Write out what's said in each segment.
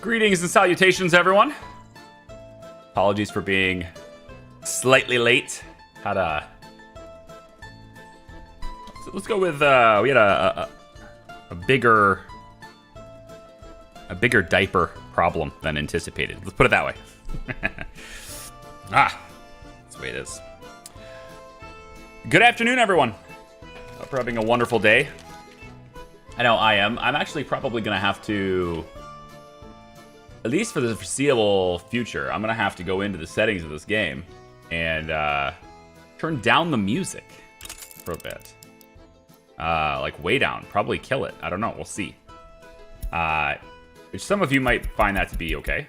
Greetings and salutations, everyone. Apologies for being slightly late. Let's go with we had a bigger diaper problem than anticipated. Let's put it that way. That's the way it is. Good afternoon, everyone. Hope you're having a wonderful day. I know I am. I'm actually probably gonna have to, at least for the foreseeable future, I'm gonna have to go into the settings of this game and turn down the music for a bit. Like way down, probably kill it. I don't know, we'll see. Which some of you might find that to be okay.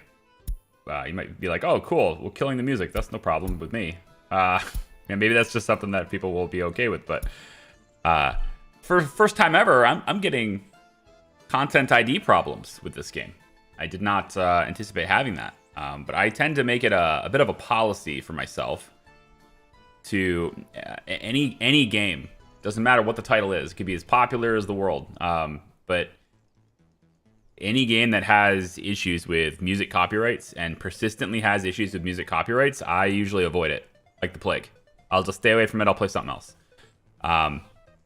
You might be like, oh, cool, well, killing the music, that's no problem with me. And maybe that's just something that people will be okay with, but for first time ever, I'm getting content ID problems with this game. I did not anticipate having that, but I tend to make it a bit of a policy for myself to any game, doesn't matter what the title is, it could be as popular as the world, but any game that has issues with music copyrights and persistently has issues with music copyrights, I usually avoid it like the plague. I'll just stay away from it. I'll play something else.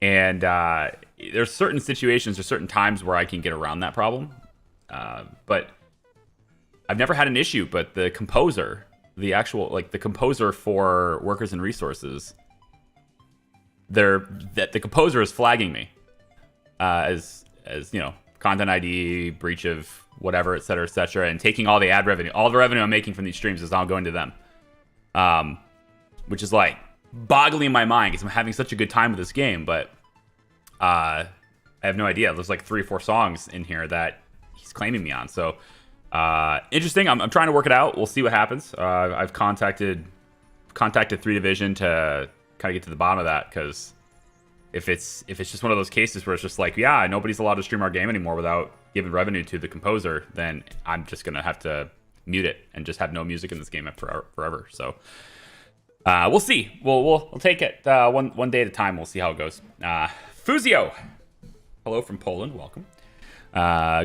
And there's certain situations or certain times where I can get around that problem. But I've never had an issue, but the composer, the composer for Workers and Resources, the composer is flagging me as you know, content ID, breach of whatever, et cetera, and taking all the ad revenue, all the revenue I'm making from these streams is now going to them. Which is like boggling my mind because I'm having such a good time with this game, but I have no idea. There's like 3 or 4 songs in here that he's claiming me on. So interesting. I'm trying to work it out. We'll see what happens. I've contacted 3 Division to kind of get to the bottom of that, because if it's just one of those cases where it's just like, yeah, nobody's allowed to stream our game anymore without giving revenue to the composer, then I'm just gonna have to mute it and just have no music in this game forever. So we'll see. We'll take it one day at a time. We'll see how it goes. Fuzio, hello from Poland. Welcome.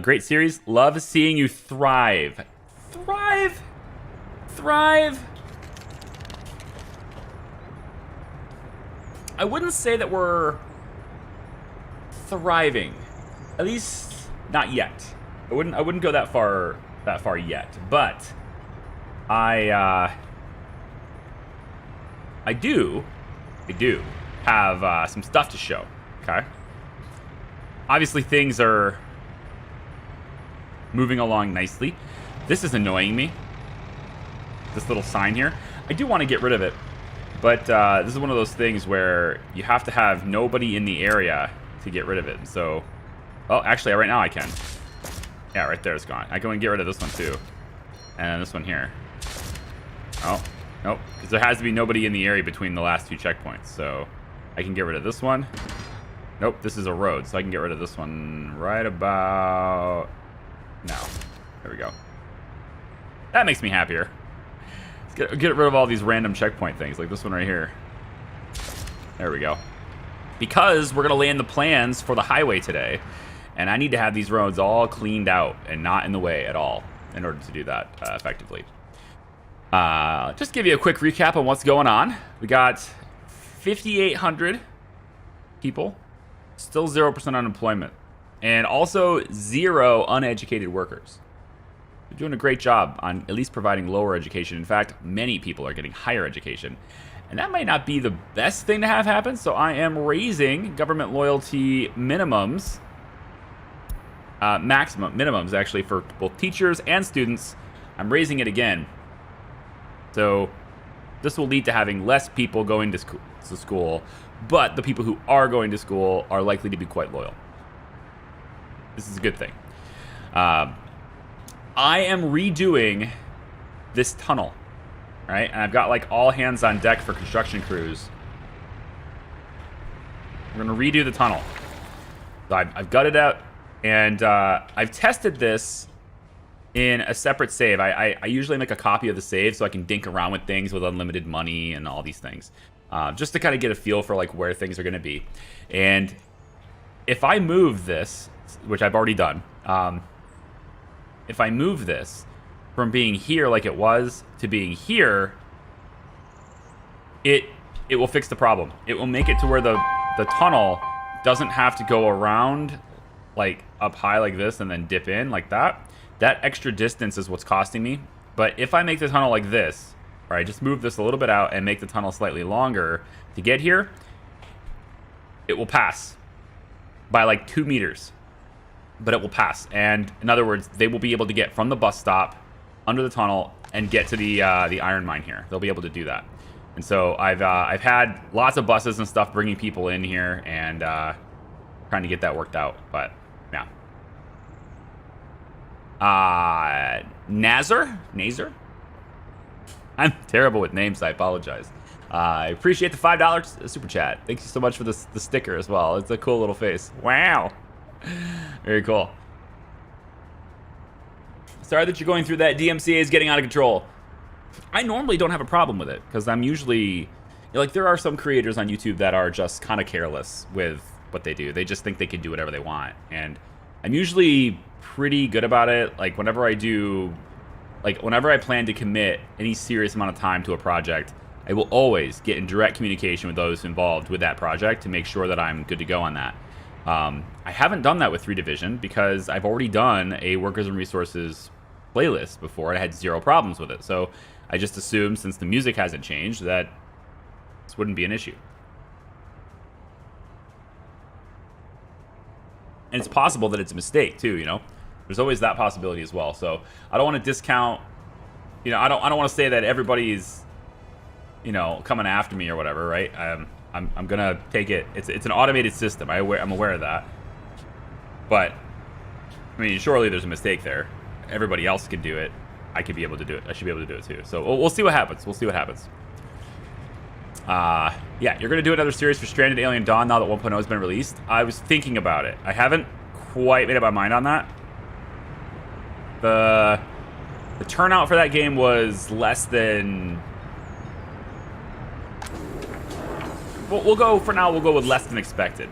Great series. Love seeing you thrive. Thrive. I wouldn't say that we're thriving. At least not yet. I wouldn't go that far yet. But I do have some stuff to show. Okay. Obviously, things are moving along nicely. This is annoying me. This little sign here. I do want to get rid of it, but this is one of those things where you have to have nobody in the area to get rid of it. So, well, actually, right now I can. Yeah, right there, it's gone. I can get rid of this one too, and then this one here. Oh. Nope, because there has to be nobody in the area between the last 2 checkpoints. So I can get rid of this one. Nope, this is a road, so I can get rid of this one right about now. There we go. That makes me happier. Let's get rid of all these random checkpoint things, like this one right here. There we go. Because we're going to lay in the plans for the highway today, and I need to have these roads all cleaned out and not in the way at all in order to do that effectively. Just give you a quick recap on what's going on. We got 5,800 people, still 0% unemployment, and also 0 uneducated workers. They're doing a great job on at least providing lower education. In fact, many people are getting higher education, and that might not be the best thing to have happen. So I am raising government loyalty minimums, minimums actually, for both teachers and students. I'm raising it again. So this will lead to having less people going to school, but the people who are going to school are likely to be quite loyal. This is a good thing. I am redoing this tunnel, right? And I've got like all hands on deck for construction crews. We're going to redo the tunnel. So I've gutted out, and I've tested this in a separate save. I usually make a copy of the save so I can dink around with things with unlimited money and all these things, just to kind of get a feel for like where things are going to be. And if I move this, which I've already done, if I move this from being here like it was to being here, it will fix the problem. It will make it to where the tunnel doesn't have to go around like up high like this and then dip in like that. That extra distance is what's costing me. But if I make the tunnel like this, or I just move this a little bit out and make the tunnel slightly longer to get here, it will pass by like 2 meters. But it will pass. And in other words, they will be able to get from the bus stop under the tunnel and get to the iron mine here. They'll be able to do that. And so I've had lots of buses and stuff bringing people in here and trying to get that worked out. But yeah. Nazar? I'm terrible with names. I apologize. I appreciate the $5 super chat. Thank you so much for the sticker as well. It's a cool little face. Wow. Very cool. Sorry that you're going through that. DMCA is getting out of control. I normally don't have a problem with it because I'm usually like, there are some creators on YouTube that are just kind of careless with what they do. They just think they can do whatever they want. And I'm usually pretty good about it. Like whenever I plan to commit any serious amount of time to a project, I will always get in direct communication with those involved with that project to make sure that I'm good to go on that. I haven't done that with 3 Division because I've already done a Workers and Resources playlist before and I had 0 problems with it. So I just assumed, since the music hasn't changed, that this wouldn't be an issue. And it's possible that it's a mistake too, you know? There's always that possibility as well. So I don't want to discount, you know, I don't want to say that everybody's, you know, coming after me or whatever, right? I'm gonna take it. It's an automated system. I'm aware of that. But I mean, surely there's a mistake there. Everybody else can do it. I could be able to do it. I should be able to do it too. So we'll see what happens. We'll see what happens. Yeah, you're gonna do another series for Stranded Alien Dawn now that 1.0 has been released. I was thinking about it. I haven't quite made up my mind on that. The turnout for that game was less than. We'll go for now. We'll go with less than expected.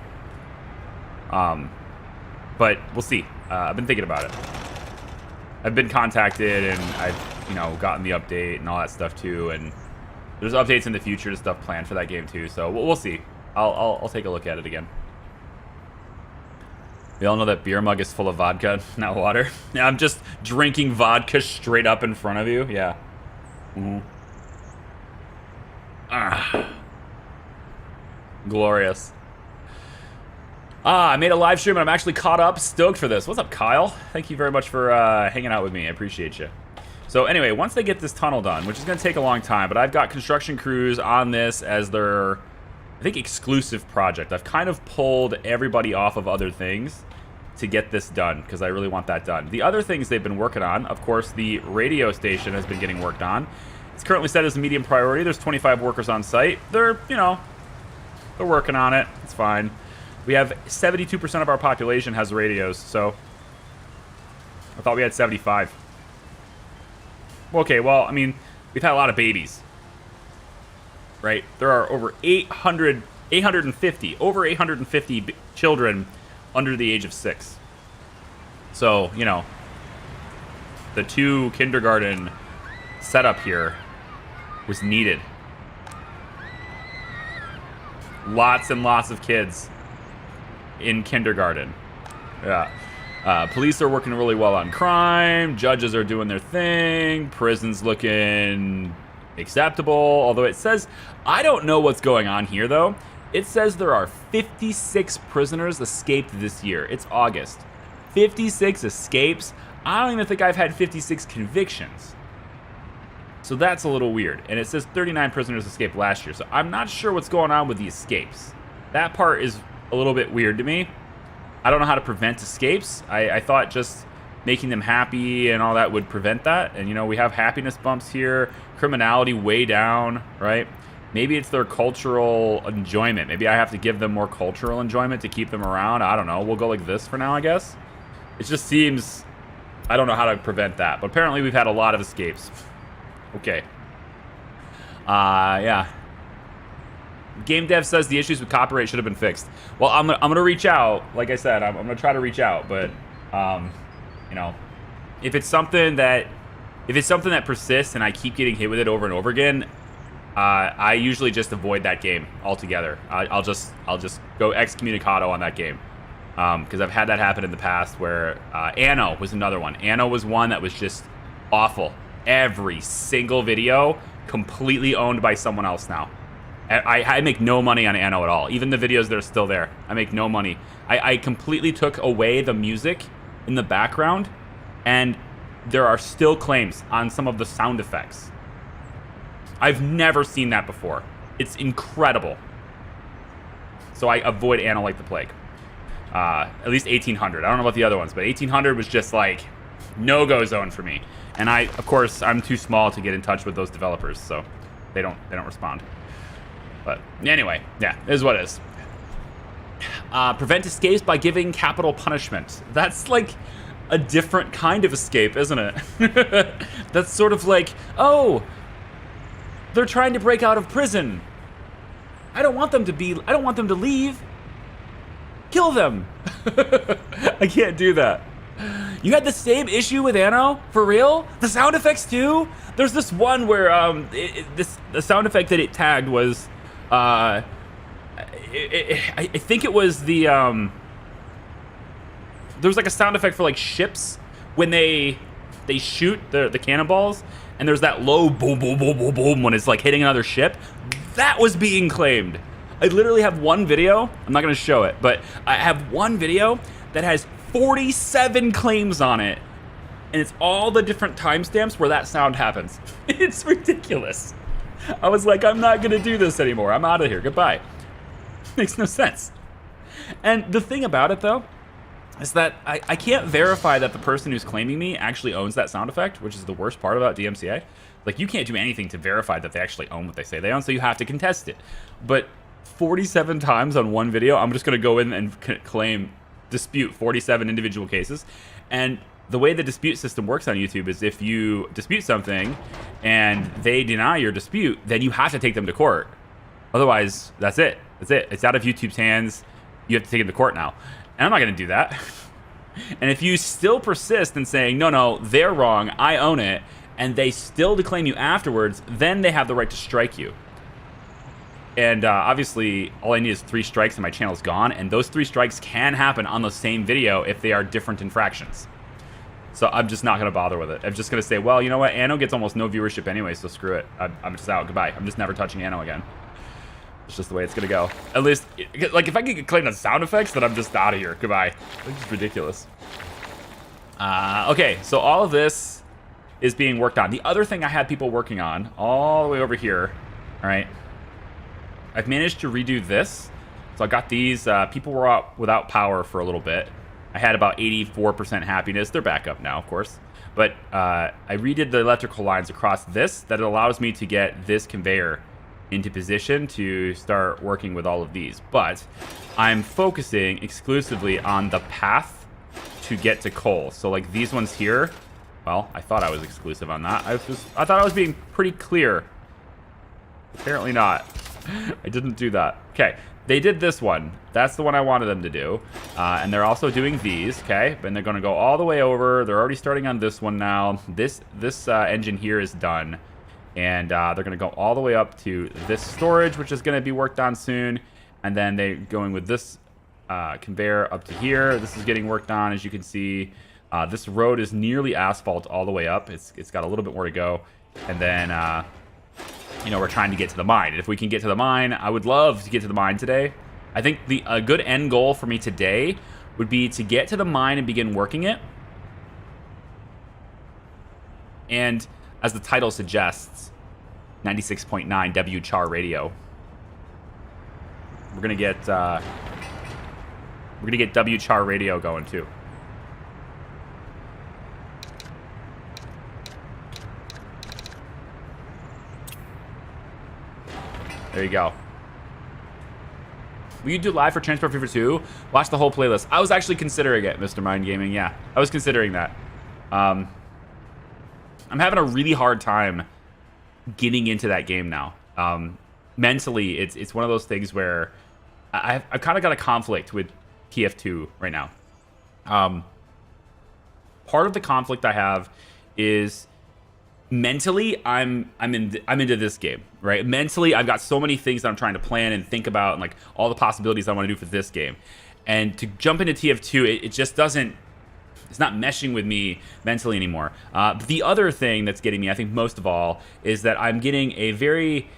But we'll see. I've been thinking about it. I've been contacted and I've, you know, gotten the update and all that stuff too. And there's updates in the future to stuff planned for that game too. So we'll see. I'll take a look at it again. We all know that beer mug is full of vodka, not water. Yeah, I'm just drinking vodka straight up in front of you. Yeah. Mm-hmm. Glorious. I made a live stream and I'm actually caught up. Stoked for this. What's up, Kyle? Thank you very much for hanging out with me. I appreciate you. So anyway, once they get this tunnel done, which is going to take a long time, but I've got construction crews on this as their, I think, exclusive project. I've kind of pulled everybody off of other things to get this done because I really want that done. The other things they've been working on, of course, the radio station has been getting worked on. It's currently set as a medium priority. There's 25 workers on site. They're, you know, they're working on it. It's fine. We have 72% of our population has radios, so I thought we had 75. Okay, well, I mean, we've had a lot of babies, right? There are over 850 children under the age of 6. So, you know, the 2 kindergarten setup here was needed. Lots and lots of kids in kindergarten. Yeah. Police are working really well on crime. Judges are doing their thing. Prison's looking acceptable. Although it says, I don't know what's going on here though. It says there are 56 prisoners escaped this year. It's August. 56 escapes. I don't even think I've had 56 convictions. So that's a little weird. And it says 39 prisoners escaped last year. So I'm not sure what's going on with the escapes. That part is a little bit weird to me. I don't know how to prevent escapes. I thought just making them happy and all that would prevent that. And, you know, we have happiness bumps here. Criminality way down, right? Maybe it's their cultural enjoyment. Maybe I have to give them more cultural enjoyment to keep them around. I don't know. We'll go like this for now, I guess. It just seems... I don't know how to prevent that. But apparently we've had a lot of escapes. Okay. Yeah. Game dev says the issues with copyright should have been fixed. Well, I'm gonna reach out. Like I said, I'm gonna try to reach out, but you know, if it's something that persists and I keep getting hit with it over and over again, I usually just avoid that game altogether. I'll just go excommunicado on that game, because I've had that happen in the past. Where Anno was another one. Anno was one that was just awful. Every single video completely owned by someone else now. I make no money on Anno at all. Even the videos that are still there, I make no money. I completely took away the music in the background, and there are still claims on some of the sound effects. I've never seen that before. It's incredible. So I avoid Anno like the plague. At least 1800. I don't know about the other ones, but 1800 was just like no-go zone for me. And of course, I'm too small to get in touch with those developers, so they don't respond. But anyway, yeah, it is what it is. Prevent escapes by giving capital punishment. That's like a different kind of escape, isn't it? That's sort of like, oh, they're trying to break out of prison. I don't want them to leave. Kill them. I can't do that. You had the same issue with Anno? For real? The sound effects too? There's this one where the sound effect that it tagged was I think it was the there was like a sound effect for like ships when they shoot the cannonballs, and there's that low boom boom boom boom boom when it's like hitting another ship. That was being claimed. I literally have one video. I'm not going to show it, but I have one video that has 47 claims on it, and it's all the different timestamps where that sound happens. It's ridiculous. I was like, I'm not going to do this anymore. I'm out of here. Goodbye. Makes no sense. And the thing about it, though, is that I can't verify that the person who's claiming me actually owns that sound effect, which is the worst part about DMCA. Like, you can't do anything to verify that they actually own what they say they own, so you have to contest it. But 47 times on one video, I'm just going to go in and dispute 47 individual cases. And the way the dispute system works on YouTube is if you dispute something and they deny your dispute, then you have to take them to court. Otherwise, that's it. That's it. It's out of YouTube's hands. You have to take it to court now. And I'm not going to do that. And if you still persist in saying, no, they're wrong, I own it, and they still declaim you afterwards, then they have the right to strike you. And obviously, all I need is 3 strikes and my channel's gone. And those 3 strikes can happen on the same video if they are different infractions. So I'm just not going to bother with it. I'm just going to say, well, you know what? Anno gets almost no viewership anyway, so screw it. I'm just out. Goodbye. I'm just never touching Anno again. It's just the way it's going to go. At least, like, if I could get claimed on sound effects, then I'm just out of here. Goodbye. It's just ridiculous. Okay, so all of this is being worked on. The other thing I had people working on, all the way over here, all right, I've managed to redo this. So I got these. People were out without power for a little bit. I had about 84% happiness. They're back up now, of course. But I redid the electrical lines across this. That allows me to get this conveyor into position to start working with all of these. But I'm focusing exclusively on the path to get to coal. So like these ones here, well, I thought I was exclusive on that. I thought I was being pretty clear. Apparently not. I didn't do that. Okay, they did this one. That's the one I wanted them to do. And they're also doing these, okay? And they're going to go all the way over. They're already starting on this one now. This engine here is done. And they're going to go all the way up to this storage, which is going to be worked on soon. And then they're going with this conveyor up to here. This is getting worked on, as you can see. This road is nearly asphalt all the way up. It's got a little bit more to go. And then, you know, we're trying to get to the mine. And if we can get to the mine, I would love to get to the mine today. I think a good end goal for me today would be to get to the mine and begin working it. And as the title suggests, 96.9 WCHAR radio. We're gonna get WCHAR radio going too. There you go. Will you do live for Transport Fever 2? Watch the whole playlist. I was actually considering it, Mr. Mind Gaming. Yeah, I was considering that. I'm having a really hard time getting into that game now. Mentally, it's one of those things where I've kind of got a conflict with TF2 right now. part of the conflict I have is mentally I'm into this game, right? Mentally, I've got so many things that I'm trying to plan and think about, and like all the possibilities I want to do for this game. And to jump into TF2, it just doesn't. It's not meshing with me mentally anymore. But the other thing that's getting me, I think most of all, is that I'm getting a very,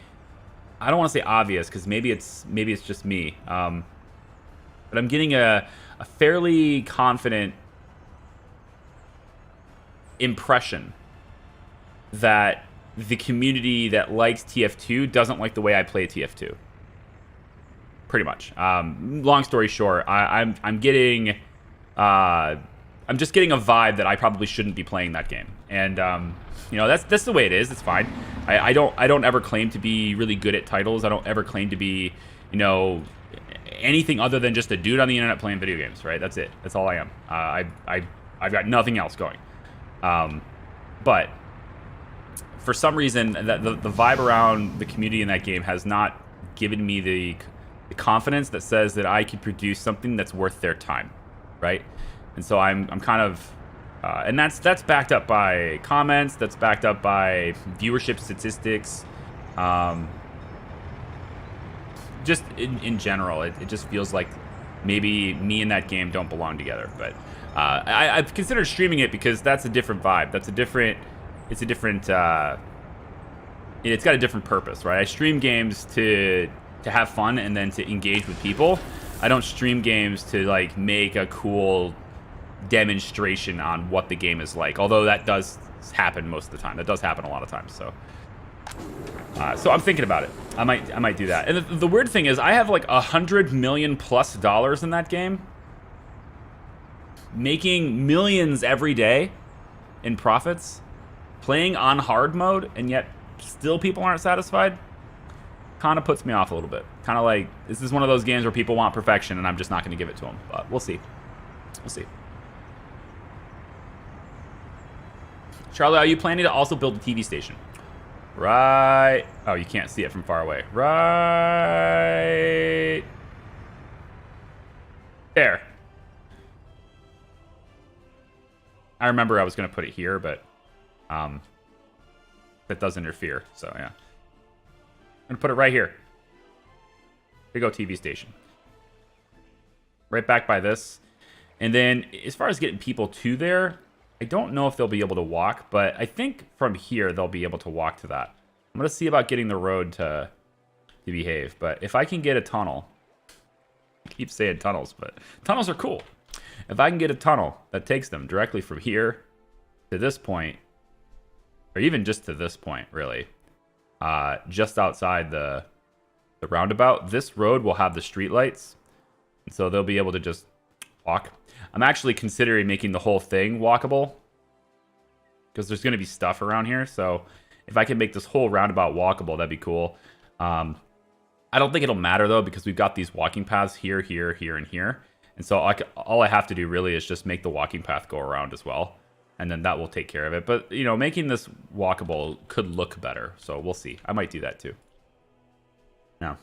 I don't want to say obvious because maybe it's just me, but I'm getting a fairly confident impression that the community that likes TF2 doesn't like the way I play TF2. Pretty much. Long story short, I'm getting, I'm just getting a vibe that I probably shouldn't be playing that game, and you know, that's the way it is. It's fine. I don't ever claim to be really good at titles. I don't ever claim to be, you know, anything other than just a dude on the internet playing video games. Right? That's it. That's all I am. I've got nothing else going. But for some reason, the vibe around the community in that game has not given me the confidence that says that I could produce something that's worth their time, right? And so I'm kind of, and that's backed up by comments, that's backed up by viewership statistics, just in general, it just feels like maybe me and that game don't belong together. But I've considered streaming it because that's a different vibe. It's got a different purpose, right? I stream games to have fun and then to engage with people. I don't stream games to like make a cool demonstration on what the game is like, although that does happen most of the time. That does happen a lot of times. So I'm thinking about it. I might do that. And the weird thing is I have like $100 million+ in that game, making millions every day in profits, playing on hard mode, and yet still people aren't satisfied. Kind of puts me off a little bit. Kind of like, this is one of those games where people want perfection and I'm just not going to give it to them. But we'll see. We'll see. Charlie, are you planning to also build a TV station? Right. Oh, you can't see it from far away. Right there. I remember I was going to put it here, but that does interfere. So, yeah. I'm going to put it right here. Here you go, TV station. Right back by this. And then, as far as getting people to there, I don't know if they'll be able to walk, but I think from here they'll be able to walk to that. I'm going to see about getting the road to behave. But if I can get a tunnel, I keep saying tunnels, but tunnels are cool. If I can get a tunnel that takes them directly from here to this point, or even just to this point, really, just outside the roundabout, this road will have the street lights, and so they'll be able to just walk. I'm actually considering making the whole thing walkable because there's going to be stuff around here. So if I can make this whole roundabout walkable, that'd be cool. I don't think it'll matter though, because we've got these walking paths here, here, here, and here. And so all I have to do really is just make the walking path go around as well. And then that will take care of it. But, you know, making this walkable could look better. So we'll see. I might do that too. No.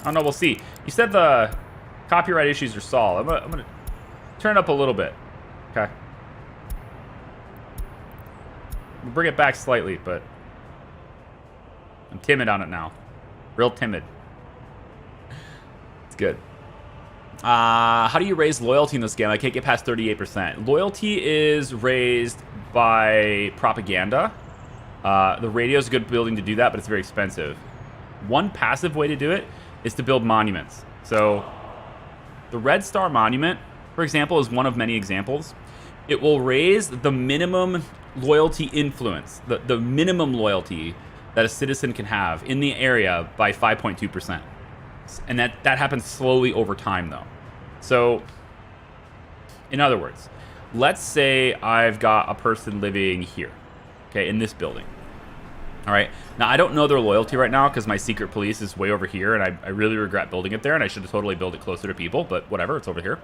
I don't know. We'll see. You said the copyright issues are solved. I'm gonna turn it up a little bit. Okay. We'll bring it back slightly, but I'm timid on it now. Real timid. It's good. How do you raise loyalty in this game? I can't get past 38%. Loyalty is raised by propaganda. The radio is a good building to do that, but it's very expensive. One passive way to do it is to build monuments. So the Red Star Monument, for example, is one of many examples. It will raise the minimum loyalty influence, the minimum loyalty that a citizen can have in the area by 5.2%. And that happens slowly over time, though. So, in other words, let's say I've got a person living here, okay, in this building. All right. Now, I don't know their loyalty right now because my secret police is way over here, and I really regret building it there, and I should have totally built it closer to people, but whatever, it's over here.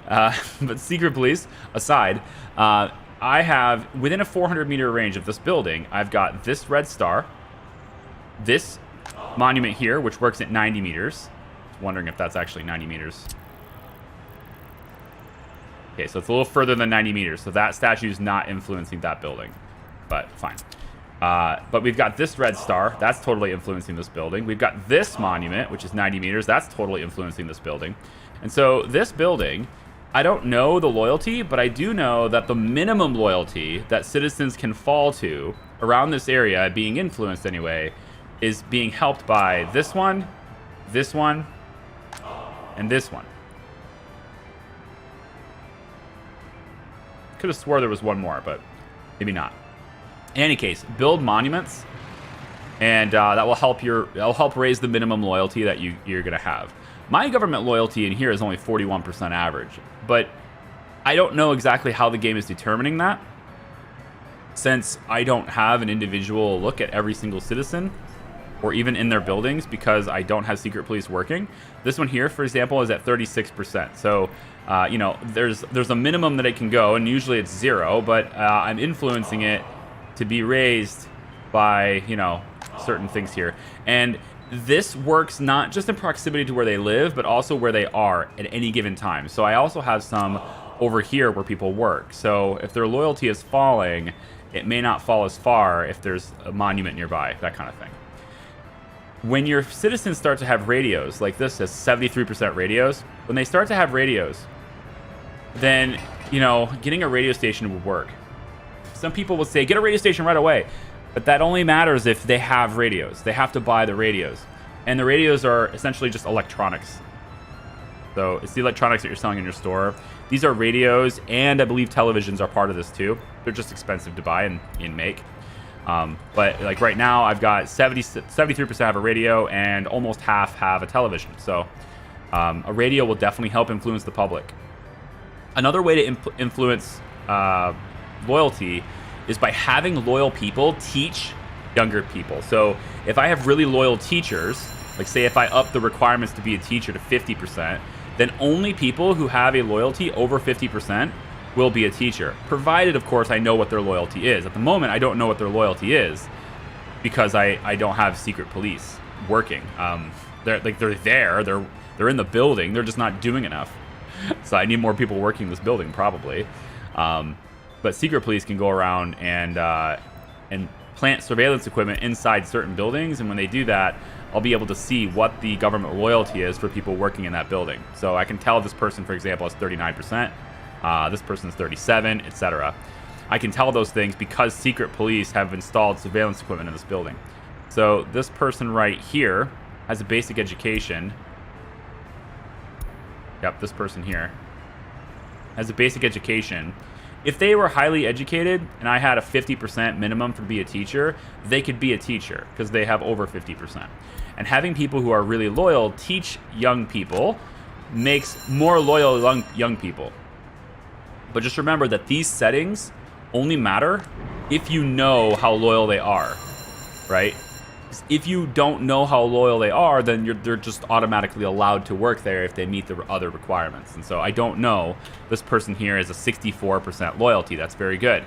But secret police aside, I have, within a 400-meter range of this building, I've got this red star, this monument here, which works at 90 meters. Wondering if that's actually 90 meters. Okay, so it's a little further than 90 meters. So that statue is not influencing that building. But fine. But we've got this red star. That's totally influencing this building. We've got this monument, which is 90 meters. That's totally influencing this building. And so this building, I don't know the loyalty, but I do know that the minimum loyalty that citizens can fall to around this area, being influenced anyway, is being helped by this one, and this one. Could have swore there was one more, but maybe not. In any case, build monuments, and that will help raise the minimum loyalty that you're gonna have. My government loyalty in here is only 41% average, but I don't know exactly how the game is determining that, since I don't have an individual look at every single citizen or even in their buildings, because I don't have secret police working. This one here, for example, is at 36%. So, you know, there's a minimum that it can go, and usually it's 0, but I'm influencing it to be raised by, you know, certain things here. And this works not just in proximity to where they live, but also where they are at any given time. So I also have some over here where people work. So if their loyalty is falling, it may not fall as far if there's a monument nearby, that kind of thing. When your citizens start to have radios, like this has 73% radios, when they start to have radios, then, you know, getting a radio station would work. Some people will say, get a radio station right away. But that only matters if they have radios. They have to buy the radios. And the radios are essentially just electronics. So it's the electronics that you're selling in your store. These are radios, and I believe televisions are part of this too. They're just expensive to buy and make. But like right now, I've got 73% have a radio, and almost half have a television. So a radio will definitely help influence the public. Another way to influence loyalty is by having loyal people teach younger people. So if I have really loyal teachers, like say if I up the requirements to be a teacher to 50%, then only people who have a loyalty over 50% will be a teacher, provided, of course, I know what their loyalty is. At the moment, I don't know what their loyalty is because I don't have secret police working. They're there, they're in the building, they're just not doing enough. So I need more people working this building, probably. But secret police can go around and plant surveillance equipment inside certain buildings, and when they do that, I'll be able to see what the government loyalty is for people working in that building. So I can tell this person, for example, is 39%. This person's 37, etc. I can tell those things because secret police have installed surveillance equipment in this building. So this person right here has a basic education. Yep, this person here has a basic education. If they were highly educated and I had a 50% minimum to be a teacher, they could be a teacher because they have over 50%. And having people who are really loyal teach young people makes more loyal young people. But just remember that these settings only matter if you know how loyal they are, right? If you don't know how loyal they are, then they're just automatically allowed to work there if they meet the other requirements. And so I don't know. This person here is a 64% loyalty. That's very good.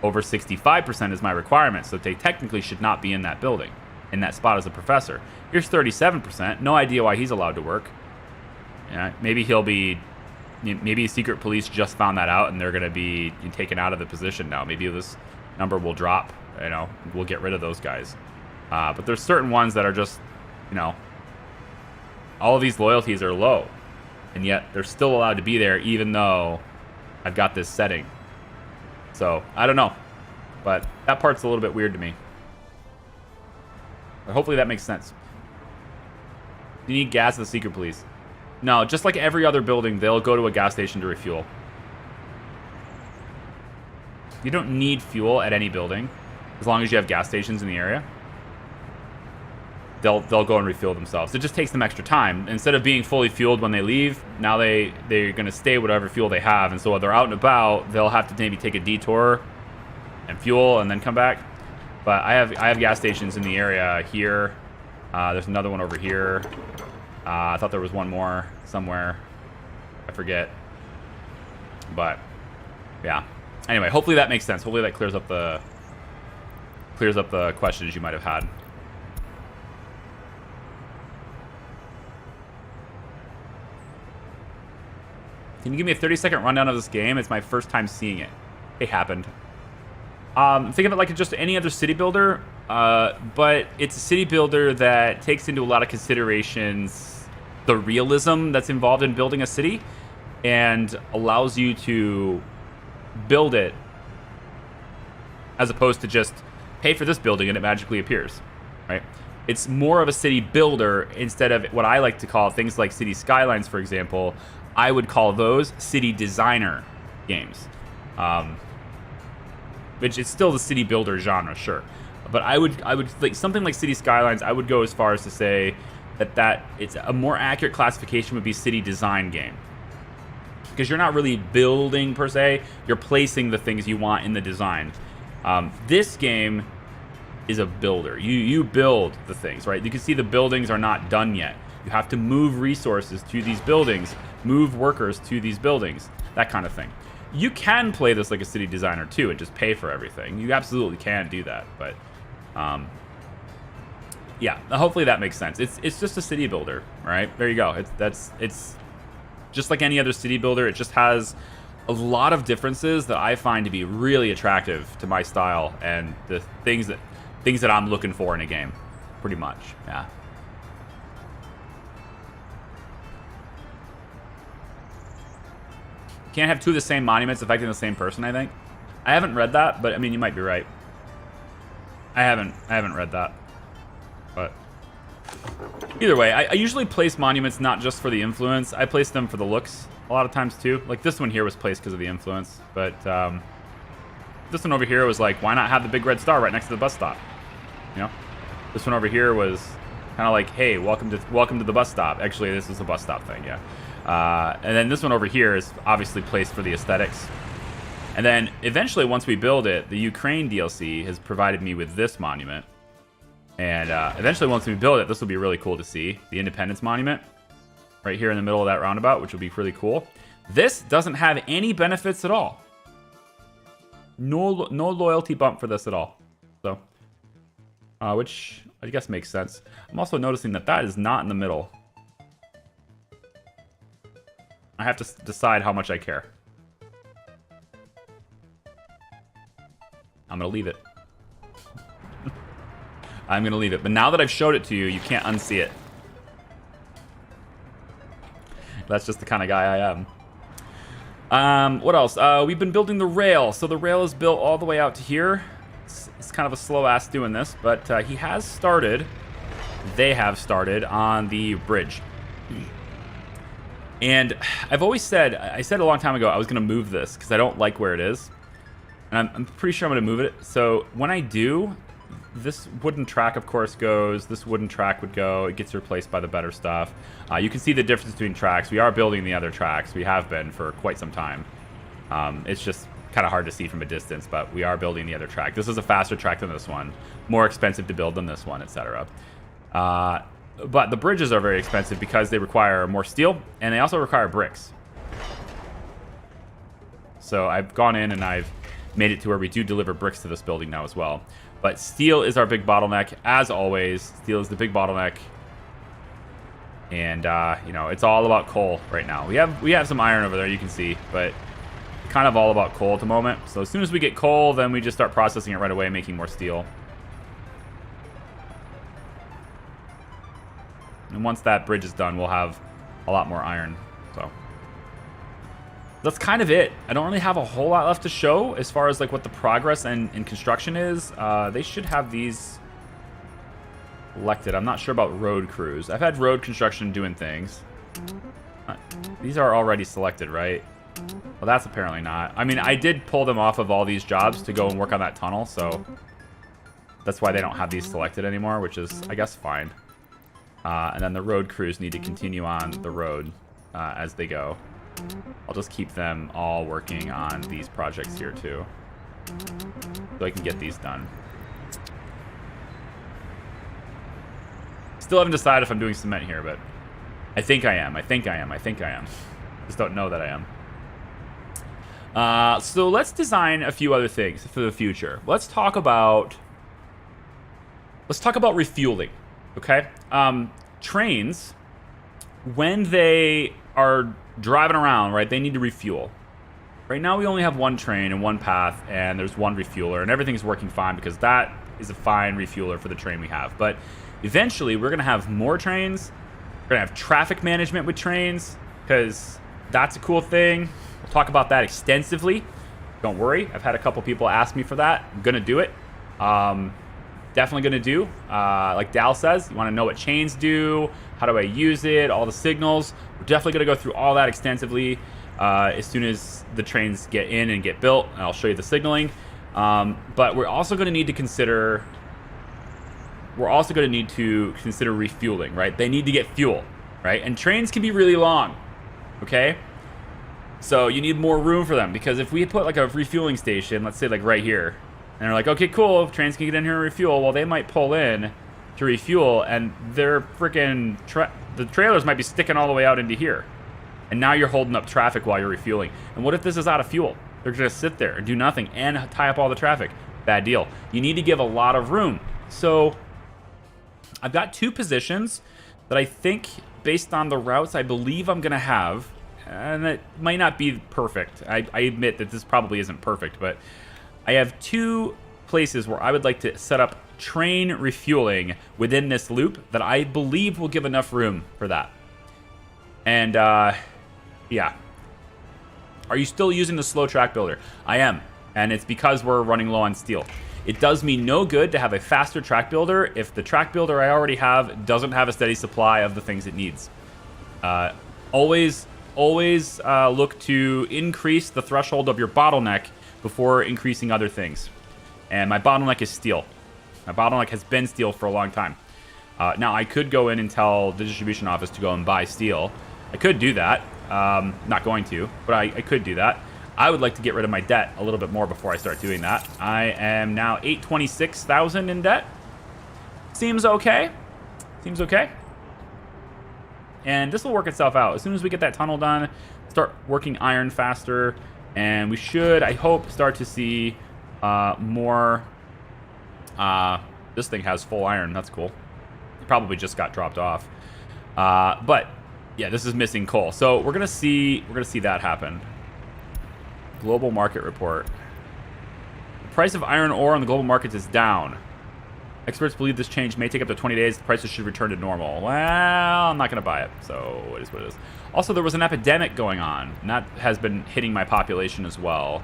Over 65% is my requirement, so they technically should not be in that building, in that spot as a professor. Here's 37%. No idea why he's allowed to work. Yeah, maybe he'll be... Maybe secret police just found that out and they're going to be taken out of the position now. Maybe this number will drop, you know, we'll get rid of those guys. But there's certain ones that are just, you know, all of these loyalties are low. And yet they're still allowed to be there even though I've got this setting. So, I don't know. But that part's a little bit weird to me. But hopefully that makes sense. You need gas at the secret police. No, just like every other building, they'll go to a gas station to refuel. You don't need fuel at any building, as long as you have gas stations in the area. They'll go and refuel themselves. It just takes them extra time. Instead of being fully fueled when they leave, now they're going to stay whatever fuel they have. And so when they're out and about, they'll have to maybe take a detour and fuel and then come back. But I have gas stations in the area here. There's another one over here. I thought there was one more somewhere. I forget. But yeah. Anyway, hopefully that makes sense. Hopefully that clears up the questions you might have had. Can you give me a 30-second rundown of this game? It's my first time seeing it. It happened. Think of it like just any other city builder, but it's a city builder that takes into a lot of considerations the realism that's involved in building a city and allows you to build it as opposed to just pay for this building and it magically appears, right? It's more of a city builder instead of what I like to call things like city skylines, for example. I would call those city designer games. Which is still the city builder genre, sure. But I would like something like City Skylines, I would go as far as to say that it's a more accurate classification would be city design game. Because you're not really building per se, you're placing the things you want in the design. This game is a builder. You build the things, right? You can see the buildings are not done yet. You have to move resources to these buildings, move workers to these buildings, that kind of thing. You can play this like a city designer too and just pay for everything. You absolutely can do that, but yeah, hopefully that makes sense. It's just a city builder, right? There you go. It's just like any other city builder. It just has a lot of differences that I find to be really attractive to my style and the things that I'm looking for in a game, pretty much. Yeah. Can't have two of the same monuments affecting the same person, I think. I haven't read that, but I mean, you might be right. I haven't read that. But either way, I usually place monuments not just for the influence. I place them for the looks a lot of times too. Like this one here was placed because of the influence, but this one over here was like, why not have the big red star right next to the bus stop? You know, this one over here was kind of like, hey, welcome to the bus stop. Actually, this is a bus stop thing, yeah. And then this one over here is obviously placed for the aesthetics. And then eventually, once we build it, the Ukraine DLC has provided me with this monument. And eventually, once we build it, this will be really cool to see. The Independence Monument right here in the middle of that roundabout, which will be really cool. This doesn't have any benefits at all. No loyalty bump for this at all. So, which I guess makes sense. I'm also noticing that is not in the middle. I have to decide how much I care. I'm going to leave it. I'm going to leave it. But now that I've showed it to you, you can't unsee it. That's just the kind of guy I am. What else? We've been building the rail. So the rail is built all the way out to here. It's kind of a slow ass doing this, but he has started. They have started on the bridge. And I've always said, I said a long time ago, I was going to move this because I don't like where it is. And I'm pretty sure I'm going to move it. So when I do, this wooden track, of course, goes. This wooden track would go. It gets replaced by the better stuff. You can see the difference between tracks. We are building the other tracks. We have been for quite some time. It's just kind of hard to see from a distance, but we are building the other track. This is a faster track than this one. More expensive to build than this one, etc. But the bridges are very expensive because they require more steel, and they also require bricks. So I've gone in and I've made it to where we do deliver bricks to this building now as well. But steel is our big bottleneck, as always. Steel is the big bottleneck. And, you know, it's all about coal right now. We have some iron over there, you can see, but kind of all about coal at the moment. So as soon as we get coal, then we just start processing it right away, making more steel. And once that bridge is done, we'll have a lot more iron. So that's kind of it. I don't really have a whole lot left to show as far as like what the progress and construction is. They should have these elected. I'm not sure about road crews. I've had road construction doing things. These are already selected, right? Well, that's apparently not. I mean, I did pull them off of all these jobs to go and work on that tunnel, so that's why they don't have these selected anymore, which is, I guess, fine. And then the road crews need to continue on the road as they go. I'll just keep them all working on these projects here too, so I can get these done. Still haven't decided if I'm doing cement here, but I think I am. I think I am. Just don't know that I am. So let's design a few other things for the future. Let's talk about refueling. Okay, trains, when they are driving around, right, they need to refuel. Right now we only have one train and one path, and there's one refueler, and everything's working fine because that is a fine refueler for the train we have. But eventually we're going to have more trains. We're going to have traffic management with trains because that's a cool thing. We'll talk about that extensively. Don't worry. I've had a couple people ask me for that. I'm going to do it. Definitely going to do. Like Dal says, you want to know what chains do, how do I use it, all the signals. We're definitely going to go through all that extensively as soon as the trains get in and get built, and I'll show you the signaling. But we're also going to need to consider refueling, right? They need to get fuel, right? And trains can be really long, okay? So you need more room for them, because if we put like a refueling station, let's say like right here, and they're like, okay, cool, trains can get in here and refuel. Well, they might pull in to refuel, and their freaking the trailers might be sticking all the way out into here. And now you're holding up traffic while you're refueling. And what if this is out of fuel? They're going to sit there and do nothing and tie up all the traffic. Bad deal. You need to give a lot of room. So I've got two positions that I think, based on the routes I believe I'm going to have, and it might not be perfect. I admit that this probably isn't perfect, but I have two places where I would like to set up train refueling within this loop that I believe will give enough room for that. And yeah. Are you still using the slow track builder? I am, and it's because we're running low on steel. It does me no good to have a faster track builder if the track builder I already have doesn't have a steady supply of the things it needs. Always look to increase the threshold of your bottleneck before increasing other things. And my bottleneck is steel. My bottleneck has been steel for a long time. Now, I could go in and tell the distribution office to go and buy steel. I could do that. Not going to, but I could do that. I would like to get rid of my debt a little bit more before I start doing that. I am now 826,000 in debt. Seems okay. Seems okay. And this will work itself out. As soon as we get that tunnel done, start working iron faster, and we should, I hope, start to see more. This thing has full iron. That's cool. It probably just got dropped off. But yeah, this is missing coal. So we're gonna see that happen. Global market report. The price of iron ore on the global markets is down. Experts believe this change may take up to 20 days. The prices should return to normal. Well, I'm not gonna buy it, so it is what it is. Also, there was an epidemic going on, and that has been hitting my population as well.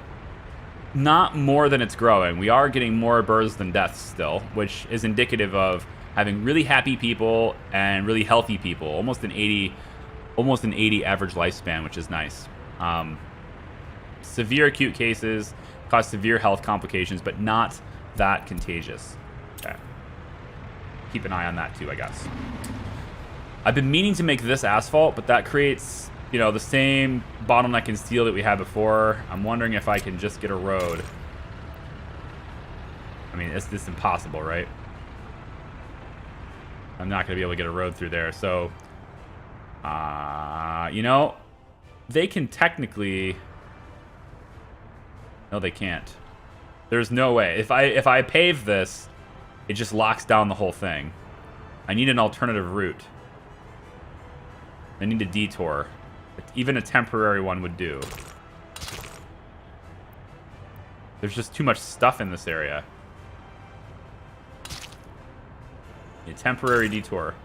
Not more than it's growing. We are getting more births than deaths still, which is indicative of having really happy people and really healthy people. Almost an 80 average lifespan, which is nice. Severe acute cases cause severe health complications, but not that contagious. Okay. Keep an eye on that too, I guess. I've been meaning to make this asphalt, but that creates, you know, the same bottleneck in steel that we had before. I'm wondering if I can just get a road. I mean, it's just impossible, right? I'm not going to be able to get a road through there. So, you know, they can technically... No, they can't. There's no way. If I pave this, it just locks down the whole thing. I need an alternative route. I need a detour. Even a temporary one would do. There's just too much stuff in this area. A temporary detour.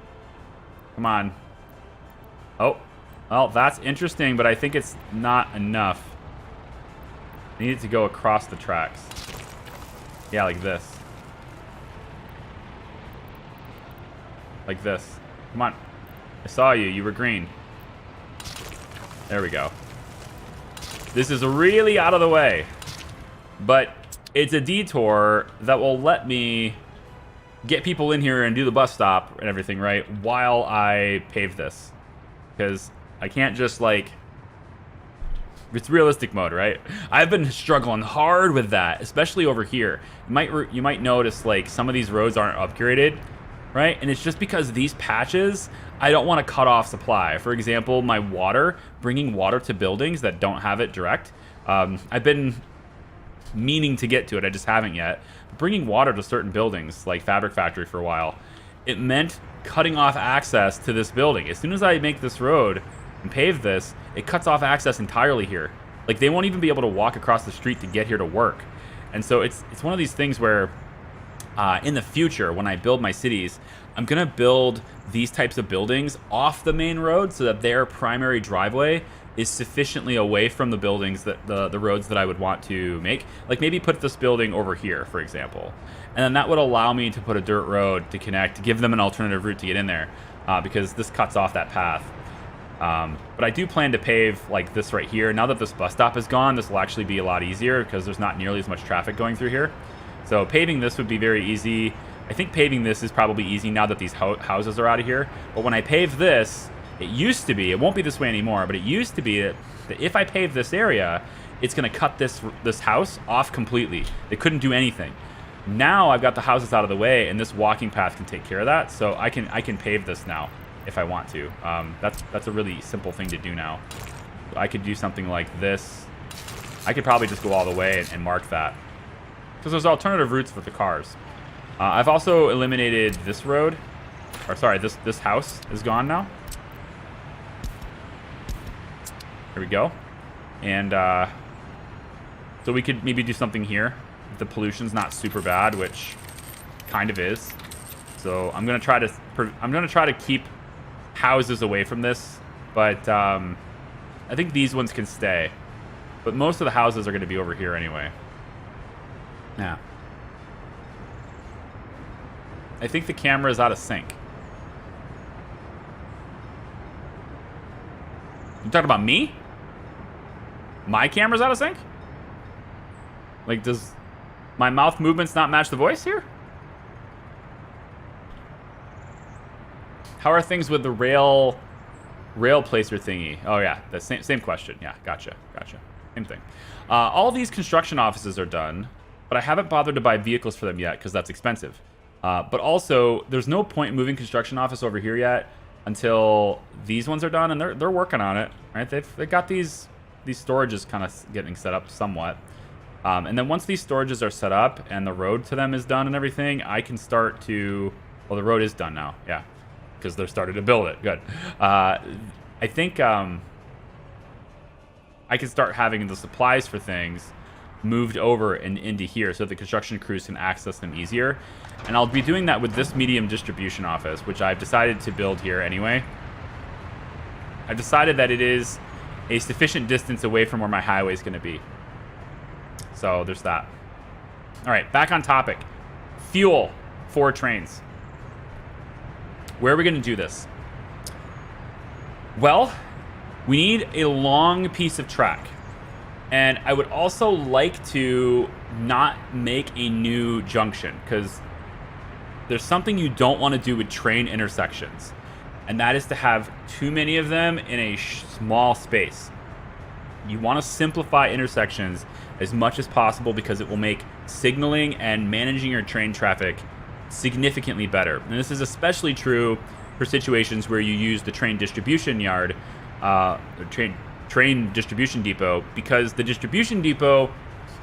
Come on. Oh. Well, that's interesting, but I think it's not enough. I need it to go across the tracks. Yeah, like this. Like this. Come on. I saw you. You were green. There we go. This is really out of the way. But it's a detour that will let me get people in here and do the bus stop and everything, right, while I pave this. Because I can't just, like... It's realistic mode, right? I've been struggling hard with that, especially over here. You might notice, like, some of these roads aren't upgraded, right? And it's just because these patches, I don't want to cut off supply. For example, my water, bringing water to buildings that don't have it direct. I've been meaning to get to it, I just haven't yet. Bringing water to certain buildings, like Fabric Factory for a while, it meant cutting off access to this building. As soon as I make this road, and pave this, it cuts off access entirely here. Like, they won't even be able to walk across the street to get here to work. And so it's one of these things where in the future, when I build my cities, I'm going to build these types of buildings off the main road so that their primary driveway is sufficiently away from the buildings that the roads that I would want to make. Like, maybe put this building over here, for example. And then that would allow me to put a dirt road to connect, to give them an alternative route to get in there, because this cuts off that path. But I do plan to pave like this right here. Now that this bus stop is gone, this will actually be a lot easier because there's not nearly as much traffic going through here. So paving this would be very easy. I think paving this is probably easy now that these houses are out of here. But when I pave this, it used to be, it won't be this way anymore, but it used to be that if I pave this area, it's going to cut this house off completely. They couldn't do anything. Now I've got the houses out of the way, and this walking path can take care of that. So I can pave this now if I want to. That's a really simple thing to do now. I could do something like this. I could probably just go all the way and mark that, because there's alternative routes for the cars. I've also eliminated this road, or sorry, this house is gone now. There we go. And so we could maybe do something here. The pollution's not super bad, which kind of is. So I'm gonna try to keep houses away from this, but I think these ones can stay. But most of the houses are going to be over here anyway. Yeah. I think the camera is out of sync. You talking about me? My camera's out of sync? Like, does my mouth movements not match the voice here? How are things with the rail placer thingy? Oh yeah, the same question. Yeah, gotcha. Same thing. All these construction offices are done, but I haven't bothered to buy vehicles for them yet because that's expensive. But also, there's no point in moving construction office over here yet until these ones are done, and they're working on it, right? They've got these storages kind of getting set up somewhat. And then once these storages are set up and the road to them is done and everything, I can start to... Well, the road is done now, yeah, because they're starting to build it. Good. I think I can start having the supplies for things moved over and into here so the construction crews can access them easier. And I'll be doing that with this medium distribution office, which I've decided to build here anyway. I've decided that it is a sufficient distance away from where my highway is going to be. So there's that. All right, back on topic. Fuel for trains. Where are we going to do this? Well, we need a long piece of track. And I would also like to not make a new junction, because there's something you don't want to do with train intersections. And that is to have too many of them in a small space. You want to simplify intersections as much as possible because it will make signaling and managing your train traffic significantly better. And this is especially true for situations where you use the train distribution yard, train distribution depot, because the distribution depot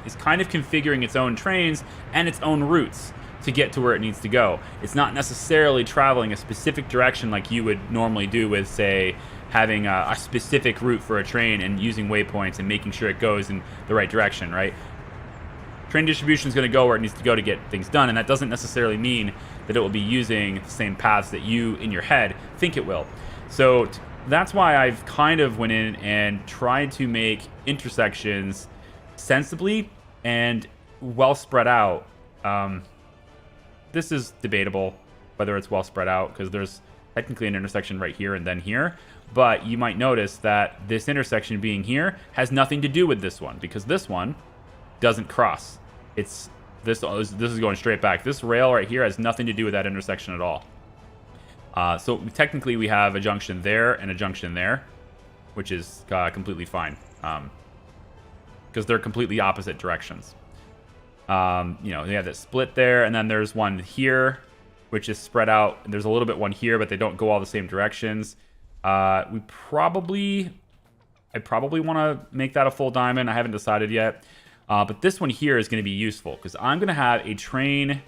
is kind of configuring its own trains and its own routes to get to where it needs to go. It's not necessarily traveling a specific direction like you would normally do with, say, having a specific route for a train and using waypoints and making sure it goes in the right direction, right? Train distribution is going to go where it needs to go to get things done, and that doesn't necessarily mean that it will be using the same paths that you, in your head, think it will. So that's why I've kind of went in and tried to make intersections sensibly and well spread out. This is debatable whether it's well spread out, because there's technically an intersection right here and then here. But you might notice that this intersection being here has nothing to do with this one, because this one doesn't cross. This is going straight back. This rail right here has nothing to do with that intersection at all. So technically we have a junction there and a junction there, which is completely fine, because they're completely opposite directions. They have that split there, and then there's one here, which is spread out. There's a little bit one here, but they don't go all the same directions. I probably want to make that a full diamond. I haven't decided yet. But this one here is going to be useful because I'm going to have a train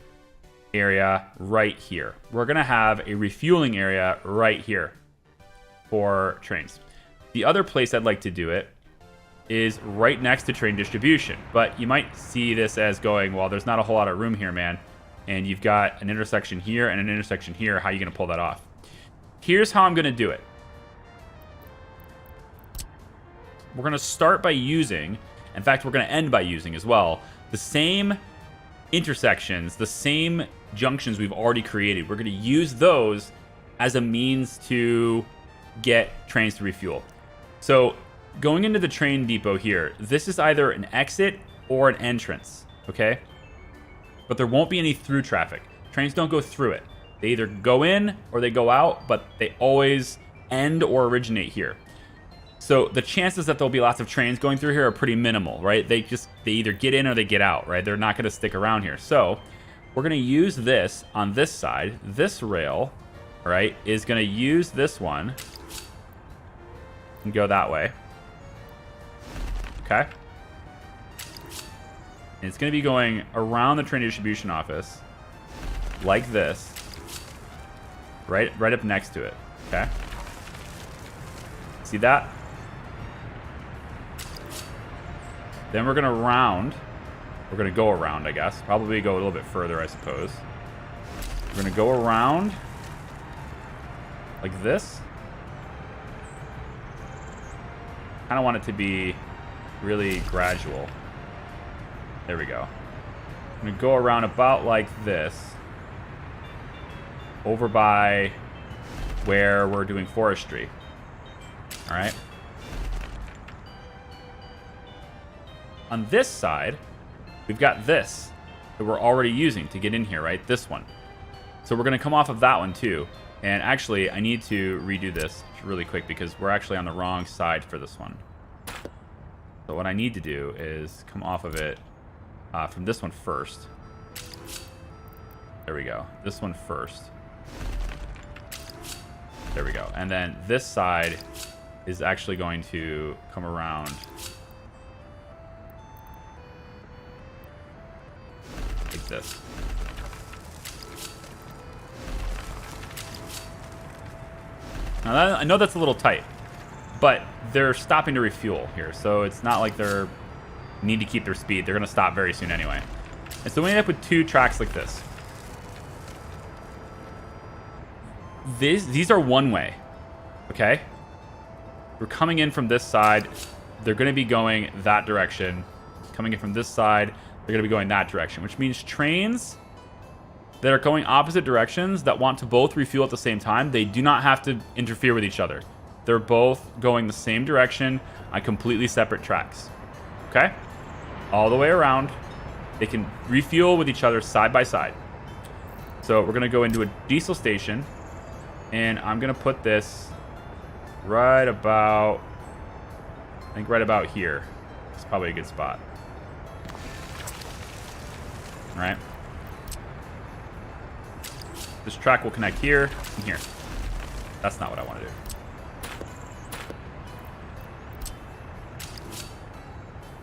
area right here. We're going to have a refueling area right here for trains. The other place I'd like to do it is right next to train distribution. But you might see this as going, well, there's not a whole lot of room here, man. And you've got an intersection here and an intersection here. How are you going to pull that off? Here's how I'm going to do it. We're going to start by using, in fact, we're going to end by using as well, the same intersections, the same junctions we've already created. We're going to use those as a means to get trains to refuel. So going into the train depot here, this is either an exit or an entrance, okay? But there won't be any through traffic. Trains don't go through it. They either go in or they go out, but they always end or originate here. So the chances that there'll be lots of trains going through here are pretty minimal, right? They either get in or they get out, right? They're not going to stick around here. So we're going to use this on this side. This rail, right, is going to use this one and go that way. Okay. And it's going to be going around the train distribution office like this, right up next to it. Okay. See that? Then we're going to round. We're going to go around, I guess. Probably go a little bit further, I suppose. We're going to go around like this. Kind of want it to be really gradual. There we go. I'm going to go around about like this. Over by where we're doing forestry. All right. On this side, we've got this that we're already using to get in here, right? This one. So we're going to come off of that one too. And actually, I need to redo this really quick because we're actually on the wrong side for this one. So what I need to do is come off of it from this one first. There we go. This one first. There we go. And then this side is actually going to come around like this. Now I know that's a little tight, but they're stopping to refuel here, so it's not like they're need to keep their speed. They're going to stop very soon anyway. And so we end up with two tracks like this. These are one way, okay? We're coming in from this side. They're going to be going that direction. Coming in from this side, they're going to be going that direction, which means trains that are going opposite directions that want to both refuel at the same time, they do not have to interfere with each other. They're both going the same direction on completely separate tracks, okay? All the way around. They can refuel with each other side by side. So we're going to go into a diesel station, and I'm going to put this right about, I think right about here. It's probably a good spot. All right. This track will connect here and here. That's not what I want to do.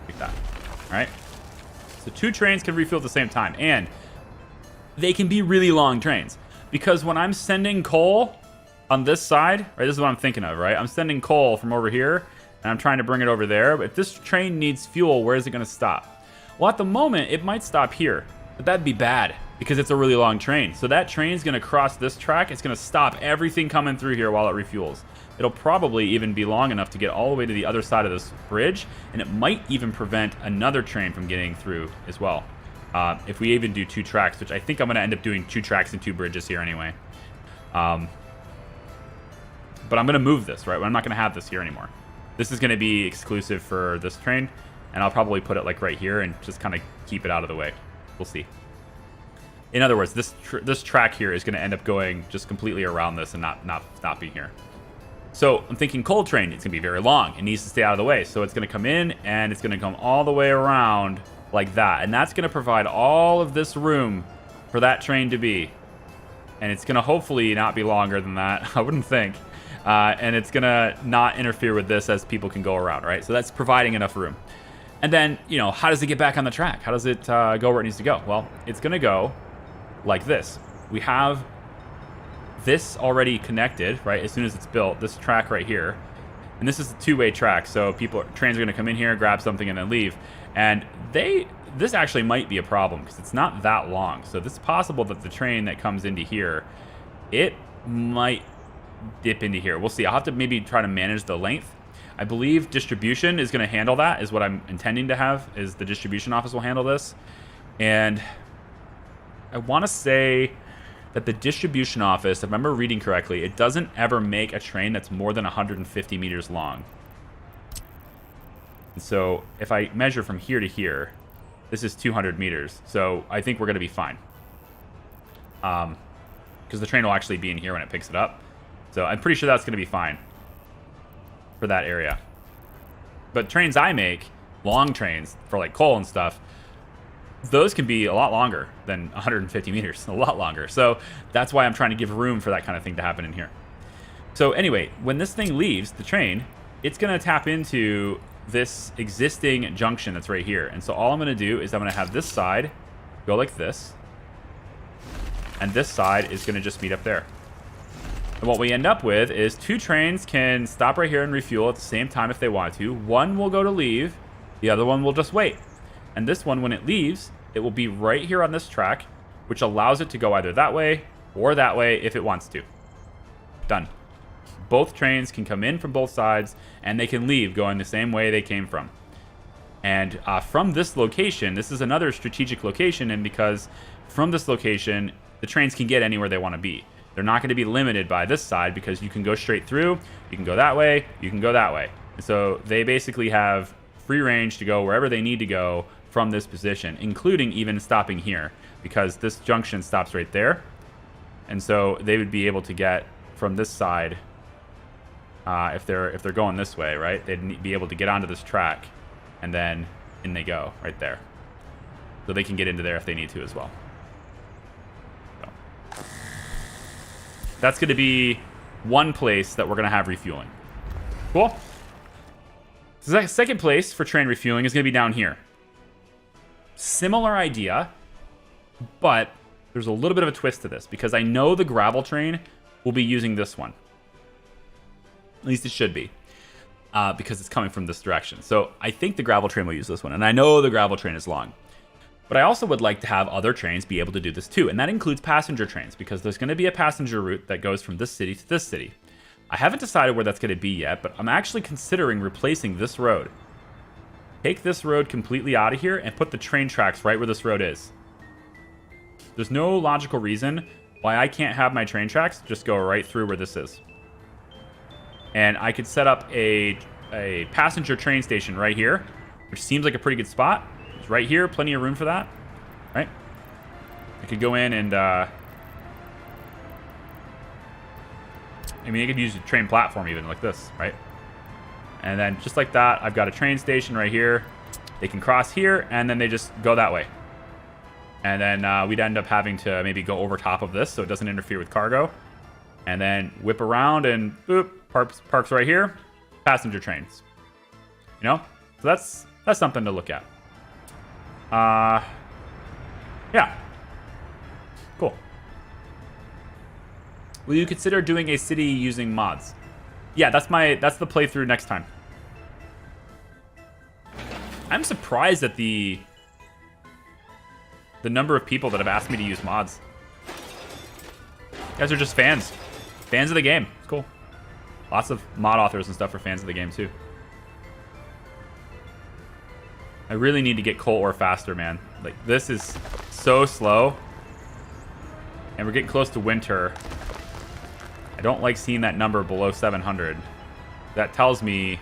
Like that. All right. So two trains can refuel at the same time, and they can be really long trains because when I'm sending coal on this side, right, this is what I'm thinking of, right? I'm sending coal from over here, and I'm trying to bring it over there. But if this train needs fuel, where is it going to stop? Well, at the moment, it might stop here, but that'd be bad because it's a really long train. So that train's going to cross this track. It's going to stop everything coming through here while it refuels. It'll probably even be long enough to get all the way to the other side of this bridge, and it might even prevent another train from getting through as well. If we even do two tracks, which I think I'm going to end up doing two tracks and two bridges here anyway. But I'm going to move this, right? I'm not going to have this here anymore. This is going to be exclusive for this train, and I'll probably put it like right here and just kind of keep it out of the way. We'll see. In other words, this track here is going to end up going just completely around this and not stopping here. So I'm thinking coal train, it's going to be very long. It needs to stay out of the way. So it's going to come in and it's going to come all the way around like that. And that's going to provide all of this room for that train to be. And it's going to hopefully not be longer than that, I wouldn't think. And it's going to not interfere with this as people can go around, right? So that's providing enough room. And then, you know, how does it get back on the track? How does it go where it needs to go? Well, it's going to go like this. We have this already connected, right? As soon as it's built, this track right here. And this is a two-way track, so trains are going to come in here, grab something, and then leave. And this actually might be a problem because it's not that long. So it's possible that the train that comes into here, it might dip into here. We'll see. I'll have to maybe try to manage the length. I believe distribution is going to handle that, is what I'm intending to have, is the distribution office will handle this. And I want to say that the distribution office, if I remember reading correctly, it doesn't ever make a train that's more than 150 meters long. And so if I measure from here to here, this is 200 meters. So I think we're going to be fine. Because the train will actually be in here when it picks it up. So I'm pretty sure that's going to be fine for that area. But trains I make, long trains for like coal and stuff, those can be a lot longer than 150 meters, a lot longer. So that's why I'm trying to give room for that kind of thing to happen in here. So anyway, when this thing leaves the train, it's going to tap into this existing junction that's right here. And so all I'm going to do is I'm going to have this side go like this. And this side is going to just meet up there. And what we end up with is two trains can stop right here and refuel at the same time if they want to. One will go to leave. The other one will just wait. And this one, when it leaves, it will be right here on this track, which allows it to go either that way or that way if it wants to. Done. Both trains can come in from both sides, and they can leave going the same way they came from. And from this location, this is another strategic location, and because from this location, the trains can get anywhere they want to be. They're not going to be limited by this side because you can go straight through, you can go that way, you can go that way. And so they basically have free range to go wherever they need to go from this position, including even stopping here, because this junction stops right there. And so they would be able to get from this side, if they're going this way, right? They'd be able to get onto this track, and then in they go right there. So they can get into there if they need to as well. So that's going to be one place that we're going to have refueling. Cool. So the second place for train refueling is going to be down here. Similar idea, but there's a little bit of a twist to this because I know the gravel train will be using this one. At least it should be, because it's coming from this direction. So I think the gravel train will use this one, and I know the gravel train is long. But I also would like to have other trains be able to do this too, and that includes passenger trains, because there's going to be a passenger route that goes from this city to this city. I haven't decided where that's going to be yet, but I'm actually considering replacing this road. Take this road completely out of here and put the train tracks right where this road is. There's no logical reason why I can't have my train tracks just go right through where this is. And I could set up a passenger train station right here, which seems like a pretty good spot. It's right here, plenty of room for that, right? I could go in and, I mean, I could use a train platform even like this, right? And then just like that, I've got a train station right here. They can cross here, and then they just go that way. And then we'd end up having to maybe go over top of this so it doesn't interfere with cargo. And then whip around and boop, parks right here. Passenger trains. You know? So that's something to look at. Yeah. Cool. Will you consider doing a city using mods? Yeah, that's the playthrough next time. I'm surprised at the number of people that have asked me to use mods. You guys are just fans. Fans of the game. It's cool. Lots of mod authors and stuff are fans of the game too. I really need to get coal ore faster, man. Like, this is so slow. And we're getting close to winter. I don't like seeing that number below 700. That tells me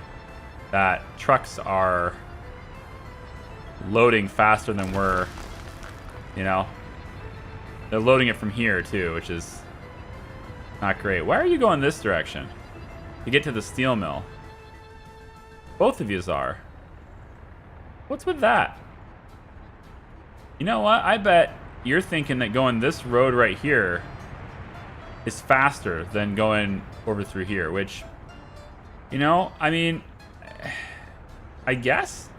that trucks are loading faster than we're, you know. They're loading it from here too, which is not great. Why are you going this direction? To get to the steel mill. Both of yous are. What's with that? You know what? I bet you're thinking that going this road right here is faster than going over through here, which, you know, I mean, I guess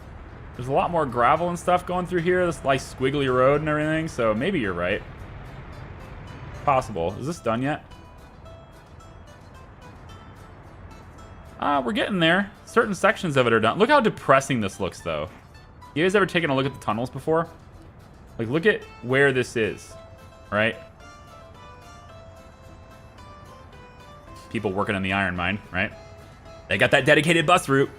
there's a lot more gravel and stuff going through here, this nice squiggly road and everything, so maybe you're right. Possible. Is this done yet? We're getting there. Certain sections of it are done. Look how depressing this looks, though. You guys ever taken a look at the tunnels before? Like, look at where this is, right? People working on the iron mine, right? They got that dedicated bus route.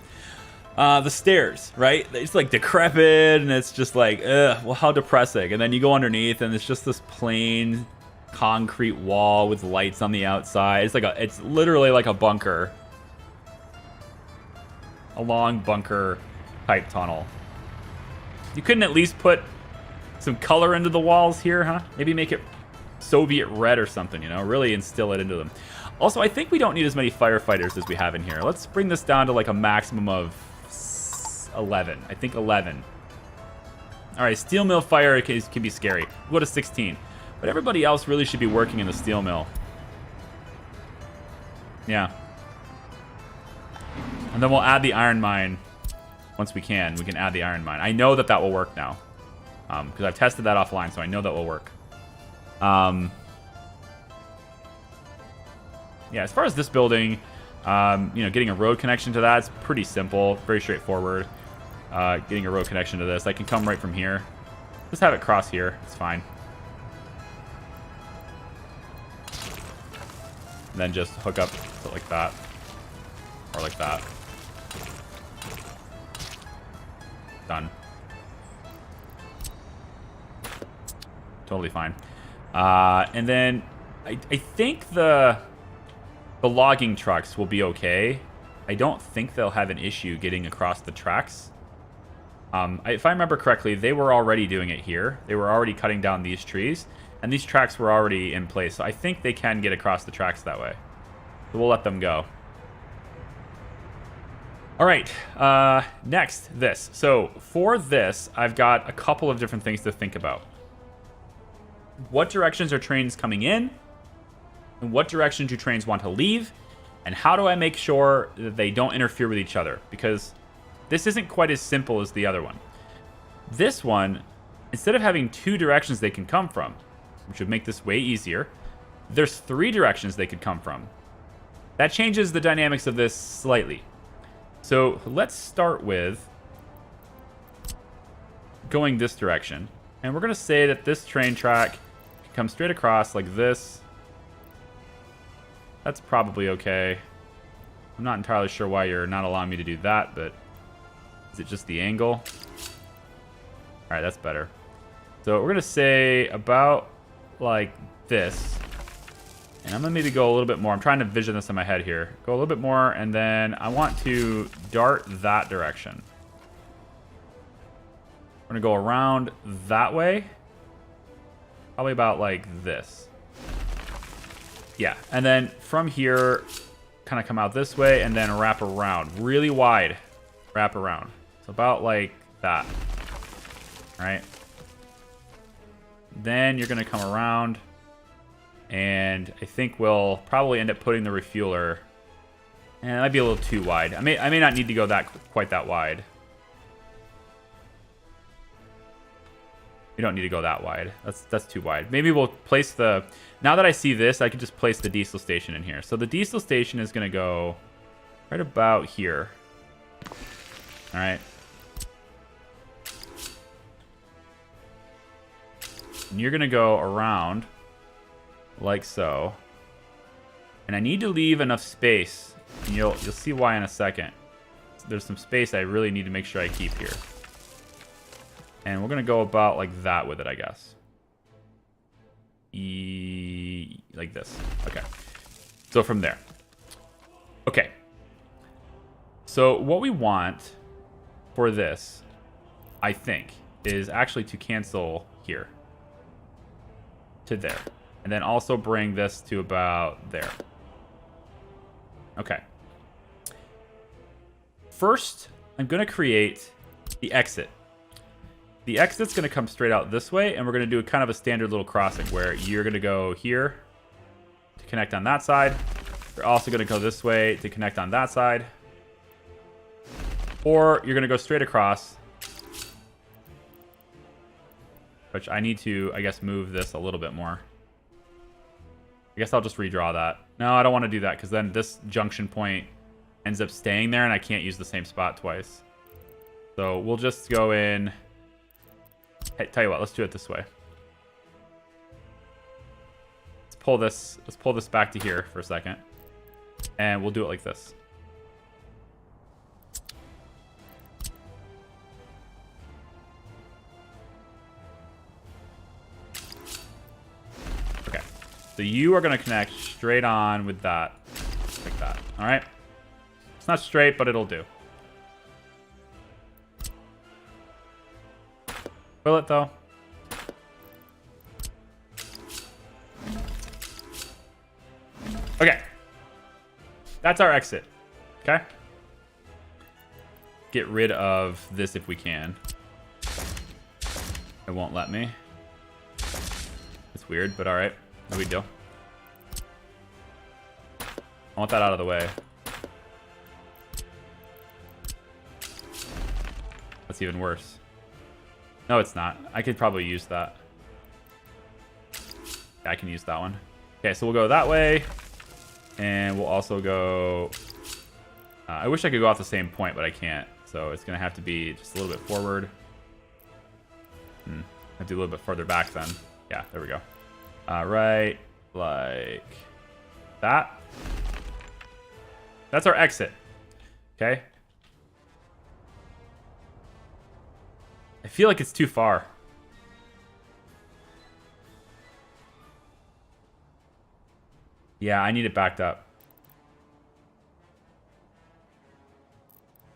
The stairs, right? It's like decrepit, and it's just like, ugh, well, how depressing. And then you go underneath, and it's just this plain concrete wall with lights on the outside. It's literally like a bunker. A long bunker type tunnel. You couldn't at least put some color into the walls here, huh? Maybe make it Soviet red or something, you know? Really instill it into them. Also, I think we don't need as many firefighters as we have in here. Let's bring this down to like a maximum of 11. I think 11. All right, steel mill fire can be scary. We'll go to 16. But everybody else really should be working in the steel mill. Yeah. And then we'll add the iron mine once we can. We can add the iron mine. I know that will work now. Because I've tested that offline, so I know that will work. Yeah, as far as this building, getting a road connection to that's pretty simple. Very straightforward. Getting a road connection to this. I can come right from here. Just have it cross here. It's fine. And then just hook up to like that. Or like that. Done. Totally fine. And then I think the logging trucks will be okay. I don't think they'll have an issue getting across the tracks. If I remember correctly, they were already doing it here. They were already cutting down these trees, and these tracks were already in place. So I think they can get across the tracks that way. So we'll let them go. All right, next, this. So for this, I've got a couple of different things to think about. What directions are trains coming in? And what direction do trains want to leave? And how do I make sure that they don't interfere with each other? Because this isn't quite as simple as the other one. This one, instead of having 2 directions they can come from, which would make this way easier, there's 3 directions they could come from. That changes the dynamics of this slightly. So let's start with going this direction. And we're going to say that this train track can come straight across like this. That's probably okay. I'm not entirely sure why you're not allowing me to do that, but is it just the angle? All right, that's better. So we're going to say about like this. And I'm going to maybe go a little bit more. I'm trying to vision this in my head here. Go a little bit more, and then I want to dart that direction. We're going to go around that way. Probably about like this. Yeah, and then from here, kind of come out this way, and then wrap around. Really wide wrap around. So about like that. All right. Then you're going to come around. And I think we'll probably end up putting the refueler. And it might be a little too wide. I may not need to go quite that wide. We don't need to go that wide. That's too wide. Maybe we'll place the... Now that I see this, I can just place the diesel station in here. So the diesel station is going to go right about here. All right. And you're going to go around like so. And I need to leave enough space. And you'll see why in a second. There's some space I really need to make sure I keep here. And we're going to go about like that with it, I guess. Like this. Okay. So from there. Okay. So what we want for this, I think, is actually to cancel here. To there. And then also bring this to about there. Okay. First, I'm going to create the exit. The exit's going to come straight out this way, and we're going to do kind of a standard little crossing where you're going to go here to connect on that side. You're also going to go this way to connect on that side. Or you're going to go straight across, which I need to, I guess, move this a little bit more. I guess I'll just redraw that. No, I don't want to do that because then this junction point ends up staying there, and I can't use the same spot twice. So we'll just go in. Hey, tell you what, let's do it this way. Let's pull this back to here for a second. And we'll do it like this. Okay. So you are going to connect straight on with that. Like that. All right? It's not straight, but it'll do. Will it, though? Okay. That's our exit. Okay? Get rid of this if we can. It won't let me. It's weird, but alright. No big deal. I want that out of the way. That's even worse. No, it's not. I could probably use that. Yeah, I can use that one. Okay, so we'll go that way. And we'll also go... I wish I could go off the same point, but I can't. So it's going to have to be just a little bit forward. I have to do a little bit further back then. Yeah, there we go. Right, like that. That's our exit. Okay. I feel like it's too far. Yeah, I need it backed up.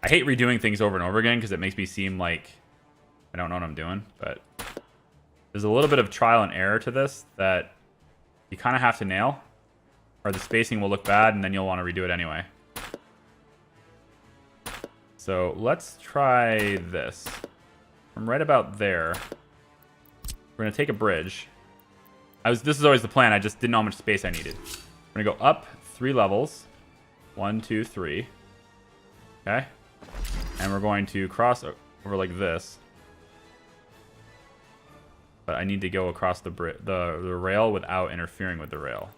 I hate redoing things over and over again because it makes me seem like I don't know what I'm doing, but there's a little bit of trial and error to this that you kind of have to nail, or the spacing will look bad and then you'll want to redo it anyway. So let's try this. From right about there, we're going to take a bridge. This is always the plan. I just didn't know how much space I needed. We're going to go up 3 levels. 1, 2, 3. Okay. And we're going to cross over like this. But I need to go across the rail without interfering with the rail.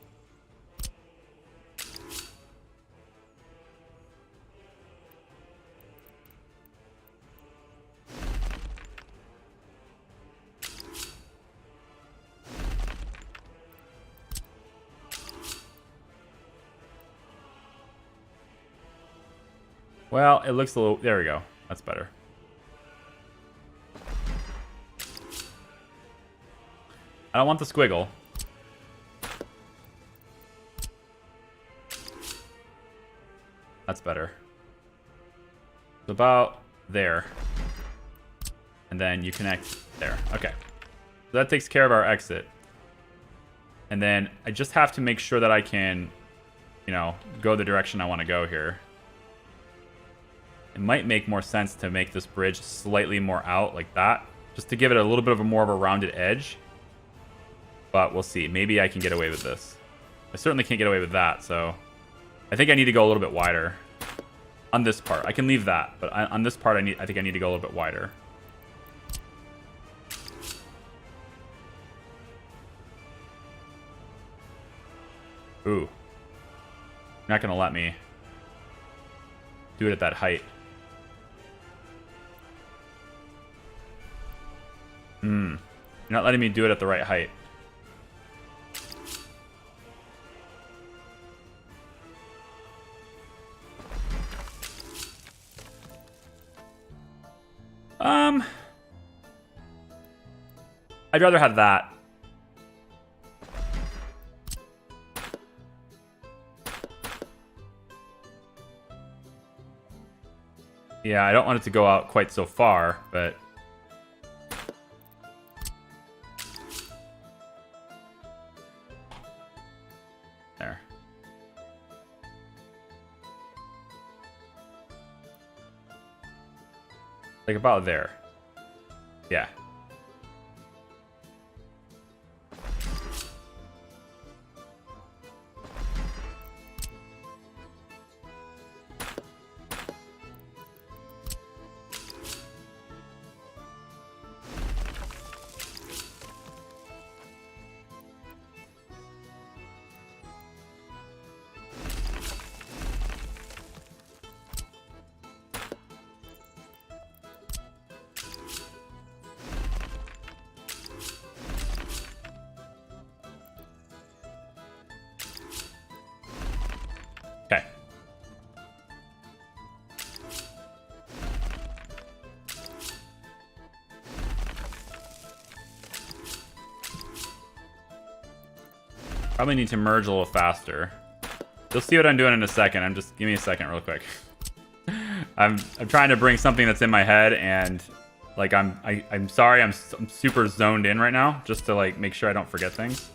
Well, it looks a little... There we go. That's better. I don't want the squiggle. That's better. It's about there. And then you connect there. Okay. So that takes care of our exit. And then I just have to make sure that I can, you know, go the direction I want to go here. It might make more sense to make this bridge slightly more out like that, just to give it a little bit of a more of a rounded edge. But we'll see. Maybe I can get away with this. I certainly can't get away with that, so I think I need to go a little bit wider on this part. I can leave that, but on this part, I think I need to go a little bit wider. Ooh. You're not gonna let me do it at that height. You're not letting me do it at the right height. I'd rather have that. Yeah, I don't want it to go out quite so far, but... There. Like about there. Yeah. Probably need to merge a little faster. You'll see what I'm doing in a second. Give me a second real quick. I'm trying to bring something that's in my head, and like I'm sorry, I'm super zoned in right now, just to like make sure I don't forget things.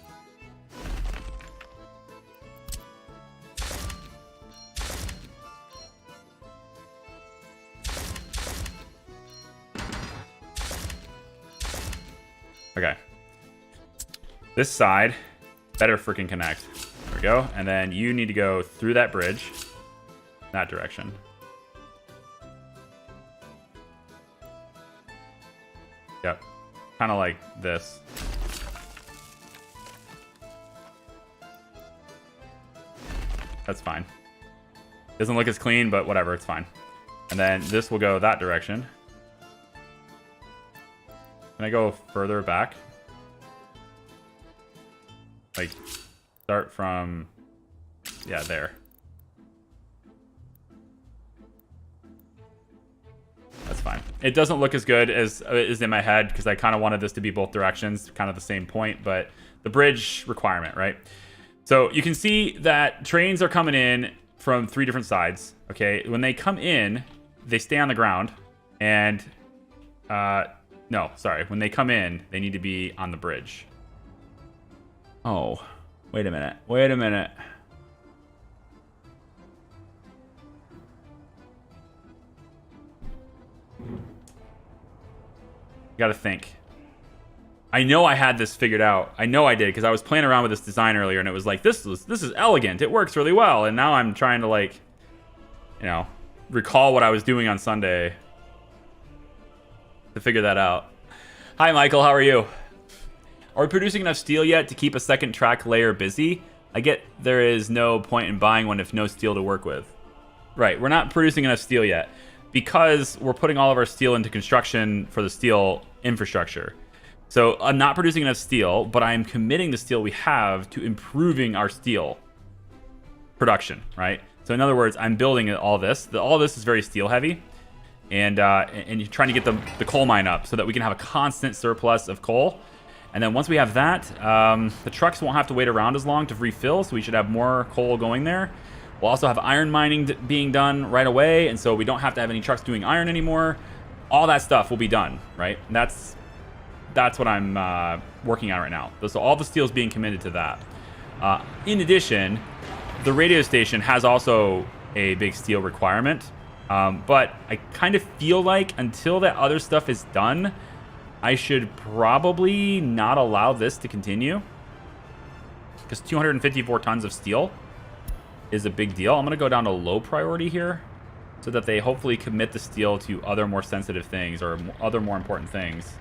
Okay. This side better freaking connect. There we go. And then you need to go through that bridge, that direction. Yep. Kind of like this. That's fine. Doesn't look as clean, but whatever, it's fine. And then this will go that direction. Can I go further back? Like, start from, yeah, there. That's fine. It doesn't look as good as is in my head because I kind of wanted this to be both directions, kind of the same point, but the bridge requirement, right? So you can see that trains are coming in from 3 different sides, okay? When they come in, they stay on the ground, and, no, sorry. When they come in, they need to be on the bridge. Oh, wait a minute. Wait a minute. Gotta think. I know I had this figured out. I know I did, because I was playing around with this design earlier, and it was like, this is elegant. It works really well. And now I'm trying to, like, you know, recall what I was doing on Sunday to figure that out. Hi, Michael. How are you? Are we producing enough steel yet to keep a second track layer busy? I get there is no point in buying one if no steel to work with. Right, we're not producing enough steel yet because we're putting all of our steel into construction for the steel infrastructure. So I'm not producing enough steel, but I'm committing the steel we have to improving our steel production, right? So in other words, I'm building all this. All this is very steel heavy. And you're trying to get the coal mine up so that we can have a constant surplus of coal. And then once we have that, the trucks won't have to wait around as long to refill, so we should have more coal going there. We'll also have iron mining being done right away, and so we don't have to have any trucks doing iron anymore. All that stuff will be done, right? And that's what I'm working on right now. So all the steel is being committed to that. In addition, the radio station has also a big steel requirement. But I kind of feel like until that other stuff is done, I should probably not allow this to continue. Because 254 tons of steel is a big deal. I'm going to go down to low priority here so that they hopefully commit the steel to other more sensitive things or other more important things.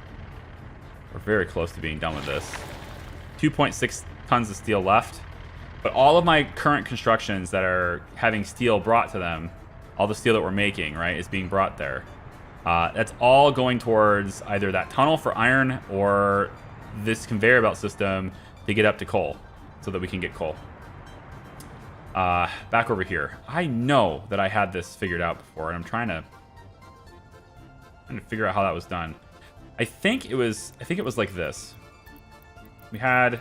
We're very close to being done with this. 2.6 tons of steel left. But all of my current constructions that are having steel brought to them, all the steel that we're making, right, is being brought there. That's all going towards either that tunnel for iron or this conveyor belt system to get up to coal so that we can get coal. Back over here. I know that I had this figured out before, and I'm trying to figure out how that was done. I think it was like this. I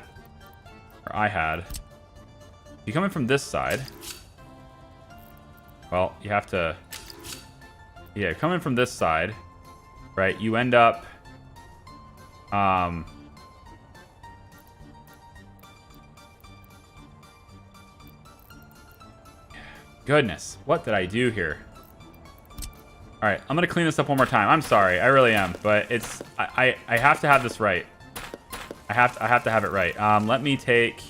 had, you come in from this side. Well, you have to, yeah, coming from this side, right, you end up, goodness, what did I do here? All right, I'm going to clean this up one more time. I'm sorry, I really am, but it's, I have to have this right. I have to have it right. Let me take,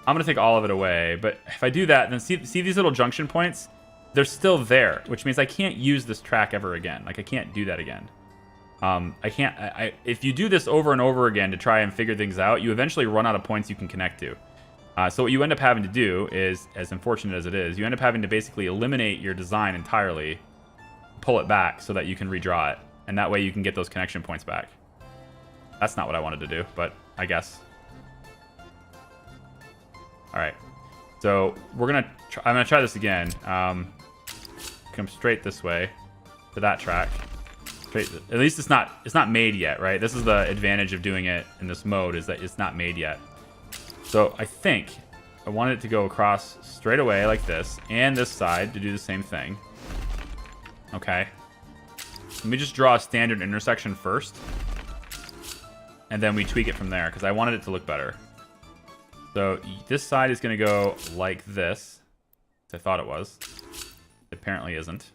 I'm going to take all of it away, but if I do that, then see these little junction points? They're still there, which means I can't use this track ever again. Like, I can't do that again. If you do this over and over again to try and figure things out, you eventually run out of points you can connect to. So what you end up having to do is, as unfortunate as it is, you end up having to basically eliminate your design entirely, pull it back so that you can redraw it, and that way you can get those connection points back. That's not what I wanted to do, but I guess. All right, so I'm gonna try this again. Come straight this way to that track. At least it's not made yet, right? This is the advantage of doing it in this mode, is that it's not made yet. So I think I want it to go across straight away like this, and this side to do the same thing. Okay. Let me just draw a standard intersection first, and then we tweak it from there, because I wanted it to look better. So this side is going to go like this. I thought it was. It apparently isn't.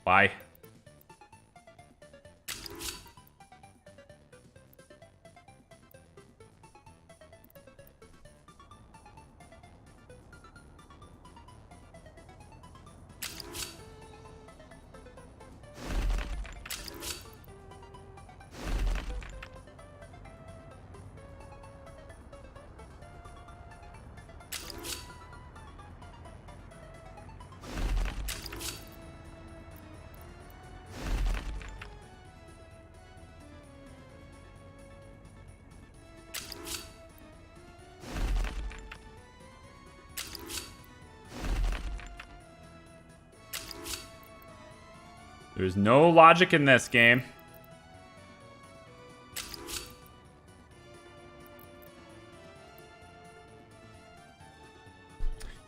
Bye. There's no logic in this game.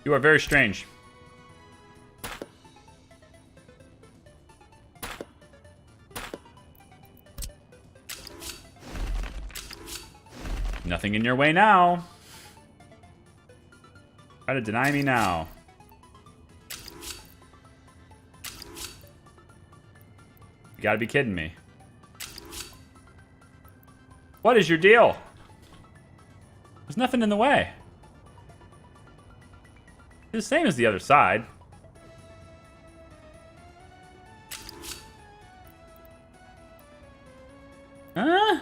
You are very strange. Nothing in your way now. Try to deny me now. You gotta be kidding me. What is your deal? There's nothing in the way. It's the same as the other side. Huh?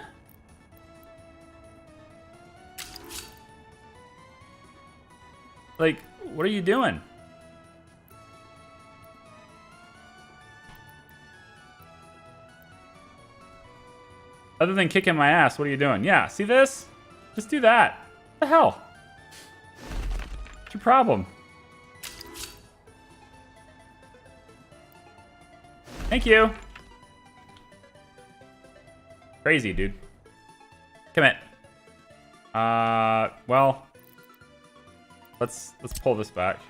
Like, what are you doing? Other than kicking my ass, what are you doing? Yeah, see this? Just do that. What the hell? What's your problem? Thank you. Crazy, dude. Commit. Well, let's pull this back.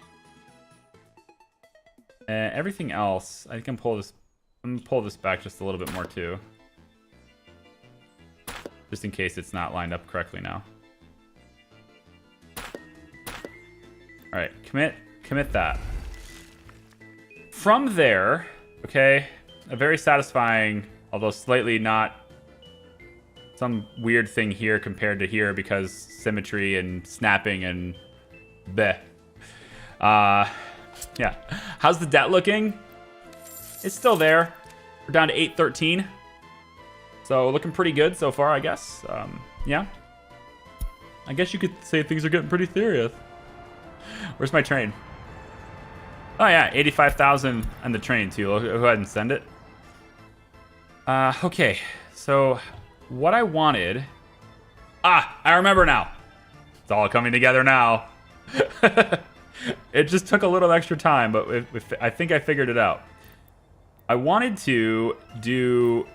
Everything else, I can pull this. I'm gonna pull this back just a little bit more too, just in case it's not lined up correctly now. All right, commit that. From there, okay, a very satisfying, although slightly not some weird thing here compared to here because symmetry and snapping and bleh. Yeah. How's the debt looking? It's still there. We're down to 813. So looking pretty good so far, I guess. Yeah. I guess you could say things are getting pretty serious. Where's my train? Oh yeah, 85,000 on the train too. Go ahead and send it. Okay, so what I wanted... I remember now. It's all coming together now. It just took a little extra time, but I think I figured it out. I wanted to do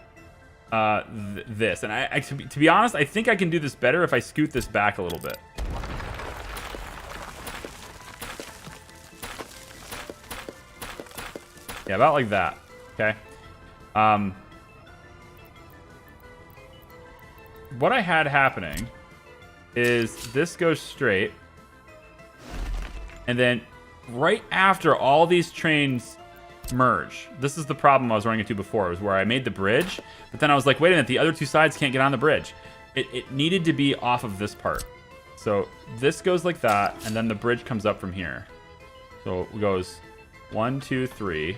this, and to be honest, I think I can do this better if I scoot this back a little bit. Yeah, about like that. Okay. What I had happening is this goes straight, and then right after all these trains merge, this is the problem I was running into before, was where I made the bridge, but then I was like, wait a minute, the other two sides can't get on the bridge. It needed to be off of this part. So this goes like that, and then the bridge comes up from here. So it goes 1, 2, 3.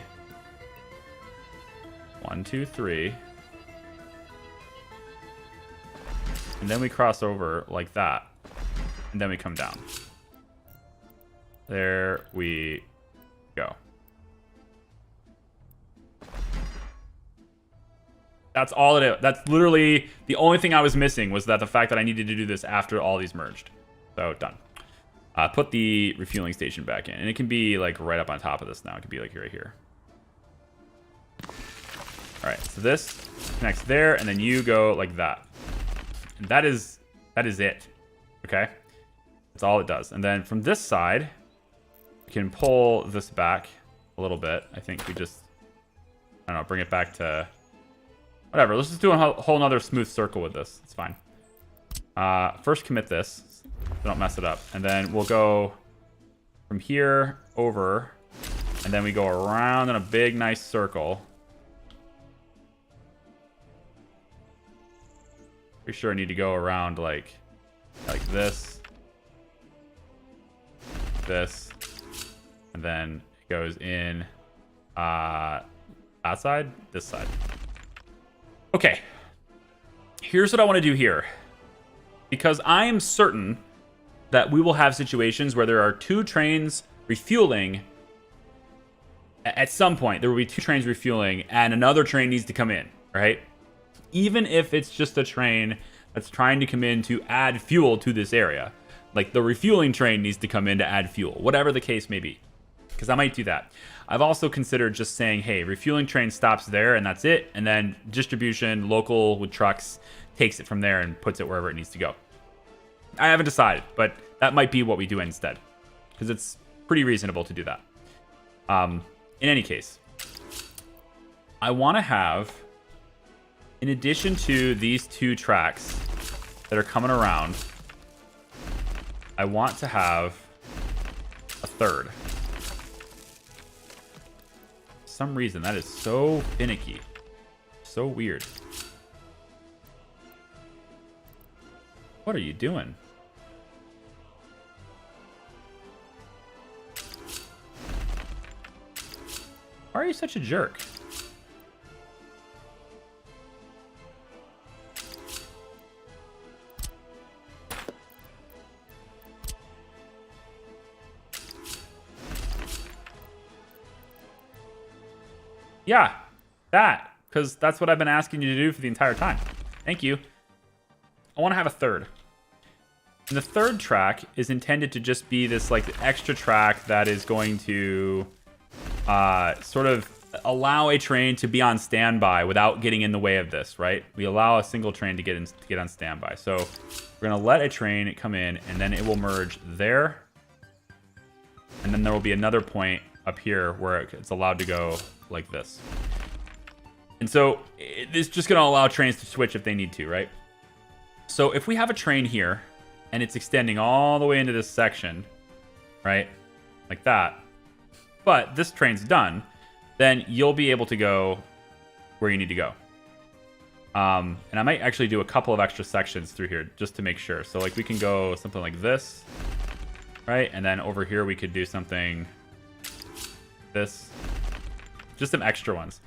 1, 2, 3. And then we cross over like that. And then we come down. There we go. That's all it is. That's literally the only thing I was missing, was that the fact that I needed to do this after all these merged. So done. Put the refueling station back in. And it can be like right up on top of this now. It can be like right here. All right, so this connects there, and then you go like that. And that is it. Okay, that's all it does. And then from this side, we can pull this back a little bit. I think we just, I don't know, bring it back to whatever. Let's just do a whole nother smooth circle with this. It's fine. First commit this, so don't mess it up, and then we'll go from here over, and then we go around in a big nice circle. Pretty sure I need to go around like this, and then it goes in that side, this side. Okay, here's what I want to do here, because I am certain that we will have situations where there are 2 trains refueling. At some point, there will be 2 trains refueling, and another train needs to come in, right? Even if it's just a train that's trying to come in to add fuel to this area. Like the refueling train needs to come in to add fuel, whatever the case may be. Because I might do that. I've also considered just saying, hey, refueling train stops there and that's it. And then distribution, local with trucks, takes it from there and puts it wherever it needs to go. I haven't decided, but that might be what we do instead. Because it's pretty reasonable to do that. In any case, I want to have, in addition to these 2 tracks that are coming around, I want to have a third. For some reason, that is so finicky. So weird. What are you doing? Why are you such a jerk? Yeah, that. Because that's what I've been asking you to do for the entire time. Thank you. I want to have a third. And the third track is intended to just be this like extra track that is going to sort of allow a train to be on standby without getting in the way of this, right? We allow a single train to get on standby. So we're going to let a train come in, and then it will merge there. And then there will be another point up here where it's allowed to go like this. And so it's just going to allow trains to switch if they need to, right? So if we have a train here and it's extending all the way into this section, right? Like that. But this train's done, then you'll be able to go where you need to go. And I might actually do a couple of extra sections through here just to make sure. So like we can go something like this, right? And then over here we could do something this. Just some extra ones.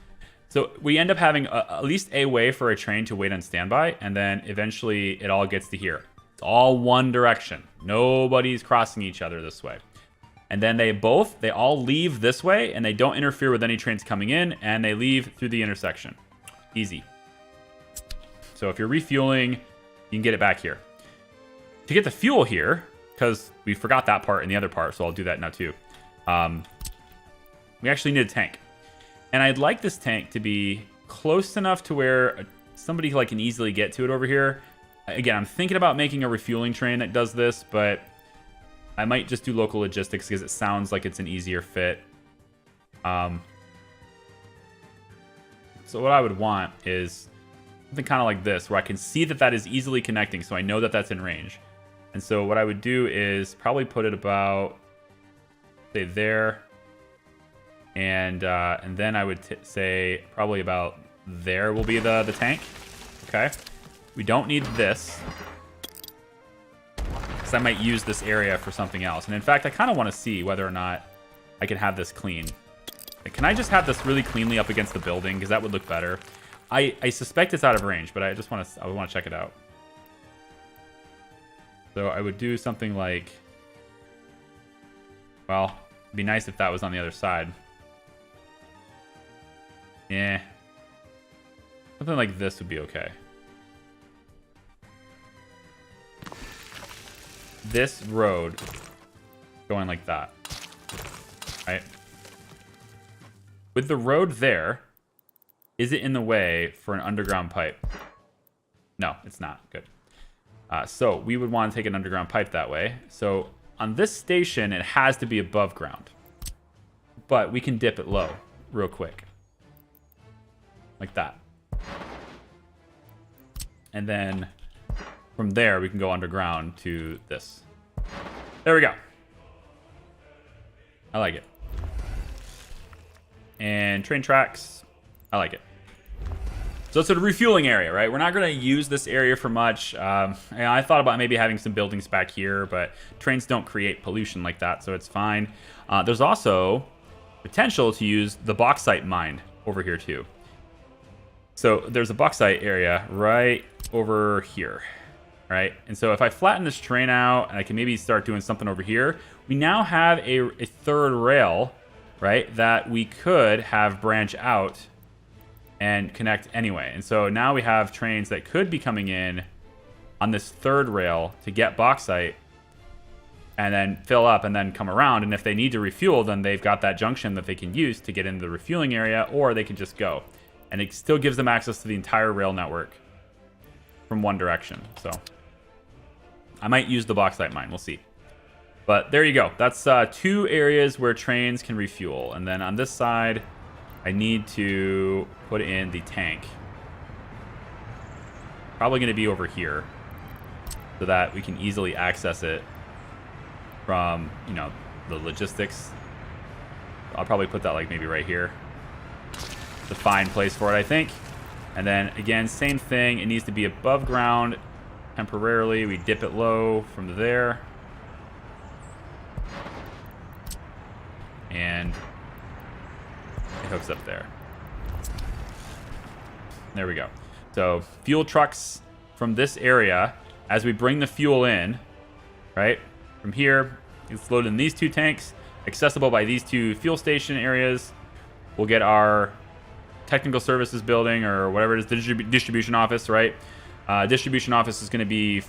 So we end up having at least a way for a train to wait on standby, and then eventually it all gets to here. It's all one direction. Nobody's crossing each other this way. And then they all leave this way, and they don't interfere with any trains coming in, and they leave through the intersection. Easy. So if you're refueling, you can get it back here. To get the fuel here, because we forgot that part in the other part, so I'll do that now too. We actually need a tank. And I'd like this tank to be close enough to where somebody like can easily get to it over here. Again, I'm thinking about making a refueling train that does this, but I might just do local logistics because it sounds like it's an easier fit. So what I would want is something kind of like this, where I can see that that is easily connecting, so I know that that's in range. And so what I would do is probably put it about, say, there. And then I would say probably about there will be the tank. Okay. We don't need this, because I might use this area for something else. And in fact, I kind of want to see whether or not I can have this clean. Can I just have this really cleanly up against the building? Because that would look better. I suspect it's out of range, but I would want to check it out. So I would do something like, well, it'd be nice if that was on the other side. Yeah. Something like this would be okay. This road going like that. Right? With the road there, Is it in the way for an underground pipe? No, it's not. Good. So we would want to take an underground pipe that way. So on this station, it has to be above ground. But we can dip it low real quick. Like that. And then from there, we can go underground to this. There we go. I like it. And train tracks. I like it. So it's a refueling area, right? We're not going to use this area for much. I thought about maybe having some buildings back here, but trains don't create pollution like that, so it's fine. There's also potential to use the bauxite mine over here too. So there's a bauxite area right over here, right? And so if I flatten this train out and I can maybe start doing something over here, we now have a third rail, right, that we could have branch out and connect anyway. And so now we have trains that could be coming in on this third rail to get bauxite and then fill up and then come around. And if they need to refuel, then they've got that junction that they can use to get into the refueling area, or they can just go. And it still gives them access to the entire rail network from one direction. So I might use the bauxite mine. We'll see. But there you go. That's 2 areas where trains can refuel. And then on this side, I need to put in the tank. Probably going to be over here so that we can easily access it from, you know, the logistics. I'll probably put that like maybe right here. It's a fine place for it, I think. And then again, same thing. It needs to be above ground temporarily. We dip it low from there. And it hooks up there. There we go. So fuel trucks from this area, as we bring the fuel in, right? From here, it's loaded in these 2 tanks, accessible by these 2 fuel station areas. We'll get our technical services building or whatever it is, the distribution office, right? Distribution office is going to be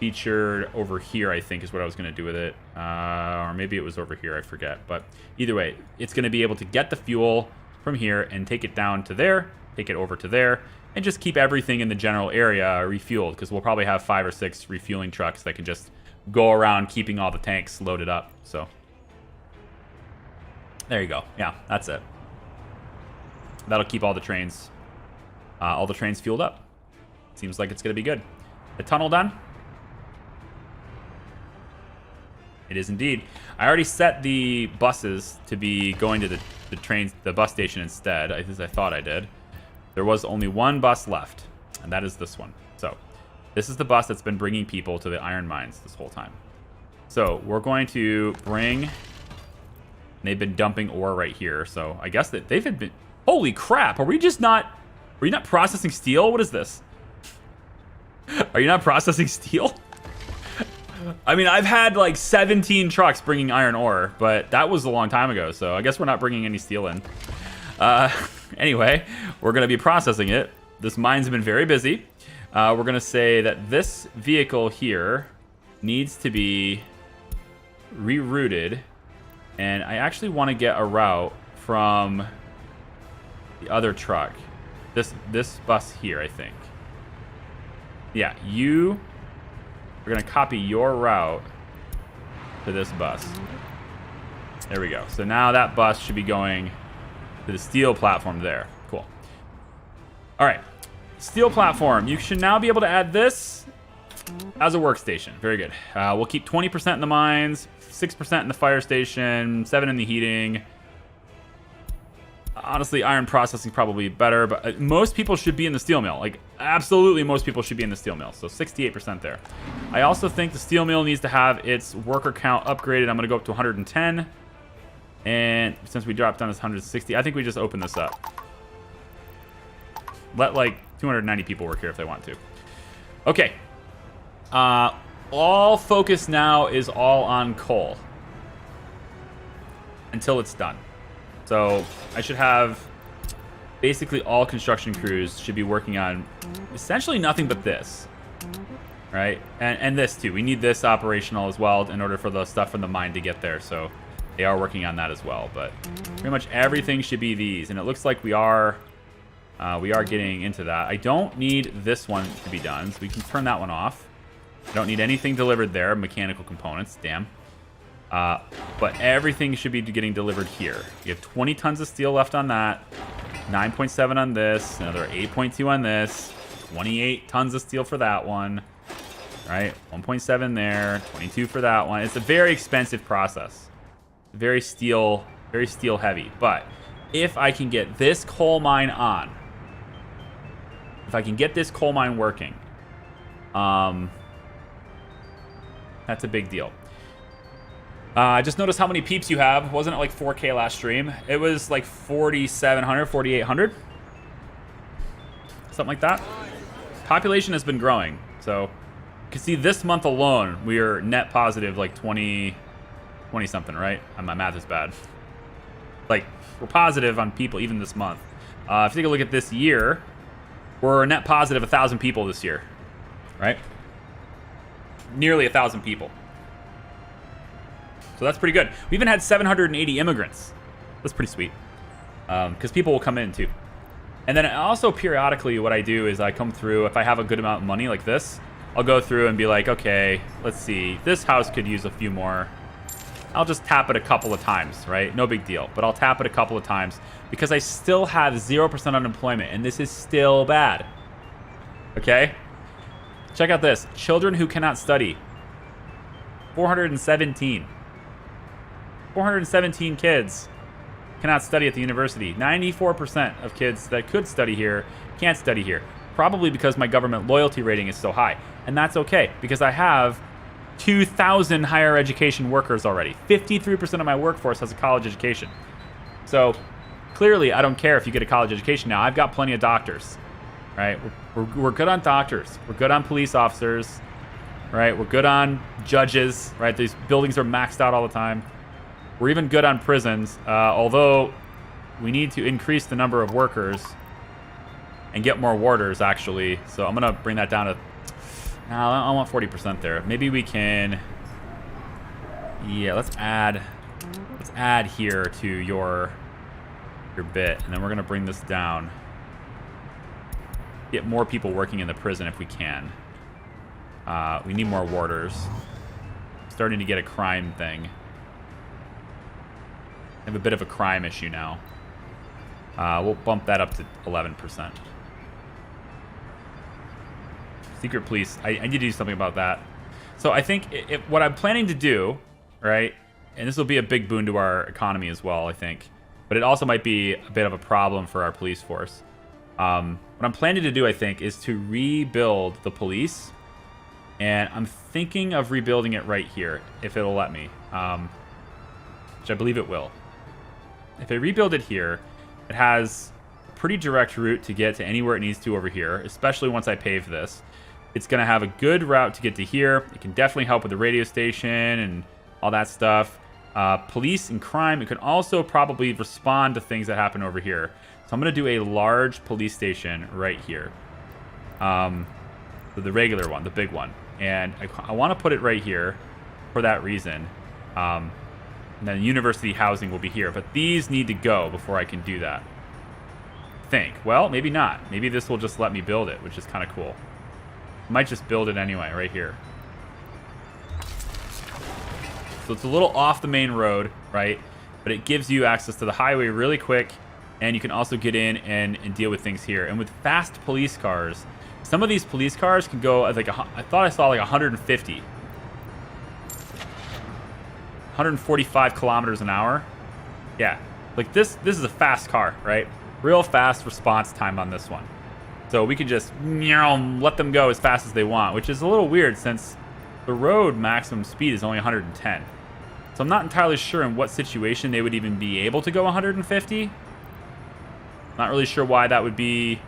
featured over here, I think is what I was going to do with it. Or maybe it was over here, I forget. But either way, it's going to be able to get the fuel from here and take it down to there, take it over to there, and just keep everything in the general area refueled, because we'll probably have 5 or 6 refueling trucks that can just go around keeping all the tanks loaded up. So there you go. Yeah, that's it. That'll keep all the trains fueled up. Seems like it's going to be good. The tunnel done? It is indeed. I already set the buses to be going to the bus station instead, as I thought I did. There was only one bus left, and that is this one. So this is the bus that's been bringing people to the iron mines this whole time. So we're going to bring... They've been dumping ore right here, so I guess that they've been... Holy crap, are we not processing steel? What is this? Are you not processing steel? I mean, I've had like 17 trucks bringing iron ore, but that was a long time ago, so I guess we're not bringing any steel in. Anyway, we're going to be processing it. This mine's been very busy. We're going to say that this vehicle here needs to be rerouted, and I actually want to get a route from the other truck. This bus here, I think. Yeah, we're going to copy your route to this bus. There we go. So now that bus should be going to the steel platform there. Cool. All right. Steel platform. You should now be able to add this as a workstation. Very good. We'll keep 20% in the mines, 6% in the fire station, 7% in the heating. Honestly, iron processing probably better, but most people should be in the steel mill. Like, absolutely most people should be in the steel mill. So 68% there. I also think the steel mill needs to have its worker count upgraded. I'm going to go up to 110. And since we dropped down to 160, I think we just open this up. Let like 290 people work here if they want to. Okay. All focus now is all on coal. Until it's done. So I should have basically all construction crews should be working on essentially nothing but this, right? And this too. We need this operational as well in order for the stuff from the mine to get there. So they are working on that as well. But pretty much everything should be these. And it looks like we are We are getting into that. I don't need this one to be done, so we can turn that one off. I don't need anything delivered there. Mechanical components, damn. But everything should be getting delivered here. You have 20 tons of steel left on that. 9.7 on this. Another 8.2 on this. 28 tons of steel for that one. Right? 1.7 there. 22 for that one. It's a very expensive process. Very steel heavy. But if I can get this coal mine on, if I can get this coal mine working, that's a big deal. I just noticed how many peeps you have. Wasn't it like 4K last stream? It was like 4,700, 4,800. Something like that. Population has been growing. So you can see this month alone, we are net positive like 20 something, right? My math is bad. Like, we're positive on people even this month. If you take a look at this year, we're net positive 1,000 people this year, right? Nearly 1,000 people. So that's pretty good. We even had 780 immigrants. That's pretty sweet. Because people will come in too. And then also periodically what I do is I come through, if I have a good amount of money like this, I'll go through and be like, okay, let's see. This house could use a few more. I'll just tap it a couple of times, right? No big deal. But I'll tap it a couple of times because I still have 0% unemployment, and this is still bad. Okay? Check out this. Children who cannot study. 417. 417 kids cannot study at the university. 94% of kids that could study here can't study here. Probably because my government loyalty rating is so high. And that's okay, because I have 2,000 higher education workers already. 53% of my workforce has a college education. So clearly, I don't care if you get a college education now. I've got plenty of doctors, right? We're good on doctors. We're good on police officers, right? We're good on judges, right? These buildings are maxed out all the time. We're even good on prisons, although we need to increase the number of workers and get more warders, actually. So I'm going to bring that down to... No, I want 40% there. Maybe we can... Yeah, let's add here to your bit, and then we're going to bring this down. Get more people working in the prison if we can. We need more warders. Starting to get a crime thing. I have a bit of a crime issue now. We'll bump that up to 11%. Secret police. I need to do something about that. So I think what I'm planning to do, right, and this will be a big boon to our economy as well, I think, but it also might be a bit of a problem for our police force. What I'm planning to do, I think, is to rebuild the police, and I'm thinking of rebuilding it right here, if it'll let me, which I believe it will. If I rebuild it here, it has a pretty direct route to get to anywhere it needs to over here, especially once I pave this. It's going to have a good route to get to here. It can definitely help with the radio station and all that stuff. Police and crime, it can also probably respond to things that happen over here. So I'm going to do a large police station right here. The regular one, the big one. And I want to put it right here for that reason. And then university housing will be here. But these need to go before I can do that. Well, maybe not. Maybe this will just let me build it, which is kind of cool. Might just build it anyway, right here. So it's a little off the main road, right? But it gives you access to the highway really quick, and you can also get in and deal with things here. And with fast police cars, some of these police cars can go like I thought I saw like 150, 145 kilometers an hour. Yeah, like this is a fast car, right? Real fast response time on this one. So we can just let them go as fast as they want, which is a little weird since the road maximum speed is only 110. So I'm not entirely sure in what situation they would even be able to go 150. Not really sure why that would be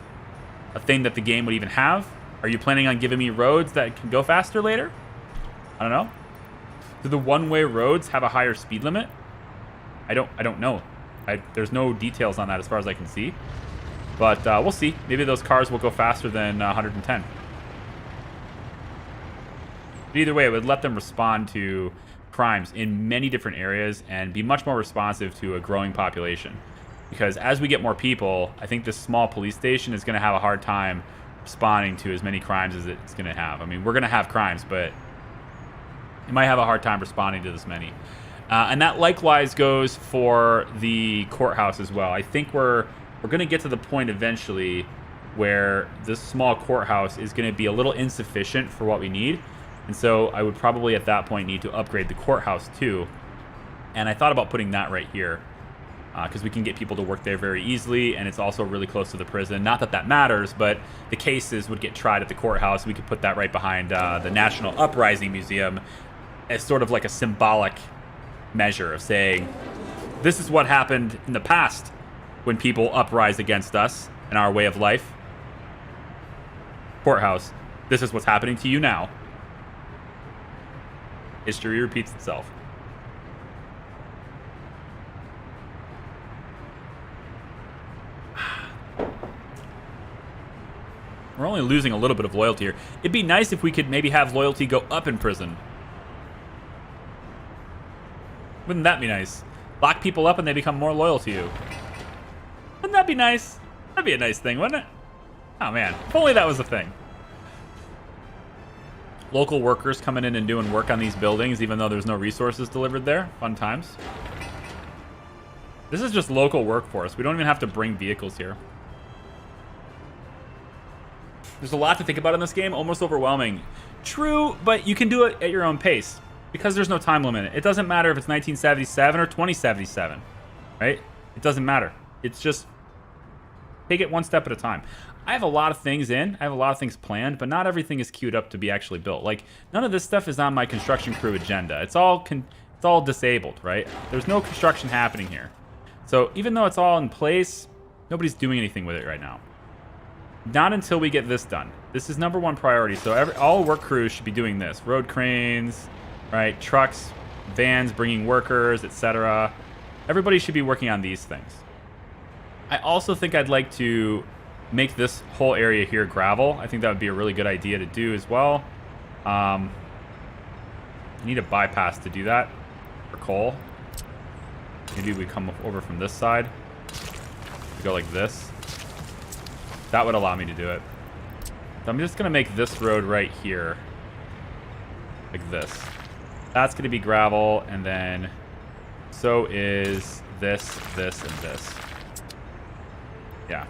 a thing that the game would even have. Are you planning on giving me roads that can go faster later? I don't know. Do the one-way roads have a higher speed limit? I don't know. There's no details on that as far as I can see. But we'll see. Maybe those cars will go faster than 110. But either way, it would let them respond to crimes in many different areas and be much more responsive to a growing population. Because as we get more people, I think this small police station is going to have a hard time responding to as many crimes as it's going to have. I mean, we're going to have crimes, but it might have a hard time responding to this many. And that likewise goes for the courthouse as well. I think we're going to get to the point eventually where this small courthouse is going to be a little insufficient for what we need. And so I would probably at that point need to upgrade the courthouse too. And I thought about putting that right here because we can get people to work there very easily, and it's also really close to the prison. Not that that matters, but the cases would get tried at the courthouse. We could put that right behind the National Uprising Museum as sort of like a symbolic measure of saying, this is what happened in the past when people uprise against us and our way of life. Courthouse, this is what's happening to you now. History repeats itself. We're only losing a little bit of loyalty here. It'd be nice if we could maybe have loyalty go up in prison. Wouldn't that be nice? Lock people up and they become more loyal to you. Wouldn't that be nice? That'd be a nice thing, wouldn't it? Oh man, if only that was a thing. Local workers coming in and doing work on these buildings even though there's no resources delivered there. Fun times. This is just local workforce. We don't even have to bring vehicles here. There's a lot to think about in this game, almost overwhelming. True, but you can do it at your own pace because there's no time limit. It doesn't matter if it's 1977 or 2077, right? It doesn't matter. It's just take it one step at a time. I have a lot of things in. I have a lot of things planned, but not everything is queued up to be actually built. Like, none of this stuff is on my construction crew agenda. It's all disabled, right? There's no construction happening here. So even though it's all in place, nobody's doing anything with it right now. Not until we get this done. This is number one priority. So all work crews should be doing this. Road cranes, right? Trucks, vans bringing workers, etc. Everybody should be working on these things. I also think I'd like to make this whole area here gravel. I think that would be a really good idea to do as well. I need a bypass to do that for coal. Maybe we come over from this side. We go like this. That would allow me to do it. So I'm just going to make this road right here. Like this. That's going to be gravel, and then so is this, this, and this. Yeah.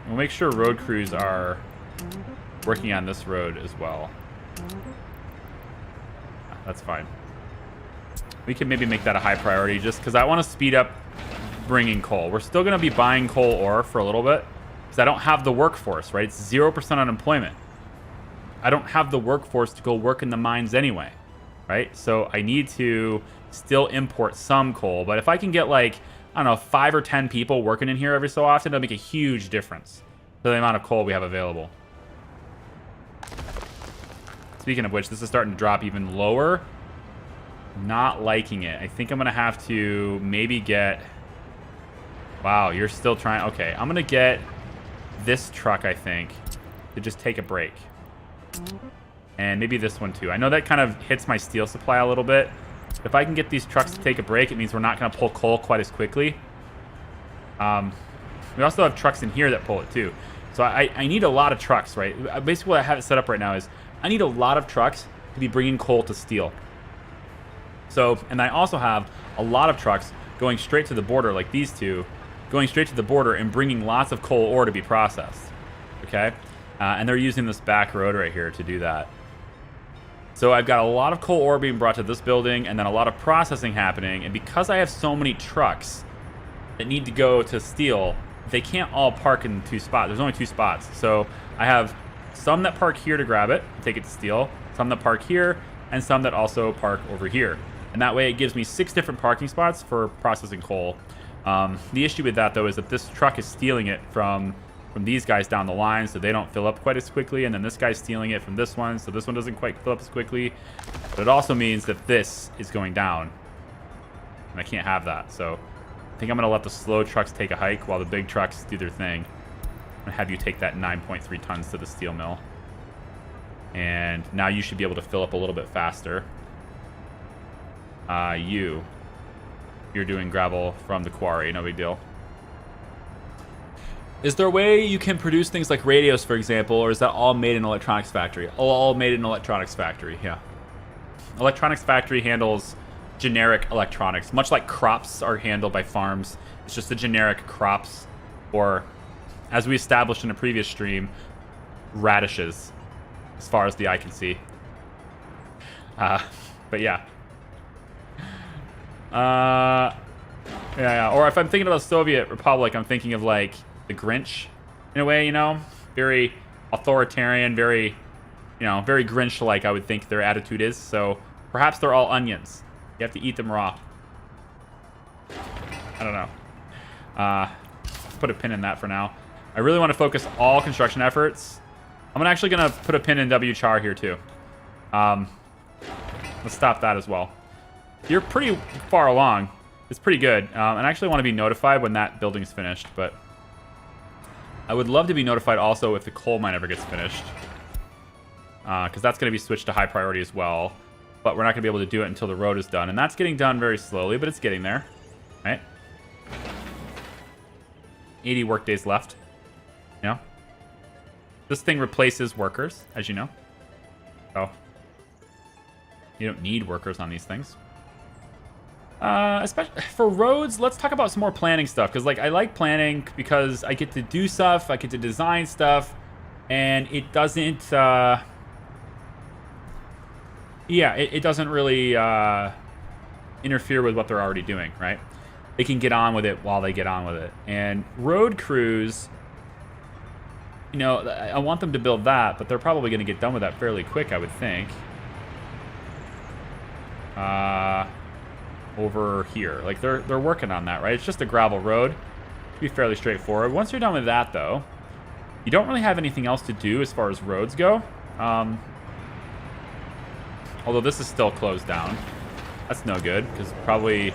We'll make sure road crews are working on this road as well. That's fine. We can maybe make that a high priority just because I want to speed up bringing coal. We're still going to be buying coal ore for a little bit because I don't have the workforce, right? It's 0% unemployment. I don't have the workforce to go work in the mines anyway, right? So I need to still import some coal. But if I can get like, I don't know, 5 or 10 people working in here every so often, it'll make a huge difference to the amount of coal we have available. Speaking of which, this is starting to drop even lower. Not liking it. I think I'm going to have to maybe get... Wow, you're still trying... Okay, I'm going to get this truck, I think, to just take a break. And maybe this one too. I know that kind of hits my steel supply a little bit. If I can get these trucks to take a break, it means we're not going to pull coal quite as quickly. We also have trucks in here that pull it too. So I need a lot of trucks, right? Basically what I have it set up right now is I need a lot of trucks to be bringing coal to steel. So, and I also have a lot of trucks going straight to the border like these two, going straight to the border and bringing lots of coal ore to be processed. Okay? And they're using this back road right here to do that. So I've got a lot of coal ore being brought to this building and then a lot of processing happening. And because I have so many trucks that need to go to steel, they can't all park in 2 spots. There's only 2 spots. So I have some that park here to grab it, take it to steel, some that park here, and some that also park over here. And that way it gives me 6 different parking spots for processing coal. The issue with that, though, is that this truck is stealing it from these guys down the line, so they don't fill up quite as quickly, and then this guy's stealing it from this one, so this one doesn't quite fill up as quickly. But it also means that this is going down, and I can't have that. So I think I'm going to let the slow trucks take a hike while the big trucks do their thing. I'm going to have you take that 9.3 tons to the steel mill. And now you should be able to fill up a little bit faster. You're You're doing gravel from the quarry, no big deal. Is there a way you can produce things like radios, for example, or is that all made in electronics factory? All made in electronics factory, yeah. Electronics factory handles generic electronics, much like crops are handled by farms. It's just the generic crops, or as we established in a previous stream, radishes, as far as the eye can see. But yeah. Yeah. Or if I'm thinking about the Soviet Republic, I'm thinking of like the Grinch, in a way, you know? Very authoritarian, very, you know, very Grinch-like, I would think their attitude is. So perhaps they're all onions. You have to eat them raw. I don't know. Put a pin in that for now. I really want to focus all construction efforts. I'm actually going to put a pin in WCHAR here, too. Let's stop that as well. You're pretty far along. It's pretty good. And I actually want to be notified when that building's finished, but I would love to be notified also if the coal mine ever gets finished. Because that's going to be switched to high priority as well. But we're not going to be able to do it until the road is done. And that's getting done very slowly, but it's getting there. Right? 80 work days left. You know? This thing replaces workers, as you know. So you don't need workers on these things. Especially for roads, let's talk about some more planning stuff. Because, like, I like planning because I get to do stuff, I get to design stuff, and it doesn't, it doesn't really interfere with what they're already doing, right? They can get on with it while they get on with it. And road crews, you know, I want them to build that, but they're probably going to get done with that fairly quick, I would think. Over here. Like, they're working on that, right? It's just a gravel road. It'll be fairly straightforward. Once you're done with that, though, you don't really have anything else to do as far as roads go. Although this is still closed down. That's no good, because probably...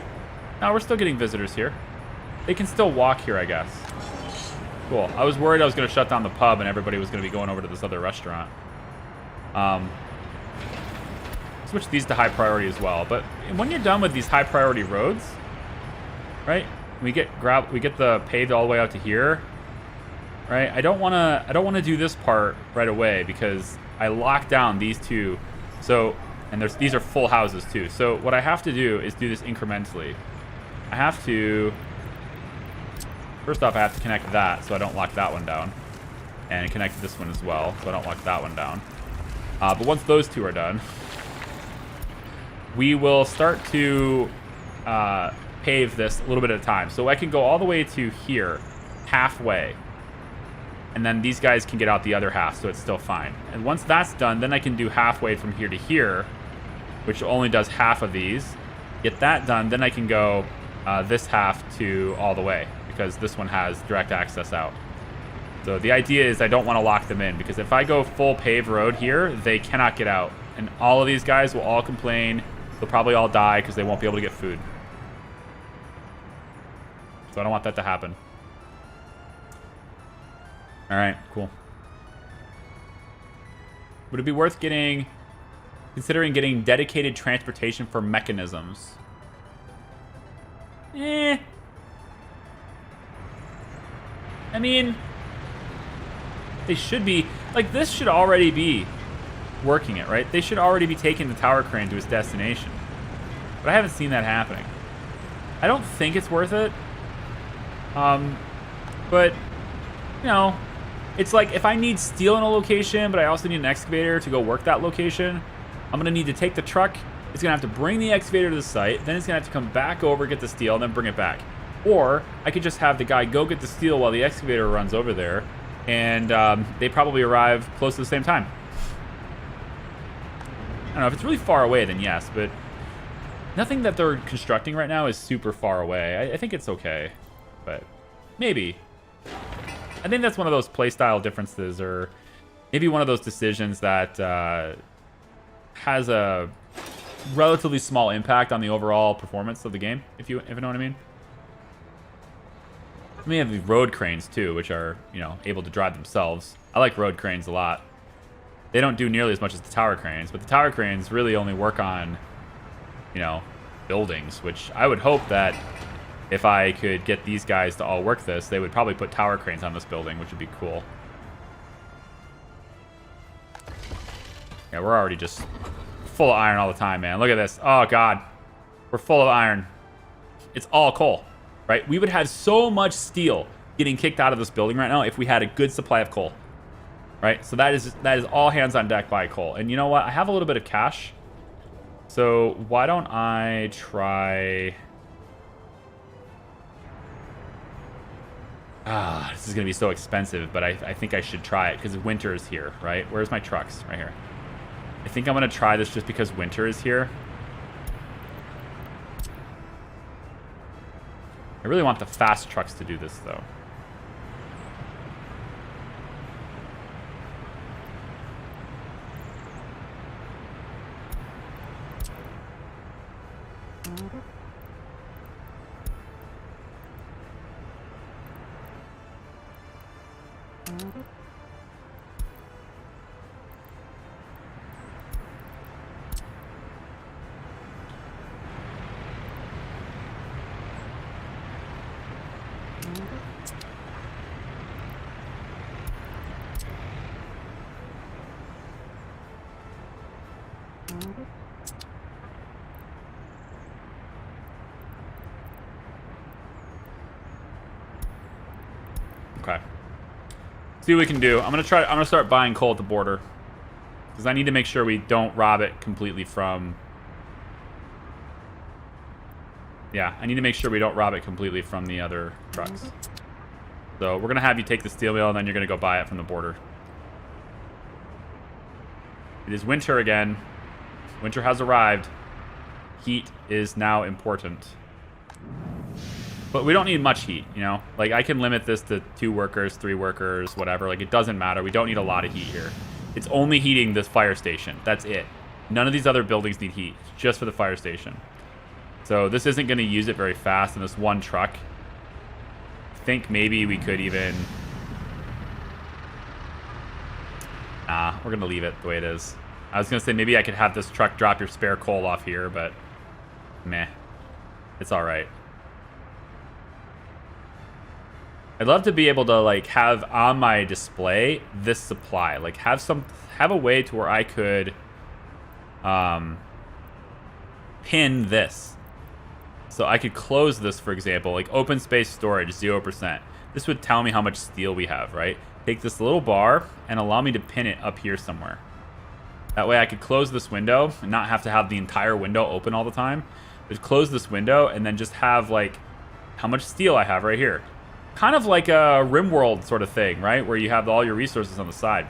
No, we're still getting visitors here. They can still walk here, I guess. Cool. I was worried I was going to shut down the pub and everybody was going to be going over to this other restaurant. Switch these to high priority as well. But when you're done with these high priority roads, right? We get the paved all the way out to here, right? I don't want to do this part right away because I locked down these two. So, and these are full houses too. So what I have to do is do this incrementally. I have to, first off, I have to connect that so I don't lock that one down, and connect this one as well so I don't lock that one down. But once those two are done, we will start to pave this a little bit at a time. So I can go all the way to here, halfway. And then these guys can get out the other half, so it's still fine. And once that's done, then I can do halfway from here to here, which only does half of these. Get that done, then I can go this half to all the way, because this one has direct access out. So the idea is I don't want to lock them in, because if I go full paved road here, they cannot get out. And all of these guys will all complain. They'll probably all die because they won't be able to get food. So I don't want that to happen. All right, cool. Would it be worth considering getting dedicated transportation for mechanisms? I mean, they should be, like, this should already be working it, right? They should already be taking the tower crane to its destination. But I haven't seen that happening. I don't think it's worth it. But, you know, it's like if I need steel in a location, but I also need an excavator to go work that location, I'm going to need to take the truck. It's going to have to bring the excavator to the site. Then it's going to have to come back over, get the steel, and then bring it back. Or I could just have the guy go get the steel while the excavator runs over there. And they probably arrive close to the same time. I don't know, if it's really far away, then yes, but nothing that they're constructing right now is super far away. I think it's okay, but maybe. I think that's one of those playstyle differences, or maybe one of those decisions that has a relatively small impact on the overall performance of the game, if you know what I mean. We have these road cranes too, which are, you know, able to drive themselves. I like road cranes a lot. They don't do nearly as much as the tower cranes, but the tower cranes really only work on, you know, buildings, which I would hope that if I could get these guys to all work this, they would probably put tower cranes on this building, which would be cool. Yeah, we're already just full of iron all the time, man. Look at this. Oh, God. We're full of iron. It's all coal, right? We would have so much steel getting kicked out of this building right now if we had a good supply of coal, right? So that is all hands on deck buy coal. And you know what? I have a little bit of cash. So why don't I try... this is going to be so expensive, but I think I should try it because winter is here, right? Where's my trucks? Right here. I think I'm going to try this just because winter is here. I really want the fast trucks to do this, though. Okay. See what we can do. I'm gonna start buying coal at the border. Because I need to make sure we don't rob it completely from... Yeah, I need to make sure we don't rob it completely from the other trucks. So we're gonna have you take the steel mill and then you're gonna go buy it from the border. It is winter again. Winter has arrived. Heat is now important. But we don't need much heat, you know? Like, I can limit this to 2 workers, 3 workers, whatever. Like, it doesn't matter. We don't need a lot of heat here. It's only heating this fire station. That's it. None of these other buildings need heat. It's just for the fire station. So this isn't going to use it very fast in this one truck. I think maybe we could even... Nah, we're going to leave it the way it is. I was going to say maybe I could have this truck drop your spare coal off here, but meh. It's all right. I'd love to be able to like have on my display this supply, like have a way to where I could pin this. So I could close this, for example, like open space storage, 0%. This would tell me how much steel we have, right? Take this little bar and allow me to pin it up here somewhere. That way I could close this window and not have to have the entire window open all the time. But close this window and then just have like how much steel I have right here. Kind of like a RimWorld sort of thing, right? Where you have all your resources on the side.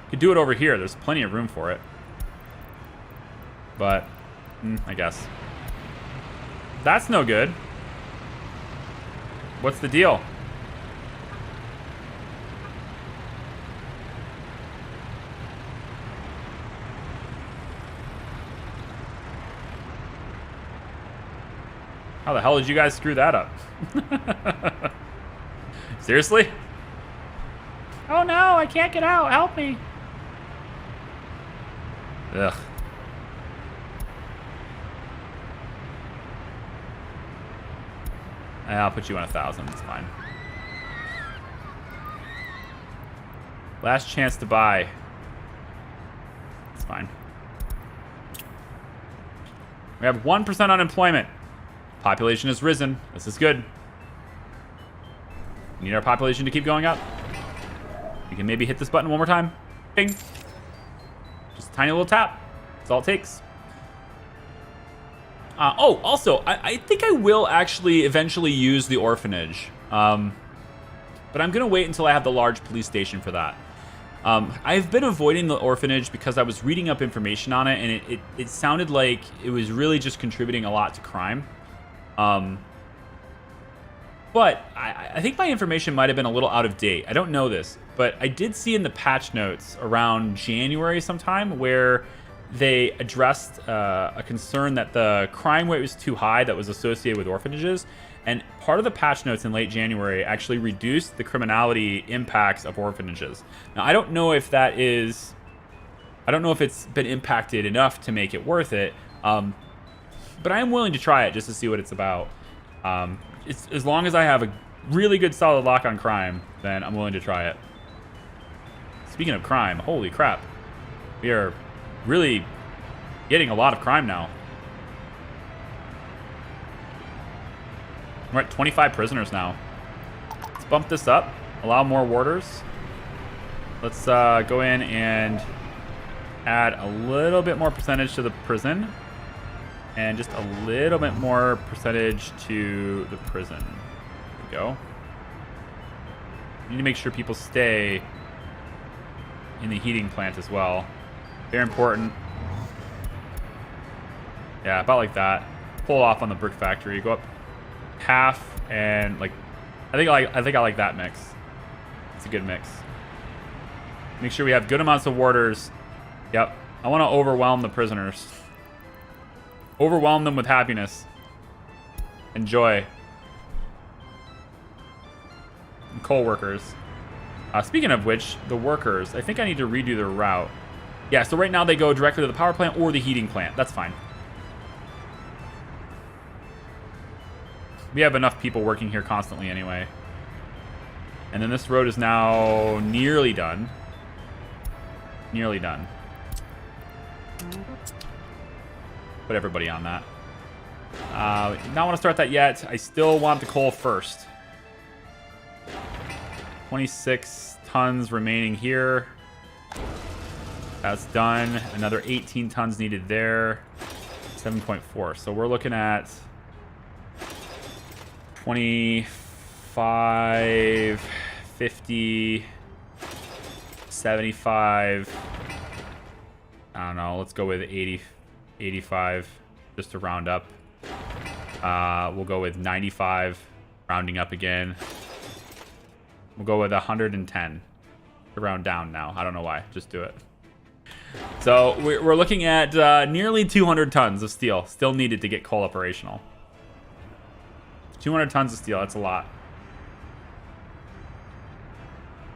You could do it over here. There's plenty of room for it. But, I guess. That's no good. What's the deal? How the hell did you guys screw that up? Seriously? Oh no, I can't get out. Help me. Ugh. I'll put you on 1,000. It's fine. Last chance to buy. It's fine. We have 1% unemployment. Population has risen. This is good. We need our population to keep going up. We can maybe hit this button one more time. Bing. Just a tiny little tap. That's all it takes. Oh, also, I think I will actually eventually use the orphanage. But I'm going to wait until I have the large police station for that. I've been avoiding the orphanage because I was reading up information on it, and it sounded like it was really just contributing a lot to crime. But I think my information might have been a little out of date. I don't know this, but I did see in the patch notes around January sometime where they addressed a concern that the crime rate was too high that was associated with orphanages. And part of the patch notes in late January actually reduced the criminality impacts of orphanages. Now, I don't know if that is... I don't know if it's been impacted enough to make it worth it. But I am willing to try it just to see what it's about. As long as I have a really good solid lock on crime, then I'm willing to try it. Speaking of crime, holy crap. We are really getting a lot of crime now. We're at 25 prisoners now. Let's bump this up. Allow more warders. Let's go in and add a little bit more percentage to the prison. And just a little bit more percentage to the prison. There we go. We need to make sure people stay in the heating plant as well. Very important. Yeah, about like that. Pull off on the brick factory. Go up half and like I think I like that mix. It's a good mix. Make sure we have good amounts of warders. Yep. I want to overwhelm the prisoners. Overwhelm them with happiness and joy. And coal workers. Speaking of which, the workers, I think I need to redo their route. Yeah, so right now they go directly to the power plant or the heating plant. That's fine. We have enough people working here constantly anyway. And then this road is now nearly done. Nearly done. Put everybody on that. Not want to start that yet. I still want the coal first. 26 tons remaining here. That's done. Another 18 tons needed there. 7.4. So we're looking at 25, 50, 75. I don't know. Let's go with 80. 85 just to round up. We'll go with 95 rounding up again. We'll go with 110 to round down now. I don't know why. Just do it. So we're looking at nearly 200 tons of steel still needed to get coal operational. 200 tons of steel. That's a lot.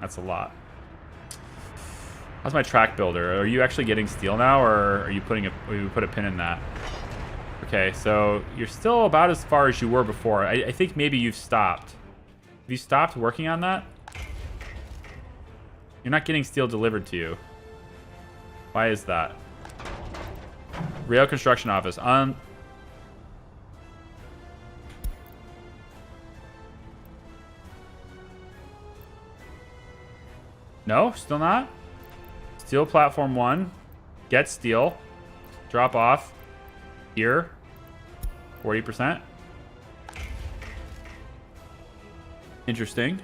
That's a lot. How's my track builder? Are you actually getting steel now, or are you putting we put a pin in that? Okay, so you're still about as far as you were before. I think maybe you've stopped. Have you stopped working on that? You're not getting steel delivered to you. Why is that? Rail construction office. No, still not. Steel platform 1. Get steel. Drop off. Here. 40%. Interesting.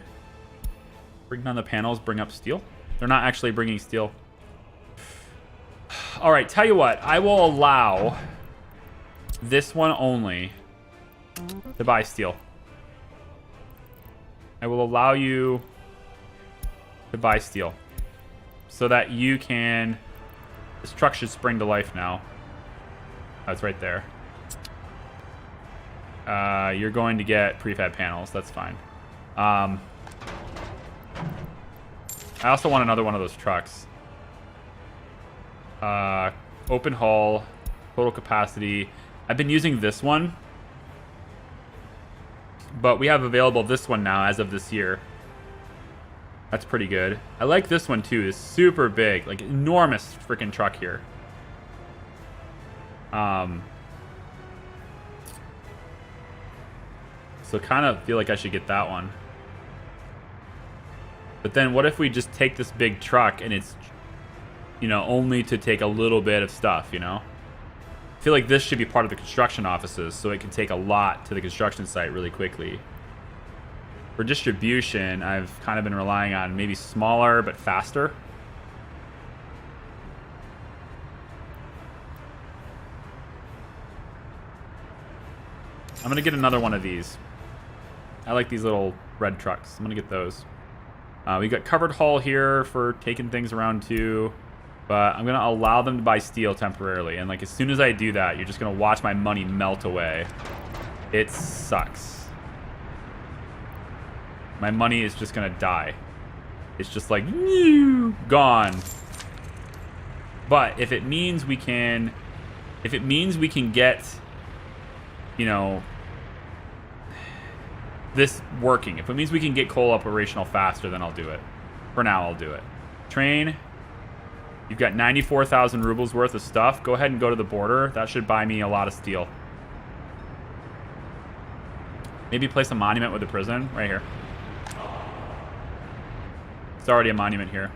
Bring down the panels, bring up steel. They're not actually bringing steel. All right, tell you what. I will allow this one only to buy steel. I will allow you to buy steel so that you can... This truck should spring to life now. That's right there. You're going to get prefab panels. That's fine. I also want another one of those trucks. Open hull, total capacity. I've been using this one, but we have available this one now as of this year. That's pretty good. I like this one too. It's super big, like enormous freaking truck here. So kind of feel like I should get that one. But then what if we just take this big truck and it's, you know, only to take a little bit of stuff, you know? I feel like this should be part of the construction offices so it can take a lot to the construction site really quickly. For distribution, I've kind of been relying on maybe smaller but faster. I'm going to get another one of these. I like these little red trucks. I'm going to get those. We got covered hull here for taking things around too. But I'm going to allow them to buy steel temporarily. And like as soon as I do that, you're just going to watch my money melt away. It sucks. My money is just going to die. It's just like, gone. But if it means we can... If it means we can get you know, this working. If it means we can get coal operational faster, then I'll do it. For now, I'll do it. Train. You've got 94,000 rubles worth of stuff. Go ahead and go to the border. That should buy me a lot of steel. Maybe place a monument with a prison right here. It's already a monument here.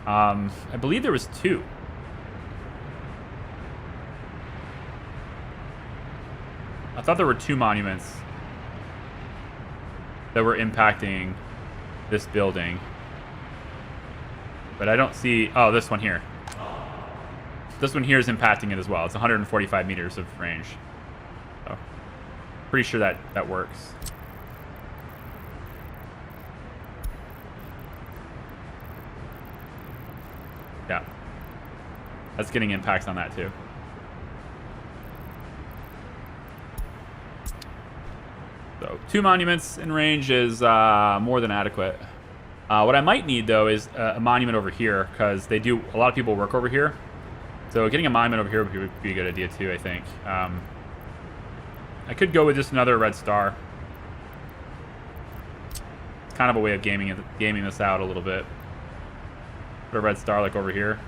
I believe there was 2. I thought there were 2 monuments that were impacting this building. But I don't see... Oh, this one here. This one here is impacting it as well. It's 145 meters of range. So, pretty sure that works. Yeah. That's getting impacts on that too. So 2 monuments in range is more than adequate. What I might need though is a monument over here, because a lot of people work over here. So getting a monument over here would be a good idea too, I think. I could go with just another red star. It's kind of a way of gaming this out a little bit. Put a red star like over here.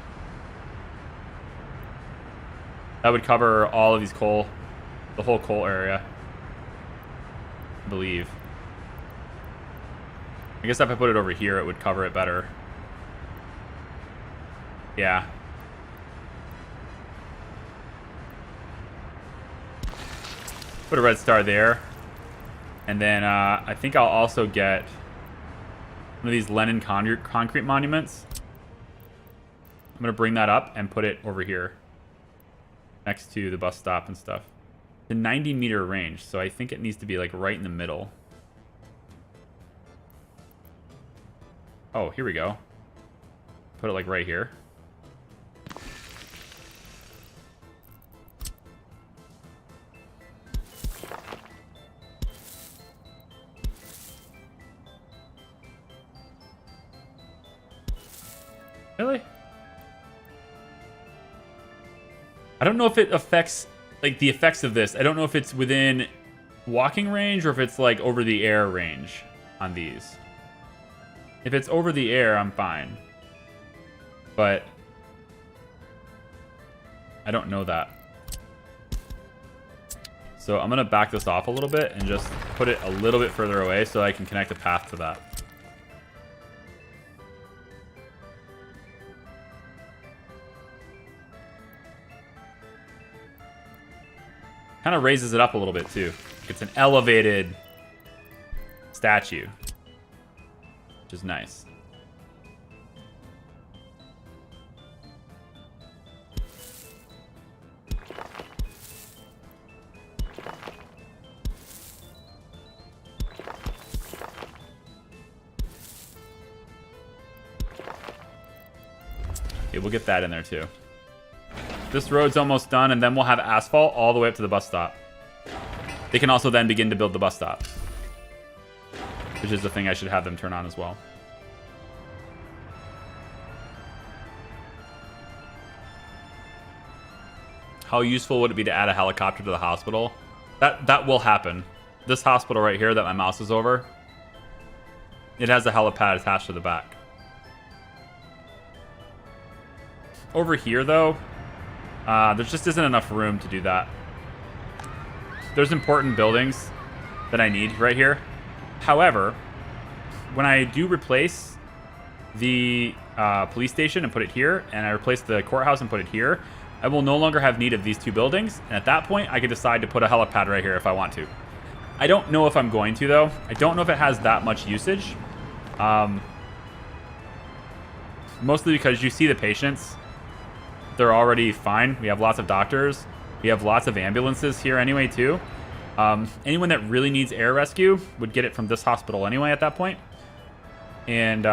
That would cover all of these coal, the whole coal area, I believe. I guess if I put it over here, it would cover it better. Yeah. Put a red star there. And then I think I'll also get one of these Lenin concrete monuments. I'm going to bring that up and put it over here next to the bus stop and stuff. The 90-meter range, so I think it needs to be like right in the middle. Oh, here we go. Put it like right here. Really? I don't know if it affects, like, the effects of this. I don't know if it's within walking range or if it's, like, over the air range on these. If it's over the air, I'm fine. But I don't know that. So I'm going to back this off a little bit and just put it a little bit further away so I can connect a path to that. Kind of raises it up a little bit too. It's an elevated statue, which is nice. Okay, we'll get that in there too. This road's almost done, and then we'll have asphalt all the way up to the bus stop. They can also then begin to build the bus stop, which is the thing I should have them turn on as well. How useful would it be to add a helicopter to the hospital? That will happen. This hospital right here that my mouse is over, it has a helipad attached to the back. Over here, though, there just isn't enough room to do that. There's important buildings that I need right here. However, when I do replace the police station and put it here, and I replace the courthouse and put it here, I will no longer have need of these 2 buildings. And at that point, I can decide to put a helipad right here if I want to. I don't know if I'm going to, though. I don't know if it has that much usage. Mostly because you see the patients. They're already fine. We have lots of doctors. We have lots of ambulances here anyway, too. Anyone that really needs air rescue would get it from this hospital anyway at that point. And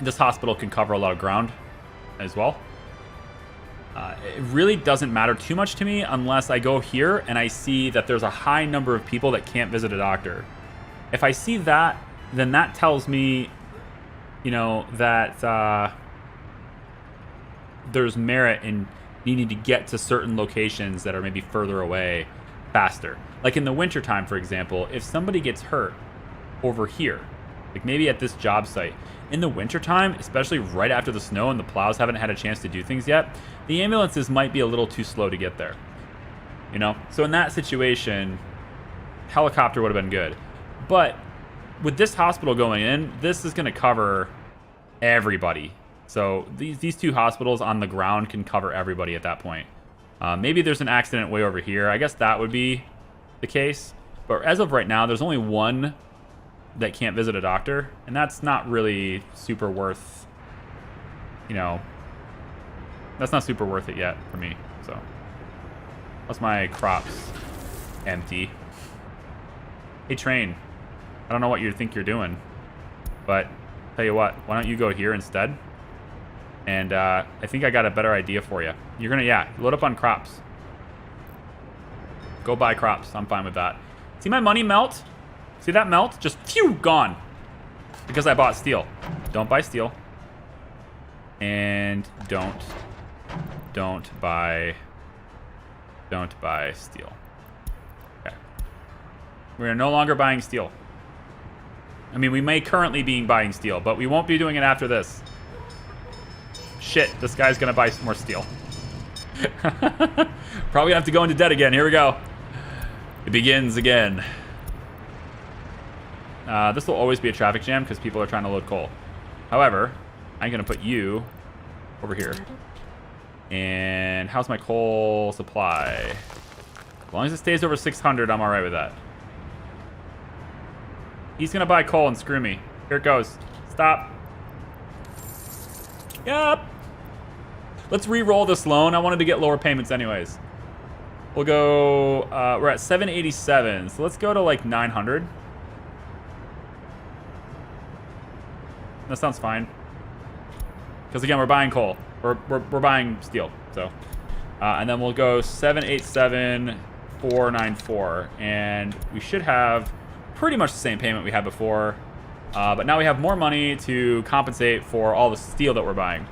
this hospital can cover a lot of ground as well. It really doesn't matter too much to me unless I go here and I see that there's a high number of people that can't visit a doctor. If I see that, then that tells me, you know, that there's merit in needing to get to certain locations that are maybe further away faster. Like in the wintertime, for example, if somebody gets hurt over here, like maybe at this job site, in the wintertime, especially right after the snow and the plows haven't had a chance to do things yet, the ambulances might be a little too slow to get there. You know? So in that situation, helicopter would have been good. But with this hospital going in, this is going to cover everybody. So these two hospitals on the ground can cover everybody at that point. Maybe there's an accident way over here. I guess that would be the case. But as of right now, there's only one that can't visit a doctor, and that's not really super worth, you know, that's not super worth it yet for me. So plus my crops empty. Hey train, I don't know what you think you're doing, but tell you what, why don't you go here instead? And I think I got a better idea for you. You're gonna, yeah, load up on crops. Go buy crops. I'm fine with that. See my money melt? See that melt? Just phew, gone. Because I bought steel. Don't buy steel. And don't buy steel. Okay. We're no longer buying steel. I mean, we may currently be buying steel, but we won't be doing it after this. Shit, this guy's gonna buy some more steel. Probably have to go into debt again. Here we go. It begins again. This will always be a traffic jam because people are trying to load coal. However, I'm going to put you over here. And how's my coal supply? As long as it stays over 600, I'm all right with that. He's going to buy coal and screw me. Here it goes. Stop. Yep. Let's re-roll this loan. I wanted to get lower payments anyways. We'll go, we're at 787. So let's go to like 900. That sounds fine. Because again, we're buying coal. We're buying steel. So, and then we'll go 787,494, and we should have pretty much the same payment we had before. But now we have more money to compensate for all the steel that we're buying.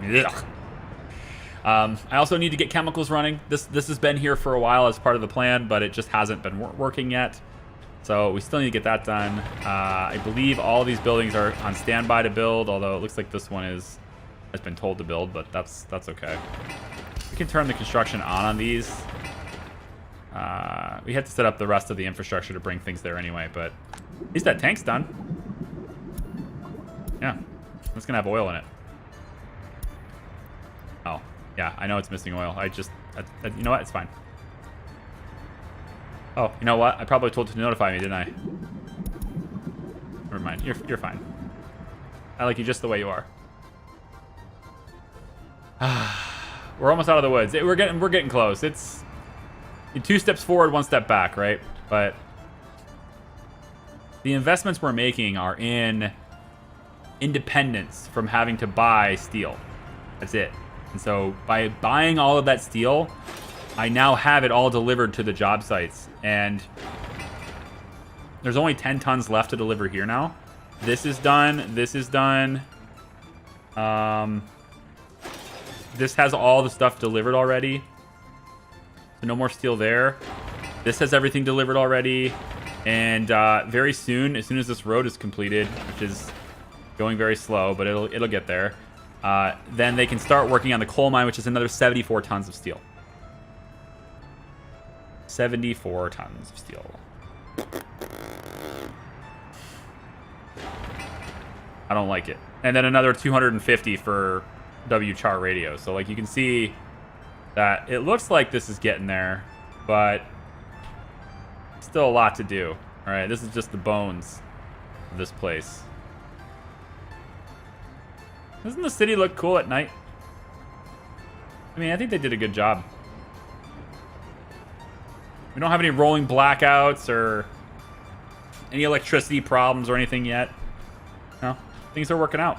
Ugh. I also need to get chemicals running. This has been here for a while as part of the plan, but it just hasn't been working yet. So we still need to get that done. I believe all these buildings are on standby to build, although it looks like this one has been told to build, but that's okay. We can turn the construction on these. We had to set up the rest of the infrastructure to bring things there anyway, but at least that tank's done. Yeah, it's gonna have oil in it. Oh, yeah, I know it's missing oil. You know what? It's fine. Oh, you know what? I probably told you to notify me, didn't I? Never mind. You're fine. I like you just the way you are. We're almost out of the woods. We're getting close. It's 2 steps forward, 1 step back, right? But the investments we're making are in independence from having to buy steel. That's it. And so by buying all of that steel, I now have it all delivered to the job sites. And there's only 10 tons left to deliver here now. This is done. This is done. This has all the stuff delivered already. So no more steel there. This has everything delivered already. And very soon, as soon as this road is completed, which is going very slow, but it'll get there, then they can start working on the coal mine, which is another 74 tons of steel. 74 tons of steel. I don't like it. And then another 250 for WCHAR radio. So like you can see that it looks like this is getting there, but still a lot to do. All right, this is just the bones of this place. Doesn't the city look cool at night? I mean, I think they did a good job. We don't have any rolling blackouts or any electricity problems or anything yet. No, things are working out.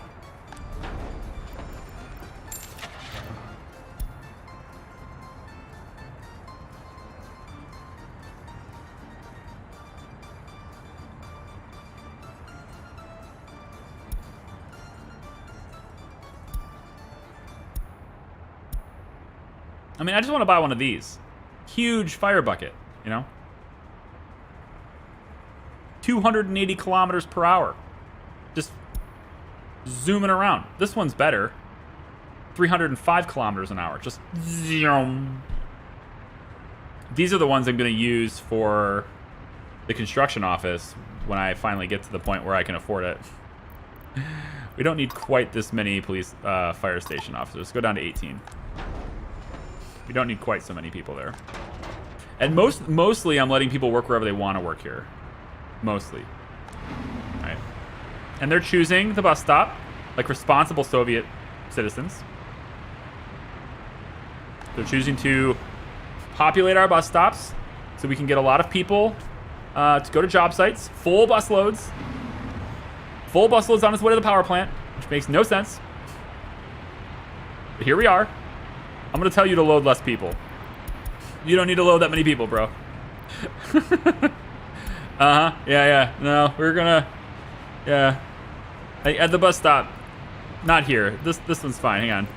I mean, I just want to buy one of these. Huge fire bucket, you know? 280 kilometers per hour. Just zooming around. This one's better. 305 kilometers an hour. Just zoom. These are the ones I'm going to use for the construction office when I finally get to the point where I can afford it. We don't need quite this many police fire station officers. Go down to 18. We don't need quite so many people there. And mostly I'm letting people work wherever they want to work here. Mostly. All right. And they're choosing the bus stop like responsible Soviet citizens. They're choosing to populate our bus stops so we can get a lot of people to go to job sites. Full bus loads. Full bus loads on its way to the power plant, which makes no sense. But here we are. I'm going to tell you to load less people. You don't need to load that many people, bro. Uh-huh. Yeah. No, we're going to... Yeah. At the bus stop. Not here. This one's fine. Hang on.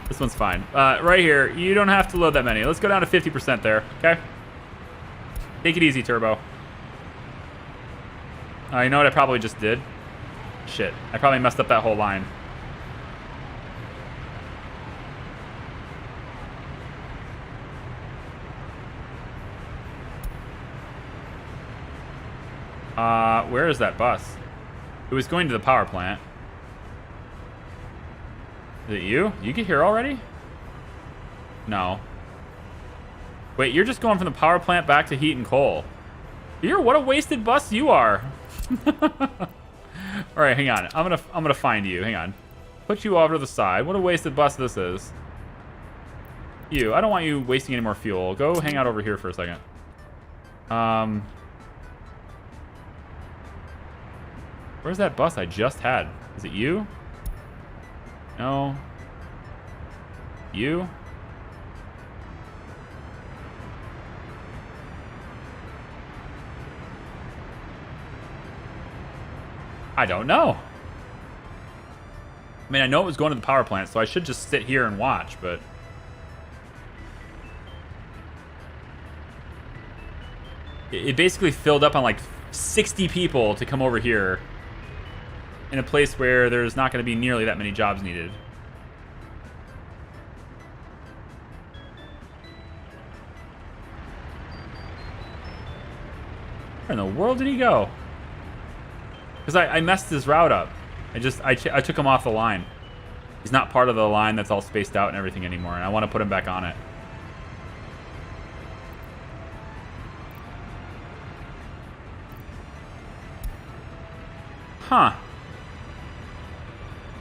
This one's fine. Right here, you don't have to load that many. Let's go down to 50% there, okay? Take it easy, Turbo. You know what I probably just did? Shit. I probably messed up that whole line. Where is that bus? It was going to the power plant. Is it you? You get here already? No. Wait, you're just going from the power plant back to heat and coal. What a wasted bus you are. All right, hang on. I'm gonna find you. Hang on. Put you over to the side. What a wasted bus this is. You. I don't want you wasting any more fuel. Go hang out over here for a second. Where's that bus I just had? Is it you? No. You? I don't know. I mean, I know it was going to the power plant, so I should just sit here and watch, but... It basically filled up on like 60 people to come over here in a place where there's not going to be nearly that many jobs needed. Where in the world did he go? Because I messed his route up. I took him off the line. He's not part of the line that's all spaced out and everything anymore, and I want to put him back on it. Huh.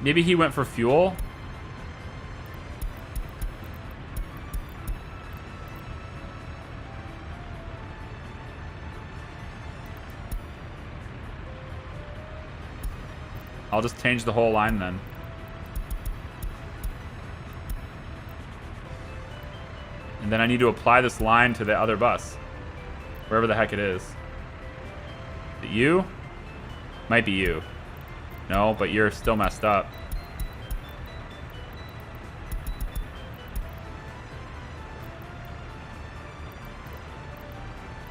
Maybe he went for fuel? I'll just change the whole line then. And then I need to apply this line to the other bus. Wherever the heck it is. Is it you? Might be you. No, but you're still messed up.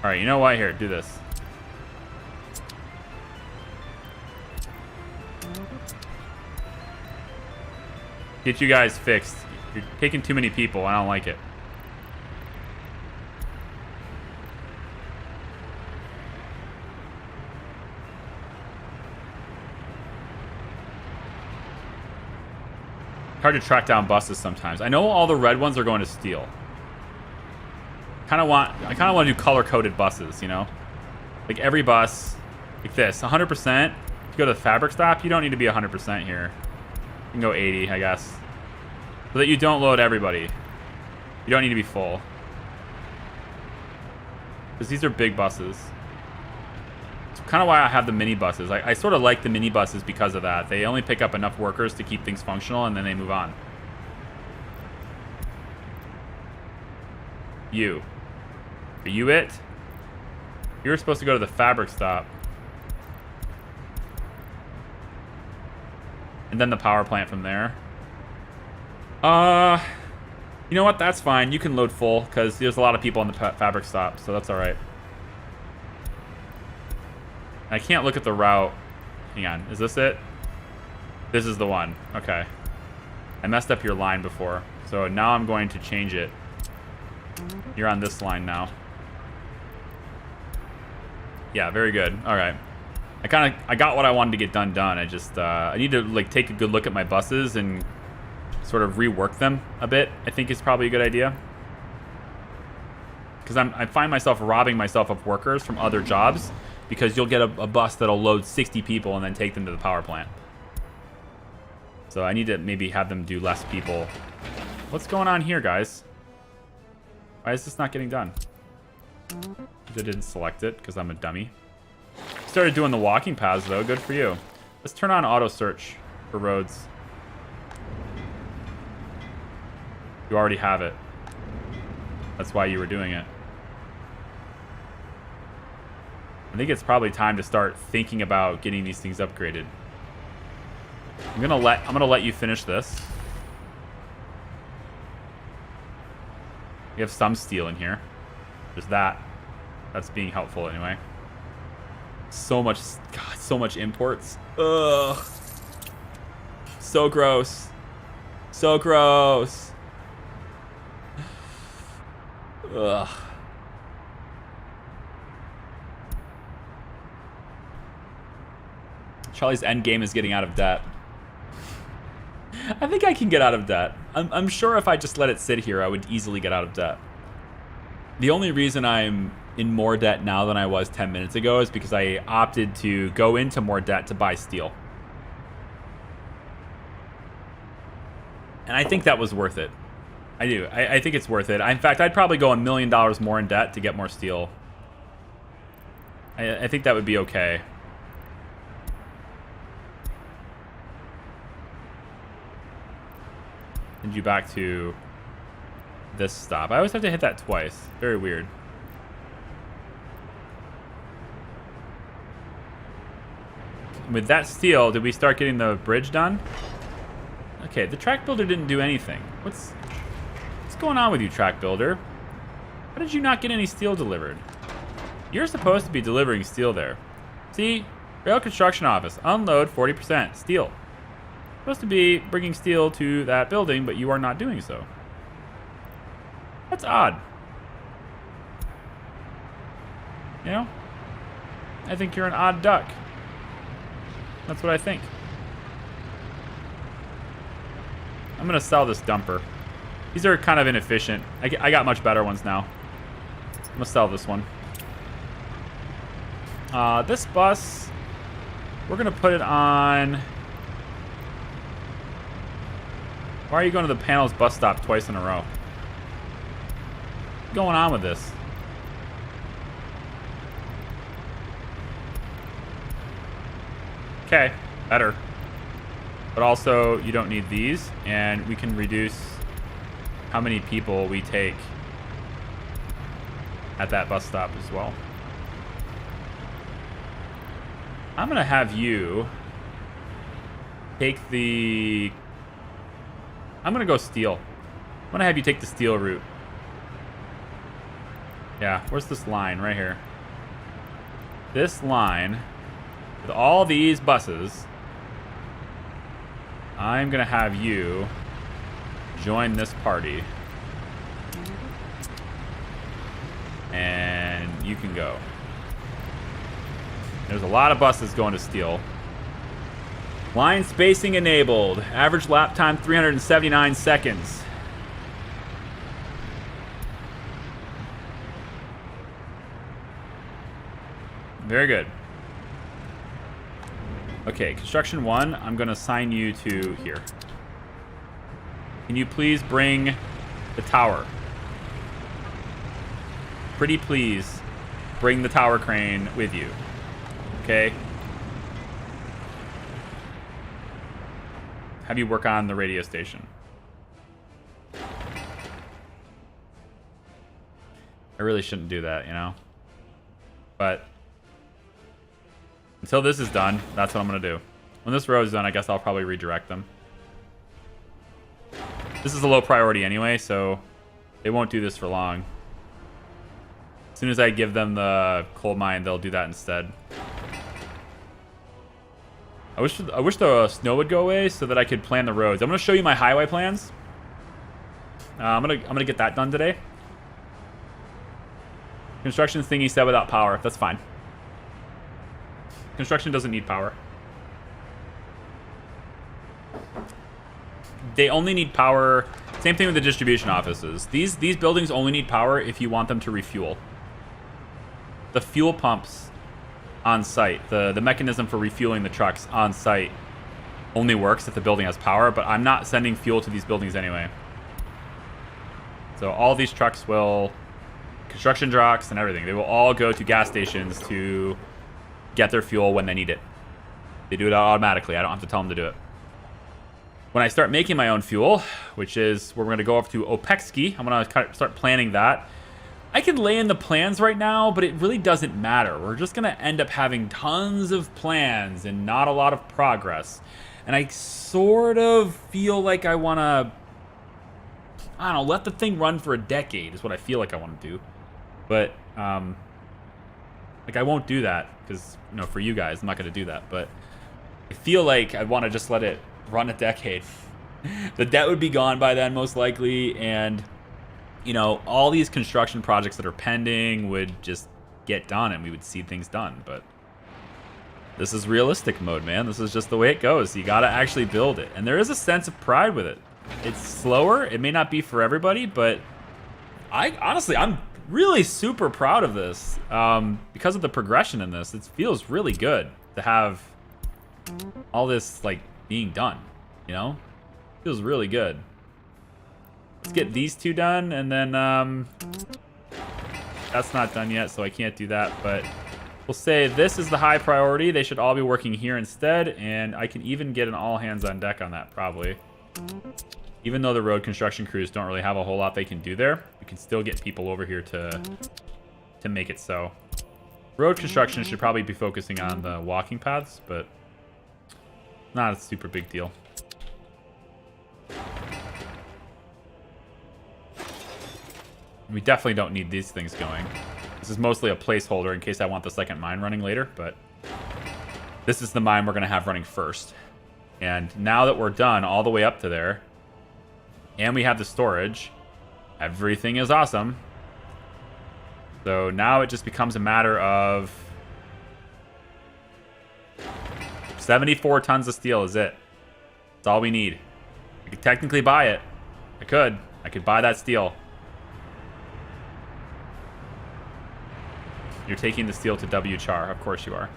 Alright, you know what? Here, do this. Get you guys fixed. You're taking too many people. I don't like it. Hard to track down buses sometimes. I know all the red ones are going to steel. I kind of want to do color-coded buses, you know? Like every bus, like this, 100%. If you go to the fabric stop, you don't need to be 100% here. You can go 80, I guess. So that you don't load everybody. You don't need to be full. Because these are big buses. It's kind of why I have the mini buses. I sort of like the mini buses because of that. They only pick up enough workers to keep things functional, and then they move on. You. Are you it? You were supposed to go to the fabric stop. And then the power plant from there. You know what? That's fine. You can load full because there's a lot of people on the fabric stop, so that's all right. I can't look at the route. Hang on. Is this it? This is the one. Okay. I messed up your line before, so now I'm going to change it. You're on this line now. Yeah, very good. All right. I got what I wanted to get done. I just I need to like take a good look at my buses and sort of rework them a bit. I think is probably a good idea. Because I find myself robbing myself of workers from other jobs because you'll get a bus that'll load 60 people and then take them to the power plant. So I need to maybe have them do less people. What's going on here, guys? Why is this not getting done? I didn't select it because I'm a dummy. Started doing the walking paths, though. Good for you. Let's turn on auto search for roads. You already have it. That's why you were doing it. I think it's probably time to start thinking about getting these things upgraded. I'm gonna let you finish this. We have some steel in here. There's that. That's being helpful anyway. So much, God, so much imports. Ugh. So gross. So gross. Ugh. Charlie's end game is getting out of debt. I think I can get out of debt. I'm sure if I just let it sit here, I would easily get out of debt. The only reason I'm in more debt now than I was 10 minutes ago is because I opted to go into more debt to buy steel. And I think that was worth it. I do. I think it's worth it. In fact, I'd probably go $1 million more in debt to get more steel. I think that would be okay. Send you back to this stop. I always have to hit that twice. Very weird. With that steel, did we start getting the bridge done? Okay, the track builder didn't do anything. What's going on with you, track builder? How did you not get any steel delivered? You're supposed to be delivering steel there. See? Rail construction office. Unload 40%. Steel. Supposed to be bringing steel to that building, but you are not doing so. That's odd. You know? I think you're an odd duck. That's what I think. I'm gonna sell this dumper. These are kind of inefficient. I got much better ones now. I'm gonna sell this one. This bus, we're gonna put it on. Why are you going to the Panels bus stop twice in a row? What's going on with this? Okay, better. But also, you don't need these, and we can reduce how many people we take at that bus stop as well. I'm gonna have you take the... I'm gonna go steel. I'm gonna have you take the steel route. Yeah, where's this line? Right here. This line, with all these buses, I'm gonna have you join this party. And you can go. There's a lot of buses going to steel. Line spacing enabled. Average lap time 379 seconds. Very good. Okay, construction 1, I'm going to assign you to here. Can you please bring the tower? Pretty please bring the tower crane with you. Okay? Have you work on the radio station. I really shouldn't do that, you know? But until this is done, that's what I'm going to do. When this road is done, I guess I'll probably redirect them. This is a low priority anyway, so they won't do this for long. As soon as I give them the coal mine, they'll do that instead. I wish the snow would go away so that I could plan the roads. I'm gonna show you my highway plans. I'm gonna get that done today. Construction thingy said without power. That's fine. Construction doesn't need power. They only need power. Same thing with the distribution offices. These buildings only need power if you want them to refuel. The fuel pumps on site, the mechanism for refueling the trucks on site only works if the building has power, but I'm not sending fuel to these buildings anyway. So all these trucks will, construction trucks and everything, they will all go to gas stations to get their fuel when they need it. They do it automatically. I don't have to tell them to do it. When I start making my own fuel, which is where we're going to go up to Opekski, I'm going to start planning that. I can lay in the plans right now, but it really doesn't matter. We're just going to end up having tons of plans and not a lot of progress. And I sort of feel like I want to, I don't know, let the thing run for a decade is what I feel like I want to do. But, like, I won't do that because, you know, for you guys, I'm not going to do that. But I feel like I want to just let it run a decade. The debt would be gone by then, most likely, and you know, all these construction projects that are pending would just get done and we would see things done. But this is realistic mode, man. This is just the way it goes. You gotta actually build it, and there is a sense of pride with it. It's slower, it may not be for everybody, but honestly, I'm really super proud of this because of the progression in this. It feels really good to have all this like being done, you know? Feels really good. Let's get these two done, and then that's not done yet, so I can't do that, but we'll say this is the high priority. They should all be working here instead, and I can even get an all hands on deck on that probably. Even though the road construction crews don't really have a whole lot they can do there, we can still get people over here to make it so. Road construction should probably be focusing on the walking paths, but not a super big deal. We definitely don't need these things going. This is mostly a placeholder in case I want the second mine running later, but this is the mine we're going to have running first. And now that we're done all the way up to there, and we have the storage, everything is awesome. So now it just becomes a matter of 74 tons of steel is it. That's all we need. I could technically buy it. I could buy that steel. You're taking the steel to WCHAR. Of course you are.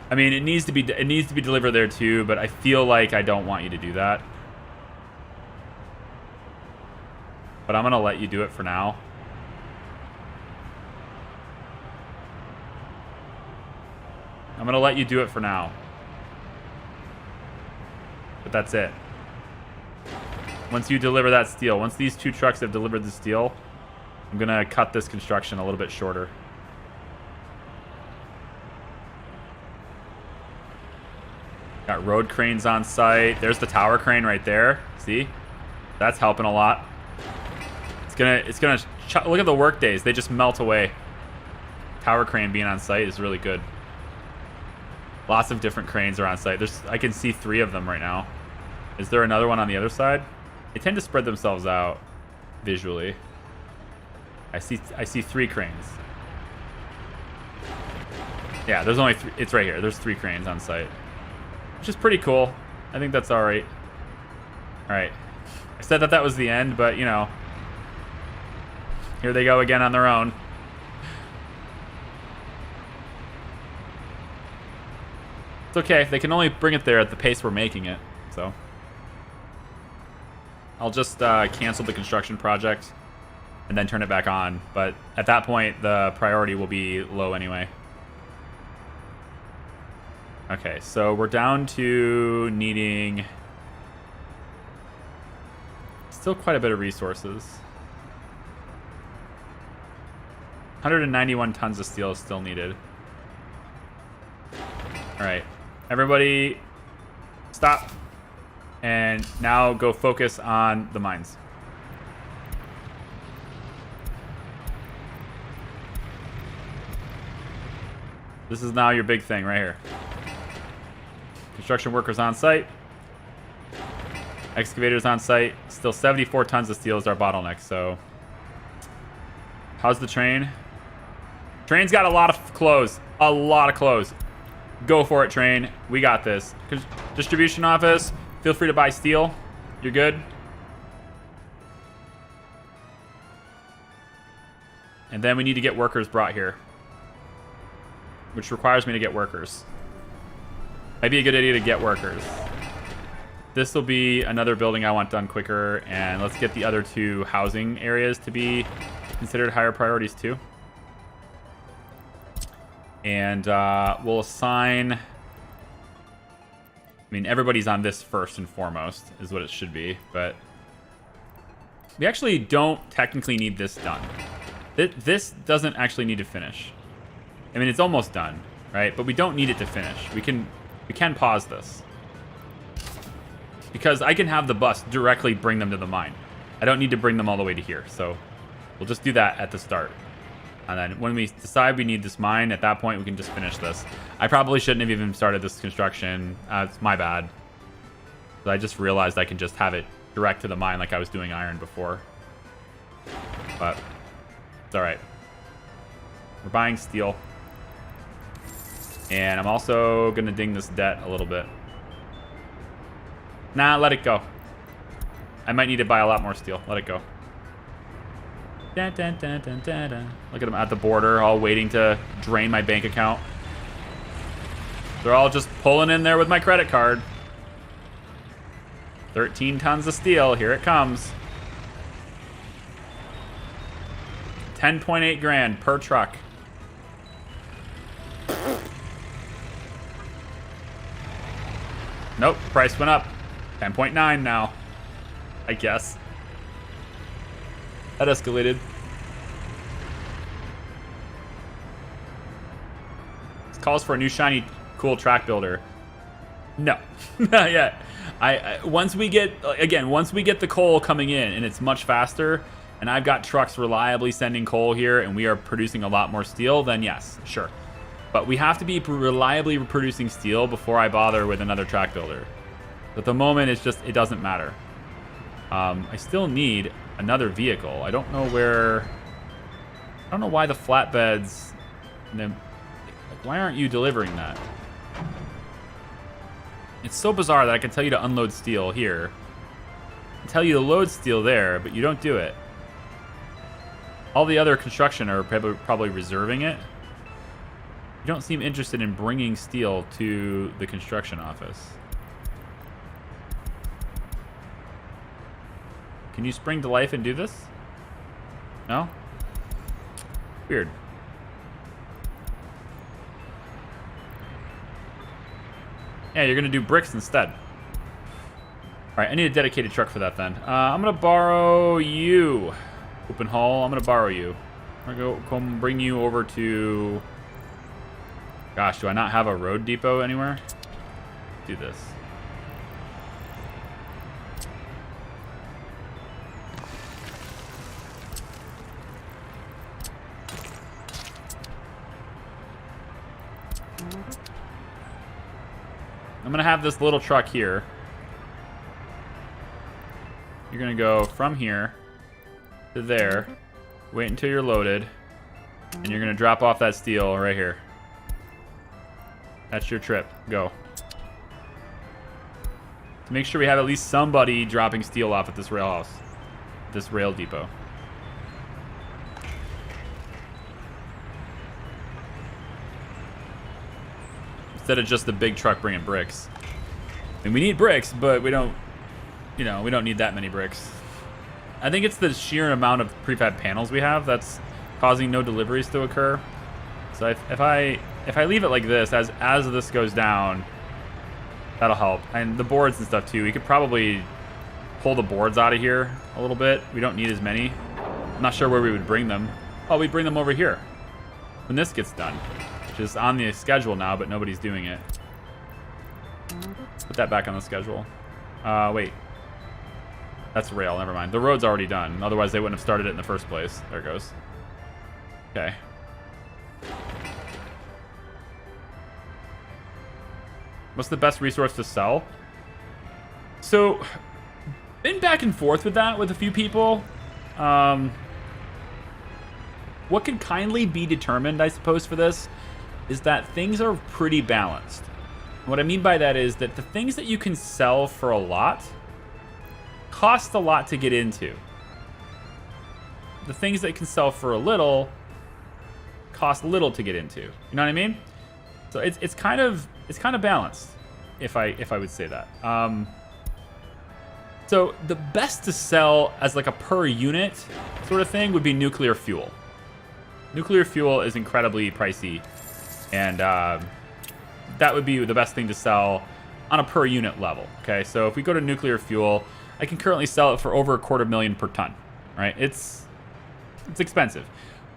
I mean, it needs to be delivered there too, but I feel like I don't want you to do that. But I'm gonna let you do it for now. I'm gonna let you do it for now. But that's it. Once you deliver that steel, once these two trucks have delivered the steel, I'm gonna cut this construction a little bit shorter. Got road cranes on site. There's the tower crane right there. See? That's helping a lot. It's gonna look at the work days. They just melt away. Tower crane being on site is really good. Lots of different cranes are on site. I can see 3 of them right now. Is there another one on the other side? They tend to spread themselves out visually. I see 3 cranes. Yeah, there's only 3. It's right here. There's 3 cranes on site, which is pretty cool. I think that's all right. All right. I said that was the end, but you know, here they go again on their own. It's okay. They can only bring it there at the pace we're making it. So I'll just cancel the construction project and then turn it back on. But at that point, the priority will be low anyway. Okay, so we're down to needing still quite a bit of resources. 191 tons of steel is still needed. All right, everybody stop And now go focus on the mines. This is now your big thing right here. Construction workers on site. Excavators on site. Still 74 tons of steel is our bottleneck, so... How's the train? Train's got a lot of clothes. A lot of clothes. Go for it, train. We got this. Distribution office, feel free to buy steel. You're good. And then we need to get workers brought here, which requires me to get workers. Might be a good idea to get workers. This will be another building I want done quicker, and let's get the other two housing areas to be considered higher priorities too. And we'll assign... I mean, everybody's on this first and foremost, is what it should be, but... We actually don't technically need this done. This doesn't actually need to finish. I mean, it's almost done, right? But we don't need it to finish. We can pause this. Because I can have the bus directly bring them to the mine. I don't need to bring them all the way to here, so we'll just do that at the start. And then when we decide we need this mine, at that point we can just finish this. I probably shouldn't have even started this construction. It's my bad. But I just realized I can just have it direct to the mine like I was doing iron before. But it's alright. We're buying steel. And I'm also going to ding this debt a little bit. Nah, let it go. I might need to buy a lot more steel. Let it go. Dun, dun, dun, dun, dun, dun. Look at them at the border, all waiting to drain my bank account. They're all just pulling in there with my credit card. 13 tons of steel. Here it comes. 10.8 grand per truck. Nope, price went up. 10.9 now, I guess. That escalated. This calls for a new shiny cool track builder. No, not yet. Once we get the coal coming in and it's much faster, and I've got trucks reliably sending coal here and we are producing a lot more steel, then yes, sure. But we have to be reliably producing steel before I bother with another track builder. At the moment, it's just, it doesn't matter. I still need another vehicle. I don't know where... I don't know why the flatbeds... Like, why aren't you delivering that? It's so bizarre that I can tell you to unload steel here. I can tell you to load steel there, but you don't do it. All the other construction are probably reserving it. You don't seem interested in bringing steel to the construction office. Can you spring to life and do this? No? Weird. Yeah, you're gonna do bricks instead. Alright, I need a dedicated truck for that then. I'm gonna borrow you. Open haul, I'm gonna borrow you. I'm gonna go come bring you over to... Gosh, do I not have a road depot anywhere? Do this. I'm gonna have this little truck here. You're gonna go from here to there, wait until you're loaded, and you're gonna drop off that steel right here. That's your trip. Go. To make sure we have at least somebody dropping steel off at this rail house, this rail depot. Instead of just the big truck bringing bricks. I mean, we need bricks, but we don't, you know, we don't need that many bricks. I think it's the sheer amount of prefab panels we have that's causing no deliveries to occur. So if I leave it like this, as this goes down, that'll help. And the boards and stuff too. We could probably pull the boards out of here a little bit. We don't need as many. I'm not sure where we would bring them. Oh, we bring them over here when this gets done, which is on the schedule now, but nobody's doing it. Put that back on the schedule. Wait. That's rail, never mind. The road's already done. Otherwise, they wouldn't have started it in the first place. There it goes. Okay. What's the best resource to sell? So, been back and forth with that with a few people. What can kindly be determined, I suppose, for this is that things are pretty balanced. What I mean by that is that the things that you can sell for a lot cost a lot to get into. The things that can sell for a little cost little to get into. You know what I mean? So it's kind of balanced, if I would say that. So the best to sell as like a per unit sort of thing would be nuclear fuel. Nuclear fuel is incredibly pricey, and that would be the best thing to sell on a per unit level. Okay, so if we go to nuclear fuel, I can currently sell it for over $250,000 per ton. Right? It's expensive.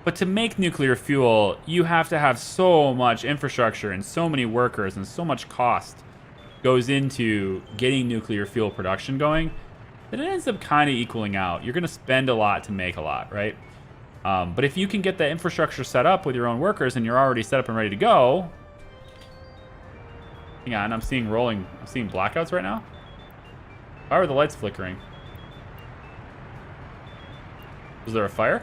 But to make nuclear fuel, you have to have so much infrastructure and so many workers and so much cost goes into getting nuclear fuel production going that it ends up kind of equaling out. You're going to spend a lot to make a lot, right? But if you can get the infrastructure set up with your own workers and you're already set up and ready to go... Hang on, I'm seeing blackouts right now? Why are the lights flickering? Was there a fire?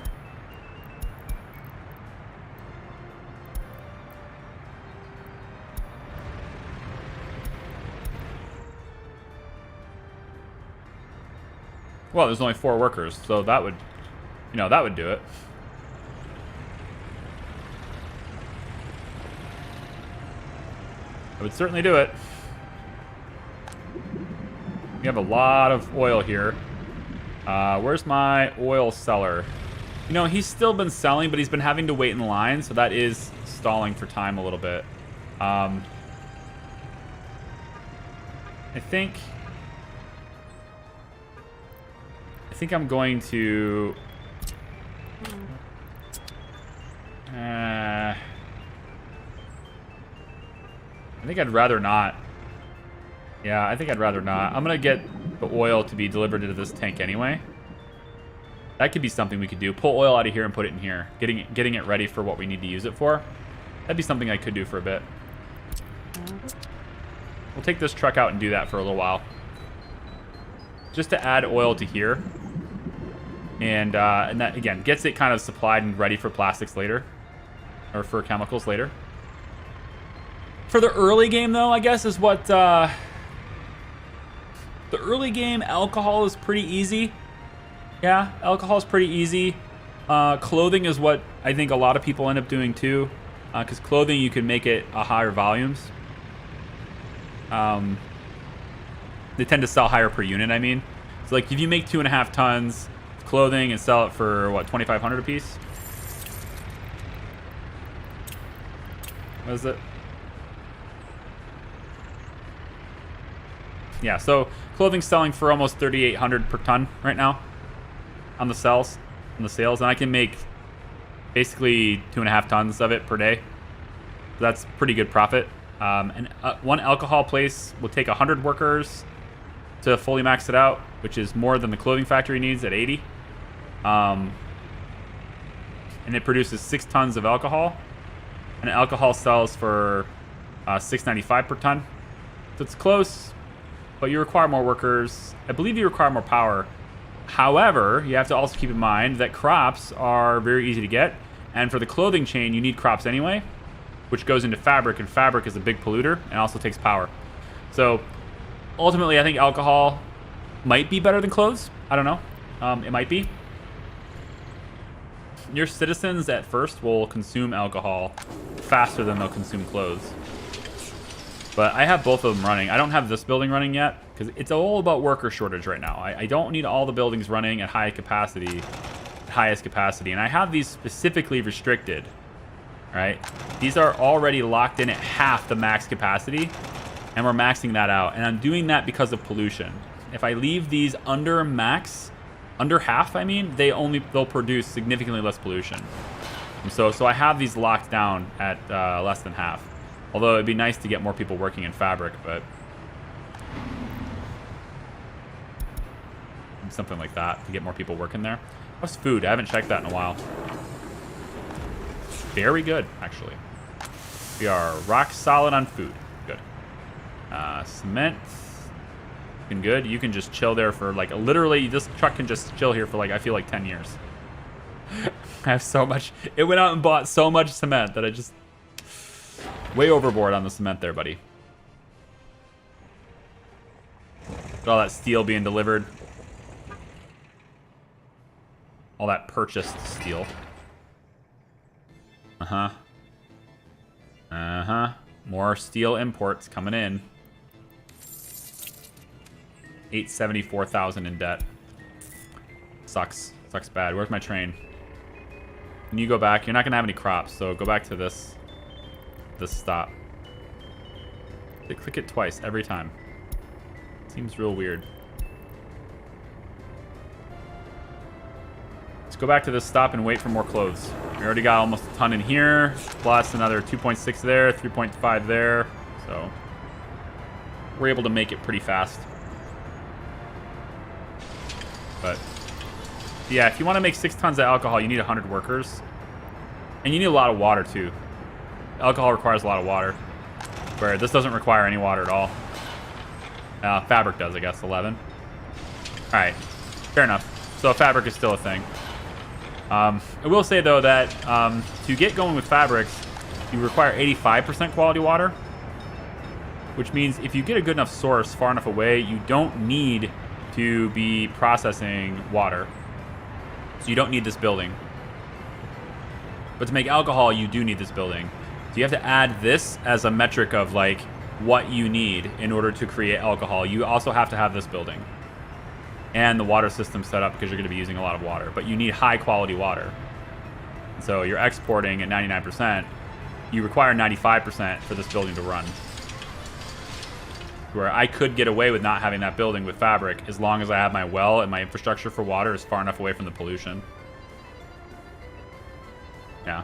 Well, there's only 4 workers, so that would, that would do it. I would certainly do it. We have a lot of oil here. Where's my oil seller? He's still been selling, but he's been having to wait in line, so that is stalling for time a little bit. I think I'm going to... I think I'd rather not. Yeah, I think I'd rather not. I'm going to get the oil to be delivered into this tank anyway. That could be something we could do. Pull oil out of here and put it in here. Getting it ready for what we need to use it for. That'd be something I could do for a bit. We'll take this truck out and do that for a little while. Just to add oil to here. And that, again, gets it kind of supplied and ready for plastics later. Or for chemicals later. For the early game, though, I guess, is what... the early game, alcohol is pretty easy. Yeah, alcohol is pretty easy. Clothing is what I think a lot of people end up doing, too. Because clothing, you can make it higher volumes. They tend to sell higher per unit, I mean. So, like, if you make 2.5 tons of clothing and sell it for, what, $2,500 a piece? What is it? Yeah, so clothing's selling for almost $3,800 per ton right now on the sales, and I can make basically 2.5 tons of it per day. So that's pretty good profit. And one alcohol place will take 100 workers to fully max it out, which is more than the clothing factory needs at 80. And it produces 6 tons of alcohol, and alcohol sells for $6.95 per ton. So it's close. But you require more workers. I believe you require more power. However, you have to also keep in mind that crops are very easy to get. And for the clothing chain, you need crops anyway, which goes into fabric. And fabric is a big polluter and also takes power. So ultimately, I think alcohol might be better than clothes. I don't know. It might be. Your citizens at first will consume alcohol faster than they'll consume clothes. But I have both of them running. I don't have this building running yet because it's all about worker shortage right now. I don't need all the buildings running at highest capacity. And I have these specifically restricted, right? These are already locked in at half the max capacity, and we're maxing that out. And I'm doing that because of pollution. If I leave these under max, under half, I mean, they'll produce significantly less pollution. And so I have these locked down at less than half. Although it'd be nice to get more people working in fabric, but something like that to get more people working there. How's food? I haven't checked that in a while. Very good, actually. We are rock solid on food. Good. Cement. Looking good. You can just chill there for like literally. This truck can just chill here for like I feel like 10 years. I have so much. It went out and bought so much cement that I just way overboard on the cement there, buddy. Look at all that steel being delivered. All that purchased steel. Uh-huh. Uh-huh. More steel imports coming in. 874,000 in debt. Sucks. Sucks bad. Where's my train? When you go back, you're not gonna have any crops, so go back to this stop. They click it twice every time. Seems real weird. Let's go back to this stop and wait for more clothes. We already got almost a ton in here, plus another 2.6 there, 3.5 there. So we're able to make it pretty fast. But yeah, if you want to make 6 tons of alcohol, you need 100 workers. And you need a lot of water too. Alcohol requires a lot of water, where this doesn't require any water at all. Fabric does, I guess, 11. Alright, fair enough. So fabric is still a thing. I will say, though, that to get going with fabrics, you require 85% quality water, which means if you get a good enough source far enough away, you don't need to be processing water. So you don't need this building. But to make alcohol, you do need this building. So you have to add this as a metric of, like, what you need in order to create alcohol. You also have to have this building and the water system set up because you're going to be using a lot of water. But you need high quality water. So you're exporting at 99%. You require 95% for this building to run. Where I could get away with not having that building with fabric as long as I have my well and my infrastructure for water is far enough away from the pollution. Yeah.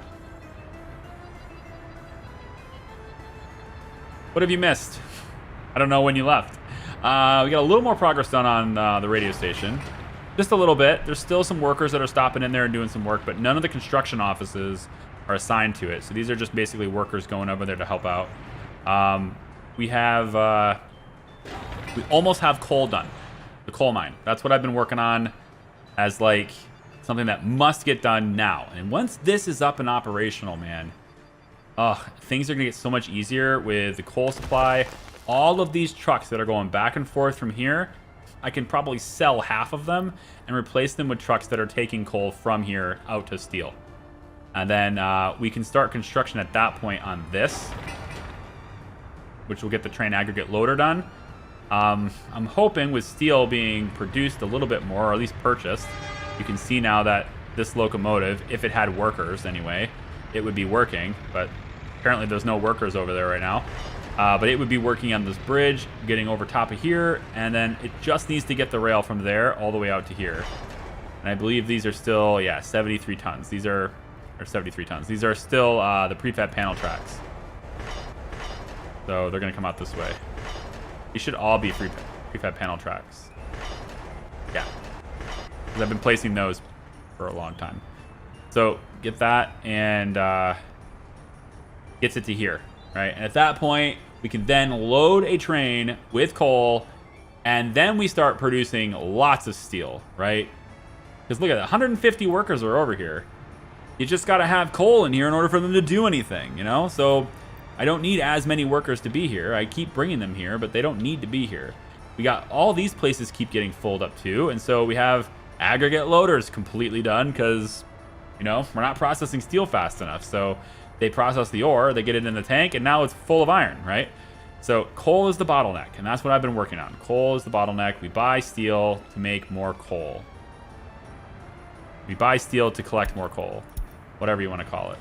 What have you missed? I don't know when you left. We got a little more progress done on the radio station. Just a little bit. There's still some workers that are stopping in there and doing some work, but none of the construction offices are assigned to it. So these are just basically workers going over there to help out. We almost have coal done. The coal mine. That's what I've been working on as like something that must get done now. And once this is up and operational, man, things are gonna get so much easier with the coal supply. All of these trucks that are going back and forth from here, I can probably sell half of them and replace them with trucks that are taking coal from here out to steel. And then we can start construction at that point on this, which will get the train aggregate loader done. I'm hoping with steel being produced a little bit more, or at least purchased, you can see now that this locomotive, if it had workers anyway, it would be working, but apparently there's no workers over there right now. But it would be working on this bridge, getting over top of here, and then it just needs to get the rail from there all the way out to here. And I believe these are still, yeah, 73 tons. These are 73 tons. These are still the prefab panel tracks. So they're going to come out this way. These should all be prefab panel tracks. Yeah. Because I've been placing those for a long time. So get that and gets it to here. Right, and at that point, we can then load a train with coal, and then we start producing lots of steel, right? Because look at that, 150 workers are over here. You just got to have coal in here in order for them to do anything, you know? So I don't need as many workers to be here. I keep bringing them here, but they don't need to be here. We got all these places keep getting filled up too, and so we have aggregate loaders completely done because, you know, we're not processing steel fast enough. So they process the ore, they get it in the tank, and now it's full of iron, right? So coal is the bottleneck, and that's what I've been working on. Coal is the bottleneck. We buy steel to make more coal. We buy steel to collect more coal, whatever you want to call it.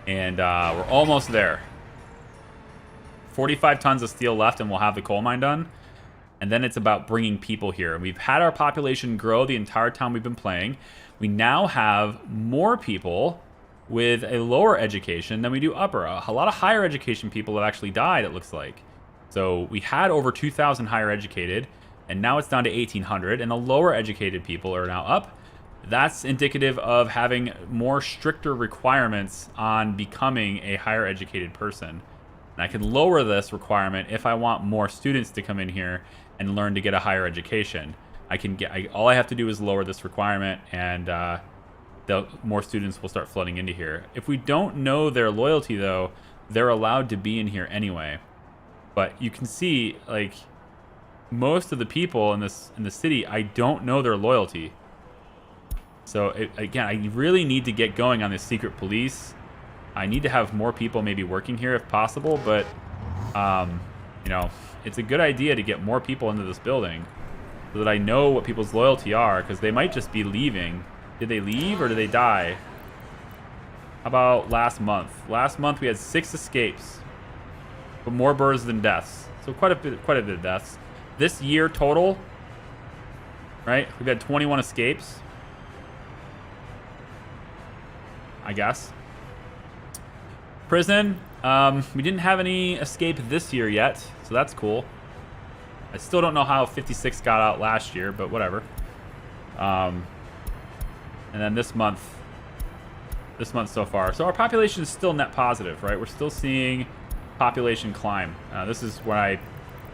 And we're almost there. 45 tons of steel left, and we'll have the coal mine done. And then it's about bringing people here. We've had our population grow the entire time we've been playing. We now have more people with a lower education than we do upper. A lot of higher education people have actually died, it looks like. So we had over 2,000 higher educated. and now it's down to 1,800, and the lower educated people are now up. That's indicative of having more stricter requirements on becoming a higher educated person. And I can lower this requirement if I want more students to come in here and learn to get a higher education. All I have to do is lower this requirement, and more students will start flooding into here. If we don't know their loyalty, though, they're allowed to be in here anyway. But you can see, like, most of the people in the city, I don't know their loyalty. So again, I really need to get going on this secret police. I need to have more people maybe working here if possible, but you know, it's a good idea to get more people into this building so that I know what people's loyalty are, because they might just be leaving. Did they leave or did they die? How about last month? Last month we had 6 escapes, but more births than deaths. So quite a bit of deaths. This year total, right? We've had 21 escapes, I guess. Prison, we didn't have any escape this year yet, so that's cool. I still don't know how 56 got out last year, but whatever. And then this month so far. So our population is still net positive, right? We're still seeing population climb. This is when I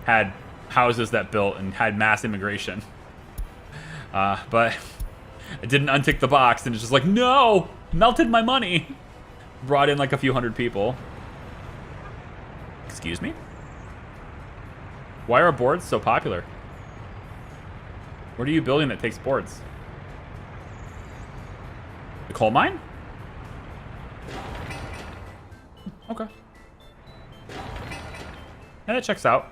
had houses that built and had mass immigration. But I didn't untick the box, and it's just like, no, melted my money. Brought in like a few hundred people. Excuse me? Why are boards so popular? What are you building that takes boards? The coal mine? Okay. And it checks out.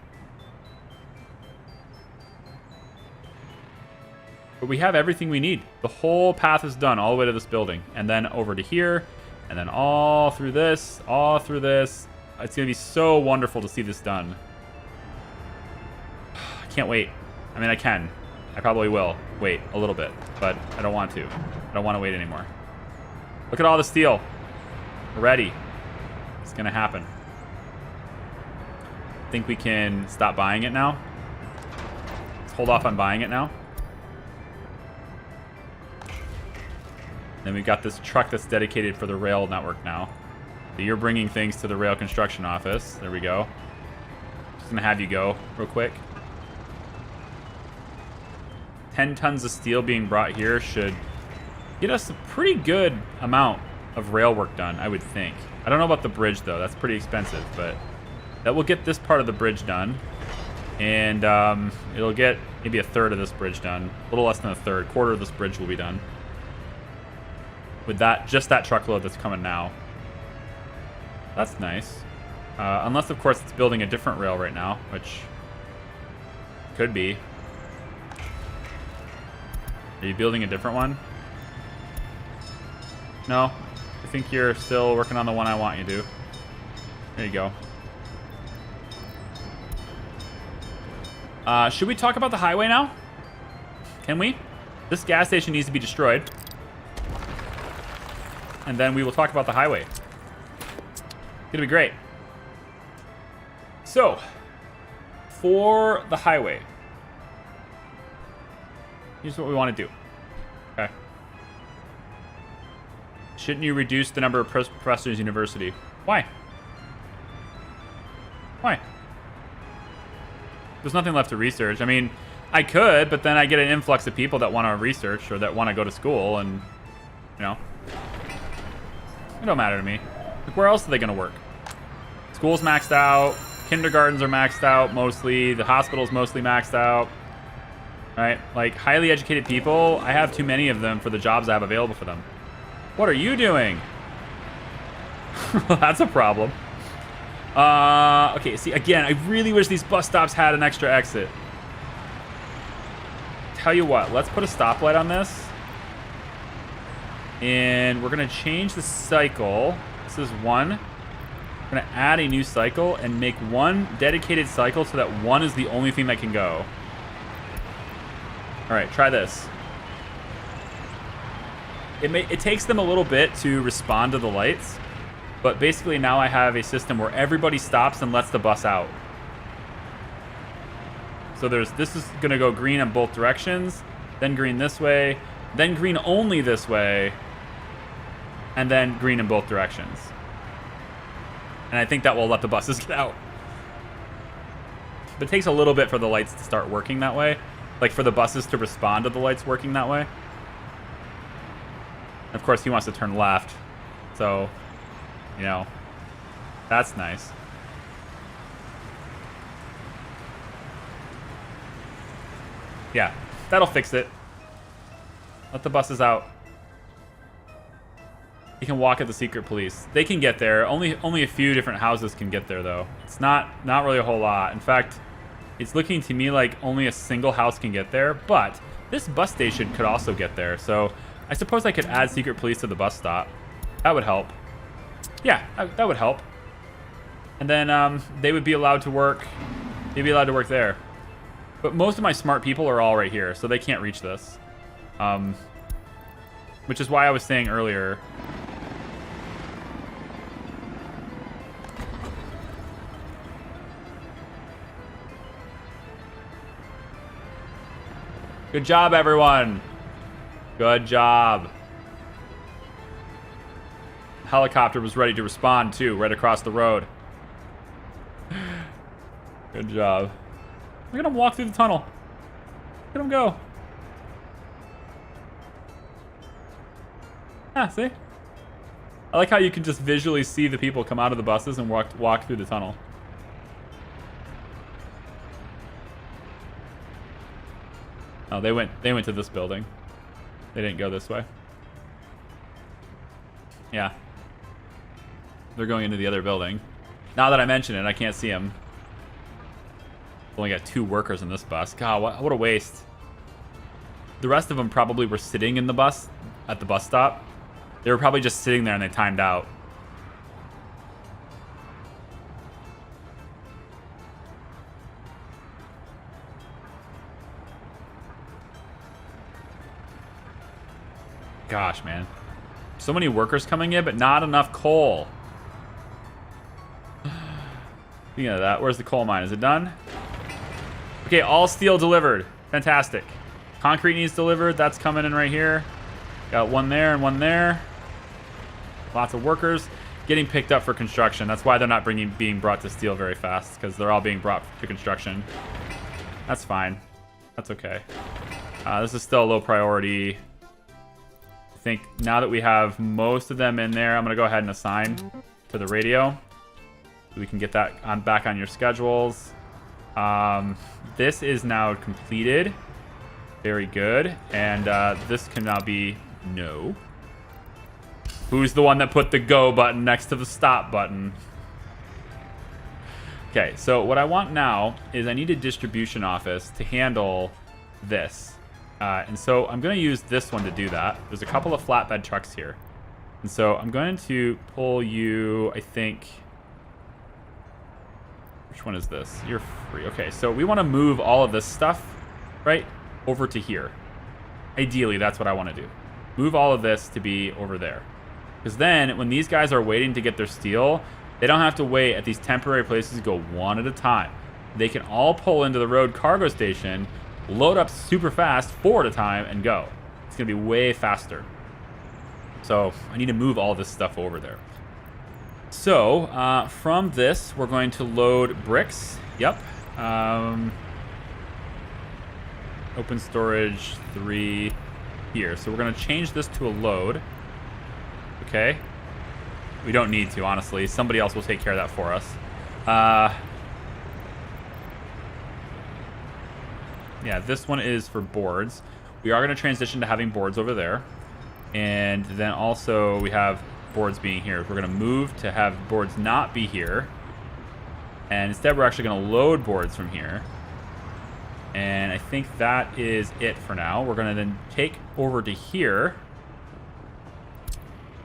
But we have everything we need. The whole path is done all the way to this building. And then over to here. And then all through this. All through this. It's going to be so wonderful to see this done. I can't wait. I mean, I can. I probably will wait a little bit. But I don't want to. I don't want to wait anymore. Look at all the steel. We're ready. It's going to happen. Think we can stop buying it now? Let's hold off on buying it now. Then we've got this truck that's dedicated for the rail network now. So you're bringing things to the rail construction office. There we go. Just gonna have you go real quick. 10 tons of steel being brought here should get us a pretty good amount of rail work done, I would think. I don't know about the bridge, though. That's pretty expensive, but that will get this part of the bridge done. And it'll get maybe a third of this bridge done. A little less than a third. Quarter of this bridge will be done. With that, just that truckload that's coming now. That's nice. Unless, of course, it's building a different rail right now, which could be. Are you building a different one? No? I think you're still working on the one I want you to. There you go. Should we talk about the highway now? Can we? This gas station needs to be destroyed. And then we will talk about the highway. It's gonna be great. So, for the highway, here's what we want to do. Okay. Shouldn't you reduce the number of professors in university? Why? Why? There's nothing left to research. I mean, I could, but then I get an influx of people that want to research or that want to go to school, and, you know, it don't matter to me. Like, where else are they going to work? School's maxed out. Kindergartens are maxed out mostly. The hospital's mostly maxed out. Right? Like, highly educated people, I have too many of them for the jobs I have available for them. What are you doing? That's a problem. Okay, see, again, I really wish these bus stops had an extra exit. Tell you what, let's put a stoplight on this. And we're going to change the cycle. This is 1. We're going to add a new cycle and make 1 dedicated cycle so that 1 is the only thing that can go. All right, try this. It takes them a little bit to respond to the lights, but basically now I have a system where everybody stops and lets the bus out. So this is going to go green in both directions, then green this way, then green only this way, and then green in both directions. And I think that will let the buses get out. But it takes a little bit for the lights to start working that way. Like for the buses to respond to the lights working that way. Of course, he wants to turn left. So, you know, that's nice. Yeah, that'll fix it. Let the buses out. You can walk at the secret police. They can get there. Only a few different houses can get there, though. It's not really a whole lot. In fact, it's looking to me like only a single house can get there. But this bus station could also get there. So I suppose I could add secret police to the bus stop. That would help. Yeah, that would help. And then they would be allowed to work. They'd be allowed to work there. But most of my smart people are all right here, so they can't reach this. Which is why I was saying earlier. Good job, everyone. Good job. Helicopter was ready to respond, too, right across the road. Good job. Look at him walk through the tunnel. Look at him go. Ah, see? I like how you can just visually see the people come out of the buses and walk through the tunnel. Oh, they went to this building. They didn't go this way. Yeah. They're going into the other building. Now that I mention it, I can't see them. Only got 2 workers in this bus. God, what a waste. The rest of them probably were sitting in the bus at the bus stop. They were probably just sitting there and they timed out. Gosh, man. So many workers coming in, but not enough coal. Speaking of that, where's the coal mine? Is it done? Okay, all steel delivered. Fantastic. Concrete needs delivered. That's coming in right here. Got one there and one there. Lots of workers getting picked up for construction. That's why they're not being brought to steel very fast, because they're all being brought to construction. That's fine. That's okay. This is still a low priority. I think now that we have most of them in there, I'm going to go ahead and assign to the radio. We can get that back on your schedules. This is now completed. Very good. And this can now be no. Who's the one that put the go button next to the stop button? Okay, so what I want now is I need a distribution office to handle this. And so I'm going to use this one to do that. There's a couple of flatbed trucks here. And so I'm going to pull you, I think... Which one is this? You're free. Okay, so we want to move all of this stuff, right, over to here. Ideally, that's what I want to do. Move all of this to be over there. Because then, when these guys are waiting to get their steel, they don't have to wait at these temporary places to go one at a time. They can all pull into the road cargo station, load up super fast, 4 at a time, and go. It's going to be way faster. So, I need to move all this stuff over there. So, from this, we're going to load bricks. Yep. Open storage 3 here. So we're going to change this to a load. Okay. We don't need to, honestly. Somebody else will take care of that for us. Yeah, this one is for boards. We are going to transition to having boards over there. And then also we have boards being here. We're going to move to have boards not be here. And instead we're actually going to load boards from here. And I think that is it for now. We're going to then take over to here.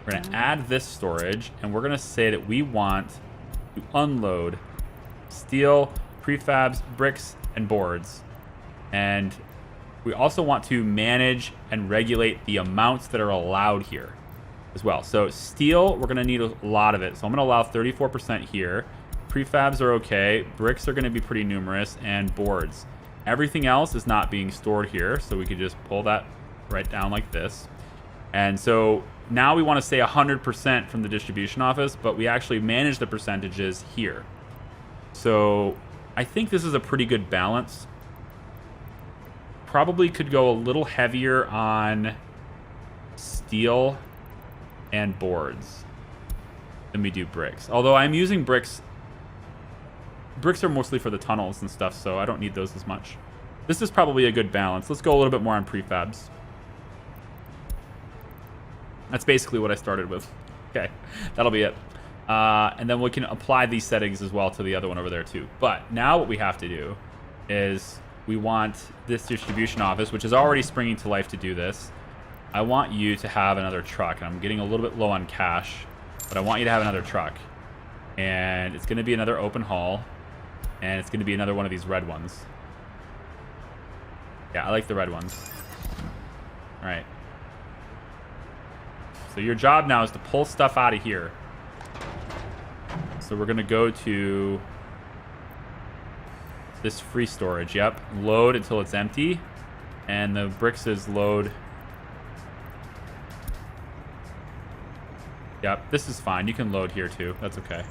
We're going to add this storage. And we're going to say that we want to unload steel, prefabs, bricks, and boards. And we also want to manage and regulate the amounts that are allowed here as well. So steel, we're going to need a lot of it. So I'm going to allow 34% here. Prefabs are okay. Bricks are going to be pretty numerous. And boards. Everything else is not being stored here, so we could just pull that right down like this. And so now we want to say 100% from the distribution office, but we actually manage the percentages here. So I think this is a pretty good balance. Probably could go a little heavier on steel and boards than we do bricks. Although I'm using bricks. Bricks are mostly for the tunnels and stuff, so I don't need those as much. This is probably a good balance. Let's go a little bit more on prefabs. That's basically what I started with. Okay, that'll be it. And then we can apply these settings as well to the other one over there too. But now what we have to do is we want this distribution office, which is already springing to life to do this. I want you to have another truck. And I'm getting a little bit low on cash, but I want you to have another truck. And it's going to be another open haul. And it's going to be another one of these red ones. Yeah, I like the red ones. All right. So your job now is to pull stuff out of here. So we're going to go to this free storage. Yep. Load until it's empty. And the bricks is load. Yep. This is fine. You can load here too. That's okay.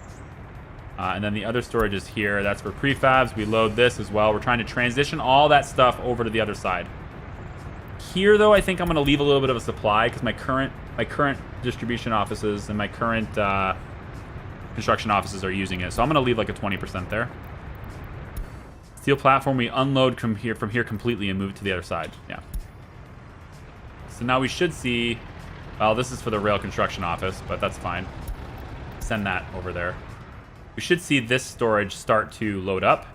And then the other storage is here. That's for prefabs. We load this as well. We're trying to transition all that stuff over to the other side. Here, though, I think I'm going to leave a little bit of a supply because my current distribution offices and my current construction offices are using it. So I'm going to leave like a 20% there. Steel platform, we unload from here completely and move it to the other side. Yeah. So now we should see, well, this is for the rail construction office, but that's fine. Send that over there. We should see this storage start to load up.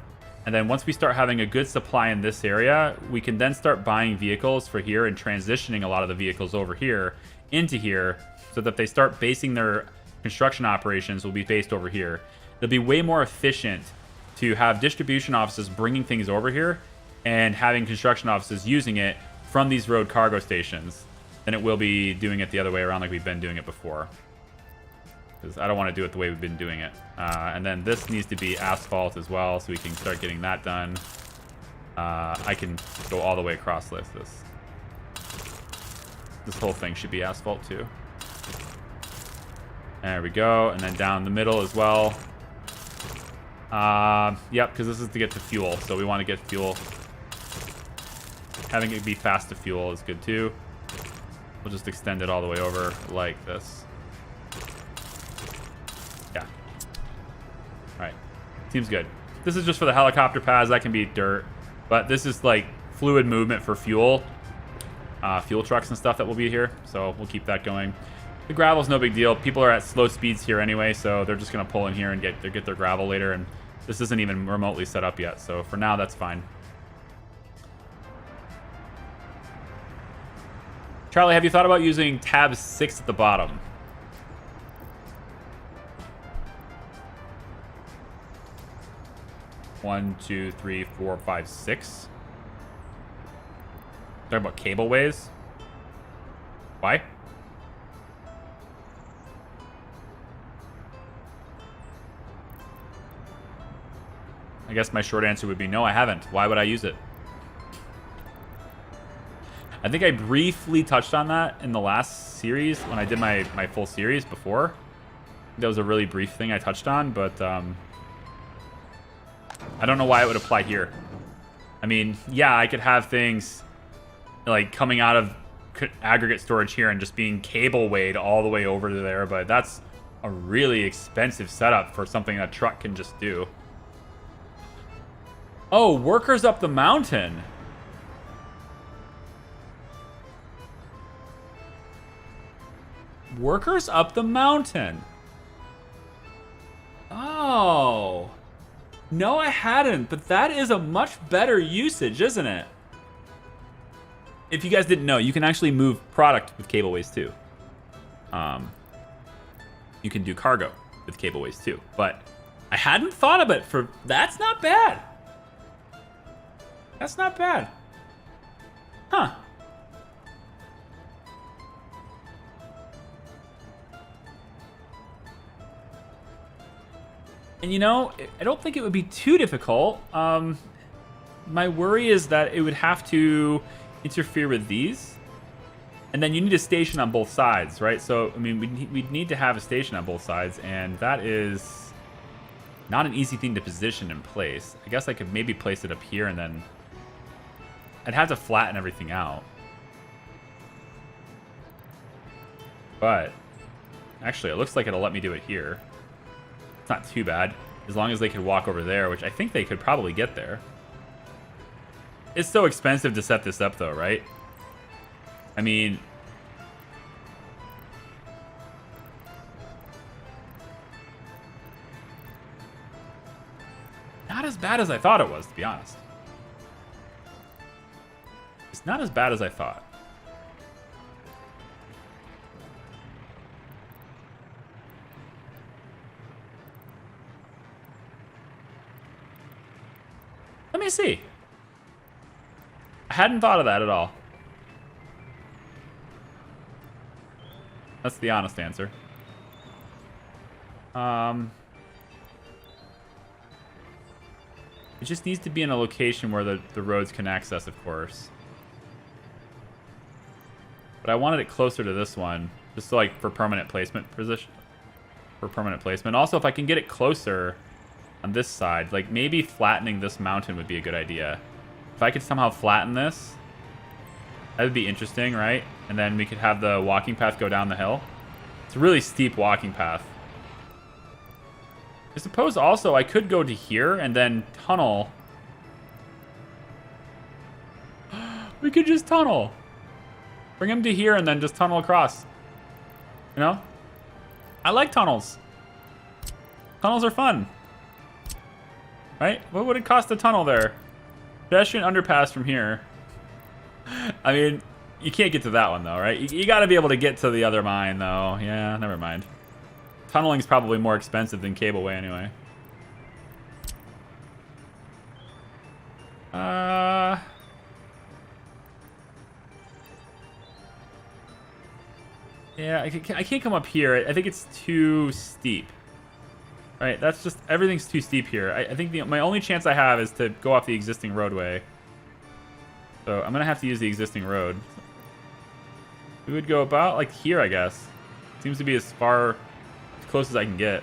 And then once we start having a good supply in this area, we can then start buying vehicles for here and transitioning a lot of the vehicles over here into here so that they start basing their construction operations will be based over here. It'll be way more efficient to have distribution offices bringing things over here and having construction offices using it from these road cargo stations than it will be doing it the other way around like we've been doing it before. Because I don't want to do it the way we've been doing it. And then this needs to be asphalt as well, so we can start getting that done. I can go all the way across this. This whole thing should be asphalt too. There we go. And then down the middle as well. Yep, because this is to get to fuel. So we want to get fuel. Having it be fast to fuel is good too. We'll just extend it all the way over like this. Yeah. Alright. Seems good. This is just for the helicopter pads. That can be dirt. But this is like fluid movement for fuel. Fuel trucks and stuff that will be here. So we'll keep that going. The gravel's no big deal. People are at slow speeds here anyway, so they're just going to pull in here and get their gravel later. And this isn't even remotely set up yet. So for now, that's fine. Charlie, have you thought about using tab 6 at the bottom? One, two, three, four, five, six. Talking about cableways? Why? I guess my short answer would be no, I haven't. Why would I use it? I think I briefly touched on that in the last series when I did my full series before. That was a really brief thing I touched on, but I don't know why it would apply here. I mean, yeah, I could have things like coming out of aggregate storage here and just being cable weighed all the way over to there, but that's a really expensive setup for something a truck can just do. Oh, workers up the mountain. Workers up the mountain. Oh. No, I hadn't, but that is a much better usage, isn't it? If you guys didn't know, you can actually move product with cableways too. You can do cargo with cableways too, but I hadn't thought of it for... That's not bad. That's not bad. Huh. And you know, I don't think it would be too difficult. My worry is that it would have to interfere with these. And then you need a station on both sides, right? So, I mean, we'd need to have a station on both sides, and that is not an easy thing to position in place. I guess I could maybe place it up here, and then I'd have to flatten everything out. But actually, it looks like it'll let me do it here. It's not too bad, as long as they could walk over there, which I think they could probably get there. It's so expensive to set this up, though, right? I mean, not as bad as I thought it was, to be honest. It's not as bad as I thought. Let me see. I hadn't thought of that at all. That's the honest answer. It just needs to be in a location where the roads can access, of course. But I wanted it closer to this one, just so, like, for permanent placement position. For permanent placement. Also, if I can get it closer on this side, like, maybe flattening this mountain would be a good idea. If I could somehow flatten this, that would be interesting, right? And then we could have the walking path go down the hill. It's a really steep walking path. I suppose also I could go to here and then tunnel. We could just tunnel. Bring him to here and then just tunnel across. You know? I like tunnels. Tunnels are fun. Right? What would it cost to tunnel there? Pedestrian underpass from here. I mean, you can't get to that one, though, right? You got to be able to get to the other mine, though. Yeah, never mind. Tunneling's probably more expensive than cableway, anyway. Yeah, I can't come up here. I think it's too steep. Right, that's just... Everything's too steep here. I think my only chance I have is to go off the existing roadway. So I'm going to have to use the existing road. We would go about, like, here, I guess. Seems to be as close as I can get.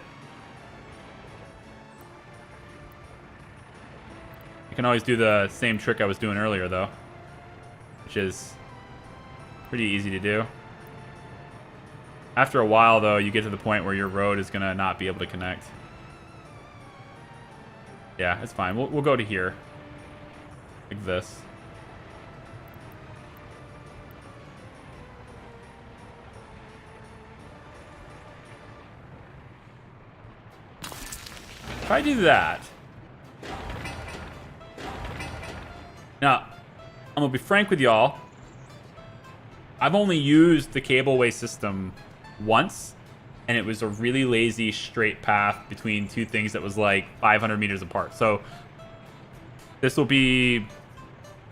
I can always do the same trick I was doing earlier, though. Which is pretty easy to do. After a while, though, you get to the point where your road is going to not be able to connect. Yeah, it's fine. We'll go to here. Like this. If I do that... Now, I'm going to be frank with y'all. I've only used the cableway system once, and it was a really lazy straight path between two things that was like 500 meters apart. So this will be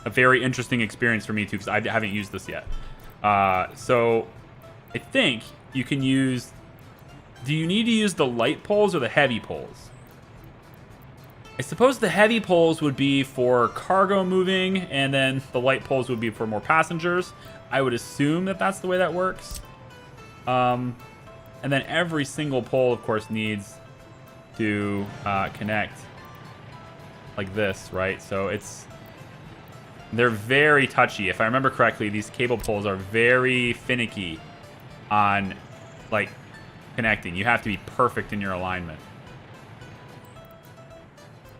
a very interesting experience for me too, because I haven't used this yet. So I think you can use... Do you need to use the light poles or the heavy poles? I suppose the heavy poles would be for cargo moving, and then the light poles would be for more passengers. I would assume that that's the way that works. And then every single pole, of course, needs to connect like this, right? So they're very touchy. If I remember correctly, these cable poles are very finicky on, like, connecting. You have to be perfect in your alignment.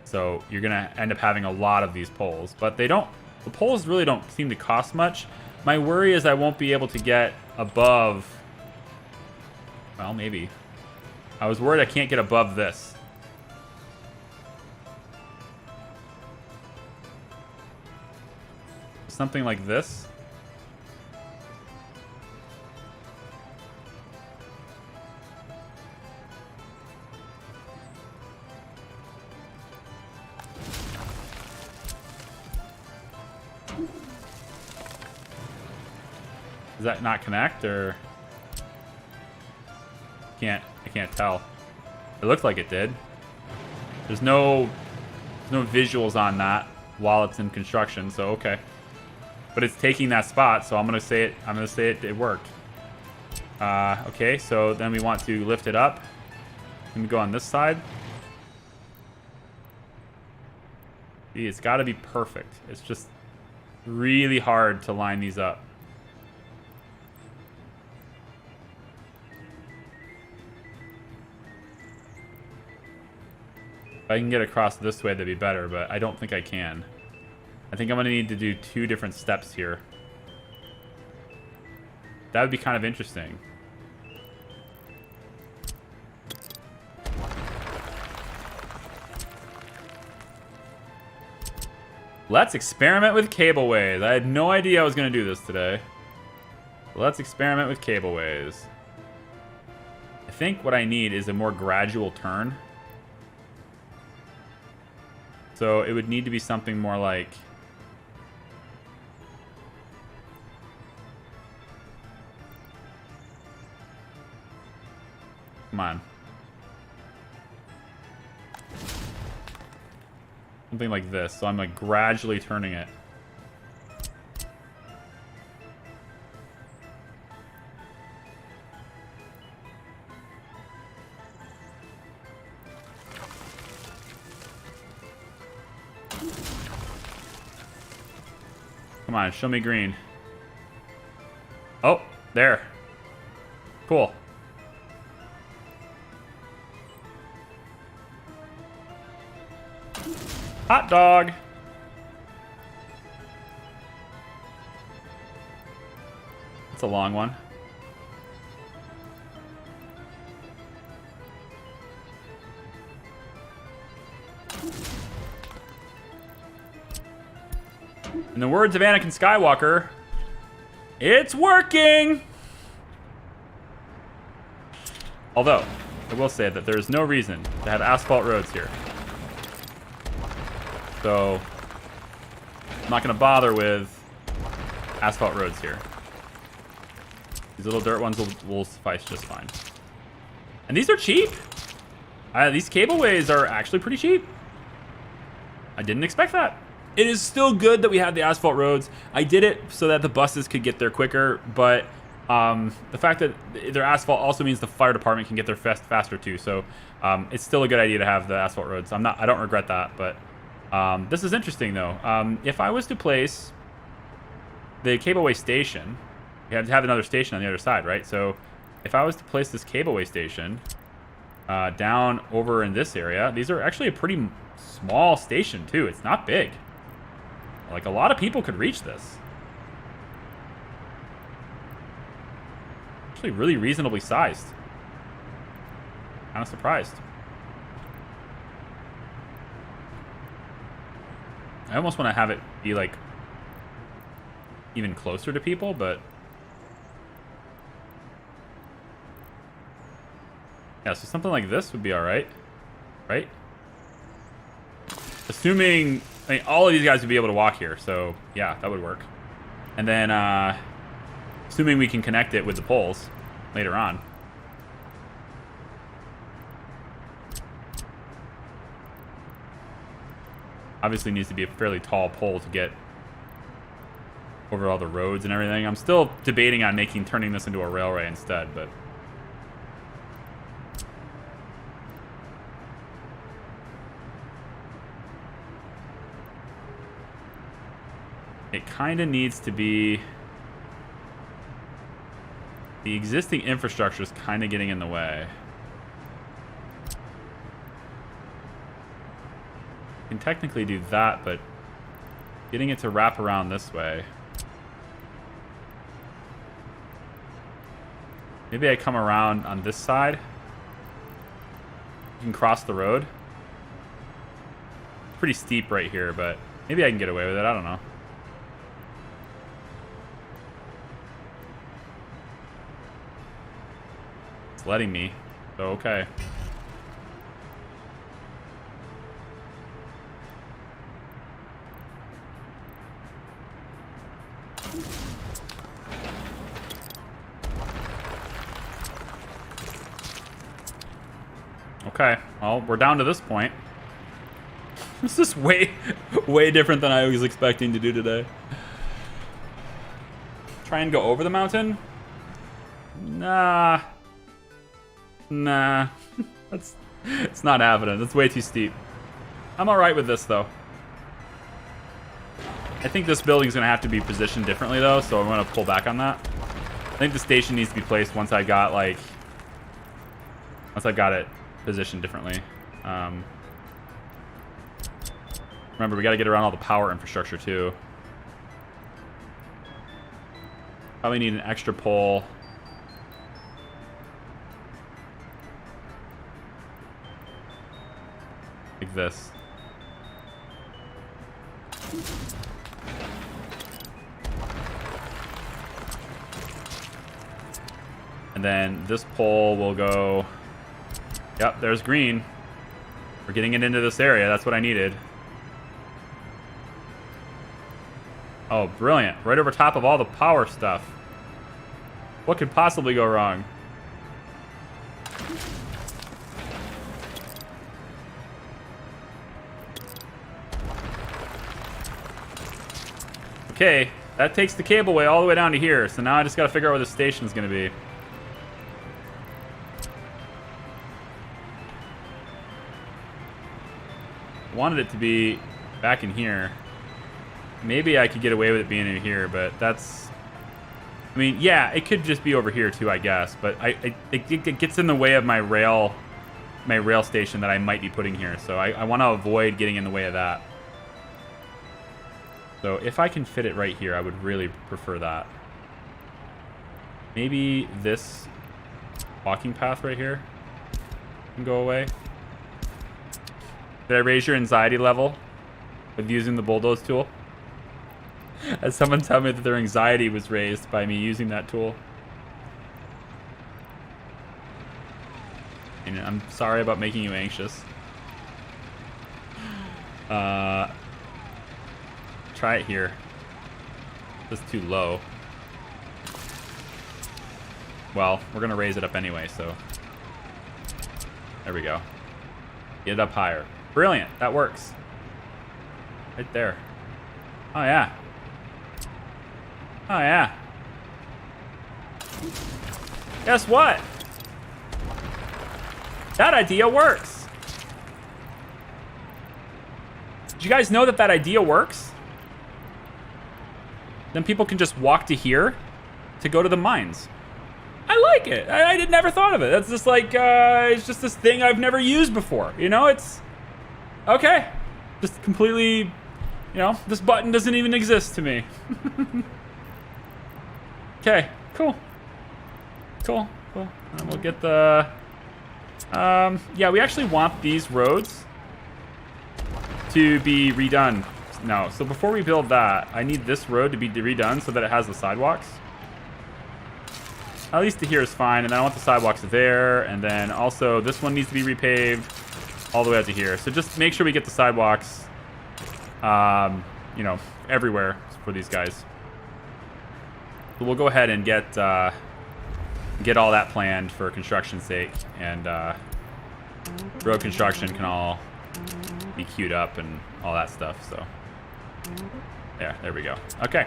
So you're going to end up having a lot of these poles. But the poles really don't seem to cost much. My worry is I won't be able to get above... Well, maybe. I was worried I can't get above this. Something like this. Does that not connect, or... I can't tell. It looked like it did. There's no visuals on that. while it's in construction, so okay. But it's taking that spot, so I'm gonna say it worked. Okay, so then we want to lift it up. Let me go on this side. See, it's got to be perfect. It's just really hard to line these up. If I can get across this way, that'd be better, but I don't think I can. I think I'm going to need to do 2 different steps here. That would be kind of interesting. Let's experiment with cableways. I had no idea I was going to do this today. Let's experiment with cableways. I think what I need is a more gradual turn. So it would need to be something more like... Come on. Something like this. So I'm like gradually turning it. Come on, show me green. Oh, there. Cool. Hot dog. That's a long one. In the words of Anakin Skywalker, it's working! Although, I will say that there's no reason to have asphalt roads here. So, I'm not going to bother with asphalt roads here. These little dirt ones will suffice just fine. And these are cheap. These cableways are actually pretty cheap. I didn't expect that. It is still good that we have the asphalt roads. I did it so that the buses could get there quicker, but the fact that they're asphalt also means the fire department can get there faster too. So it's still a good idea to have the asphalt roads. I don't regret that, but this is interesting though. If I was to place the cableway station, we have to have another station on the other side, right? So if I was to place this cableway station down over in this area, these are actually a pretty small station too. It's not big. Like, a lot of people could reach this. Actually really reasonably sized. Kind of surprised. I almost want to have it be like even closer to people, but yeah, so something like this would be all right, right? Assuming, I mean, all of these guys would be able to walk here, so yeah, that would work. And then, assuming we can connect it with the poles later on. Obviously needs to be a fairly tall pole to get over all the roads and everything. I'm still debating on turning this into a railway instead, but it kind of needs to be... The existing infrastructure is kind of getting in the way. You can technically do that, but getting it to wrap around this way. Maybe I come around on this side. You can cross the road. It's pretty steep right here, but maybe I can get away with it. I don't know. Letting me, so okay. Okay, well, we're down to this point. This is way different than I was expecting to do today. Try and go over the mountain? Nah. It's not happening. That's way too steep. I'm alright with this, though. I think this building's gonna have to be positioned differently, though, so I'm gonna pull back on that. I think the station needs to be placed once I got, like... Once I got it positioned differently. Remember, we gotta get around all the power infrastructure, too. Probably need an extra pole. Like this. And then this pole will go... Yep, there's green. We're getting it into this area. That's what I needed. Oh, brilliant. Right over top of all the power stuff. What could possibly go wrong? Okay, that takes the cableway all the way down to here. So now I just got to figure out where the station's going to be. Wanted it to be back in here. Maybe I could get away with it being in here, but that's... I mean, yeah, it could just be over here too, I guess. But it gets in the way of my rail station that I might be putting here. So I want to avoid getting in the way of that. So if I can fit it right here, I would really prefer that. Maybe this walking path right here can go away. Did I raise your anxiety level with using the bulldoze tool? Had someone tell me that their anxiety was raised by me using that tool. And I'm sorry about making you anxious. Try it here. This is too low. Well, we're gonna raise it up anyway, so there we go. Get it up higher. Brilliant, that works. Right there. Oh yeah. Oh yeah. Guess what? That idea works. Did you guys know that idea works? Then people can just walk to here to go to the mines. I like it. I never thought of it. That's just like, it's just this thing I've never used before. You know, it's... Okay. Just completely, you know, this button doesn't even exist to me. Okay, cool. Cool. And we'll get the... yeah, we actually want these roads to be redone. No, so before we build that, I need this road to be redone so that it has the sidewalks. At least to here is fine, and then I want the sidewalks there, and then also this one needs to be repaved all the way out to here. So just make sure we get the sidewalks, you know, everywhere for these guys. So we'll go ahead and get all that planned for construction's sake, and road construction can all be queued up and all that stuff. So yeah, there we go. Okay.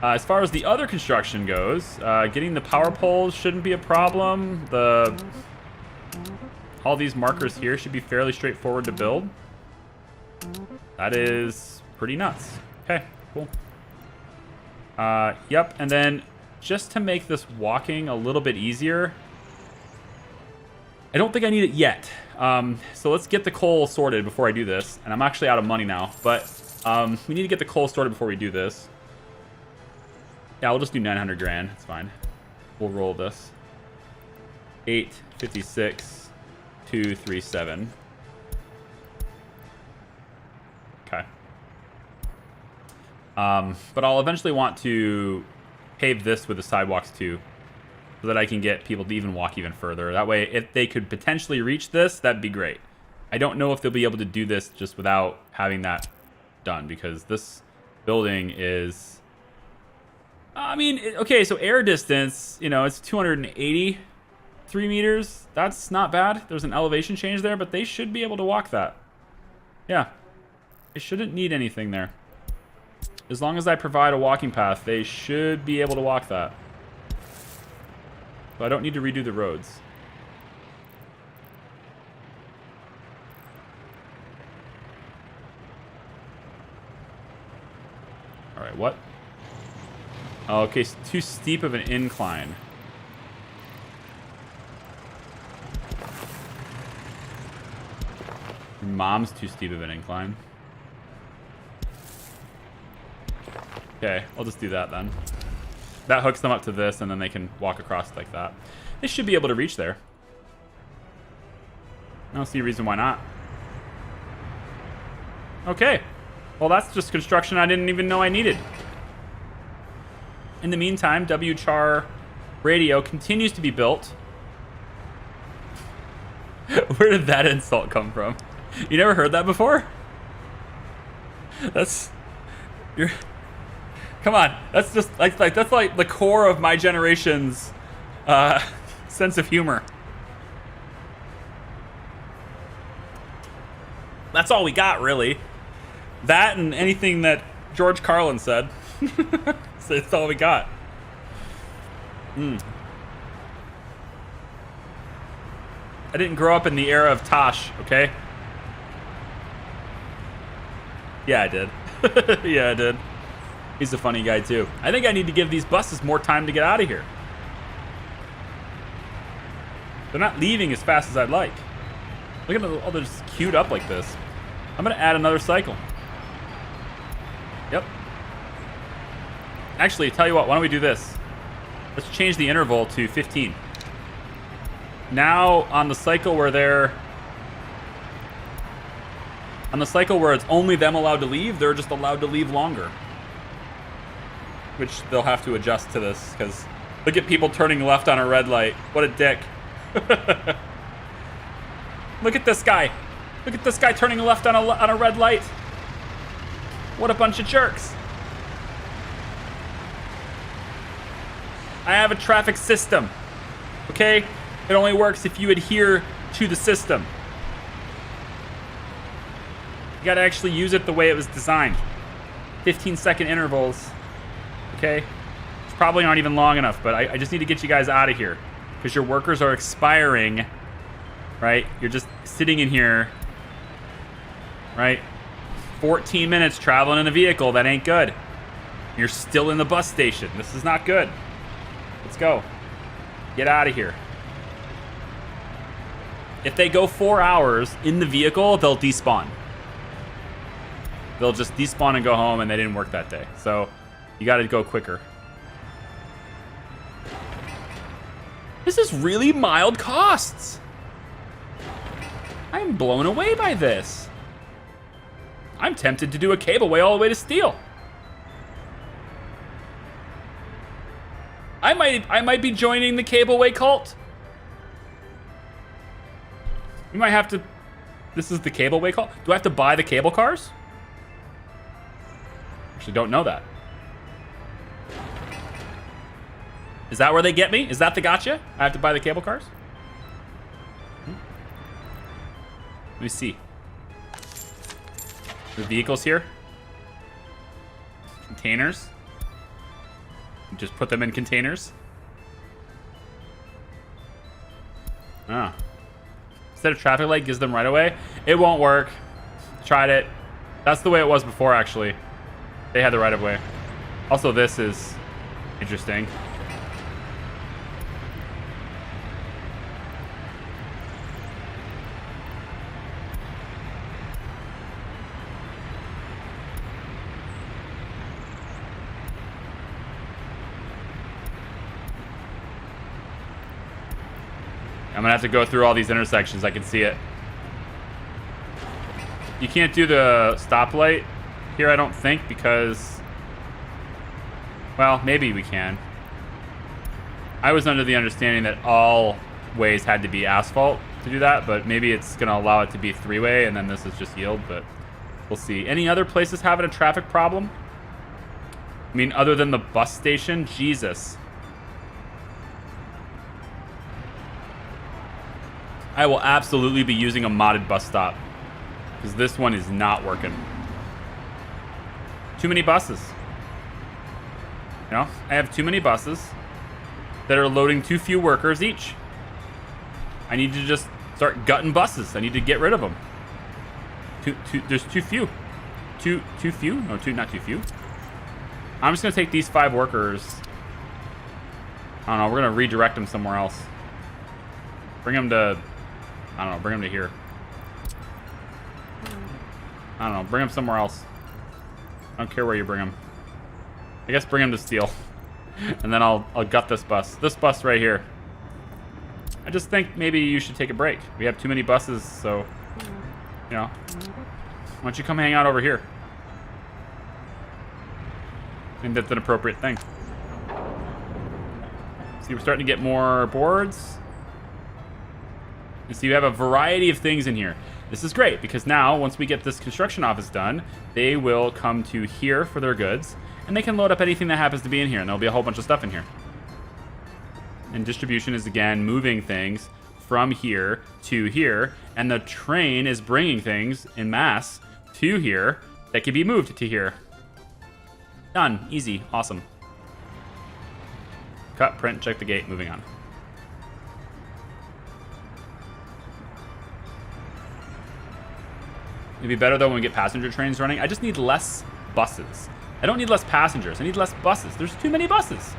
As far as the other construction goes, getting the power poles shouldn't be a problem. All these markers here should be fairly straightforward to build. That is pretty nuts. Okay, cool. Yep, and then just to make this walking a little bit easier, I don't think I need it yet. So let's get the coal sorted before I do this. And I'm actually out of money now, but we need to get the coal sorted before we do this. Yeah, we'll just do 900 grand. It's fine. We'll roll this. 856 237. Okay. But I'll eventually want to pave this with the sidewalks too, so that I can get people to even walk even further. That way, if they could potentially reach this, that'd be great. I don't know if they'll be able to do this just without having that done, because this building is... I mean, okay, so air distance, you know, it's 283 meters. That's not bad. There's an elevation change there, but they should be able to walk that. Yeah. shouldn't need anything there. As long as I provide a walking path, they should be able to walk that. So I don't need to redo the roads. All right, what? Oh, okay, it's too steep of an incline. Your mom's too steep of an incline. Okay, I'll just do that then. That hooks them up to this, and then they can walk across like that. They should be able to reach there. I don't see a reason why not. Okay. Well, that's just construction I didn't even know I needed. In the meantime, WCHAR radio continues to be built. Where did that insult come from? You never heard that before? Come on. That's just that's like the core of my generation's sense of humor. That's all we got, really. That and anything that George Carlin said. So that's all we got. I didn't grow up in the era of Tosh, okay? Yeah, I did. Yeah, I did. He's a funny guy, too. I think I need to give these buses more time to get out of here. They're not leaving as fast as I'd like. Look at all they're just queued up like this. I'm going to add another cycle. Yep. Actually, tell you what, why don't we do this? Let's change the interval to 15. Now, on the cycle where they're... On the cycle where it's only them allowed to leave, they're just allowed to leave longer. Which they'll have to adjust to this, because look at people turning left on a red light. What a dick. Look at this guy. Look at this guy turning left on a red light. What a bunch of jerks. I have a traffic system. Okay? It only works if you adhere to the system. You gotta actually use it the way it was designed. 15-second intervals. Okay? Which probably aren't even long enough, but I just need to get you guys out of here. Because your workers are expiring. Right? You're just sitting in here. Right? 14 minutes traveling in a vehicle. That ain't good. You're still in the bus station. This is not good. Let's go. Get out of here. If they go 4 hours in the vehicle, they'll despawn. They'll just despawn and go home, and they didn't work that day. So you got to go quicker. This is really mild costs. I'm blown away by this. I'm tempted to do a cableway all the way to Steel. I might be joining the cableway cult. We might have to... This is the cableway cult? Do I have to buy the cable cars? Actually, don't know that. Is that where they get me? Is that the gotcha? I have to buy the cable cars? Let me see. The vehicles here. Containers. Just put them in containers. Ah. Instead of traffic light gives them right away. It won't work. Tried it. That's the way it was before, actually. They had the right of way. Also, this is interesting. I'm gonna have to go through all these intersections. I can see it. You can't do the stoplight here, I don't think, because... Well, maybe we can. I was under the understanding that all ways had to be asphalt to do that, but maybe it's gonna allow it to be three-way, and then this is just yield, but we'll see. Any other places having a traffic problem? I mean, other than the bus station? Jesus. I will absolutely be using a modded bus stop, because this one is not working. Too many buses. You know, I have too many buses that are loading too few workers each. I need to just start gutting buses. I need to get rid of them. There's too few. Too few? No, not too few. I'm just gonna take these 5 workers. I don't know, we're gonna redirect them somewhere else. Bring them to, I don't know, bring them to here. I don't know, bring them somewhere else. I don't care where you bring them. I guess bring them to steel. And then I'll gut this bus. This bus right here. I just think maybe you should take a break. We have too many buses, so, you know. Why don't you come hang out over here? I think that's an appropriate thing. See, we're starting to get more boards. And so you have a variety of things in here. This is great, because now, once we get this construction office done, they will come to here for their goods, and they can load up anything that happens to be in here, and there'll be a whole bunch of stuff in here. And distribution is, again, moving things from here to here, and the train is bringing things in mass to here that can be moved to here. Done. Easy. Awesome. Cut, print, check the gate, moving on. It'd be better, though, when we get passenger trains running. I just need less buses. I don't need less passengers. I need less buses. There's too many buses.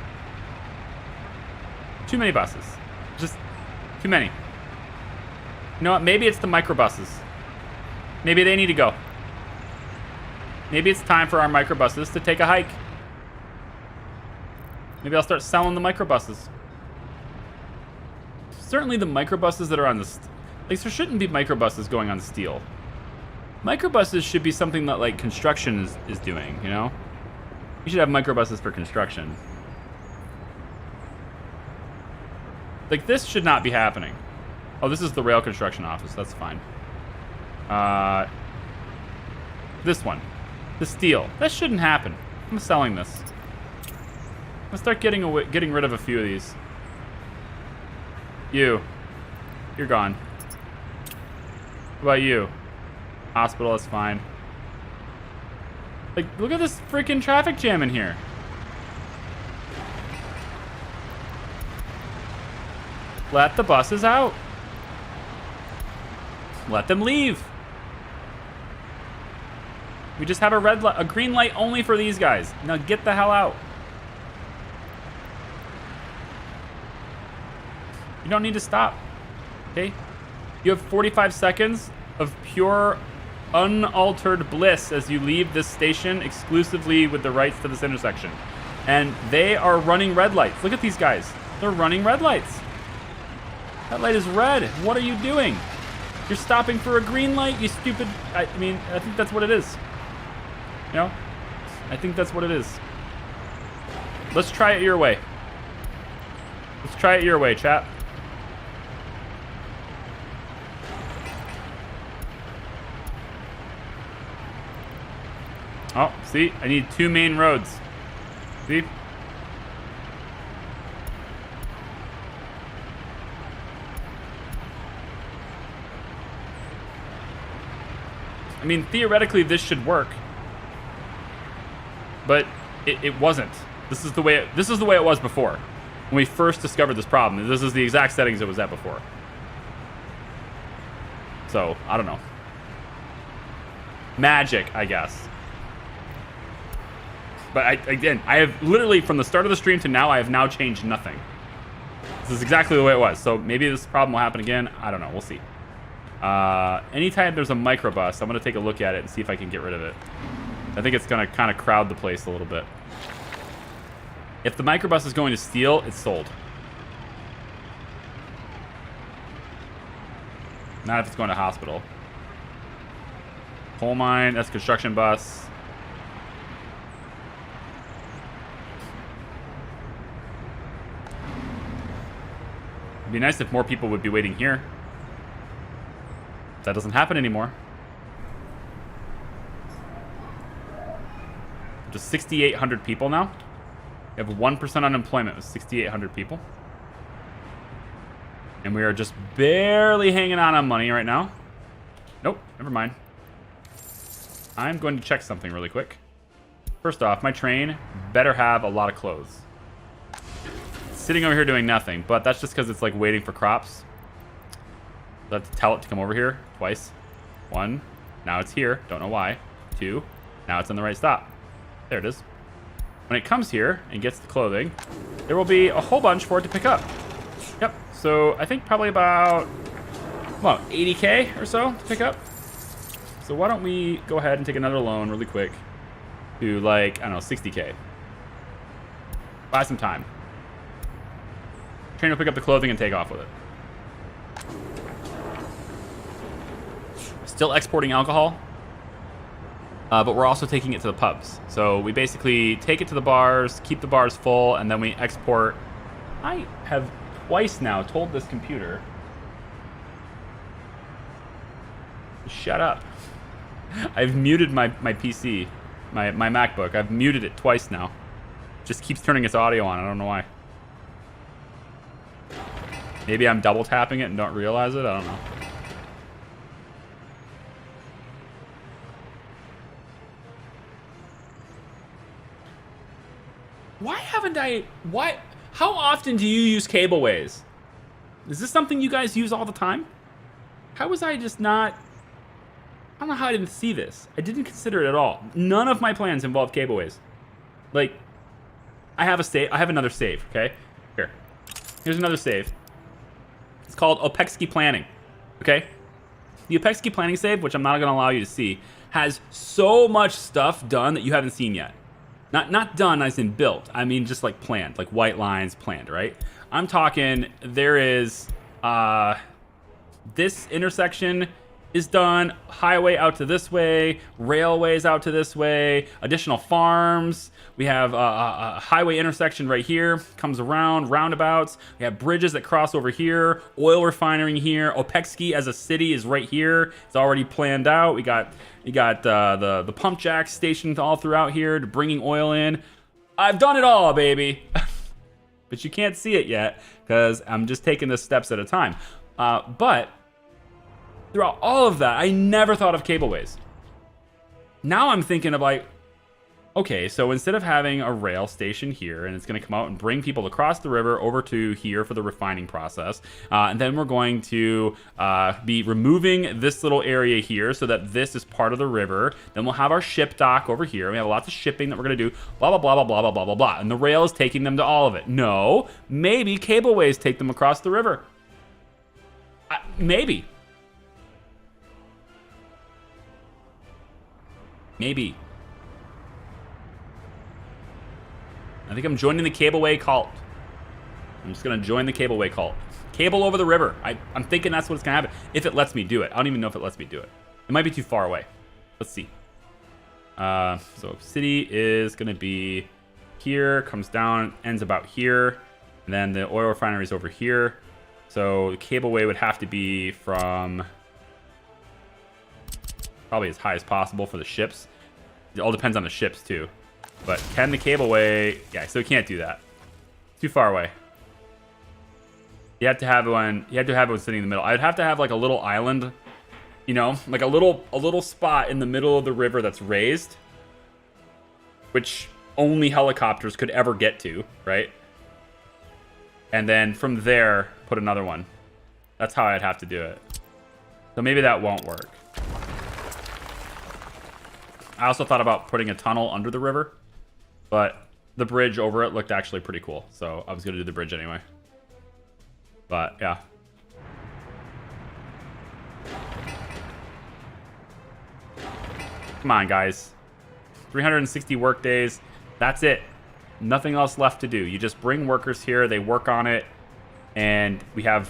Too many buses. Just too many. You know what? Maybe it's the microbuses. Maybe they need to go. Maybe it's time for our microbuses to take a hike. Maybe I'll start selling the microbuses. Certainly the microbuses that are on the... Like, there shouldn't be microbuses going on steel. Microbuses should be something that, like, construction is doing, you know? You should have microbuses for construction. Like, this should not be happening. Oh, this is the rail construction office. That's fine. This one. The steel. That shouldn't happen. I'm selling this. Let's start getting rid of a few of these. You're gone. What about you? Hospital, that's fine. Like, look at this freaking traffic jam in here. Let the buses out. Let them leave. We just have a green light only for these guys. Now get the hell out. You don't need to stop. Okay? You have 45 seconds of pure, unaltered bliss as you leave this station exclusively with the rights to this intersection. And they are running red lights. Look at these guys. They're running red lights. That light is red. What are you doing? You're stopping for a green light, you stupid... I mean, I think that's what it is. You know? I think that's what it is. Let's try it your way. Let's try it your way, chat. Oh, see? I need 2 main roads. See? I mean, theoretically, this should work. But it wasn't. This is the way it was before. When we first discovered this problem. This is the exact settings it was at before. So, I don't know. Magic, I guess. But I have literally, from the start of the stream to now, I have now changed nothing. This is exactly the way it was. So maybe this problem will happen again. I don't know. We'll see. Anytime there's a microbus, I'm going to take a look at it and see if I can get rid of it. I think it's going to kind of crowd the place a little bit. If the microbus is going to steel, it's sold. Not if it's going to hospital. Coal mine, that's construction bus. It'd be nice if more people would be waiting here. That doesn't happen anymore. Just 6,800 people now. We have 1% unemployment with 6,800 people. And we are just barely hanging on money right now. Nope, never mind. I'm going to check something really quick. First off, my train better have a lot of clothes. It's sitting over here doing nothing, but that's just because it's like waiting for crops. Let's tell it to come over here twice. 1, now it's here, don't know why. 2, now it's in the right stop. There it is. When it comes here and gets the clothing, there will be a whole bunch for it to pick up. Yep, so I think probably about 80K or so to pick up. So why don't we go ahead and take another loan really quick to like, I don't know, 60K. Buy some time. Train will pick up the clothing and take off with it. Still exporting alcohol, but we're also taking it to the pubs. So we basically take it to the bars, keep the bars full, and then we export. I have twice now told this computer, shut up. I've muted my PC, my MacBook. I've muted it twice now. Just keeps turning its audio on. I don't know why. Maybe I'm double tapping it and don't realize it. I don't know. Why haven't I... Why? How often do you use cableways? Is this something you guys use all the time? How was I just not... I don't know how I didn't see this. I didn't consider it at all. None of my plans involve cableways. Like, I have a save. I have another save, okay? Here. Here's another save. It's called Opexki Planning, okay? The Opexki Planning save, which I'm not going to allow you to see, has so much stuff done that you haven't seen yet. Not done as in built. I mean just like planned, like white lines planned, right? I'm talking there is this intersection is done, highway out to this way, railways out to this way, additional farms. We have a highway intersection right here, comes around, roundabouts. We have bridges that cross over here, oil refinery here. Opexki as a city is right here. It's already planned out. You got the pump jacks stationed all throughout here to bringing oil in. I've done it all, baby. But you can't see it yet because I'm just taking the steps at a time. But throughout all of that, I never thought of cableways. Now I'm thinking of like, okay, so instead of having a rail station here, and it's going to come out and bring people across the river over to here for the refining process, and then we're going to be removing this little area here so that this is part of the river. Then we'll have our ship dock over here. We have lots of shipping that we're going to do, blah, blah, blah, blah, blah, blah, blah, blah, blah. And the rail is taking them to all of it. No, maybe cableways take them across the river. Maybe. Maybe. I think I'm joining the cableway cult. I'm just going to join the cableway cult. Cable over the river. I'm thinking that's what's going to happen. If it lets me do it. I don't even know if it lets me do it. It might be too far away. Let's see. So city is going to be here, comes down, ends about here. And then the oil refinery is over here. So the cableway would have to be from probably as high as possible for the ships. It all depends on the ships too. But can the cableway... Yeah, so we can't do that. Too far away. You have to have one. You have to have one sitting in the middle. I'd have to have like a little island, you know, like a little spot in the middle of the river that's raised, which only helicopters could ever get to, right? And then from there, put another one. That's how I'd have to do it. So maybe that won't work. I also thought about putting a tunnel under the river, but the bridge over it looked actually pretty cool. So I was going to do the bridge anyway. But yeah. Come on, guys. 360 work days. That's it. Nothing else left to do. You just bring workers here, they work on it, and we have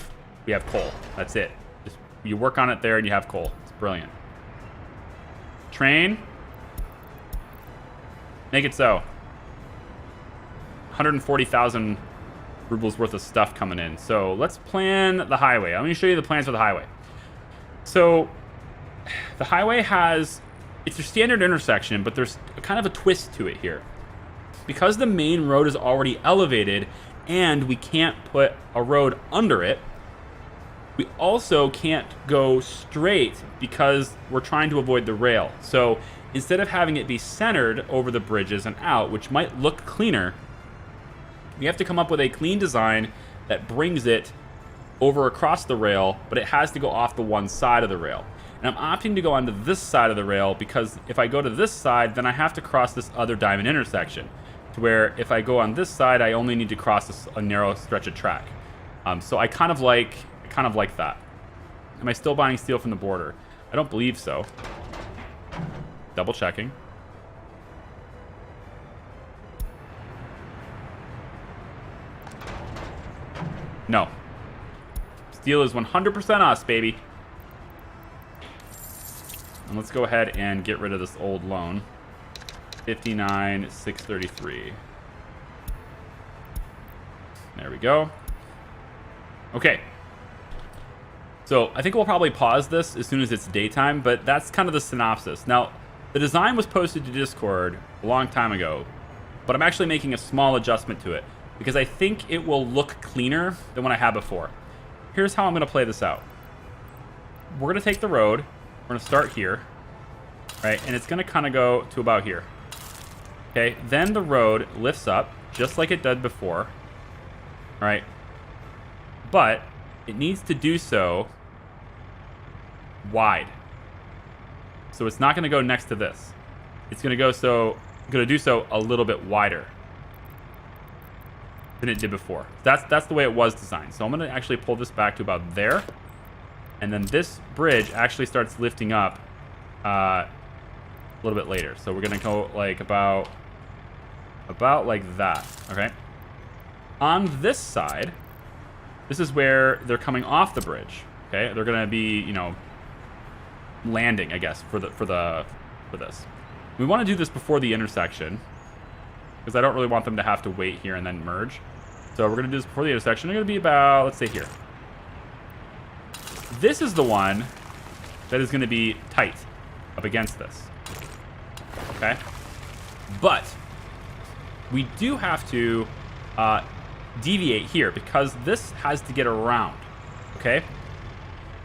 coal. That's it. Just you work on it there and you have coal. It's brilliant. Train. Make it so. 140,000 rubles worth of stuff coming in. So let's plan the highway. I'm going to show you the plans for the highway. So the highway has, it's your standard intersection, but there's kind of a twist to it here. Because the main road is already elevated and we can't put a road under it, we also can't go straight because we're trying to avoid the rail. So instead of having it be centered over the bridges and out, which might look cleaner, we have to come up with a clean design that brings it over across the rail, but it has to go off the one side of the rail. And I'm opting to go onto this side of the rail because if I go to this side, then I have to cross this other diamond intersection, to where if I go on this side, I only need to cross a narrow stretch of track. So I kind of like that. Am I still buying steel from the border? I don't believe so. Double checking. No. Steel is 100% us, baby. And let's go ahead and get rid of this old loan. 59,633. There we go. Okay. So I think we'll probably pause this as soon as it's daytime, but that's kind of the synopsis. Now, the design was posted to Discord a long time ago, but I'm actually making a small adjustment to it because I think it will look cleaner than what I had before. Here's how I'm going to play this out. We're going to take the road. We're going to start here, right? And it's going to kind of go to about here. Okay, then the road lifts up just like it did before, right? But it needs to do so wide. So it's not going to go next to this. It's going to do so a little bit wider than it did before. That's the way it was designed. So I'm going to actually pull this back to about there. And then this bridge actually starts lifting up a little bit later. So we're going to go like about like that, okay? On this side, this is where they're coming off the bridge, okay? They're going to be, you know, landing, I guess, for this. We want to do this before the intersection because I don't really want them to have to wait here and then merge. So we're going to do this before the intersection. They're going to be about, let's say here. This is the one that is going to be tight up against this. Okay? But we do have to deviate here because this has to get around. Okay?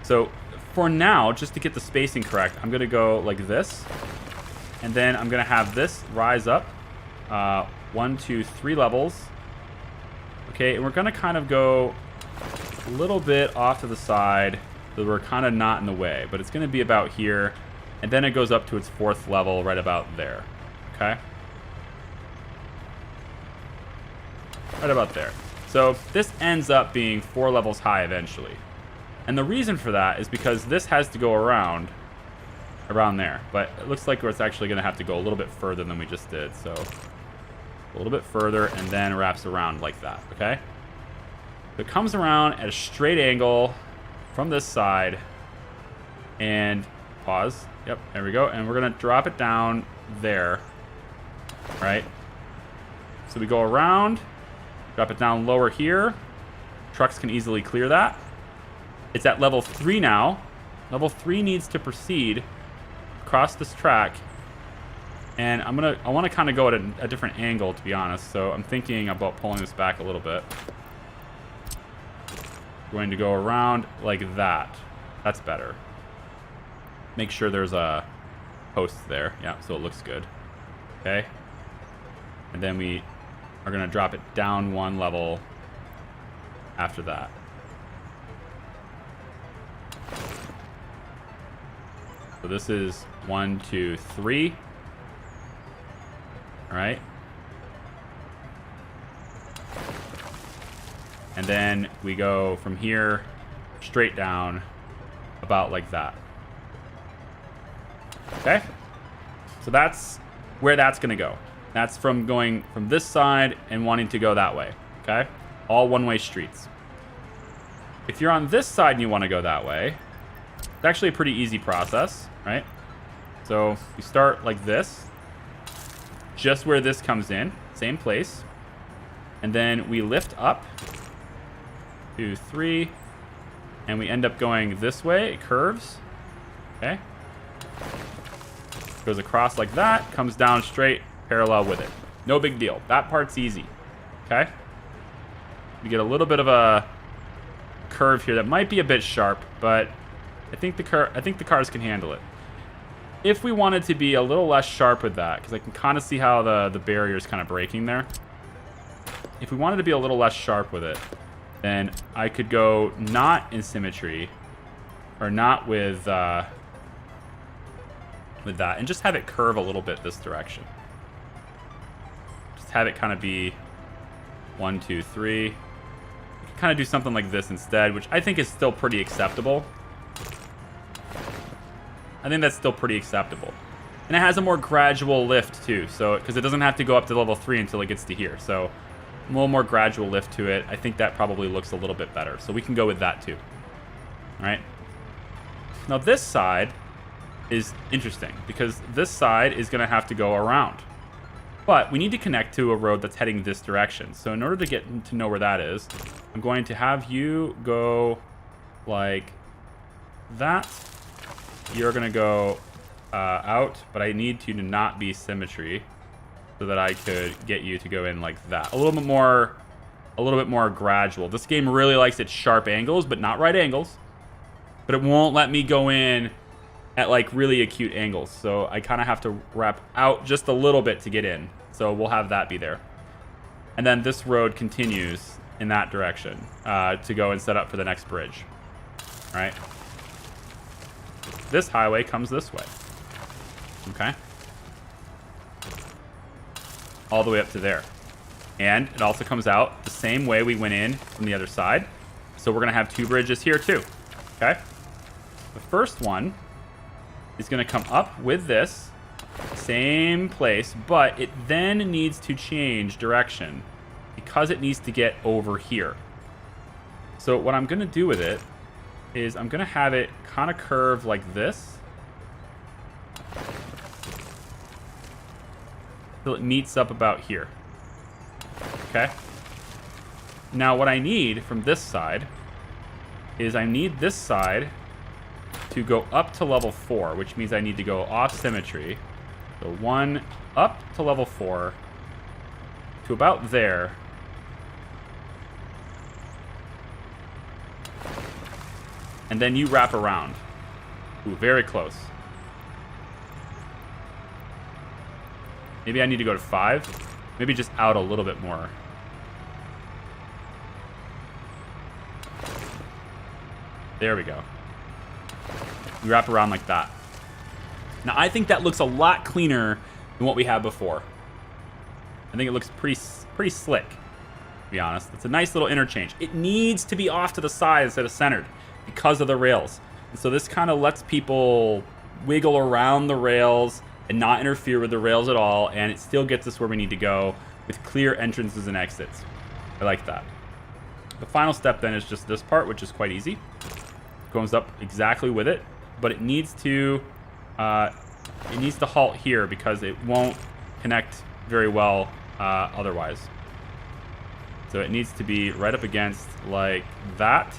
So for now, just to get the spacing correct, I'm going to go like this. And then I'm going to have this rise up 1, 2, 3 levels. Okay, and we're going to kind of go a little bit off to the side so we're kind of not in the way, but it's going to be about here, and then it goes up to its 4th level right about there. Okay, right about there. So this ends up being 4 levels high eventually, and the reason for that is because this has to go around there, but it looks like it's actually going to have to go a little bit further than we just did. So a little bit further and then wraps around like that. Okay, so it comes around at a straight angle from this side and pause. Yep, there we go. And we're going to drop it down there. Right, so we go around, drop it down lower here. Trucks can easily clear that. It's at level 3 now. Level 3 needs to proceed across this track, and I want to kind of go at a different angle, to be honest. So I'm thinking about pulling this back a little bit. Going to go around like that. That's better. Make sure there's a post there. Yeah, so it looks good. Okay, and then we are going to drop it down 1 level after that. So this is 1, 2, 3. All right. And then we go from here straight down about like that. Okay. So that's where that's going to go. That's from going from this side and wanting to go that way. Okay. All one-way streets. If you're on this side and you want to go that way, it's actually a pretty easy process, right? So we start like this, just where this comes in, same place. And then we lift up, 2, 3, and we end up going this way. It curves, okay? Goes across like that, comes down straight, parallel with it. No big deal. That part's easy, okay? You get a little bit of a curve here that might be a bit sharp, but I think the cars can handle it. if we wanted to be a little less sharp with that, because I can kind of see how the barrier is kind of breaking there. If we wanted to be a little less sharp with it, then I could go not in symmetry, or not with that, and just have it curve a little bit this direction. Just have it kind of be 1, 2, 3. Kind of do something like this instead, which I think is still pretty acceptable. I think that's still pretty acceptable. And it has a more gradual lift too, so because it doesn't have to go up to level 3 until it gets to here. So a little more gradual lift to it. I think that probably looks a little bit better. So we can go with that too. All right. Now this side is interesting because this side is going to have to go around. But we need to connect to a road that's heading this direction. So in order to get to know where that is, I'm going to have you go like that. You're going to go out, but I need you to not be symmetry so that I could get you to go in like that. A little bit more gradual. This game really likes its sharp angles, but not right angles. But it won't let me go in at like really acute angles. So I kind of have to wrap out just a little bit to get in. So we'll have that be there. And then this road continues in that direction to go and set up for the next bridge. All right. This highway comes this way. Okay. All the way up to there. And it also comes out the same way we went in from the other side. So we're going to have 2 bridges here too. Okay. The first one is going to come up with this same place, but it then needs to change direction because it needs to get over here. So what I'm going to do with it is I'm going to have it kind of curve like this till it meets up about here. Okay. Now what I need from this side is I need this side to go up to level 4, which means I need to go off symmetry. So 1 up to level 4 to about there. And then you wrap around. Ooh, very close. Maybe I need to go to 5. Maybe just out a little bit more. There we go. You wrap around like that. Now, I think that looks a lot cleaner than what we had before. I think it looks pretty slick, to be honest. It's a nice little interchange. It needs to be off to the side instead of centered because of the rails. And so this kind of lets people wiggle around the rails and not interfere with the rails at all, and it still gets us where we need to go with clear entrances and exits. I like that. The final step then is just this part, which is quite easy. Goes up exactly with it, but it needs to halt here because it won't connect very well otherwise. So it needs to be right up against like that.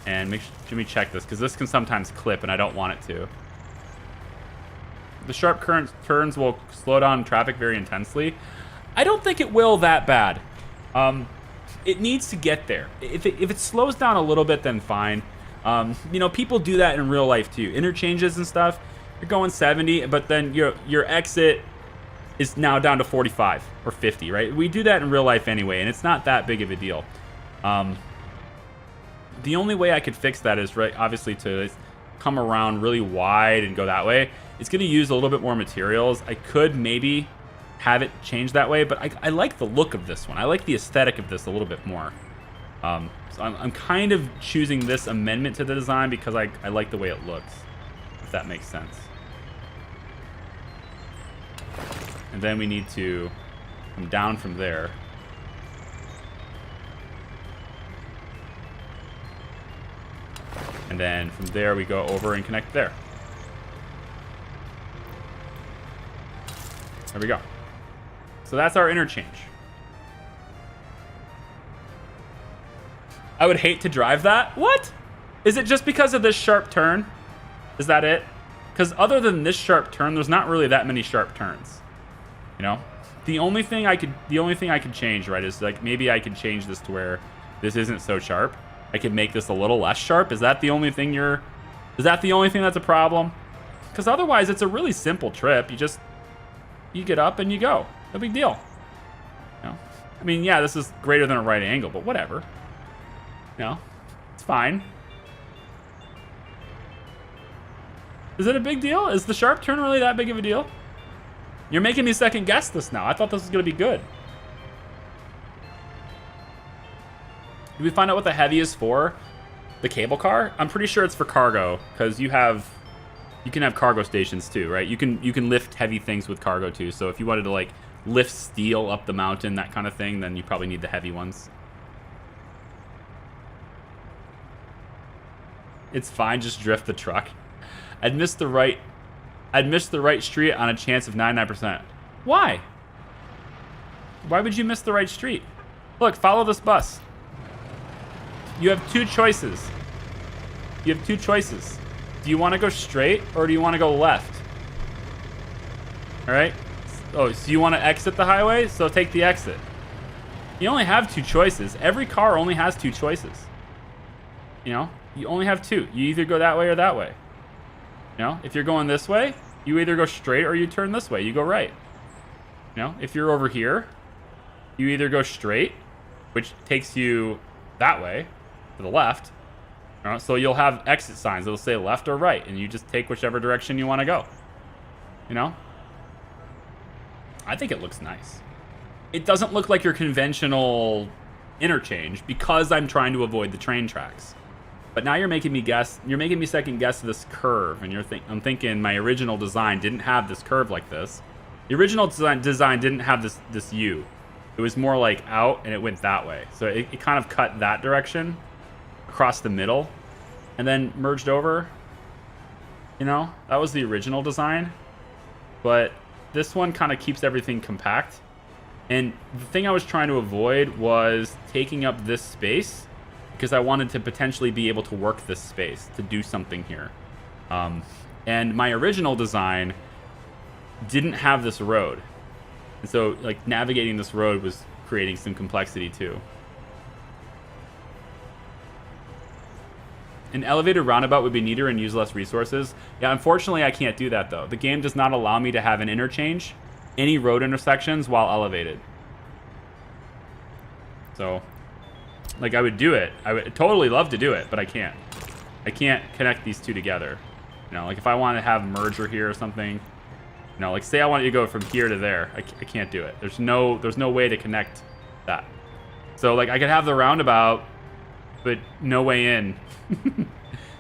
And let me check this because this can sometimes clip and I don't want it to. The sharp turns will slow down traffic very intensely. I don't think it will that bad. It needs to get there. If it slows down a little bit, then fine. You know, people do that in real life too. Interchanges and stuff, you're going 70, but then your exit is now down to 45 or 50, right? We do that in real life anyway, and it's not that big of a deal. The only way I could fix that is, right, obviously to come around really wide and go that way. It's going to use a little bit more materials. I could maybe have it change that way, but I like the look of this one. I like the aesthetic of this a little bit more. So I'm kind of choosing this amendment to the design because I like the way it looks, if that makes sense. And then we need to come down from there. And then from there we go over and connect there. There we go. So that's our interchange. I would hate to drive that. What? Is it just because of this sharp turn? Is that it? Because other than this sharp turn, there's not really that many sharp turns. You know? The only thing I could change, right, is like maybe I could change this to where this isn't so sharp. I could make this a little less sharp. Is that the only thing that's a problem? Because otherwise, it's a really simple trip. You get up and you go. No big deal. You know? I mean, yeah, this is greater than a right angle, but whatever. You know, it's fine. Is it a big deal? Is the sharp turn really that big of a deal? You're making me second guess this now. I thought this was going to be good. Did we find out what the heavy is for? The cable car? I'm pretty sure it's for cargo, because you can have cargo stations too, right? You can lift heavy things with cargo too. So if you wanted to like lift steel up the mountain, that kind of thing, then you probably need the heavy ones. It's fine, just drift the truck. I'd miss the right street on a chance of 99%. Why? Why would you miss the right street? Look, follow this bus. You have two choices. You have two choices. Do you want to go straight or do you want to go left? All right. Oh, so you want to exit the highway? So take the exit. You only have two choices. Every car only has two choices. You know, you only have two. You either go that way or that way. You know, if you're going this way, you either go straight or you turn this way. You go right. You know, if you're over here, you either go straight, which takes you that way, to the left. So you'll have exit signs that'll say left or right, and you just take whichever direction you want to go. You know? I think it looks nice. It doesn't look like your conventional interchange because I'm trying to avoid the train tracks. But now you're making me guess. You're making me second guess this curve, and I'm thinking my original design didn't have this curve like this. The original design didn't have this U. It was more like out, and it went that way. So it kind of cut that direction across the middle and then merged over. You know, that was the original design. But this one kind of keeps everything compact. And the thing I was trying to avoid was taking up this space because I wanted to potentially be able to work this space to do something here. And my original design didn't have this road. And so like navigating this road was creating some complexity too. An elevated roundabout would be neater and use less resources. Yeah, unfortunately I can't do that though. The game does not allow me to have an interchange, any road intersections while elevated. So, like I would do it. I would totally love to do it, but I can't. I can't connect these two together. You know, like if I want to have a merger here or something, you know, like say I want you to go from here to there, I can't do it. There's no way to connect that. So like I could have the roundabout, but no way in.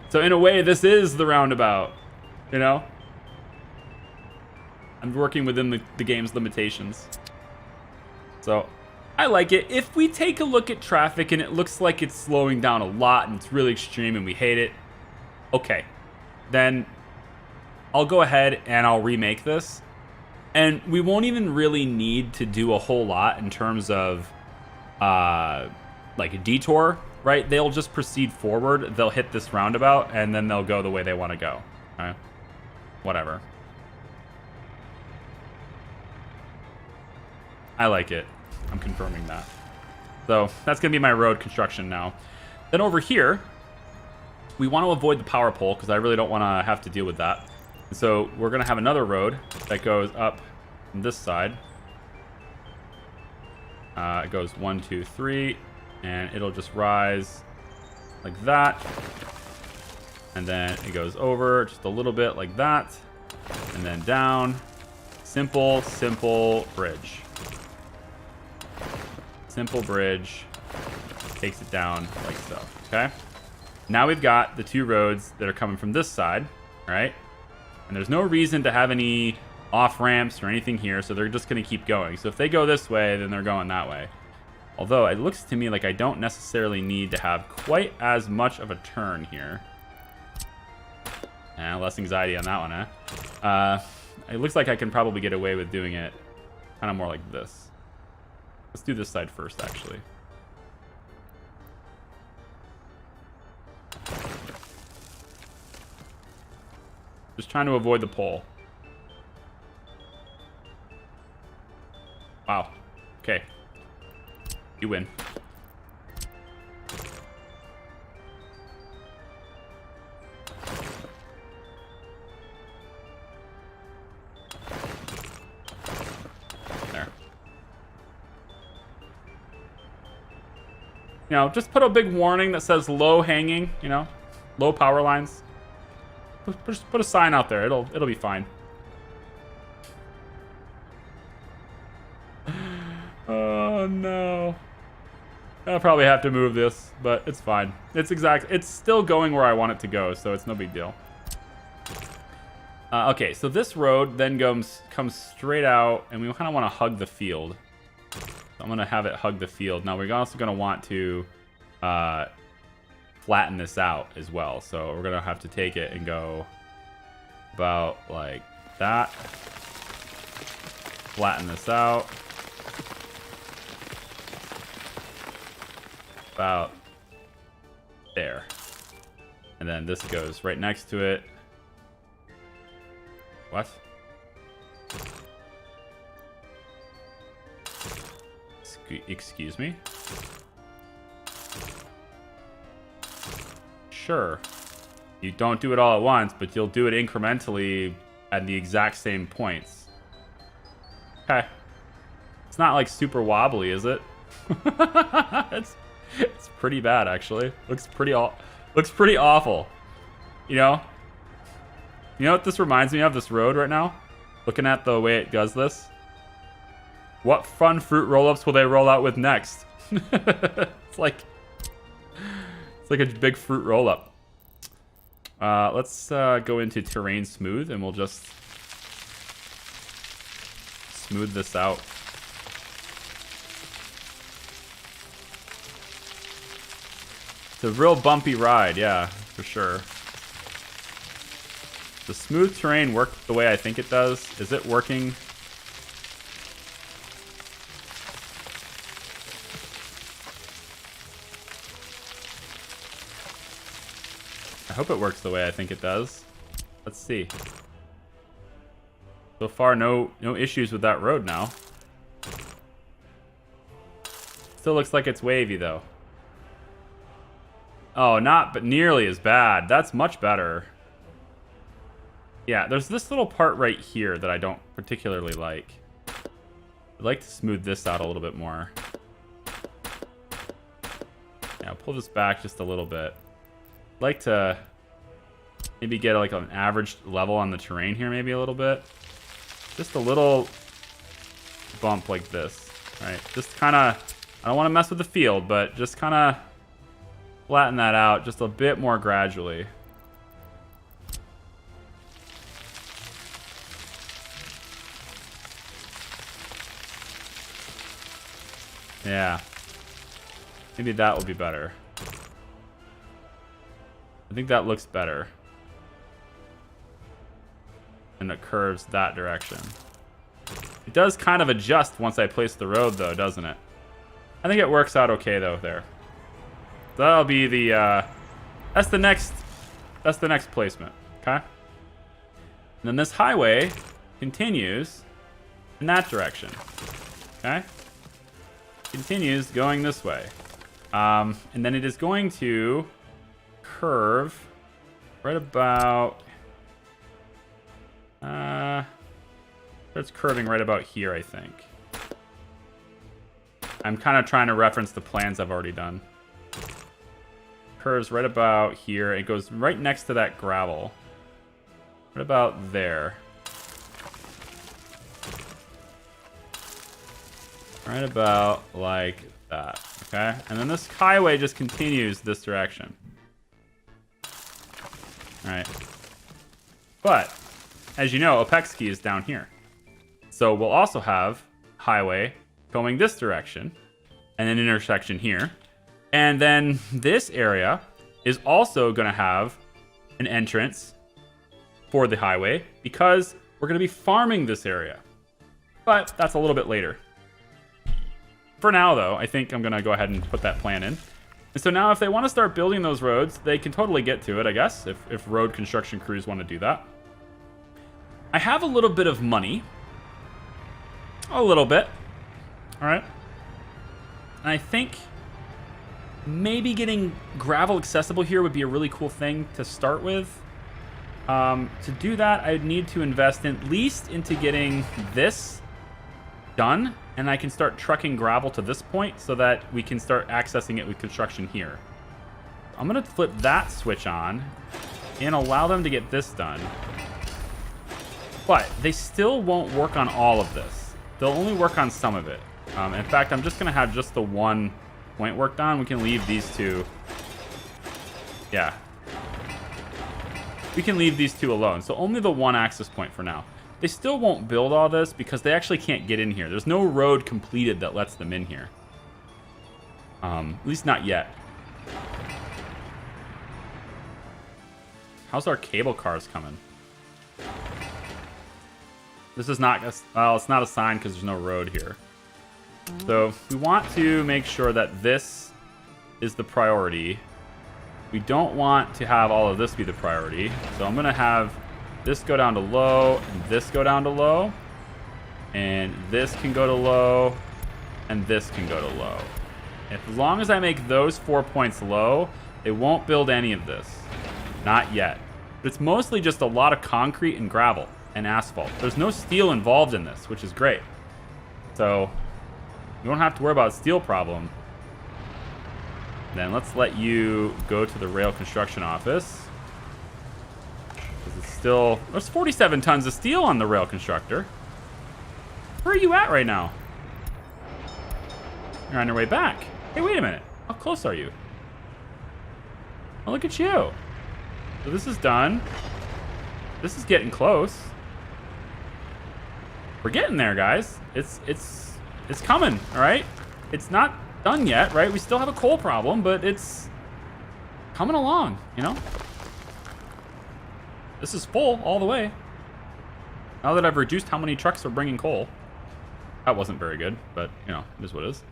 So in a way, this is the roundabout, you know? I'm working within the game's limitations. So I like it. If we take a look at traffic and it looks like it's slowing down a lot and it's really extreme and we hate it, okay, then I'll go ahead and I'll remake this. And we won't even really need to do a whole lot in terms of like a detour, right? They'll just proceed forward. They'll hit this roundabout and then they'll go the way they want to go. Okay? Whatever. I like it. I'm confirming that. So that's going to be my road construction now. Then over here, we want to avoid the power pole because I really don't want to have to deal with that. And so we're going to have another road that goes up from this side. It goes 1, 2, 3, and it'll just rise like that. And then it goes over just a little bit like that. And then down. Simple, simple bridge. Simple bridge. Takes it down like so. Okay? Now we've got the two roads that are coming from this side, right? And there's no reason to have any off-ramps or anything here, so they're just going to keep going. So if they go this way, then they're going that way. Although it looks to me like I don't necessarily need to have quite as much of a turn here. Less anxiety on that one, huh? It looks like I can probably get away with doing it kind of more like this. Let's do this side first, actually. Just trying to avoid the pole. Wow. Okay. You win. You know, just put a big warning that says low hanging, you know, low power lines. Just put a sign out there. It'll be fine. Oh no. I'll probably have to move this, but it's fine. It's still going where I want it to go, so it's no big deal. Okay, so this road then comes straight out, and we kind of want to hug the field. So I'm going to have it hug the field. Now, we're also going to want to flatten this out as well. So we're going to have to take it and go about like that. Flatten this out. About there. And then this goes right next to it. What? Excuse me? Sure. You don't do it all at once, but you'll do it incrementally at the exact same points. Okay. It's not like super wobbly, is it? It's pretty bad, actually. Looks pretty awful. You know? You know what this reminds me of, this road right now? Looking at the way it does this. What fun fruit roll-ups will they roll out with next? It's like a big fruit roll-up. Let's go into terrain smooth, and we'll just smooth this out. It's a real bumpy ride, yeah, for sure. Does smooth terrain work the way I think it does? Is it working? I hope it works the way I think it does. Let's see. So far, no issues with that road now. Still looks like it's wavy, though. Oh, but nearly as bad. That's much better. Yeah, there's this little part right here that I don't particularly like. I'd like to smooth this out a little bit more. Yeah, I'll pull this back just a little bit. I'd like to maybe get like an average level on the terrain here, maybe a little bit. Just a little bump like this, right? Just kind of, I don't want to mess with the field, but just kind of flatten that out just a bit more gradually. Yeah. Maybe that will be better. I think that looks better. And it curves that direction. It does kind of adjust once I place the road, though, doesn't it? I think it works out okay, though, there. So that'll be the, that's the next placement, okay? And then this highway continues in that direction, okay? Continues going this way. And then it is going to curve right about... It's curving right about here, I think. I'm kind of trying to reference the plans I've already done. Curves right about here. It goes right next to that gravel. Right about there. Right about like that, okay? And then this highway just continues this direction. All right. But, as you know, Opexki is down here. So we'll also have highway going this direction, and an intersection here. And then this area is also going to have an entrance for the highway, because we're going to be farming this area. But that's a little bit later. For now, though, I think I'm going to go ahead and put that plan in. And so now if they want to start building those roads, they can totally get to it, I guess, if road construction crews want to do that. I have a little bit of money. A little bit. All right. And I think maybe getting gravel accessible here would be a really cool thing to start with. To do that, I'd need to invest at least into getting this done and I can start trucking gravel to this point so that we can start accessing it with construction here. I'm going to flip that switch on and allow them to get this done. But they still won't work on all of this. They'll only work on some of it. In fact, I'm just going to have just the one point worked on. We can leave these two. Yeah. We can leave these two alone. So only the one access point for now. They still won't build all this because they actually can't get in here. There's no road completed that lets them in here. At least not yet. How's our cable cars coming? This is not, well, it's not a sign because there's no road here. So we want to make sure that this is the priority. We don't want to have all of this be the priority. So I'm going to have this go down to low, and this go down to low. And this can go to low, and this can go to low. As long as I make those 4 points low, they won't build any of this. Not yet. But it's mostly just a lot of concrete and gravel and asphalt. There's no steel involved in this, which is great. So you don't have to worry about a steel problem. Then let's let you go to the rail construction office. It's still, there's 47 tons of steel on the rail constructor. Where are you at right now? You're on your way back. Hey, wait a minute. How close are you? Oh, look at you. So this is done. This is getting close. We're getting there, guys. It's coming, all right? It's not done yet, right? We still have a coal problem, but it's coming along, you know? This is full all the way. Now that I've reduced how many trucks are bringing coal. That wasn't very good, but, you know, it is what it is.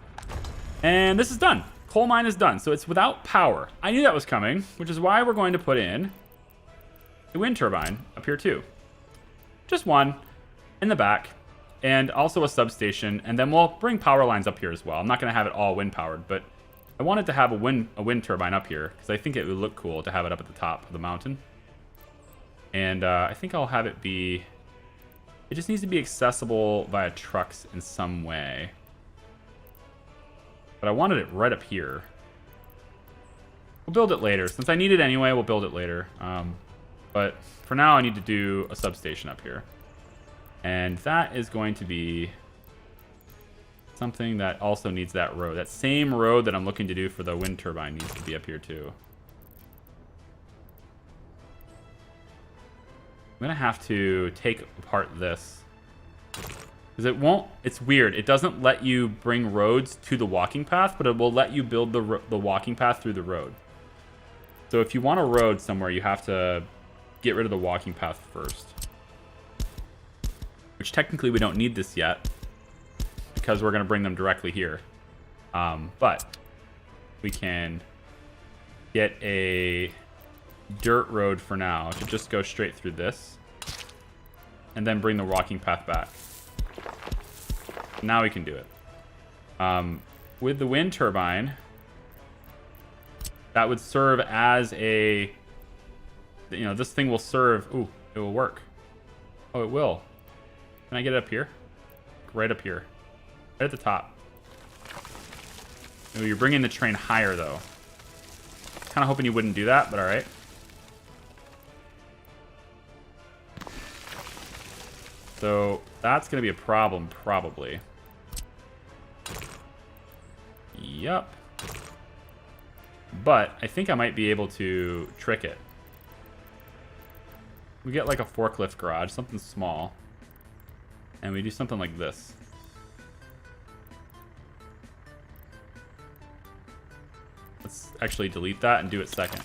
And this is done. Coal mine is done, so it's without power. I knew that was coming, which is why we're going to put in a wind turbine up here too. Just one in the back, and also a substation, and then we'll bring power lines up here as well. I'm not going to have it all wind powered, but I wanted to have a wind turbine up here because I think it would look cool to have it up at the top of the mountain. And I think I'll have it be... It just needs to be accessible via trucks in some way. But I wanted it right up here. We'll build it later. Since I need it anyway, we'll build it later. But for now, I need to do a substation up here. And that is going to be something that also needs that road. That same road that I'm looking to do for the wind turbine needs to be up here too. I'm going to have to take apart this. Because it won't... It's weird. It doesn't let you bring roads to the walking path, but it will let you build the walking path through the road. So if you want a road somewhere, you have to get rid of the walking path first. Which technically we don't need this yet, because we're going to bring them directly here. But we can get a dirt road for now to just go straight through this. And then bring the walking path back. Now we can do it. With the wind turbine, that would serve as a... You know, this thing will serve... Ooh, it will work. Oh, it will. Can I get it up here? Right up here. Right at the top. Ooh, you're bringing the train higher, though. Kind of hoping you wouldn't do that, but all right. So that's going to be a problem, probably. Yep. But I think I might be able to trick it. We get like a forklift garage, something small. And we do something like this. Let's actually delete that and do it second.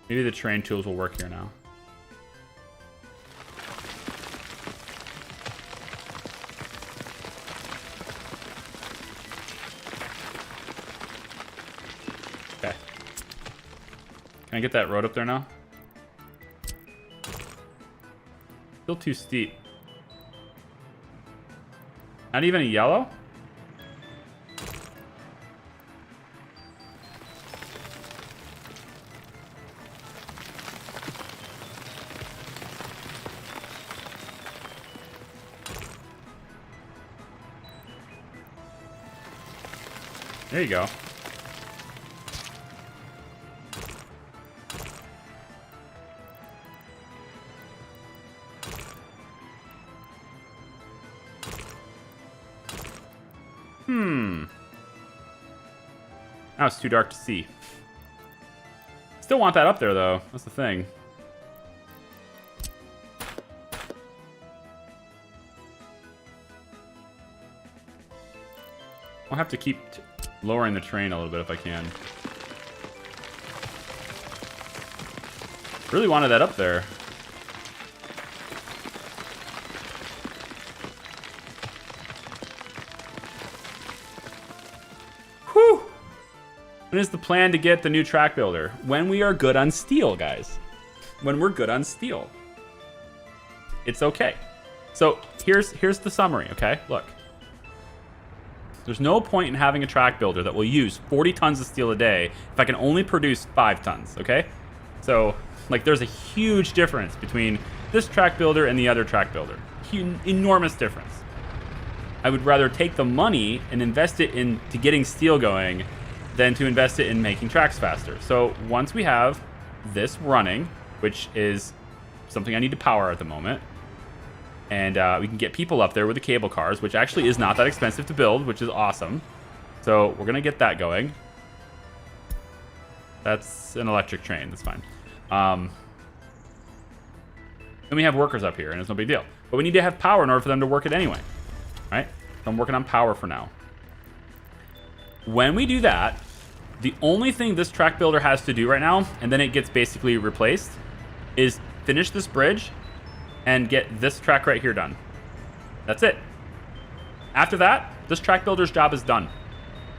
Maybe the train tools will work here now. Okay. Can I get that road up there now? Still too steep. Not even a yellow? There you go. Now it's too dark to see. Still want that up there, though. That's the thing. I'll have to keep lowering the train a little bit if I can. Really wanted that up there. Whew! When is the plan to get the new track builder? When we are good on steel, guys. When we're good on steel. It's okay. So here's the summary, okay? Look. There's no point in having a track builder that will use 40 tons of steel a day if I can only produce 5 tons, okay? So, like, there's a huge difference between this track builder and the other track builder. Enormous difference. I would rather take the money and invest it into getting steel going than to invest it in making tracks faster. So once we have this running, which is something I need to power at the moment, and we can get people up there with the cable cars, which actually is not that expensive to build, which is awesome. So we're going to get that going. That's an electric train. That's fine. Then we have workers up here, and it's no big deal. But we need to have power in order for them to work it anyway. Right? So I'm working on power for now. When we do that, the only thing this track builder has to do right now, and then it gets basically replaced, is finish this bridge and get this track right here done. That's it. After that, this track builder's job is done.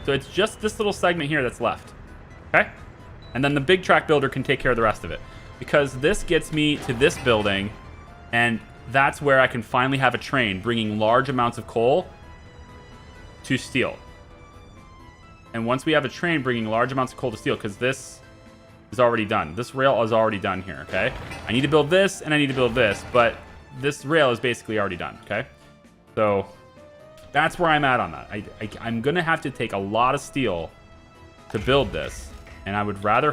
So it's just this little segment here that's left. Okay? And then the big track builder can take care of the rest of it. Because this gets me to this building, and that's where I can finally have a train bringing large amounts of coal to steel. And once we have a train bringing large amounts of coal to steel, because this is already done. This rail is already done here, okay? I need to build this, and I need to build this, but this rail is basically already done, okay? So that's where I'm at on that. I'm going to have to take a lot of steel to build this, and I would rather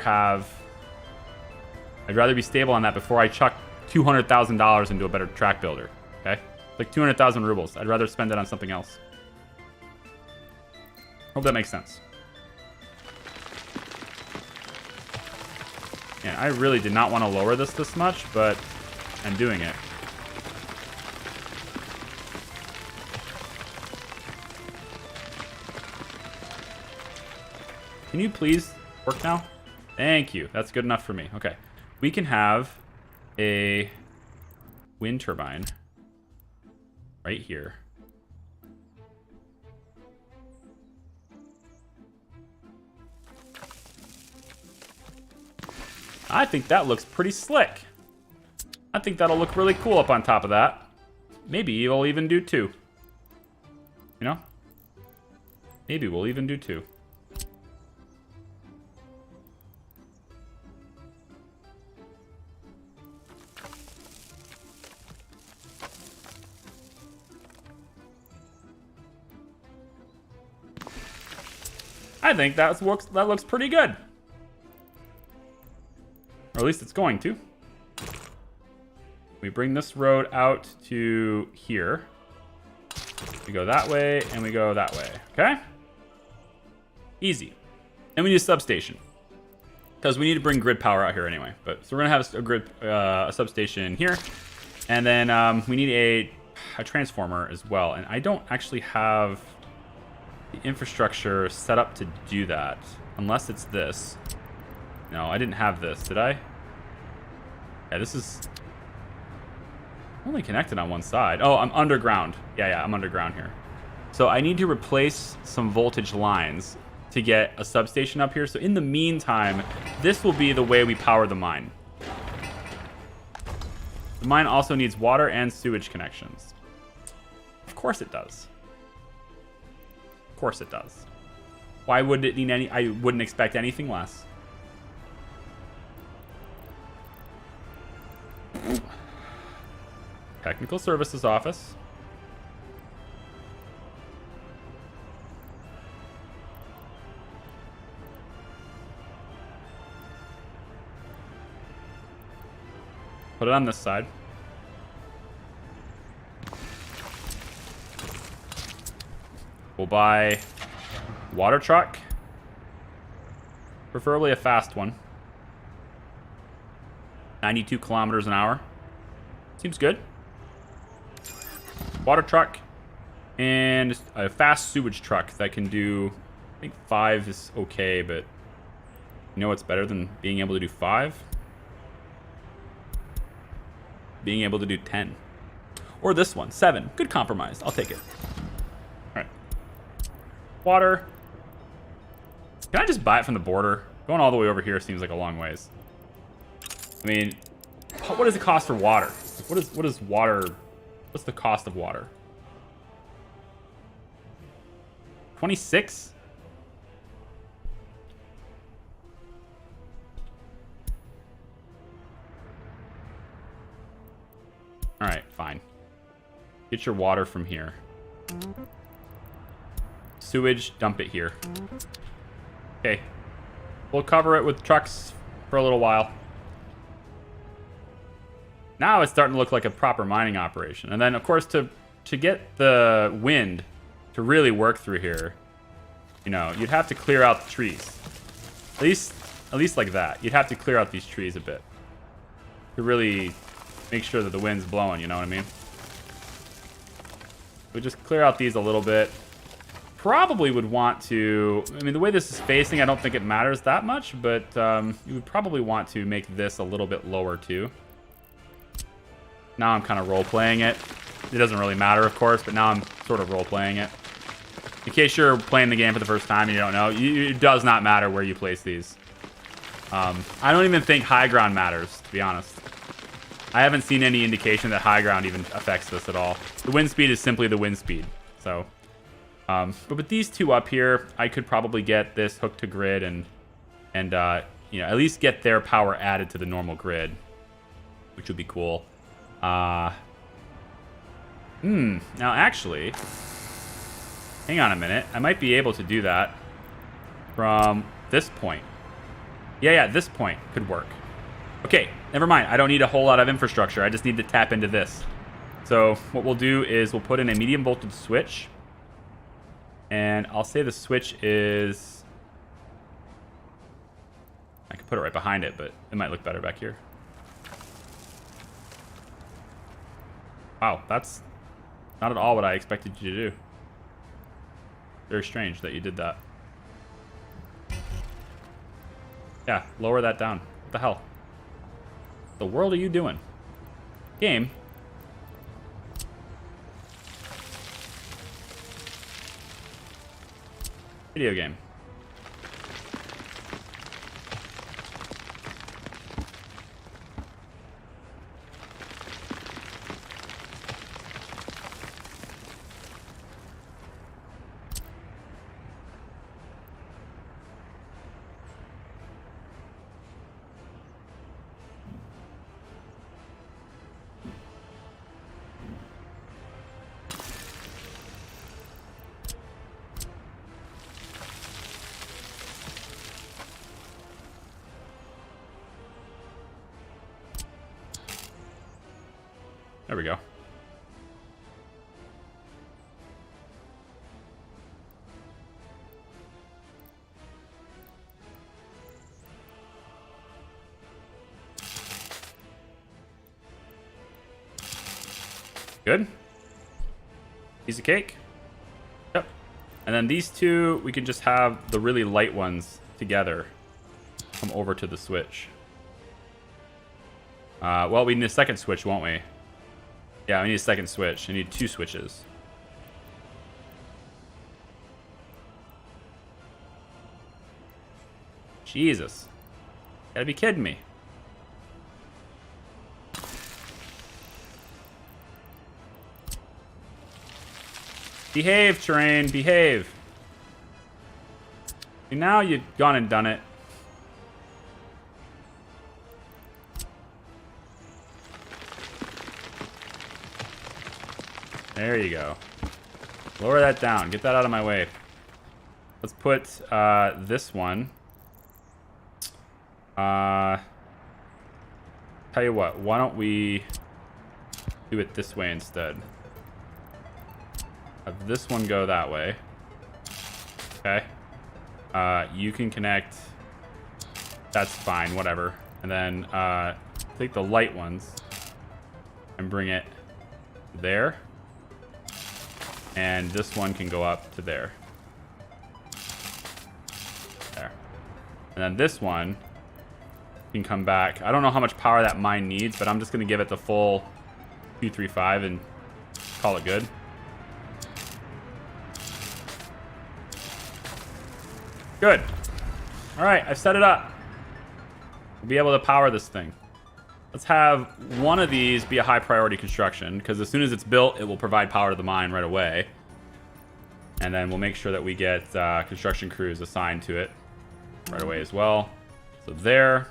be stable on that before I chuck $200,000 into a better track builder, okay? Like 200,000 rubles. I'd rather spend it on something else. Hope that makes sense. And I really did not want to lower this much, but I'm doing it. Can you please work now? Thank you. That's good enough for me. Okay. We can have a wind turbine right here. I think that looks pretty slick. I think that'll look really cool up on top of that. Maybe we'll even do 2. You know? Maybe we'll even do 2. I think that looks pretty good. Or at least it's going to. We bring this road out to here. We go that way, and we go that way. Okay? Easy. And we need a substation. Because we need to bring grid power out here anyway. But so we're going to have a substation here. And then we need a transformer as well. And I don't actually have the infrastructure set up to do that. Unless it's this. No, I didn't have this, did I? Yeah, this is only connected on one side. Oh, I'm underground. Yeah, I'm underground here. So I need to replace some voltage lines to get a substation up here. So in the meantime, this will be the way we power the mine. The mine also needs water and sewage connections. Of course it does. Of course it does. Why would it need any? I wouldn't expect anything less. Technical Services Office. Put it on this side. We'll buy water truck. Preferably a fast one. 92 kilometers an hour. Seems good. Water truck. And a fast sewage truck that can do... I think 5 is okay, but... You know what's better than being able to do 5? Being able to do 10. Or this one, 7. Good compromise. I'll take it. Alright. Water. Can I just buy it from the border? Going all the way over here seems like a long ways. I mean, what does it cost for water? What is water? What's the cost of water? 26? Alright, fine. Get your water from here. Sewage, dump it here. Okay. We'll cover it with trucks for a little while. Now it's starting to look like a proper mining operation. And then, of course, to get the wind to really work through here, you know, you'd have to clear out the trees. At least like that. You'd have to clear out these trees a bit to really make sure that the wind's blowing, you know what I mean? We just clear out these a little bit. Probably would want to... I mean, the way this is facing, I don't think it matters that much, but you would probably want to make this a little bit lower, too. Now I'm kind of role-playing it. It doesn't really matter, of course, but now I'm sort of role-playing it. In case you're playing the game for the first time and you don't know, it does not matter where you place these. I don't even think high ground matters, to be honest. I haven't seen any indication that high ground even affects this at all. The wind speed is simply the wind speed, so... but with these two up here, I could probably get this hooked to grid and you know, at least get their power added to the normal grid, which would be cool. Now actually, hang on a minute. I might be able to do that from this point. Yeah, this point could work. Okay, never mind. I don't need a whole lot of infrastructure. I just need to tap into this. So what we'll do is we'll put in a medium voltage switch. And I'll say the switch is... I could put it right behind it, but it might look better back here. Wow, that's not at all what I expected you to do. Very strange that you did that. Yeah, lower that down. What the hell? The world are you doing? Game. Video game. There we go. Good. Piece of cake. Yep. And then these two, we can just have the really light ones together come over to the switch. Well, we need a second switch, won't we? Yeah, we need a second switch. I need 2 switches. Jesus. Gotta be kidding me. Behave, terrain, behave. And now you've gone and done it. There you go. Lower that down. Get that out of my way. Let's put this one. Tell you what, why don't we do it this way instead? Have this one go that way. Okay. You can connect. That's fine, whatever. And then take the light ones and bring it there. And this one can go up to there. There. And then this one can come back. I don't know how much power that mine needs, but I'm just going to give it the full 235 and call it good. Good. All right, I've set it up. We'll be able to power this thing. Let's have one of these be a high priority construction, because as soon as it's built, it will provide power to the mine right away. And then we'll make sure that we get construction crews assigned to it right away as well. So there.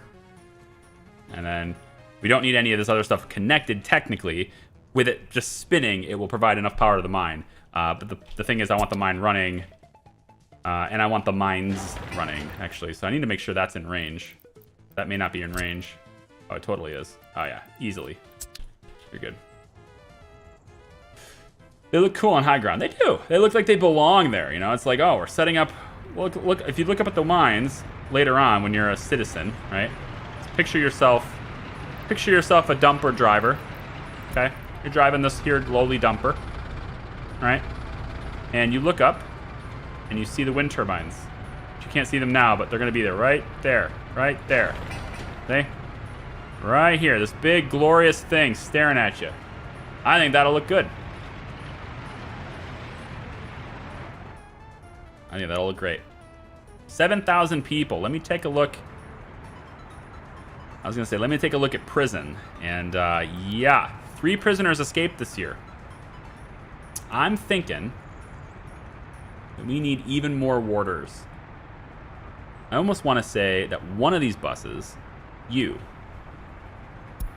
And then we don't need any of this other stuff connected technically. With it just spinning, it will provide enough power to the mine. But the thing is, I want the mine running. And I want the mines running, actually. So I need to make sure that's in range. That may not be in range. Oh, it totally is. Oh, yeah. Easily. You're good. They look cool on high ground. They do. They look like they belong there. You know, it's like, oh, we're setting up... Look, if you look up at the mines later on when you're a citizen, right? Picture yourself a dumper driver. Okay? You're driving this here lowly dumper. Right? And you look up and you see the wind turbines. You can't see them now, but they're going to be there. Right there. Right there. See? Right here. This big, glorious thing staring at you. I think that'll look good. I think that'll look great. 7,000 people. Let me take a look. I was going to say, let me take a look at prison. And, yeah. 3 prisoners escaped this year. I'm thinking that we need even more warders. I almost want to say that one of these buses, I'm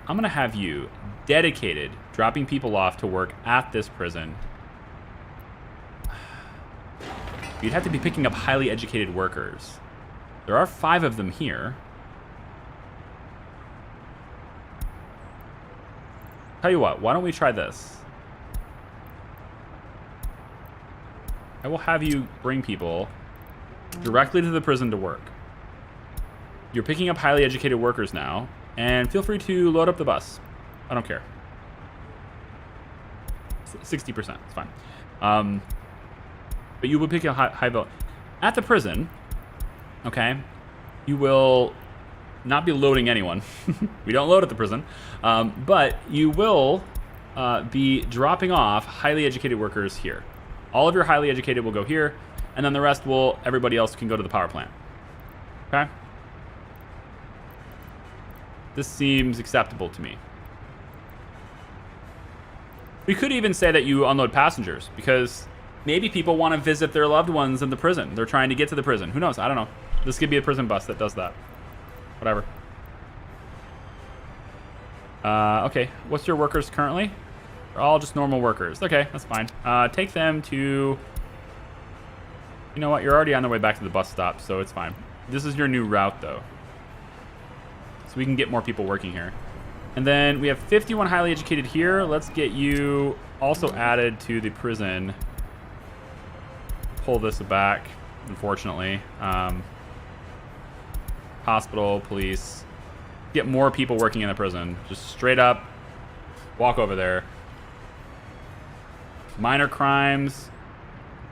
going to have you dedicated, dropping people off to work at this prison. You'd have to be picking up highly educated workers. There are 5 of them here. Tell you what, why don't we try this? I will have you bring people directly to the prison to work. You're picking up highly educated workers now, and feel free to load up the bus. I don't care. 60%, it's fine. But you will pick a high vote. At the prison, okay, you will not be loading anyone. We don't load at the prison. But you will be dropping off highly educated workers here. All of your highly educated will go here, and then the rest everybody else can go to the power plant. Okay? This seems acceptable to me. We could even say that you unload passengers, because maybe people want to visit their loved ones in the prison. They're trying to get to the prison. Who knows? I don't know. This could be a prison bus that does that. Whatever. Okay. What's your workers currently? They're all just normal workers. Okay, that's fine. Take them to... You know what? You're already on the way back to the bus stop, so it's fine. This is your new route, though. So we can get more people working here. And then we have 51 highly educated here. Let's get you also added to the prison. Pull this back, unfortunately. Hospital, police. Get more people working in the prison. Just straight up walk over there. Minor crimes.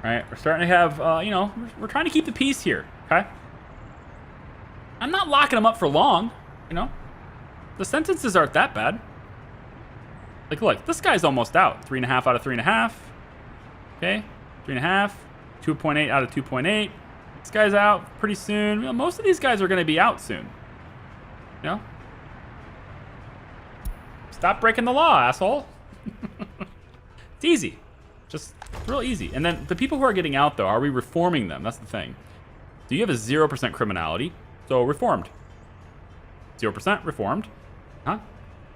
Right? We're starting to have, you know, we're trying to keep the peace here. Okay? I'm not locking them up for long. You know? The sentences aren't that bad. Like, look, this guy's almost out. 3.5 out of 3.5. Okay? 3.5. 2.8 out of 2.8. This guy's out pretty soon. You know, most of these guys are going to be out soon. You know? Stop breaking the law, asshole. It's easy. Just real easy. And then the people who are getting out, though, are we reforming them? That's the thing. So you have a 0% criminality. So reformed. 0% reformed. Huh?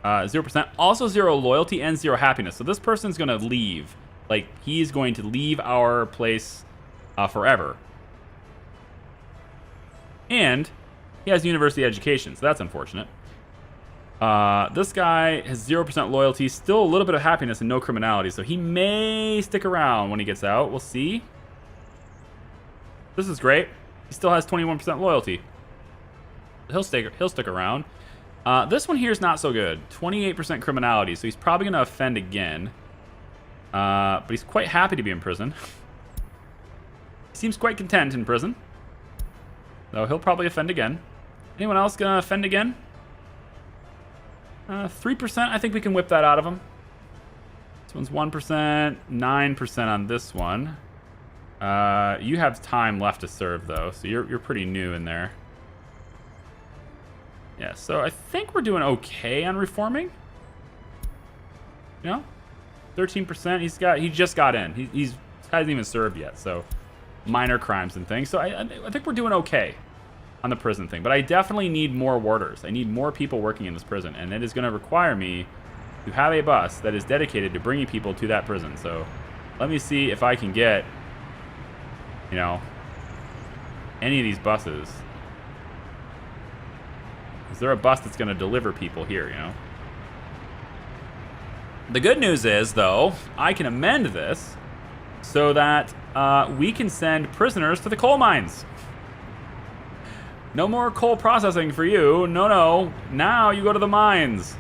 0%. Also 0 loyalty and 0 happiness. So this person's going to leave. Like, he's going to leave our place forever. And he has university education, so that's unfortunate. This guy has 0% loyalty, still a little bit of happiness and no criminality, so he may stick around when he gets out. We'll see. This is great. He still has 21% loyalty. He'll stick around. This one here is not so good. 28% criminality, so he's probably going to offend again. But he's quite happy to be in prison. He seems quite content in prison. Though he'll probably offend again. Anyone else going to offend again? 3%, I think we can whip that out of him. This one's 1%, 9% on this one. You have time left to serve, though, so you're pretty new in there. Yeah, so I think we're doing okay on reforming. You know? 13%, he just got in. He hasn't even served yet, so minor crimes and things. So I think we're doing okay on the prison thing, but I definitely need more warders. I need more people working in this prison, and it is going to require me to have a bus that is dedicated to bringing people to that prison. So let me see if I can get, you know, any of these buses. Is there a bus that's going to deliver people here, you know? The good news is, though, I can amend this so that we can send prisoners to the coal mines. No more coal processing for you. No. Now you go to the mines.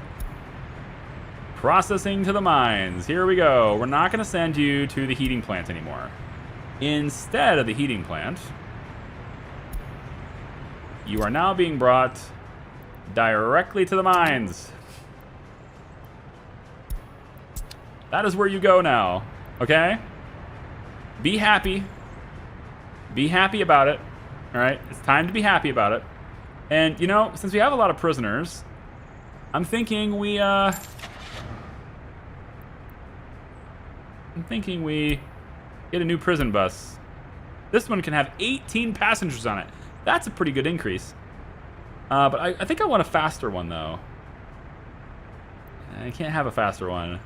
Processing to the mines. Here we go. We're not going to send you to the heating plant anymore. Instead of the heating plant, you are now being brought directly to the mines. That is where you go now. Okay? Be happy. Be happy about it. All right, it's time to be happy about it. And, you know, since we have a lot of prisoners, I'm thinking we get a new prison bus. This one can have 18 passengers on it. That's a pretty good increase. But I think I want a faster one, though. I can't have a faster one.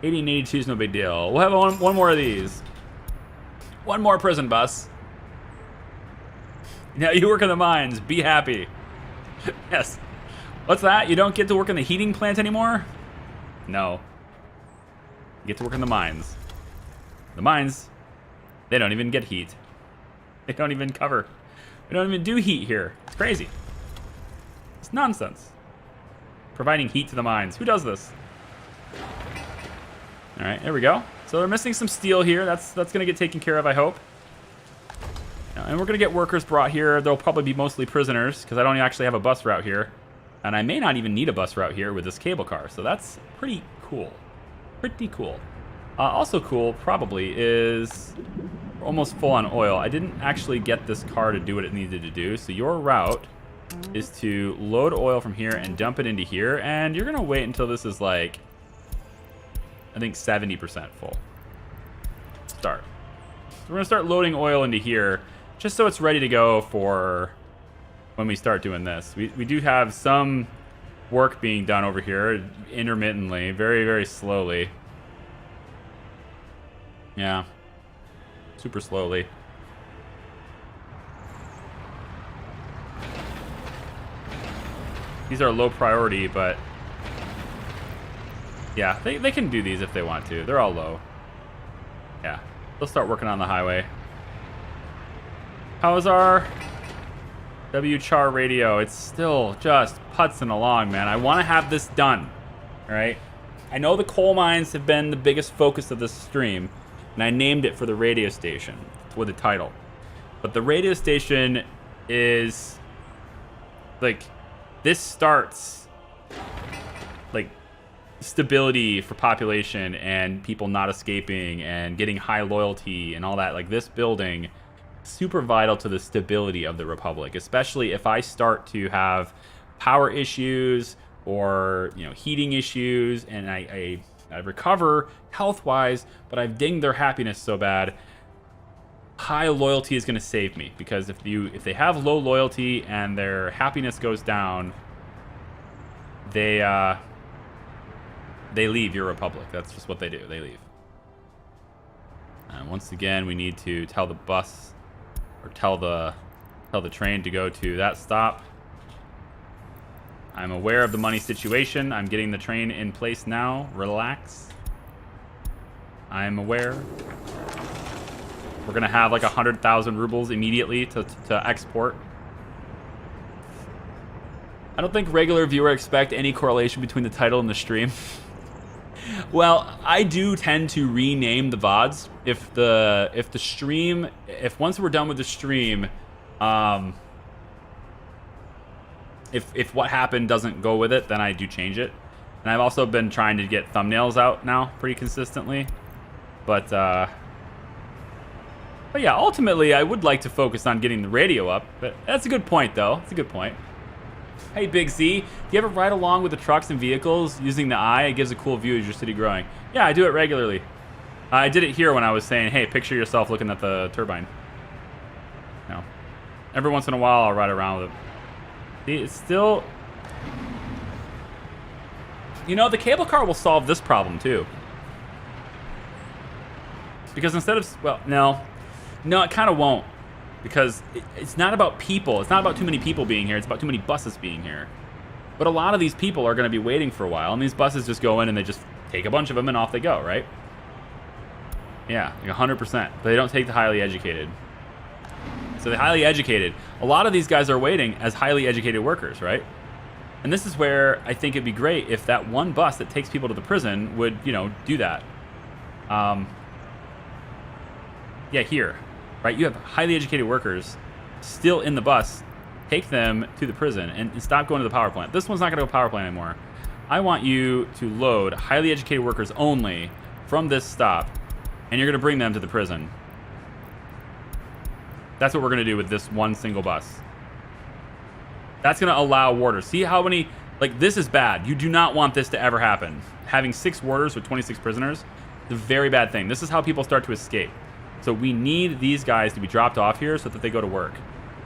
80 and 82 is no big deal. We'll have one more of these. One more prison bus. Now you work in the mines. Be happy. Yes. What's that? You don't get to work in the heating plant anymore? No. You get to work in the mines. The mines, they don't even get heat. They don't even cover. They don't even do heat here. It's crazy. It's nonsense. Providing heat to the mines. Who does this? All right, there we go. So they're missing some steel here. That's going to get taken care of, I hope. And we're going to get workers brought here. They'll probably be mostly prisoners because I don't actually have a bus route here. And I may not even need a bus route here with this cable car. So that's pretty cool. Pretty cool. Also cool, probably, is we're almost full on oil. I didn't actually get this car to do what it needed to do. So your route is to load oil from here and dump it into here. And you're going to wait until this is like, I think 70% full. Start. So we're going to start loading oil into here just so it's ready to go for when we start doing this. We do have some work being done over here intermittently, very, very slowly. Yeah. Super slowly. These are low priority, but yeah, they can do these if they want to. They're all low. Yeah, they'll start working on the highway. How's our WCHAR radio? It's still just putzing along, man. I want to have this done, all right? I know the coal mines have been the biggest focus of this stream, and I named it for the radio station with a title. But the radio station is, like, this starts, like, stability for population and people not escaping and getting high loyalty and all that. Like, this building, super vital to the stability of the Republic, especially if I start to have power issues or, you know, heating issues, and I recover health-wise, but I've dinged their happiness so bad. High loyalty is going to save me, because if they have low loyalty and their happiness goes down, they leave your Republic. That's just what they do. They leave. And once again, we need to tell the bus or tell the train to go to that stop. I'm aware of the money situation. I'm getting the train in place now. Relax. I'm aware. We're going to have like 100,000 rubles immediately to export. I don't think regular viewer expect any correlation between the title and the stream. Well, I do tend to rename the VODs. If once we're done with the stream, if what happened doesn't go with it, then I do change it. And I've also been trying to get thumbnails out now pretty consistently. But yeah, ultimately, I would like to focus on getting the radio up. But that's a good point, though. It's a good point. Hey, Big Z, do you ever ride along with the trucks and vehicles using the eye? It gives a cool view as your city growing. Yeah, I do it regularly. I did it here when I was saying, hey, picture yourself looking at the turbine. No. Every once in a while, I'll ride around with it. See, it's still... You know, the cable car will solve this problem, too. Because instead of... Well, no. No, it kind of won't. Because it's not about people. It's not about too many people being here. It's about too many buses being here. But a lot of these people are going to be waiting for a while. And these buses just go in and they just take a bunch of them and off they go, right? Yeah, like 100%. But they don't take the highly educated. So the highly educated, a lot of these guys are waiting as highly educated workers, right? And this is where I think it'd be great if that one bus that takes people to the prison would, you know, do that. Yeah, here. Right, you have highly educated workers still in the bus. Take them to the prison and stop going to the power plant. This one's not going to go power plant anymore. I want you to load highly educated workers only from this stop, and you're going to bring them to the prison. That's what we're going to do with this one single bus. That's going to allow warders. See how many... Like, this is bad. You do not want this to ever happen. Having 6 warders with 26 prisoners is a very bad thing. This is how people start to escape. So we need these guys to be dropped off here so that they go to work.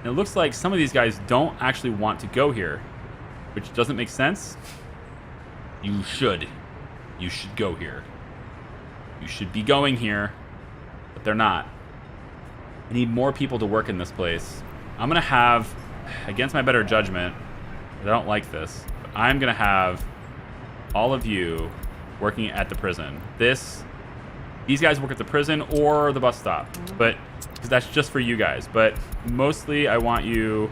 And it looks like some of these guys don't actually want to go here, which doesn't make sense. You should. You should go here. You should be going here, but they're not. I need more people to work in this place. I'm going to have, against my better judgment, I don't like this, but I'm going to have all of you working at the prison. These guys work at the prison or the bus stop, but because that's just for you guys. But mostly I want you...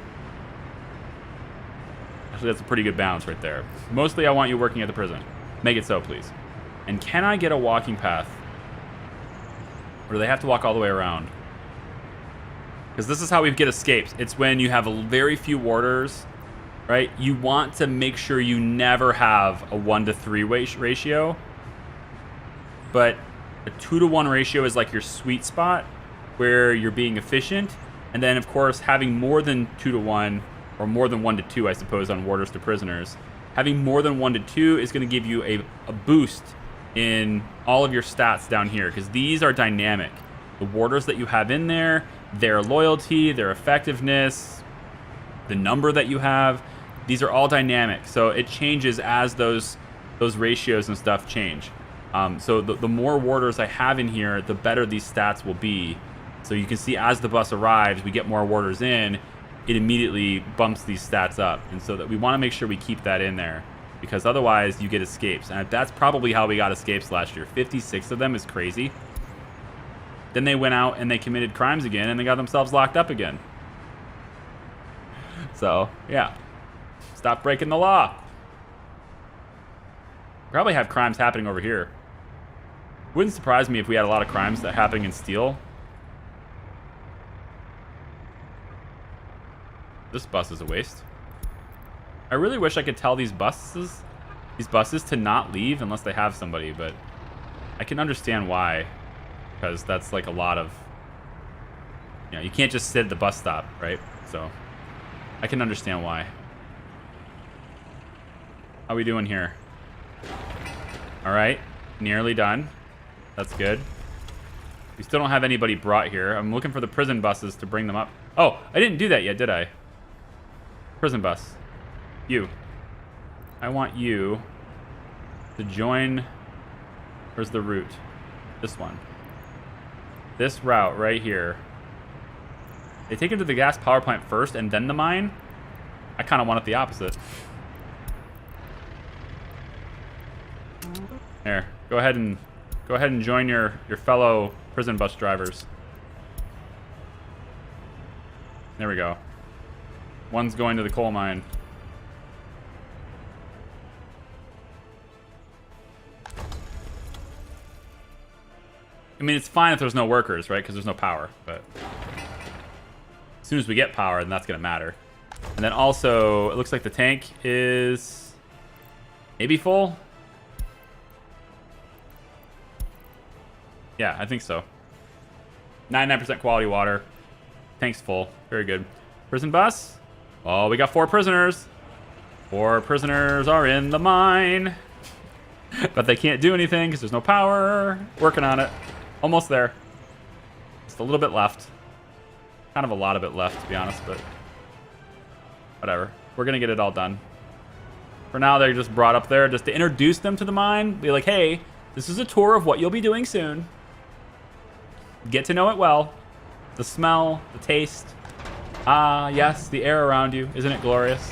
Actually, that's a pretty good balance right there. Mostly I want you working at the prison. Make it so, please. And can I get a walking path? Or do they have to walk all the way around? Because this is how we get escapes. It's when you have very few warders, right? You want to make sure you never have a 1-to-3 ratio. But... a 2-to-1 ratio is like your sweet spot where you're being efficient. And then, of course, having more than 2-to-1 or more than 1-to-2, I suppose, on warders to prisoners. Having more than 1-to-2 is going to give you a boost in all of your stats down here because these are dynamic. The warders that you have in there, their loyalty, their effectiveness, the number that you have, these are all dynamic. So it changes as those ratios and stuff change. So the more warders I have in here, the better these stats will be. So you can see as the bus arrives, we get more warders in, it immediately bumps these stats up. And so that we want to make sure we keep that in there because otherwise you get escapes. And that's probably how we got escapes last year. 56 of them is crazy. Then they went out and they committed crimes again and they got themselves locked up again. So, yeah. Stop breaking the law. Probably have crimes happening over here. Wouldn't surprise me if we had a lot of crimes that happening in steel. This bus is a waste. I really wish I could tell these buses to not leave unless they have somebody, but I can understand why. Because that's like a lot of... You know, you can't just sit at the bus stop, right? So, I can understand why. How we doing here? Alright, nearly done. That's good. We still don't have anybody brought here. I'm looking for the prison buses to bring them up. Oh, I didn't do that yet, did I? Prison bus. You. I want you to join... Where's the route? This one. This route right here. They take it to the gas power plant first and then the mine? I kind of want it the opposite. There. Go ahead and join your fellow prison bus drivers. There we go. One's going to the coal mine. I mean, it's fine if there's no workers, right? Because there's no power. But as soon as we get power, then that's going to matter. And then also, it looks like the tank is maybe full. Yeah, I think so. 99% quality water. Tank's full. Very good. Prison bus. Oh, we got 4 prisoners. 4 prisoners are in the mine. But they can't do anything because there's no power. Working on it. Almost there. Just a little bit left. Kind of a lot of it left, to be honest, but whatever. We're going to get it all done. For now, they're just brought up there just to introduce them to the mine. Be like, hey, this is a tour of what you'll be doing soon. Get to know it well. The smell, the taste. Ah, yes, the air around you. Isn't it glorious?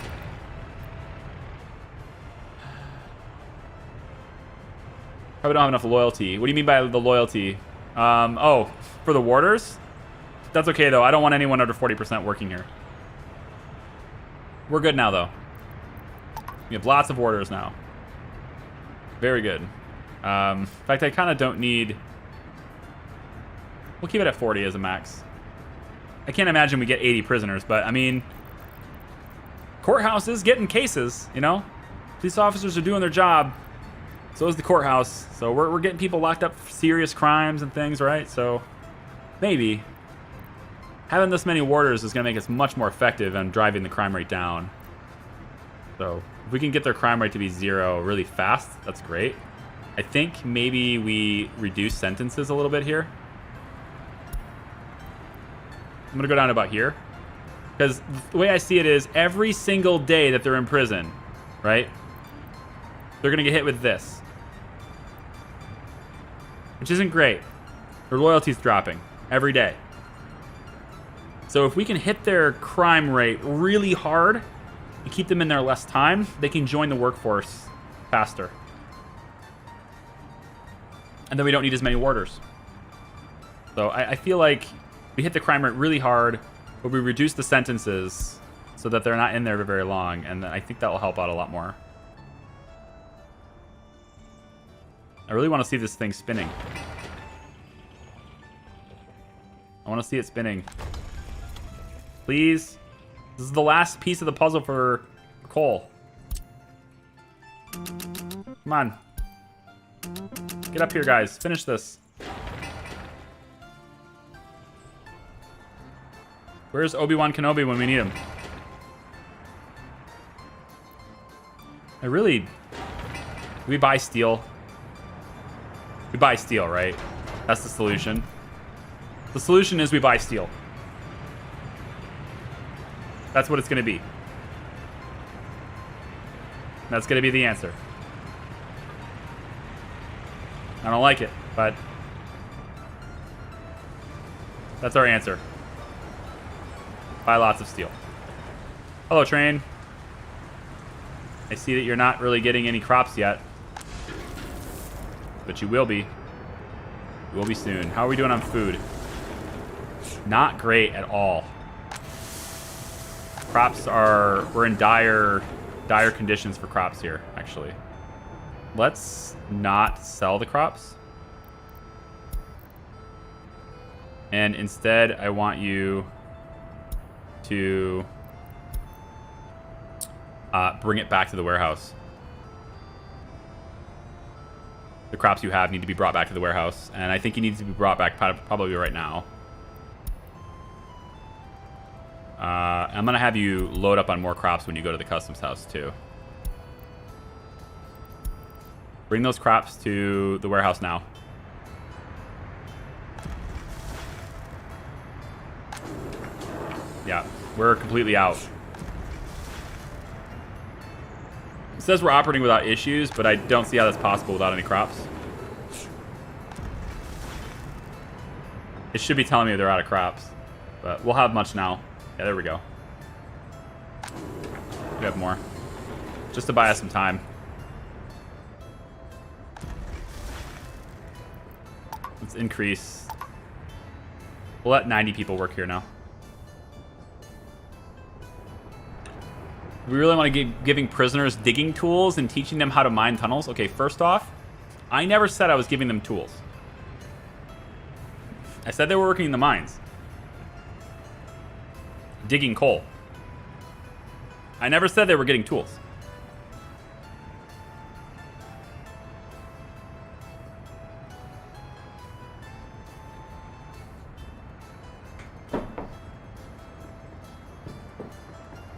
Probably don't have enough loyalty. What do you mean by the loyalty? Oh, for the warders? That's okay, though. I don't want anyone under 40% working here. We're good now, though. We have lots of warders now. Very good. In fact, I kind of don't need... We'll keep it at 40 as a max. I can't imagine we get 80 prisoners, but, I mean... Courthouse is getting cases, you know? Police officers are doing their job. So is the courthouse. So we're getting people locked up for serious crimes and things, right? So maybe having this many warders is going to make us much more effective in driving the crime rate down. So if we can get their crime rate to be 0 really fast, that's great. I think maybe we reduce sentences a little bit here. I'm going to go down to about here. Because the way I see it is every single day that they're in prison, right? They're going to get hit with this. Which isn't great. Their loyalty's dropping every day. So if we can hit their crime rate really hard and keep them in there less time, they can join the workforce faster. And then we don't need as many warders. So I feel like we hit the crime rate really hard, but we reduce the sentences so that they're not in there for very long. And I think that will help out a lot more. I really want to see this thing spinning. I want to see it spinning. Please. This is the last piece of the puzzle for coal. Come on. Get up here, guys. Finish this. Where's Obi-Wan Kenobi when we need him? Do we buy steel? We buy steel, right? That's the solution. The solution is we buy steel. That's what it's going to be. That's going to be the answer. I don't like it, but that's our answer. Buy lots of steel. Hello, train. I see that you're not really getting any crops yet. But you will be. You will be soon. How are we doing on food? Not great at all. We're in dire conditions for crops here, actually. Let's not sell the crops. And instead, I want you to bring it back to the warehouse. The crops you have need to be brought back to the warehouse. And I think he needs to be brought back probably right now. I'm going to have you load up on more crops when you go to the customs house, too. Bring those crops to the warehouse now. Yeah, we're completely out. It says we're operating without issues, but I don't see how that's possible without any crops. It should be telling me they're out of crops, but we'll have much now. Yeah, there we go. We have more. Just to buy us some time. Let's increase. We'll let 90 people work here now. We really want to giving prisoners digging tools and teaching them how to mine tunnels. Okay, first off, I never said I was giving them tools. I said they were working in the mines. Digging coal. I never said they were getting tools.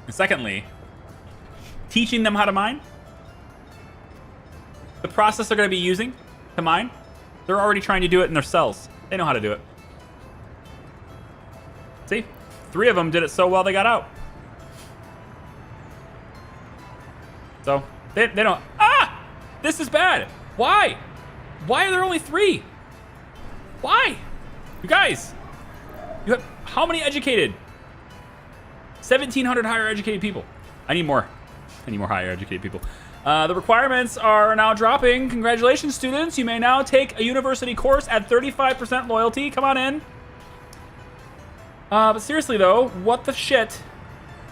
And secondly, teaching them how to mine. The process they're going to be using to mine, they're already trying to do it in their cells. They know how to do it. See? 3 of them did it so well they got out. So, they don't... Ah! This is bad. Why? Why are there only 3? Why? You guys. You have... How many educated? 1,700 higher educated people. I need more. I need more higher educated people. The requirements are now dropping. Congratulations, students. You may now take a university course at 35% loyalty. Come on in. But seriously, though, what the shit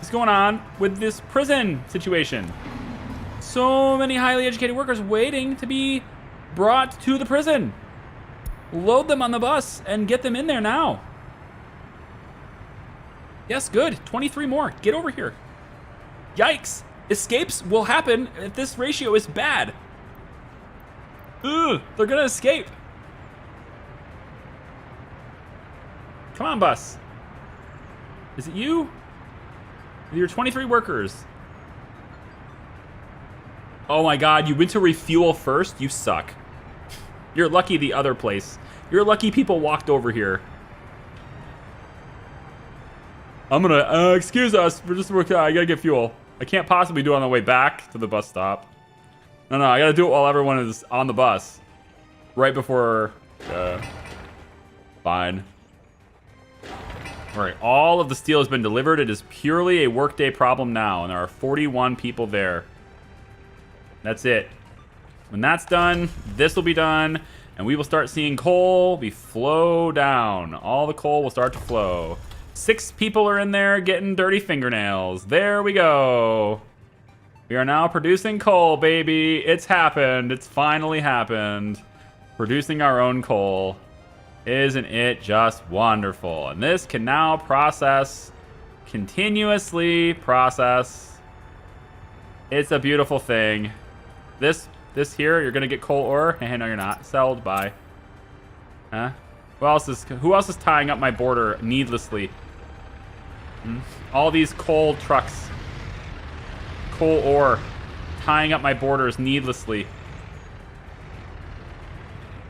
is going on with this prison situation? So many highly educated workers waiting to be brought to the prison. Load them on the bus and get them in there now. Yes, good. 23 more. Get over here. Yikes. Escapes will happen if this ratio is bad. Ugh, they're gonna escape. Come on, bus. Is it you? You're 23 workers. Oh my god, you went to refuel first? You suck. You're lucky the other place. You're lucky people walked over here. I'm gonna, excuse us, we're just working, I gotta get fuel. I can't possibly do it on the way back to the bus stop. No, I gotta do it while everyone is on the bus. Right before, fine. All right, all of the steel has been delivered. It is purely a workday problem now, and there are 41 people there. That's it. When that's done, this will be done, and we will start seeing coal flow down. All the coal will start to flow. 6 people are in there getting dirty fingernails. There we go. We are now producing coal, baby. It's happened. It's finally happened. Producing our own coal. Isn't it just wonderful? And this can now process, continuously process. It's a beautiful thing. This here, you're gonna get coal ore. Hey, no, you're not. Sold. Bye. Huh? Who else is tying up my border needlessly? All these coal trucks, coal ore, tying up my borders needlessly.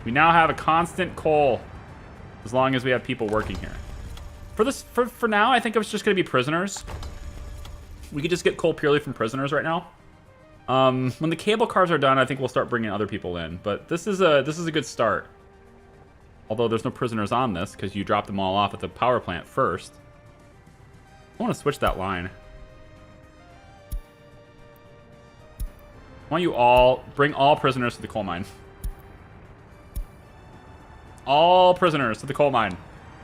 We now have a constant coal, as long as we have people working here. For now, I think it was just going to be prisoners. We could just get coal purely from prisoners right now. When the cable cars are done, I think we'll start bringing other people in. But this is a good start. Although there's no prisoners on this because you dropped them all off at the power plant first. I want to switch that line. I want you all bring all prisoners to the coal mine. All prisoners to the coal mine.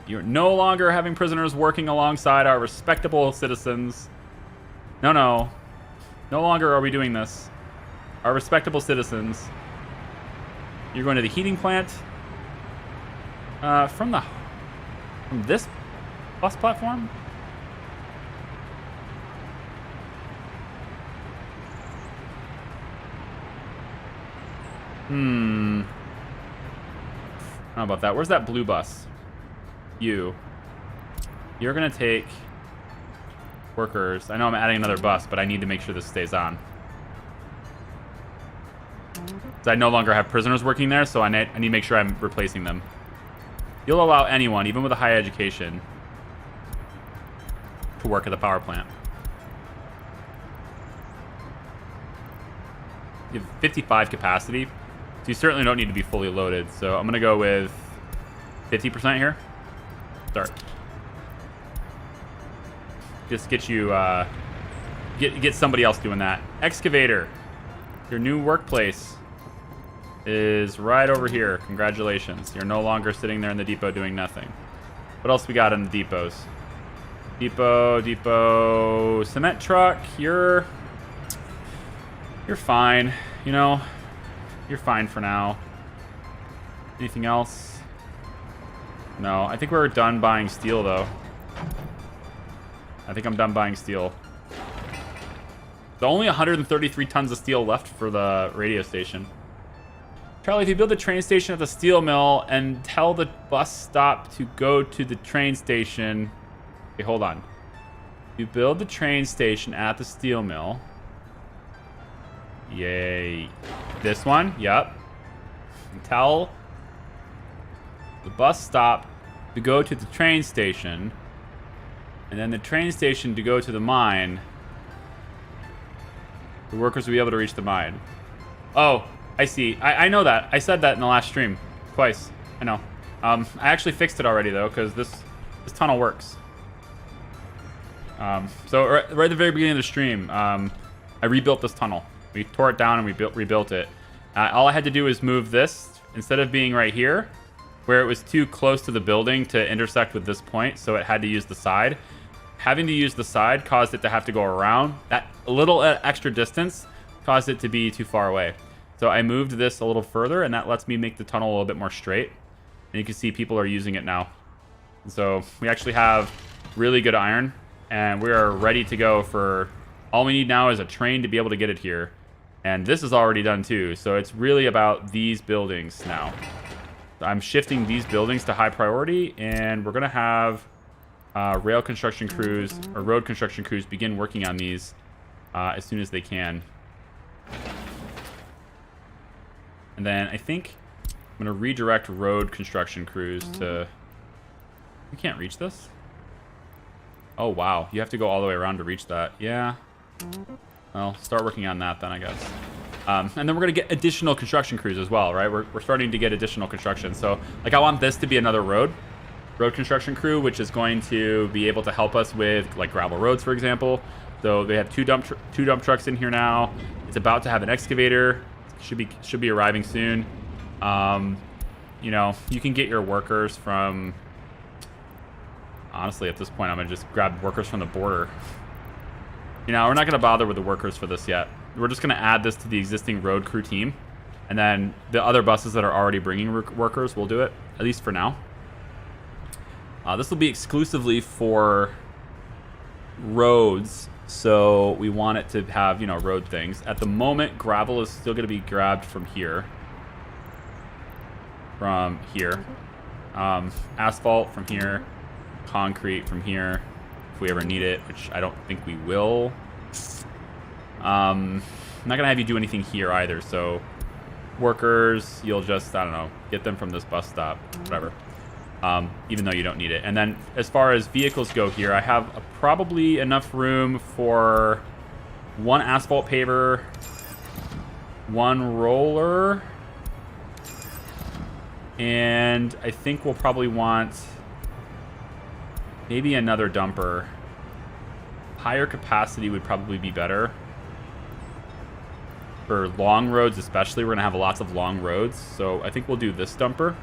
You're no longer having prisoners working alongside our respectable citizens. No. No longer are we doing this. Our respectable citizens. You're going to the heating plant. From this bus platform? How about that? Where's that blue bus? You're gonna take workers. I know I'm adding another bus, but I need to make sure this stays on. So I no longer have prisoners working there, so I need to make sure I'm replacing them. You'll allow anyone, even with a high education, to work at the power plant. You have 55 capacity, so you certainly don't need to be fully loaded. So I'm gonna go with 50% here. Start. Just get you, get somebody else doing that. Excavator, your new workplace. is right over here. Congratulations. You're no longer sitting there in the depot doing nothing. What else we got in the depots? Depot. Cement truck, you're fine. You know, you're fine for now. Anything else? No, I think we're done buying steel, though. I think I'm done buying steel. There's only 133 tons of steel left for the radio station. Charlie, if you build a train station at the steel mill and tell the bus stop to go to the train station... Okay, hold on. You build the train station at the steel mill. Yay. This one? Yep. And tell the bus stop to go to the train station. And then the train station to go to the mine. The workers will be able to reach the mine. Oh, I see. I know that. I said that in the last stream. Twice. I know. I actually fixed it already, though, because this tunnel works. So right at the very beginning of the stream, I rebuilt this tunnel. We tore it down and we rebuilt it. All I had to do was move this, instead of being right here, where it was too close to the building to intersect with this point, so it had to use the side. Having to use the side caused it to have to go around. That little extra distance caused it to be too far away. So I moved this a little further, and that lets me make the tunnel a little bit more straight. And you can see people are using it now. And so we actually have really good iron, and we are ready to go for... All we need now is a train to be able to get it here. And this is already done too, so it's really about these buildings now. I'm shifting these buildings to high priority, and we're going to have rail construction crews, or road construction crews, begin working on these as soon as they can. And then I think I'm going to redirect road construction crews to... You can't reach this? Oh, wow. You have to go all the way around to reach that. Yeah. Well, start working on that then, I guess. And then we're going to get additional construction crews as well, right? We're starting to get additional construction. So, like, I want this to be another road construction crew, which is going to be able to help us with, like, gravel roads, for example. So they have two dump trucks in here now. It's about to have an excavator. Should be arriving soon. You know, you can get your workers from... Honestly, at this point, I'm going to just grab workers from the border. You know, we're not going to bother with the workers for this yet. We're just going to add this to the existing road crew team. And then the other buses that are already bringing workers will do it, at least for now. This will be exclusively for roads. So we want it to have, you know, road things. At the moment, gravel is still going to be grabbed from here. Asphalt from here. Concrete from here. If we ever need it, which I don't think we will. I'm not gonna have you do anything here either, so workers, you'll just, I don't know, get them from this bus stop, whatever, even though you don't need it. And then as far as vehicles go here, I have probably enough room for one asphalt paver, one roller, and I think we'll probably want maybe another dumper. Higher capacity would probably be better. For long roads especially, we're going to have lots of long roads. So I think we'll do this dumper.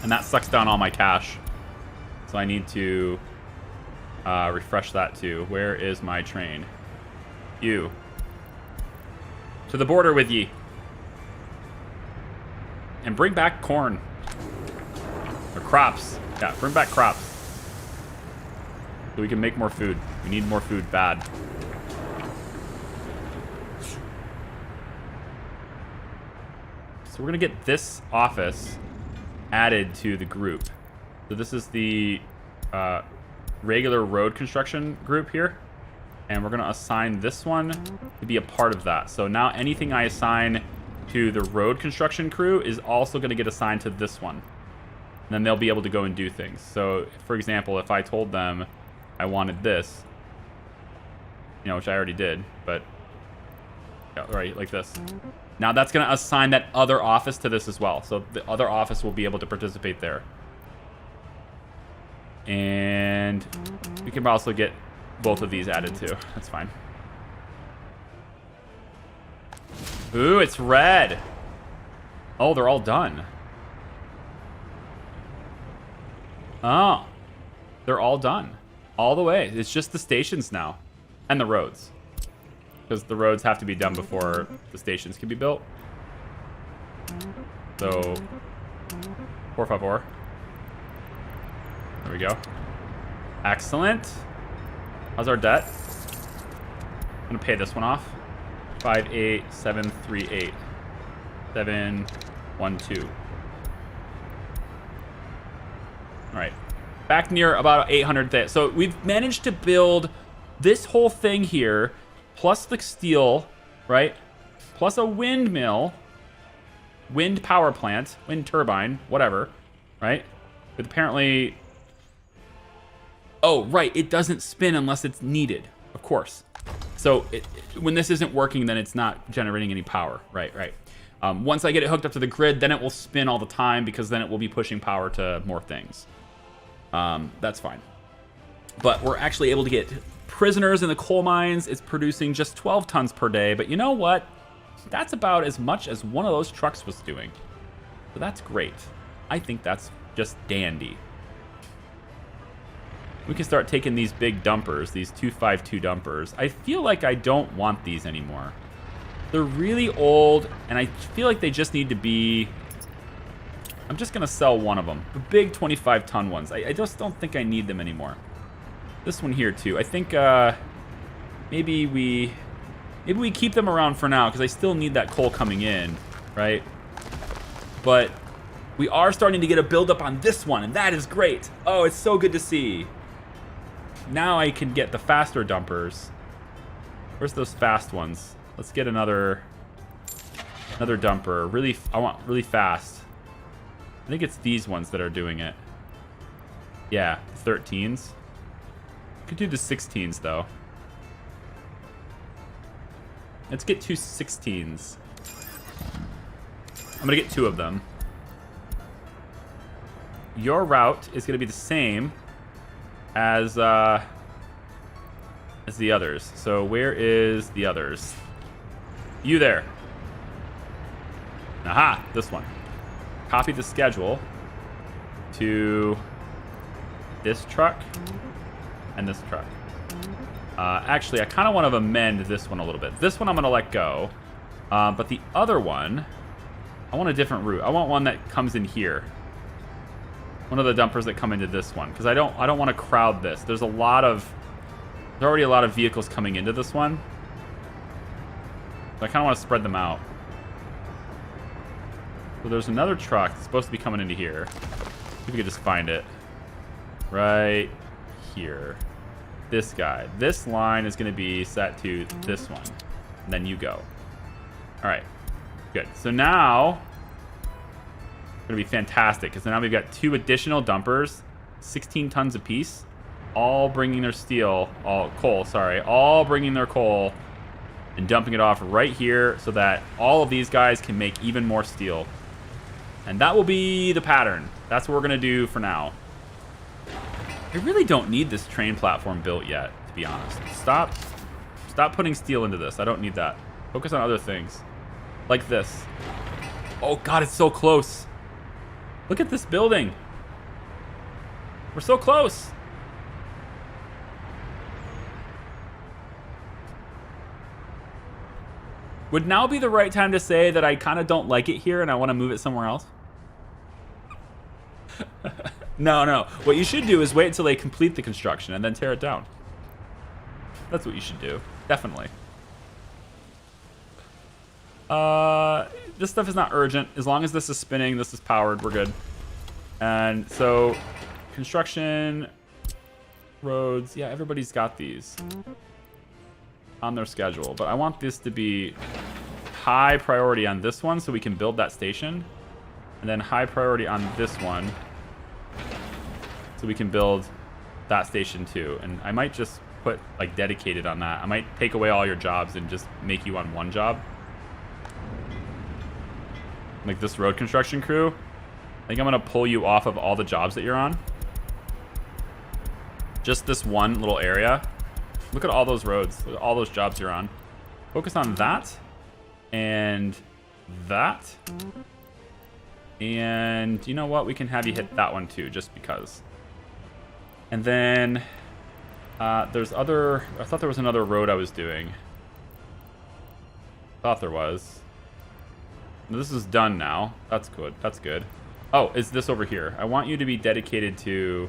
And that sucks down all my cash. So I need to refresh that too. Where is my train? You. To the border with ye. And bring back corn. Or crops. Yeah, bring back crops. So we can make more food. We need more food bad. So we're going to get this office added to the group. So this is the regular road construction group here. And we're going to assign this one to be a part of that. So now anything I assign to the road construction crew is also going to get assigned to this one. And then they'll be able to go and do things. So, for example, if I told them I wanted this, you know, which I already did, but, yeah, right, like this. Now that's going to assign that other office to this as well. So the other office will be able to participate there. And we can also get both of these added too. That's fine. Ooh, it's red. Oh, they're all done. Oh, they're all done. All the way. It's just the stations now. And the roads. Because the roads have to be done before the stations can be built. So, 454. There we go. Excellent. How's our debt? I'm gonna pay this one off. 58738. 712. All right. Back near about 800. So we've managed to build this whole thing here, plus the steel, right? Plus a windmill, wind power plant, wind turbine, whatever, right? But apparently, oh, right, it doesn't spin unless it's needed, of course. So when this isn't working, then it's not generating any power, right? Once I get it hooked up to the grid, then it will spin all the time because then it will be pushing power to more things. That's fine. But we're actually able to get prisoners in the coal mines. It's producing just 12 tons per day. But you know what? That's about as much as one of those trucks was doing. So that's great. I think that's just dandy. We can start taking these big dumpers, these 252 dumpers. I feel like I don't want these anymore. They're really old, and I feel like they just need to be... I'm just going to sell one of them. The big 25-ton ones. I just don't think I need them anymore. This one here, too. I think maybe we keep them around for now, because I still need that coal coming in, right? But we are starting to get a buildup on this one, and that is great. Oh, it's so good to see. Now I can get the faster dumpers. Where's those fast ones? Let's get another dumper. I want really fast. I think it's these ones that are doing it. Yeah, 13s. Could do the 16s though. Let's get 2 16s. I'm gonna get 2 of them. Your route is gonna be the same as the others. So where is the others? You there. Aha, this one. Copy the schedule to this truck and this truck. Actually, I kind of want to amend this one a little bit. This one I'm going to let go. But the other one, I want a different route. I want one that comes in here. One of the dumpers that come into this one. Because I don't want to crowd this. There's already a lot of vehicles coming into this one. So I kind of want to spread them out. So there's another truck that's supposed to be coming into here. If we could just find it. Right here. This guy. This line is going to be set to this one. And then you go. Alright. Good. So now, it's going to be fantastic. Because now we've got 2 additional dumpers. 16 tons apiece. All bringing their all bringing their coal. And dumping it off right here. So that all of these guys can make even more steel. And that will be the pattern. That's what we're going to do for now. I really don't need this train platform built yet, to be honest. Stop putting steel into this. I don't need that. Focus on other things. Like this. Oh, God, it's so close. Look at this building. We're so close. Would now be the right time to say that I kind of don't like it here and I want to move it somewhere else? No. What you should do is wait until they complete the construction and then tear it down. That's what you should do. Definitely. This stuff is not urgent. As long as this is spinning, this is powered, we're good. And so, construction, roads, yeah, everybody's got these on their schedule. But I want this to be high priority on this one so we can build that station. And then high priority on this one so we can build that station too. And I might just put like dedicated on that. I might take away all your jobs and just make you on one job. Like this road construction crew. I think I'm gonna pull you off of all the jobs that you're on. Just this one little area. Look at all those roads. Look at all those jobs you're on. Focus on that. And that. And you know what? We can have you hit that one too, just because. And then there's other... I thought there was another road I was doing. Thought there was. This is done now. That's good. That's good. Oh, is this over here? I want you to be dedicated to...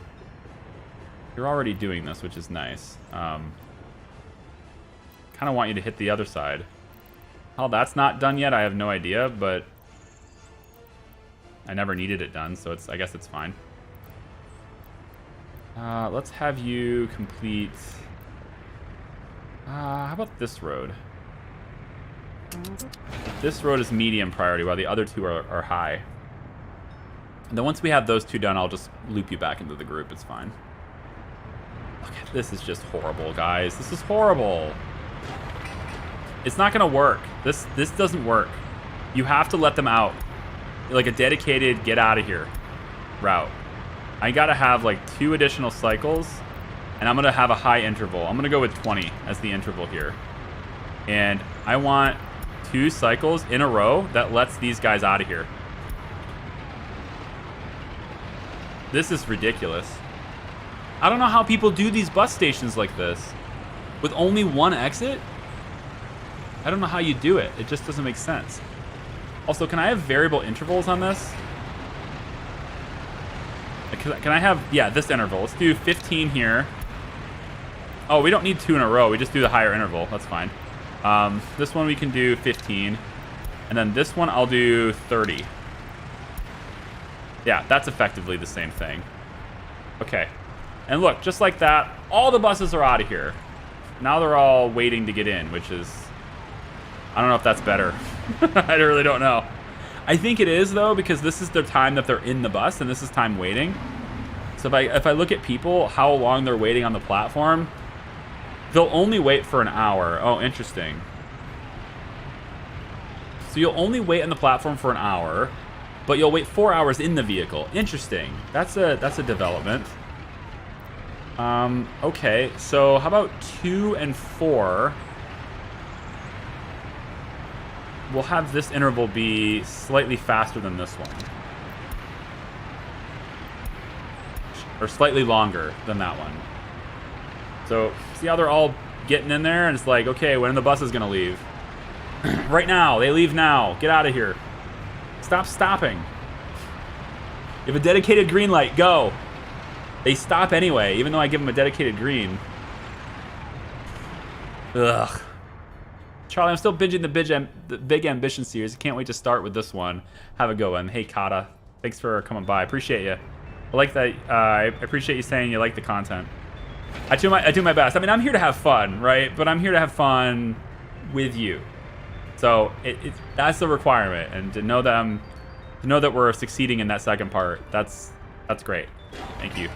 You're already doing this, which is nice. Kind of want you to hit the other side. How that's not done yet, I have no idea, but I never needed it done, so I guess it's fine. Let's have you complete... how about this road? This road is medium priority, while the other two are high. And then once we have those two done, I'll just loop you back into the group. It's fine. Look, this is just horrible, guys. This is horrible. It's not going to work. This doesn't work. You have to let them out. Like a dedicated get out of here route. I got to have like 2 additional cycles, and I'm going to have a high interval. I'm going to go with 20 as the interval here. And I want 2 cycles in a row that lets these guys out of here. This is ridiculous. I don't know how people do these bus stations like this. With only 1 exit? I don't know how you do it. It just doesn't make sense. Also, can I have variable intervals on this? Can I have... Yeah, this interval. Let's do 15 here. Oh, we don't need 2 in a row. We just do the higher interval. That's fine. This one we can do 15. And then this one I'll do 30. Yeah, that's effectively the same thing. Okay. And look, just like that, all the buses are out of here. Now they're all waiting to get in, which is... I don't know if that's better. I really don't know. I think it is, though, because this is the time that they're in the bus, and this is time waiting. So if I look at people, how long they're waiting on the platform, they'll only wait for an hour. Oh, interesting. So you'll only wait on the platform for an hour, but you'll wait 4 hours in the vehicle. Interesting. That's a development. Okay, so how about 2 and 4? We'll have this interval be slightly faster than this one. Or slightly longer than that one. So, see how they're all getting in there? And it's like, okay, when the bus is going to leave? Right now. They leave now. Get out of here. Stop stopping. You have a dedicated green light. Go. They stop anyway, even though I give them a dedicated green. Ugh. Charlie, I'm still binging the Big Ambition series. I can't wait to start with this one. Have a good one. Hey, Kata. Thanks for coming by. Appreciate you. I like that. I appreciate you saying you like the content. I do my best. I mean, I'm here to have fun, right? But I'm here to have fun with you. So that's the requirement. And to know that we're succeeding in that second part, that's great. Thank you.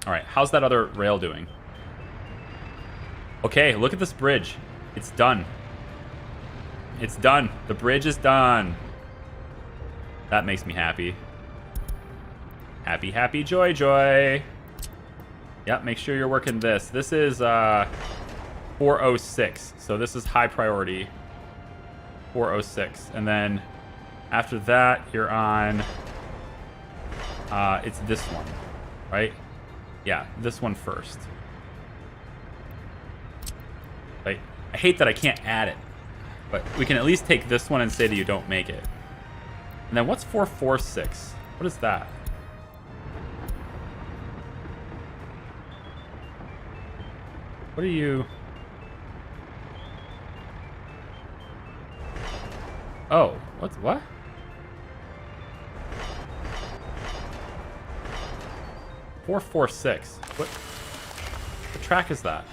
All right. How's that other rail doing? Okay, look at this bridge. It's done. It's done. The bridge is done. That makes me happy. Happy, happy, joy, joy. Yep, make sure you're working this. This is 406. So this is high priority. 406. And then after that, you're on... it's this one, right? Yeah, this one first. Like, I hate that I can't add it, but we can at least take this one and say that you don't make it. And then what's 446? What is that? What are you... Oh, what? 446. What track is that?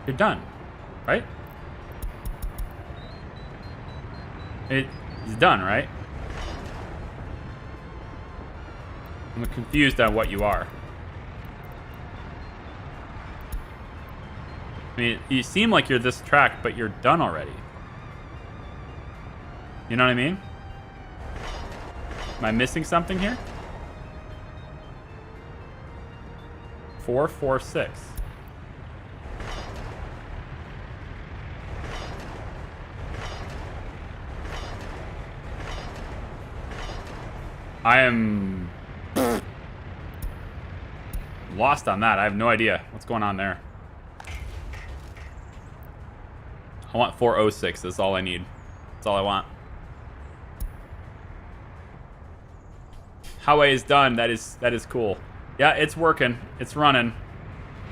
You're done, right? It's done, right? I'm confused on what you are. I mean, you seem like you're this track, but you're done already. You know what I mean? Am I missing something here? 446. I am lost on that. I have no idea what's going on there. I want 406. That's all I need. That's all I want. Highway is done. That is cool. Yeah, it's working. It's running.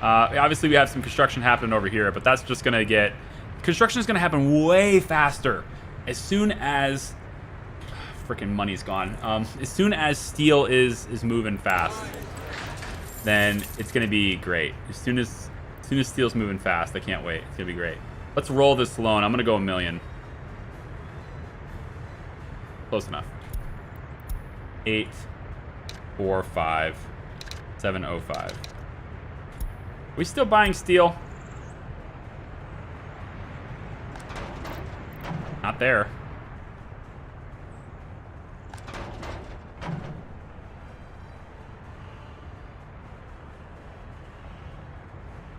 Obviously, we have some construction happening over here, but that's just gonna get... Construction is gonna happen way faster as soon as... Freaking money's gone. As soon as steel is moving fast, then it's gonna be great. As soon as steel's moving fast, I can't wait. It's gonna be great. Let's roll this loan. I'm gonna go 1 million. Close enough. 845 705. We still buying steel? Not there.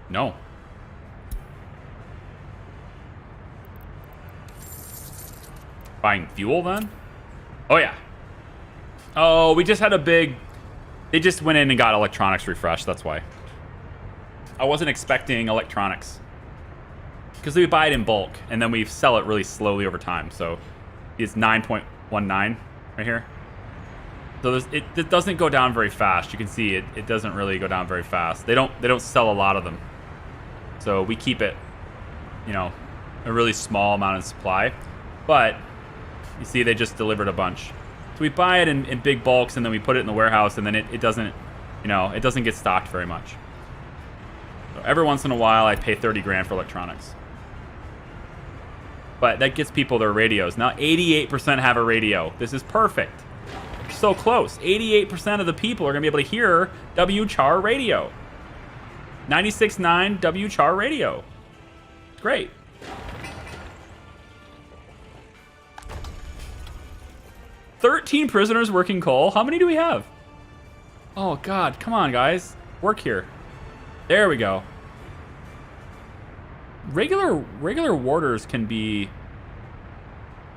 No. Buying fuel then? Oh yeah. Oh, we just had a big... They just went in and got electronics refreshed, that's why. I wasn't expecting electronics. Because we buy it in bulk, and then we sell it really slowly over time. So it's 9.19 right here. So it doesn't go down very fast. You can see it doesn't really go down very fast. They don't sell a lot of them. So we keep it, you know, a really small amount of supply. But you see they just delivered a bunch. So we buy it in big bulks, and then we put it in the warehouse, and then it doesn't, you know, it doesn't get stocked very much. So every once in a while, I pay 30 grand for electronics. But that gets people their radios. Now 88% have a radio. This is perfect. So close. 88% of the people are going to be able to hear WCHAR radio. 96.9 WCHAR radio. Great. "13 prisoners working coal." How many do we have? Oh, God. Come on, guys. Work here. There we go. Regular warders can be...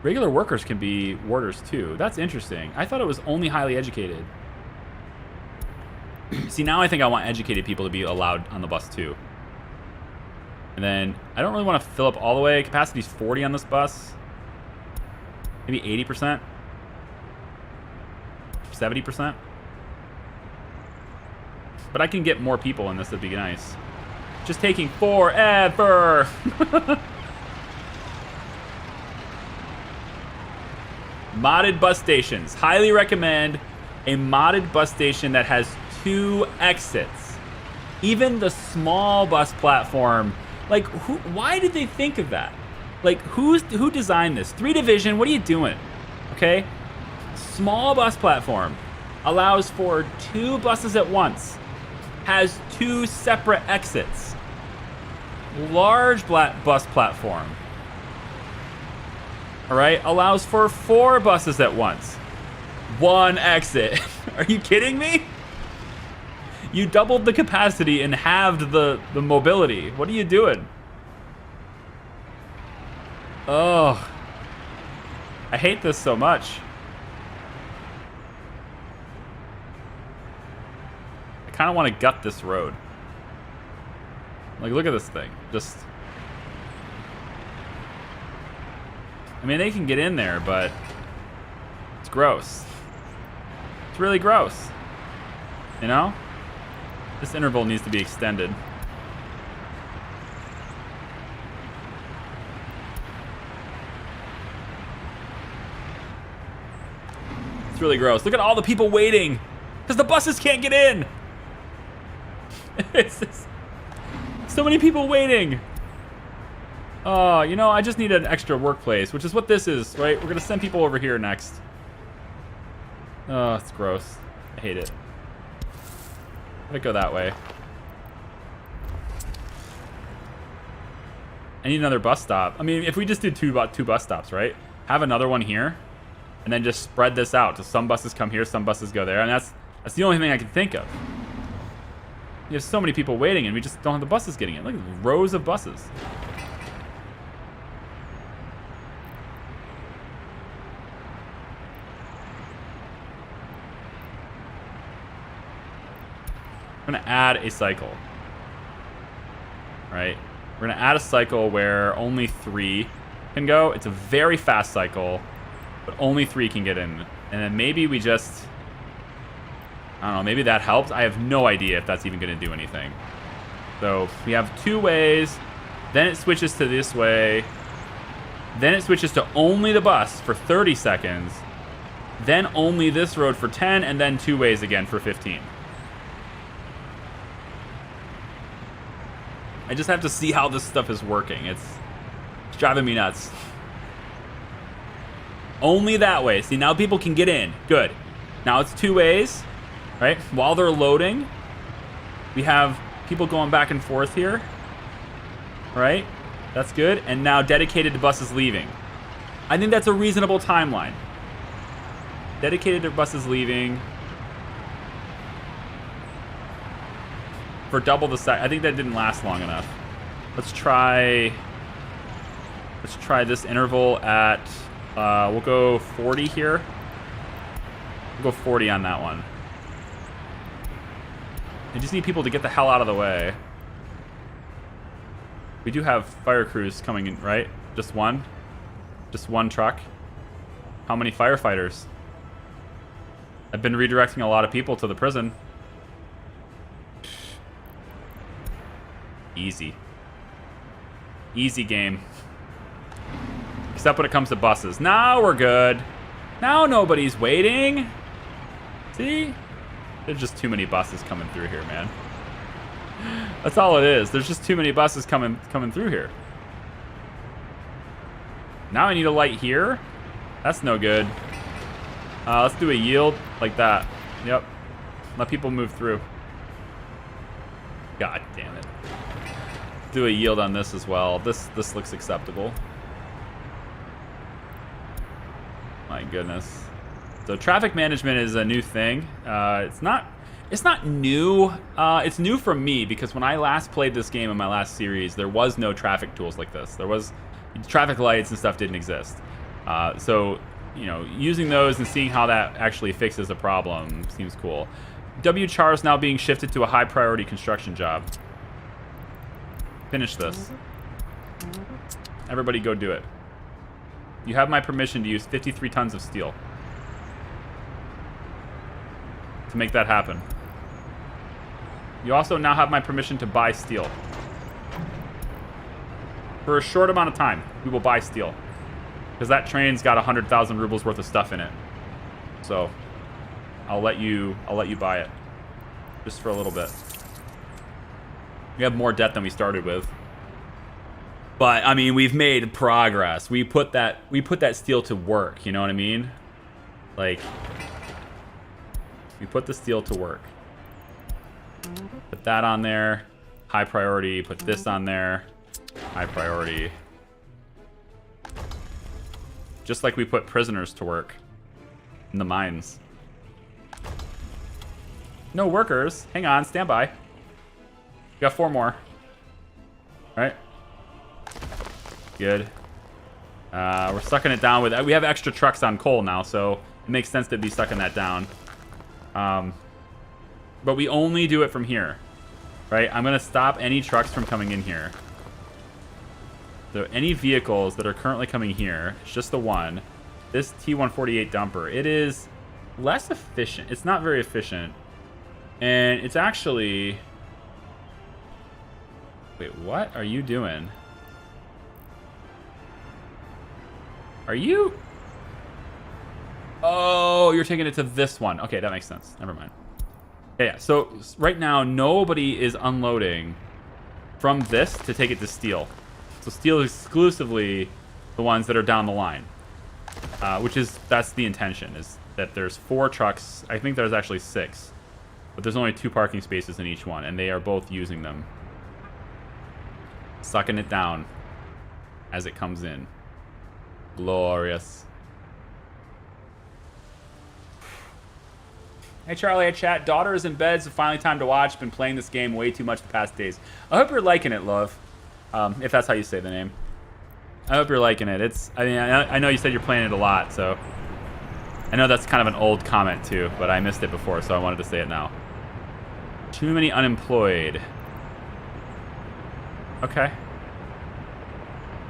Regular workers can be warders, too. That's interesting. I thought it was only highly educated. See, now I think I want educated people to be allowed on the bus, too. And then, I don't really want to fill up all the way. Capacity's 40 on this bus. Maybe 80%. 70%. But I can get more people in this. That'd be nice. Just taking forever. Modded bus stations. Highly recommend a modded bus station that has 2 exits. Even the small bus platform. Like, why did they think of that? Like, who designed this? 3 Division, what are you doing? Okay? Small bus platform allows for 2 buses at once. Has 2 separate exits. Large bus platform. All right, allows for 4 buses at once. 1 exit. Are you kidding me? You doubled the capacity and halved the mobility. What are you doing? Oh. I hate this so much. I kind of want to gut this road. Like, look at this thing. Just... I mean, they can get in there, but it's gross. It's really gross. You know? This interval needs to be extended. It's really gross. Look at all the people waiting because the buses can't get in. It's just, so many people waiting. Oh, you know, I just need an extra workplace, which is what this is, right? We're going to send people over here next. Oh, it's gross. I hate it. Let it go that way. I need another bus stop. I mean, if we just did two bus stops, right? Have another one here, and then just spread this out. So some buses come here, some buses go there, and that's the only thing I can think of. You have so many people waiting, and we just don't have the buses getting in. Look at the rows of buses. We're going to add a cycle. Right? We're going to add a cycle where only 3 can go. It's a very fast cycle, but only 3 can get in. And then maybe we just... I don't know, maybe that helps. I have no idea if that's even going to do anything. So we have 2 ways. Then it switches to this way. Then it switches to only the bus for 30 seconds. Then only this road for 10, and then 2 ways again for 15. I just have to see how this stuff is working. It's driving me nuts. Only that way. See, now people can get in. Good. Now it's 2 ways, right? While they're loading, we have people going back and forth here, right? That's good. And now dedicated to buses leaving. I think that's a reasonable timeline. Dedicated to buses leaving. For double the size. I think that didn't last long enough. Let's try this interval at we'll go 40 here. We'll go 40 on that one. I just need people to get the hell out of the way. We do have fire crews coming in, right? Just one truck. How many firefighters? I've been redirecting a lot of people to the prison. Easy. Easy game. Except when it comes to buses. Now we're good. Now nobody's waiting. See? There's just too many buses coming through here, man. That's all it is. There's just too many buses coming through here. Now I need a light here. That's no good. Let's do a yield like that. Yep. Let people move through. God damn it. Do a yield on this as well. This looks acceptable. My goodness. So traffic management is a new thing. It's not new. It's new for me because when I last played this game in my last series, there was no traffic tools like this. There was traffic lights and stuff didn't exist. So you know, using those and seeing how that actually fixes a problem seems cool. WCHAR is now being shifted to a high priority construction job. Finish this. Everybody go do it. You have my permission to use 53 tons of steel to make that happen. You also now have my permission to buy steel. For a short amount of time, we will buy steel. Because that train's got 100,000 rubles worth of stuff in it. So, I'll let you buy it. Just for a little bit. We have more debt than we started with. But I mean, we've made progress. We put that steel to work, you know what I mean? Like, we put the steel to work. Put that on there. High priority. Put this on there. High priority. Just like we put prisoners to work in the mines. No workers. Hang on, stand by. We got 4 more. All right. Good. We're sucking it down with... We have extra trucks on coal now, so it makes sense to be sucking that down. But we only do it from here. Right? I'm going to stop any trucks from coming in here. So any vehicles that are currently coming here, it's just the one. This T148 dumper, it is less efficient. It's not very efficient. And it's actually... Wait, what are you doing? Are you... Oh, you're taking it to this one. Okay, that makes sense. Never mind. Yeah, so right now, nobody is unloading from this to take it to steel. So steel is exclusively the ones that are down the line. That's the intention, is that there's 4 trucks. I think there's actually 6. But there's only 2 parking spaces in each one, and they are both using them. Sucking it down as it comes in. Glorious. Hey, Charlie, hey, chat. Daughter is in bed, so finally time to watch. Been playing this game way too much the past days. I hope you're liking it, love. If that's how you say the name. I hope you're liking it. I know you said you're playing it a lot, so... I know that's kind of an old comment, too, but I missed it before, so I wanted to say it now. Too many unemployed. Okay.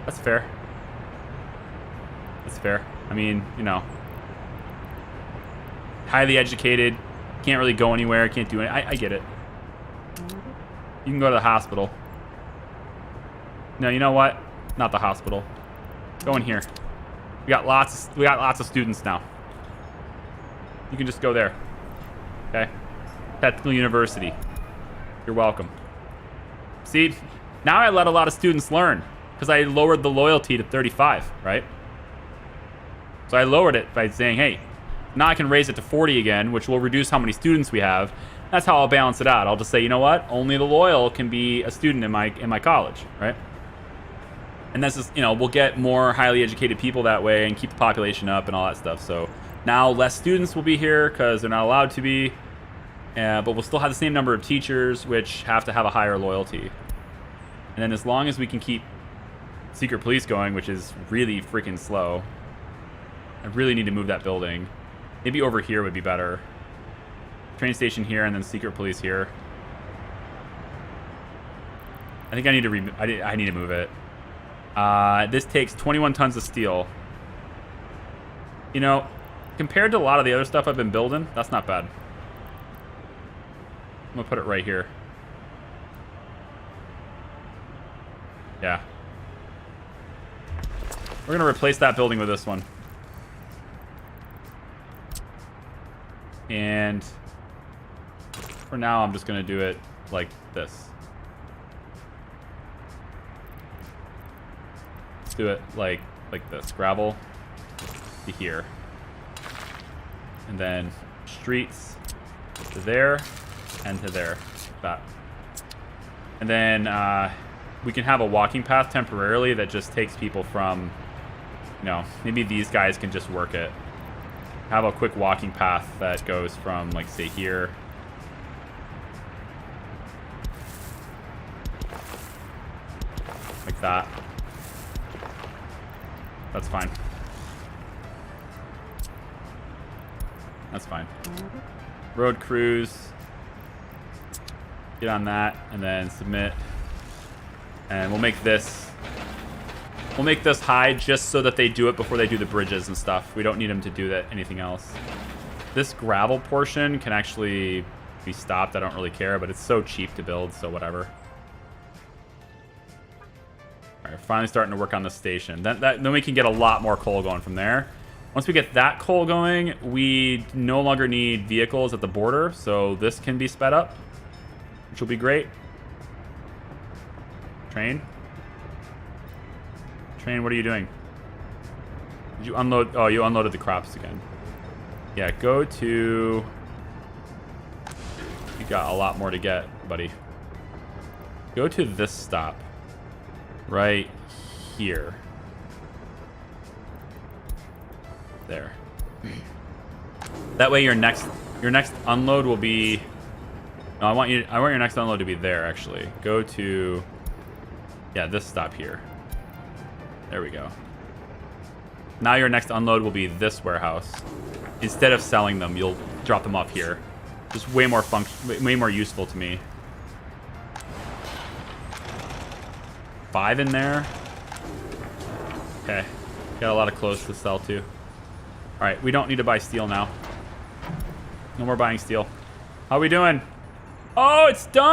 That's fair. That's fair. I mean, you know... Highly educated, can't really go anywhere, can't do anything. I get it. You can go to the hospital. No, you know what? Not the hospital. Go in here. We got lots of students now. You can just go there. Okay? Technical University. You're welcome. See, now I let a lot of students learn because I lowered the loyalty to 35, right? So I lowered it by saying, hey, now I can raise it to 40 again, which will reduce how many students we have. That's how I'll balance it out. I'll just say, you know what? Only the loyal can be a student in my college, right? And that's just, you know, we'll get more highly educated people that way and keep the population up and all that stuff. So now less students will be here because they're not allowed to be. But we'll still have the same number of teachers, which have to have a higher loyalty. And then as long as we can keep secret police going, which is really freaking slow. I really need to move that building. Maybe over here would be better. Train station here and then secret police here. I think I need to I need to move it. This takes 21 tons of steel. You know, compared to a lot of the other stuff I've been building, that's not bad. I'm gonna put it right here. Yeah. We're gonna replace that building with this one. And for now, I'm just gonna do it like this. Let's do it like this. Gravel to here. And then streets to there and to there. That. And then we can have a walking path temporarily that just takes people from, you know, maybe these guys can just work it. Have a quick walking path that goes from, like, say here. Like that. That's fine. That's fine. Road crews. Get on that and then submit. And we'll make this high just so that they do it before they do the bridges and stuff. We don't need them to do that anything else. This gravel portion can actually be stopped. I don't really care, but it's so cheap to build, so whatever. All right, finally starting to work on the station. Then we can get a lot more coal going from there. Once we get that coal going, we no longer need vehicles at the border, so this can be sped up, which will be great. Train. Train, what are you doing? Did you unload? Oh, you unloaded the crops again. Yeah, go to... You got a lot more to get, buddy. Go to this stop. Right here. There. That way your next unload will be... No, I want your next unload to be there, actually. Go to... Yeah, this stop here. There we go. Now your next unload will be this warehouse. Instead of selling them, you'll drop them off here. Just way more useful to me. 5 in there. Okay. Got a lot of clothes to sell too. Alright, we don't need to buy steel now. No more buying steel. How are we doing? Oh, it's done!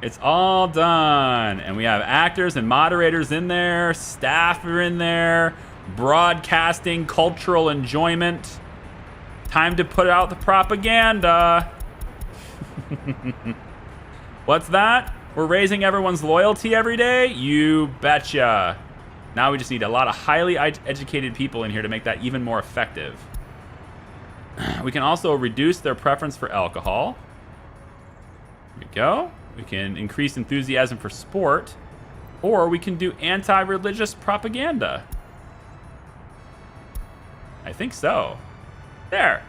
It's all done. And we have actors and moderators in there. Staff are in there. Broadcasting, cultural enjoyment. Time to put out the propaganda. What's that? We're raising everyone's loyalty every day? You betcha. Now we just need a lot of highly educated people in here to make that even more effective. We can also reduce their preference for alcohol. There we go. We can increase enthusiasm for sport, or we can do anti-religious propaganda. I think so. There.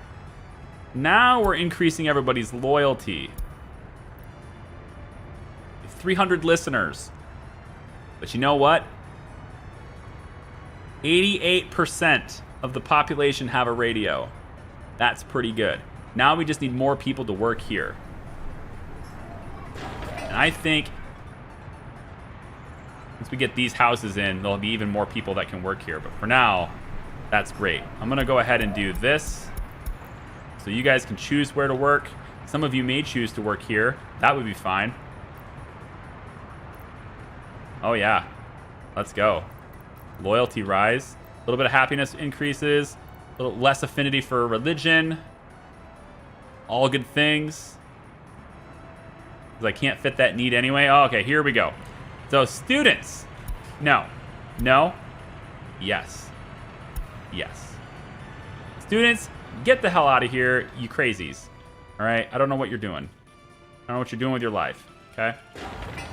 Now we're increasing everybody's loyalty. 300 listeners. But you know what? 88% of the population have a radio. That's pretty good. Now we just need more people to work here. And I think once we get these houses in, there'll be even more people that can work here. But for now, that's great. I'm going to go ahead and do this. So you guys can choose where to work. Some of you may choose to work here. That would be fine. Oh, yeah. Let's go. Loyalty rise. A little bit of happiness increases. A little less affinity for religion. All good things. Because I can't fit that need anyway. Oh, okay, here we go. So students. No. No. Yes. Yes. Students, get the hell out of here, you crazies. All right? I don't know what you're doing. I don't know what you're doing with your life. Okay?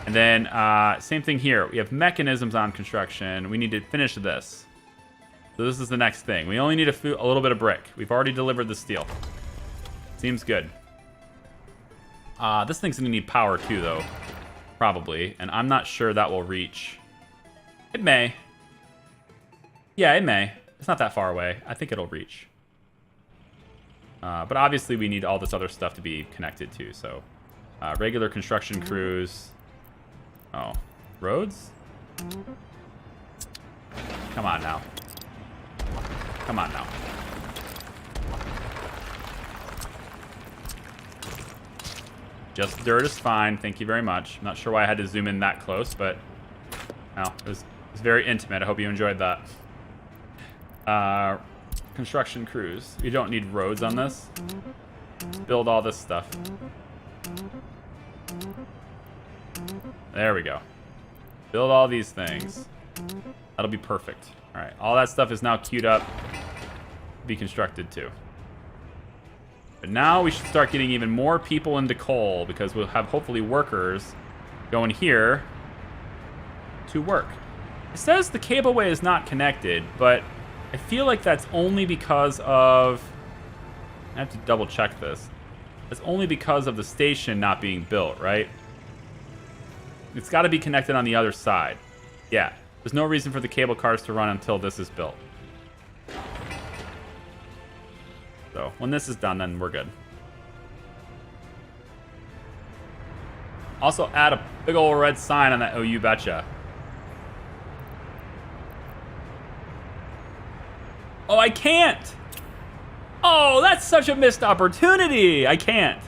And then same thing here. We have mechanisms on construction. We need to finish this. So this is the next thing. We only need a little bit of brick. We've already delivered the steel. Seems good. This thing's going to need power too, though. Probably. And I'm not sure that will reach. It may. Yeah, it may. It's not that far away. I think it'll reach. But obviously we need all this other stuff to be connected to. So regular construction crews. Oh. Roads? Come on now. Come on now. Just dirt is fine. Thank you very much. I'm not sure why I had to zoom in that close, but no, it was very intimate. I hope you enjoyed that. Construction crews. We don't need roads on this. Build all this stuff. There we go. Build all these things. That'll be perfect. All right, all that stuff is now queued up. Be constructed too. But now we should start getting even more people into coal because we'll have hopefully workers going here to work. It says the cableway is not connected, but I feel like that's only because of... I have to double check this. It's only because of the station not being built, right? It's got to be connected on the other side. Yeah, there's no reason for the cable cars to run until this is built. So when this is done, then we're good. Also add a big old red sign on that, oh you betcha. Oh, I can't! Oh, that's such a missed opportunity! I can't.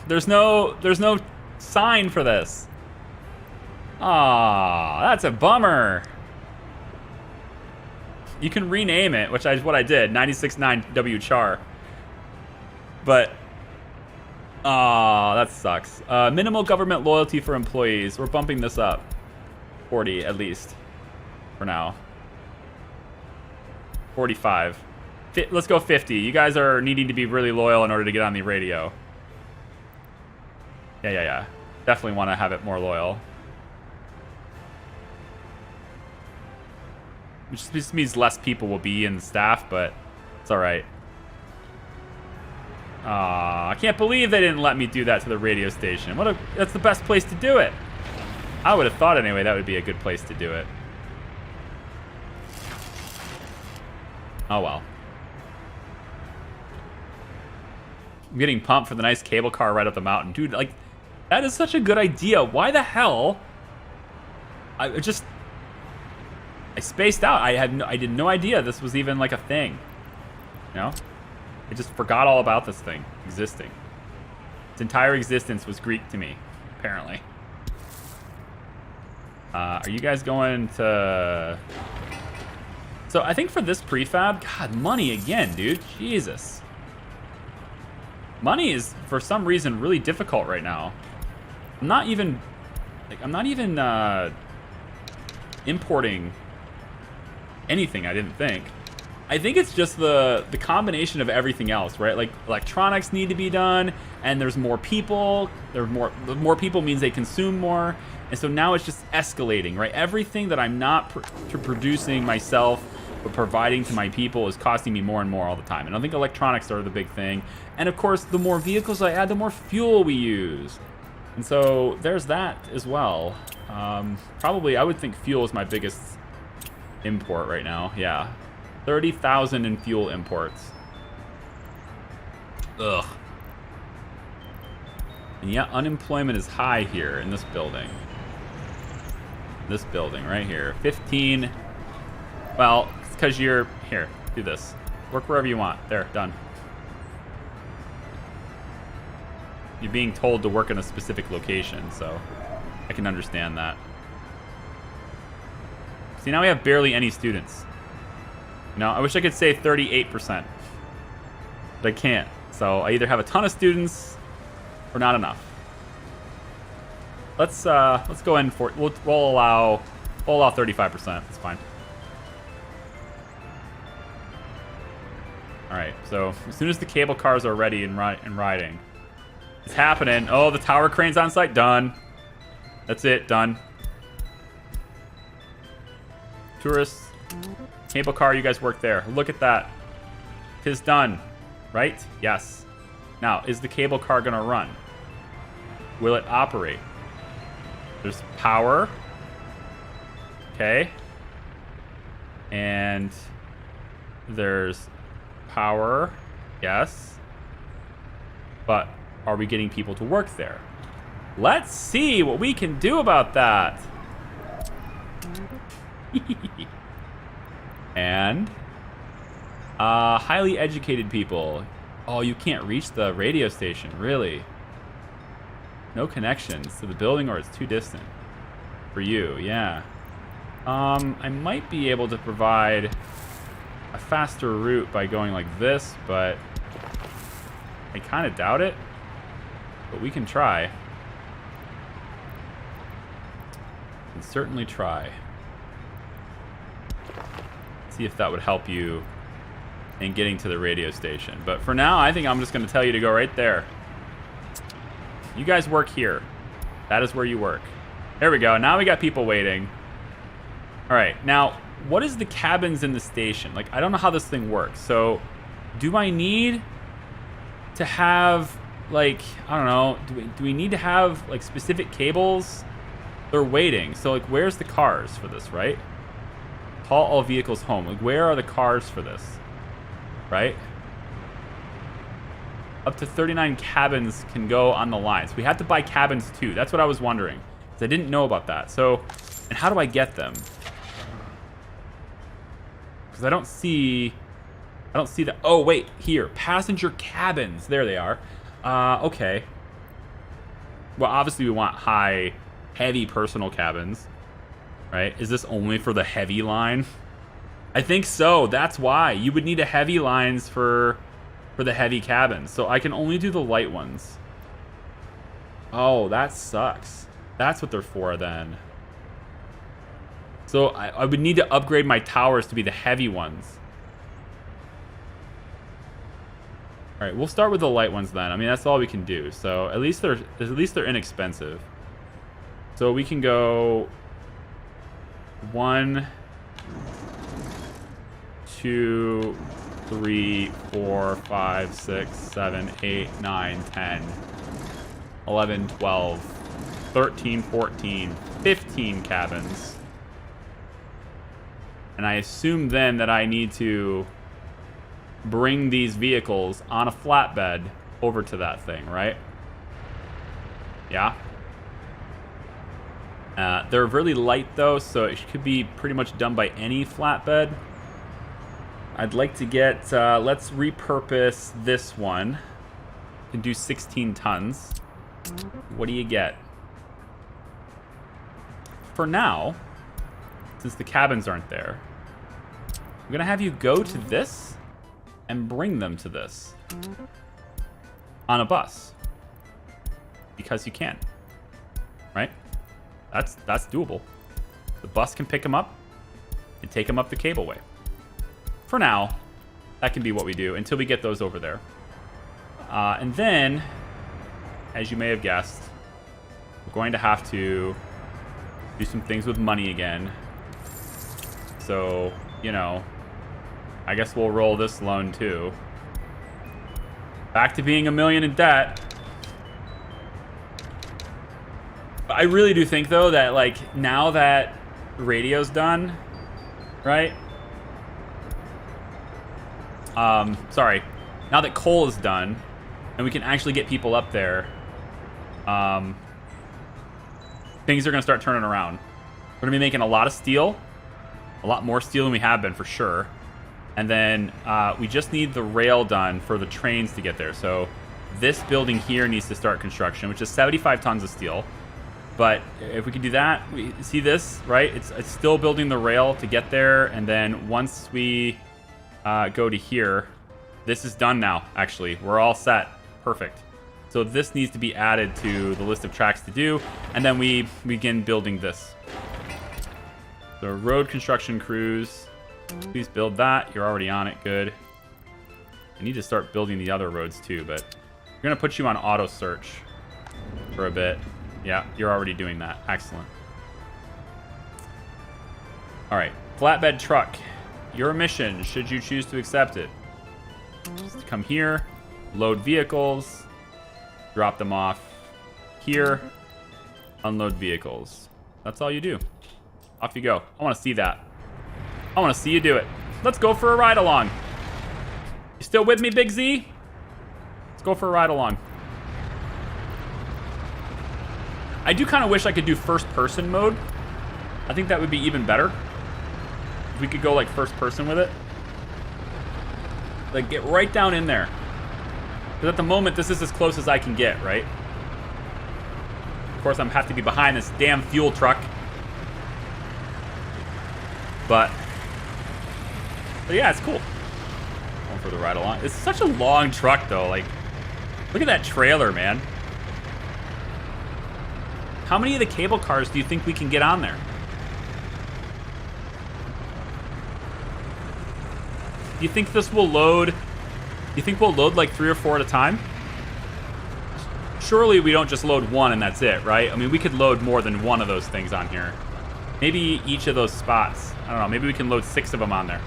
There's no sign for this. Aw, that's a bummer. You can rename it, which is what I did, 96.9 WCHAR. But, that sucks. Minimal government loyalty for employees. We're bumping this up. 40 at least, for now. 45. Let's go 50. You guys are needing to be really loyal in order to get on the radio. Yeah. Definitely want to have it more loyal. Which just means less people will be in the staff, but it's alright. I can't believe they didn't let me do that to the radio station. That's the best place to do it. I would have thought anyway that would be a good place to do it. Oh well. I'm getting pumped for the nice cable car right up the mountain. Dude, like, that is such a good idea. Why the hell? I spaced out. I did no idea this was even like a thing. You know? I just forgot all about this thing existing. Its entire existence was Greek to me, apparently. Are you guys going to... So I think for this prefab, God, money again, dude. Jesus. Money is, for some reason, really difficult right now. I'm not even importing anything, I didn't think. I think it's just the combination of everything else, right? Like electronics need to be done, and there's more people. More people means they consume more, and so now it's just escalating, right? Everything that I'm not producing myself but providing to my people is costing me more and more all the time. And I think electronics are the big thing. And of course, the more vehicles I add, the more fuel we use. And so there's that as well. Probably, I would think fuel is my biggest import right now. Yeah, 30,000 in fuel imports. Ugh. And yeah, unemployment is high here in this building. This building right here. 15. Well, it's because you're here. Do this. Work wherever you want. There, done. You're being told to work in a specific location, so I can understand that. See, now we have barely any students. You know, I wish I could say 38%, but I can't. So I either have a ton of students or not enough. Let's go in for we'll allow 35%. That's fine. All right. So as soon as the cable cars are ready and riding, it's happening. Oh, the tower crane's on site. Done. That's it. Done. Tourists, cable car. You guys work there. Look at that. Tis done. Right? Yes. Now, is the cable car gonna run? Will it operate? There's power. Okay. And there's power. Yes. But are we getting people to work there? Let's see what we can do about that. And highly educated people. Oh, you can't reach the radio station, really? No connections to the building, or it's too distant for you. Yeah. I might be able to provide a faster route by going like this, but I kind of doubt it. But we can try. We can certainly try. See if that would help you in getting to the radio station. But for now, I think I'm just going to tell you to go right there. You guys work here. That is where you work. There we go. Now we got people waiting. All right. Now, what is the cabins in the station? Like, I don't know how this thing works. So, do I need to have, like, I don't know. Do we need to have, like, specific cables? They're waiting. So, like, where's the cars for this, right? Call all vehicles home. Like, where are the cars for this? Right? Up to 39 cabins can go on the lines. We have to buy cabins too. That's what I was wondering, because I didn't know about that. So, and how do I get them? Because I don't see the. Oh wait, here, passenger cabins. There they are. Okay. Well, obviously we want heavy personal cabins, right? Is this only for the heavy line? I think so. That's why you would need a heavy lines for the heavy cabins. So I can only do the light ones. Oh, that sucks. That's what they're for then. So I would need to upgrade my towers to be the heavy ones. All right, we'll start with the light ones then. I mean, that's all we can do. So at least they're inexpensive. So we can go 1, 2, 3, 4, 5, 6, 7, 8, 9, 10, 11, 12, 13, 14, 15 cabins. And I assume then that I need to bring these vehicles on a flatbed over to that thing, right? Yeah. They're really light though, so it could be pretty much done by any flatbed. I'd like to get, let's repurpose this one. Can do 16 tons. What do you get? For now, since the cabins aren't there, I'm gonna have you go to this and bring them to this on a bus, because you can, right? That's doable. The bus can pick them up and take them up the cableway. For now, that can be what we do until we get those over there. And then, as you may have guessed, we're going to have to do some things with money again. So, you know, I guess we'll roll this loan too. Back to being $1 million in debt. I really do think though that like now that radio's done, right? Sorry. Now that coal is done and we can actually get people up there, things are gonna start turning around. We're gonna be making a lot of steel, a lot more steel than we have been for sure. And then we just need the rail done for the trains to get there. So this building here needs to start construction, which is 75 tons of steel. But if we can do that, we see this, right? It's still building the rail to get there. And then once we go to here, this is done now, actually. We're all set. Perfect. So this needs to be added to the list of tracks to do. And then we begin building this. The road construction crews. Please build that. You're already on it. Good. I need to start building the other roads too, but we're going to put you on auto search for a bit. Yeah, you're already doing that. Excellent. All right. Flatbed truck. Your mission, should you choose to accept it. Just come here, load vehicles, drop them off here, unload vehicles. That's all you do. Off you go. I want to see that. I want to see you do it. Let's go for a ride along. You still with me, Big Z? Let's go for a ride along. I do kind of wish I could do first person mode. I think that would be even better. If we could go like first person with it. Like get right down in there. Because at the moment, this is as close as I can get, right? Of course, I'm have to be behind this damn fuel truck. But yeah, it's cool. Going for the ride along. It's such a long truck, though. Like, look at that trailer, man. How many of the cable cars do you think we can get on there? Do you think this will load? Do you think we'll load like 3 or 4 at a time? Surely we don't just load one and that's it, right? I mean, we could load more than one of those things on here. Maybe each of those spots. I don't know. Maybe we can load 6 of them on there.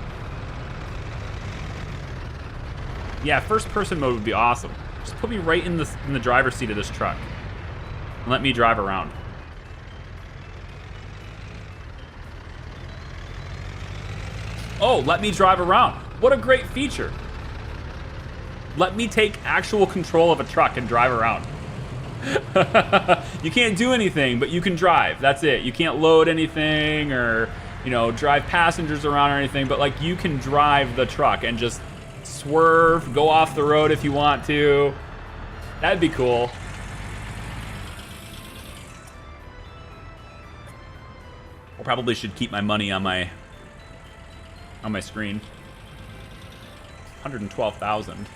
Yeah, first person mode would be awesome. Just put me right in the driver's seat of this truck. And let me drive around. Oh, let me drive around. What a great feature. Let me take actual control of a truck and drive around. You can't do anything, but you can drive. That's it. You can't load anything or, you know, drive passengers around or anything, but like you can drive the truck and just swerve, go off the road if you want to. That'd be cool. I probably should keep my money on my screen. 112,000.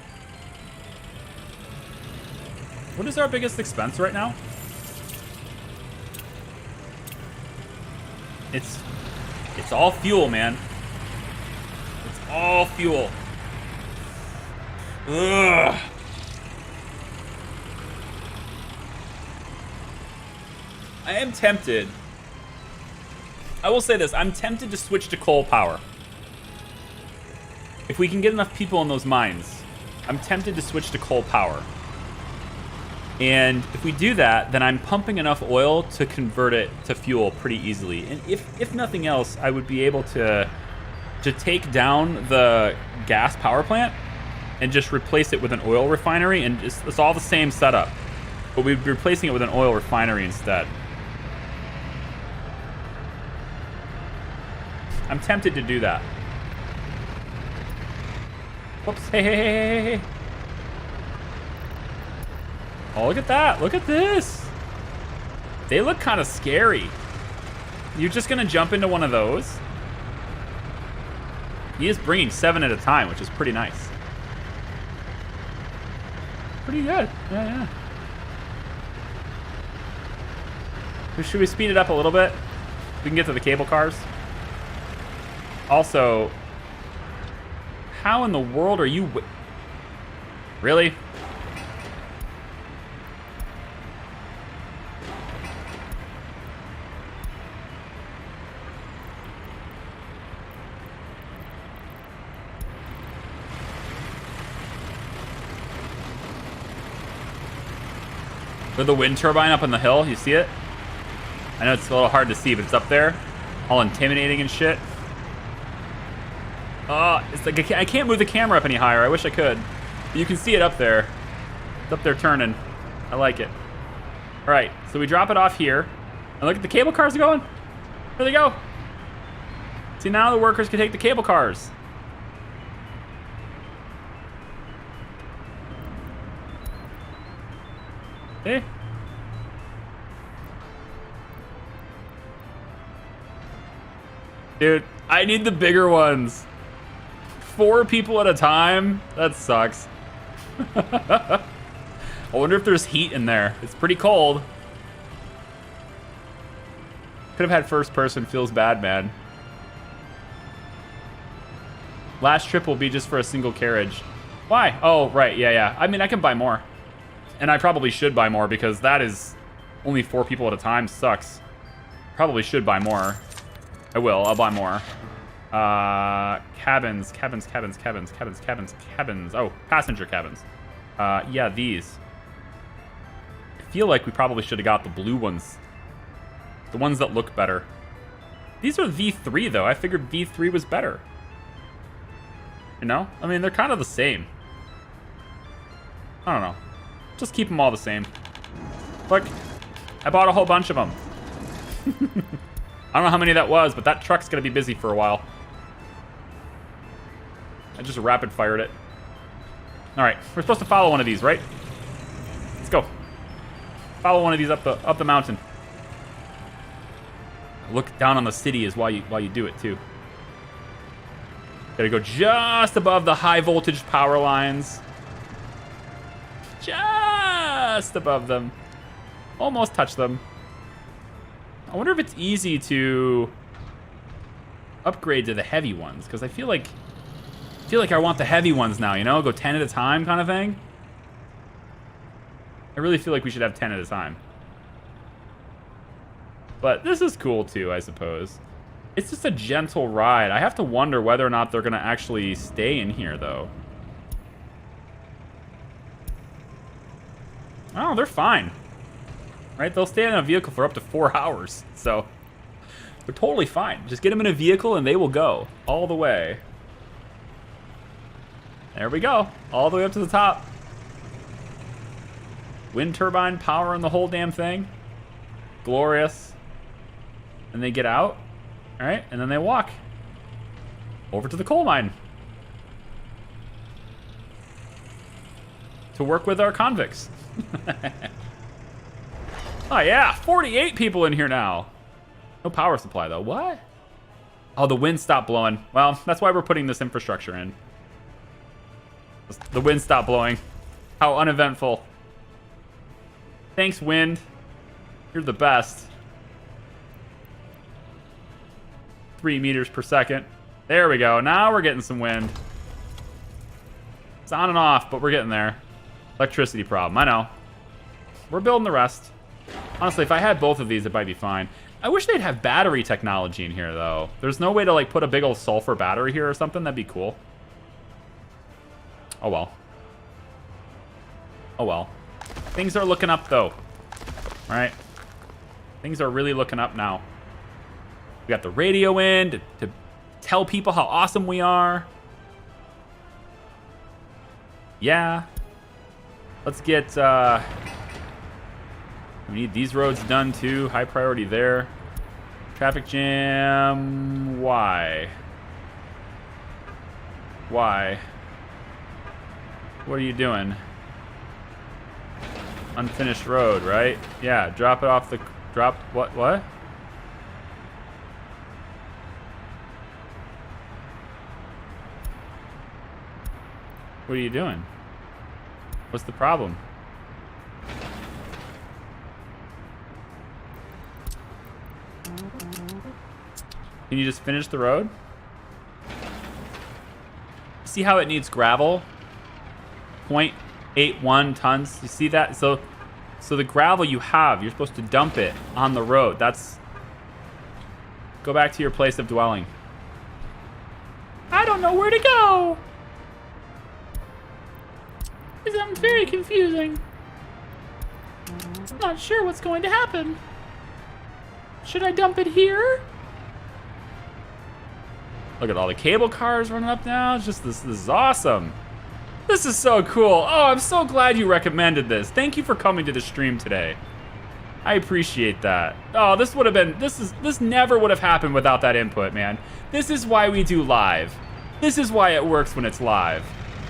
What is our biggest expense right now? It's all fuel, man. It's all fuel. Ugh. I am tempted. I will say this, I'm tempted to switch to coal power. If we can get enough people in those mines, I'm tempted to switch to coal power. And if we do that, then I'm pumping enough oil to convert it to fuel pretty easily. And if nothing else, I would be able to take down the gas power plant and just replace it with an oil refinery, and it's all the same setup. But we'd be replacing it with an oil refinery instead. I'm tempted to do that. Whoops. Hey. Oh, look at that. Look at this. They look kind of scary. You're just going to jump into one of those? He is bringing 7 at a time, which is pretty nice. Pretty good. Yeah. Should we speed it up a little bit? We can get to the cable cars. Also, how in the world are you... Really? With the wind turbine up on the hill, you see it? I know it's a little hard to see, but it's up there. All intimidating and shit. Oh, it's like I can't move the camera up any higher. I wish I could. But you can see it up there. It's up there turning. I like it. All right, so we drop it off here. And look at the cable cars are going. There they go. See, now the workers can take the cable cars. Okay. Dude, I need the bigger ones. 4 people at a time? That sucks. I wonder if there's heat in there. It's pretty cold. Could have had first person. Feels bad, man. Last trip will be just for a single carriage. Why? Oh, right. Yeah. I mean, I can buy more. And I probably should buy more because that is only 4 people at a time. Sucks. Probably should buy more. I will. I'll buy more. Cabins. Oh, passenger cabins. Yeah, these. I feel like we probably should have got the blue ones. The ones that look better. These are V3, though. I figured V3 was better. You know? I mean, they're kind of the same. I don't know. Just keep them all the same. Look, I bought a whole bunch of them. I don't know how many that was, but that truck's going to be busy for a while. I just rapid fired it. All right, we're supposed to follow one of these, right? Let's go. Follow one of these up the mountain. Look down on the city is while you do it too. Gotta go just above the high voltage power lines. Just above them. Almost touch them. I wonder if it's easy to upgrade to the heavy ones, because I feel like I want the heavy ones now, you know? Go 10 at a time kind of thing. I really feel like we should have 10 at a time. But this is cool too, I suppose. It's just a gentle ride. I have to wonder whether or not they're going to actually stay in here, though. Oh, they're fine. Right? They'll stay in a vehicle for up to 4 hours. So, they're totally fine. Just get them in a vehicle and they will go all the way. There we go. All the way up to the top. Wind turbine power and the whole damn thing. Glorious. And they get out. All right, and then they walk over to the coal mine to work with our convicts. Oh yeah, 48 people in here now. No power supply though. What? Oh, the wind stopped blowing. Well, that's why we're putting this infrastructure in. The wind stopped blowing. How uneventful. Thanks, wind. You're the best. 3 meters per second. There we go. Now we're getting some wind. It's on and off, but we're getting there. Electricity problem. I know. We're building the rest. Honestly, if I had both of these, it might be fine. I wish they'd have battery technology in here, though. There's no way to, like, put a big old sulfur battery here or something. That'd be cool. Oh, well. Oh, well. Things are looking up, though. All right? Things are really looking up now. We got the radio in to tell people how awesome we are. Yeah. Let's get... we need these roads done, too. High priority there. Traffic jam... Why? Why? What are you doing? Unfinished road, right? Yeah, drop it off the... Drop... What? What? What are you doing? What's the problem? Can you just finish the road? See how it needs gravel? 0.81 tons. You see that? So the gravel you have, you're supposed to dump it on the road. That's... Go back to your place of dwelling. I don't know where to go. This is very confusing. I'm not sure what's going to happen. Should I dump it here? Look at all the cable cars running up now. It's just this is awesome. This is so cool. Oh, I'm so glad you recommended this. Thank you for coming to the stream today. I appreciate that. Oh, this would have been, this never would have happened without that input, man. This is why we do live. This is why it works when it's live.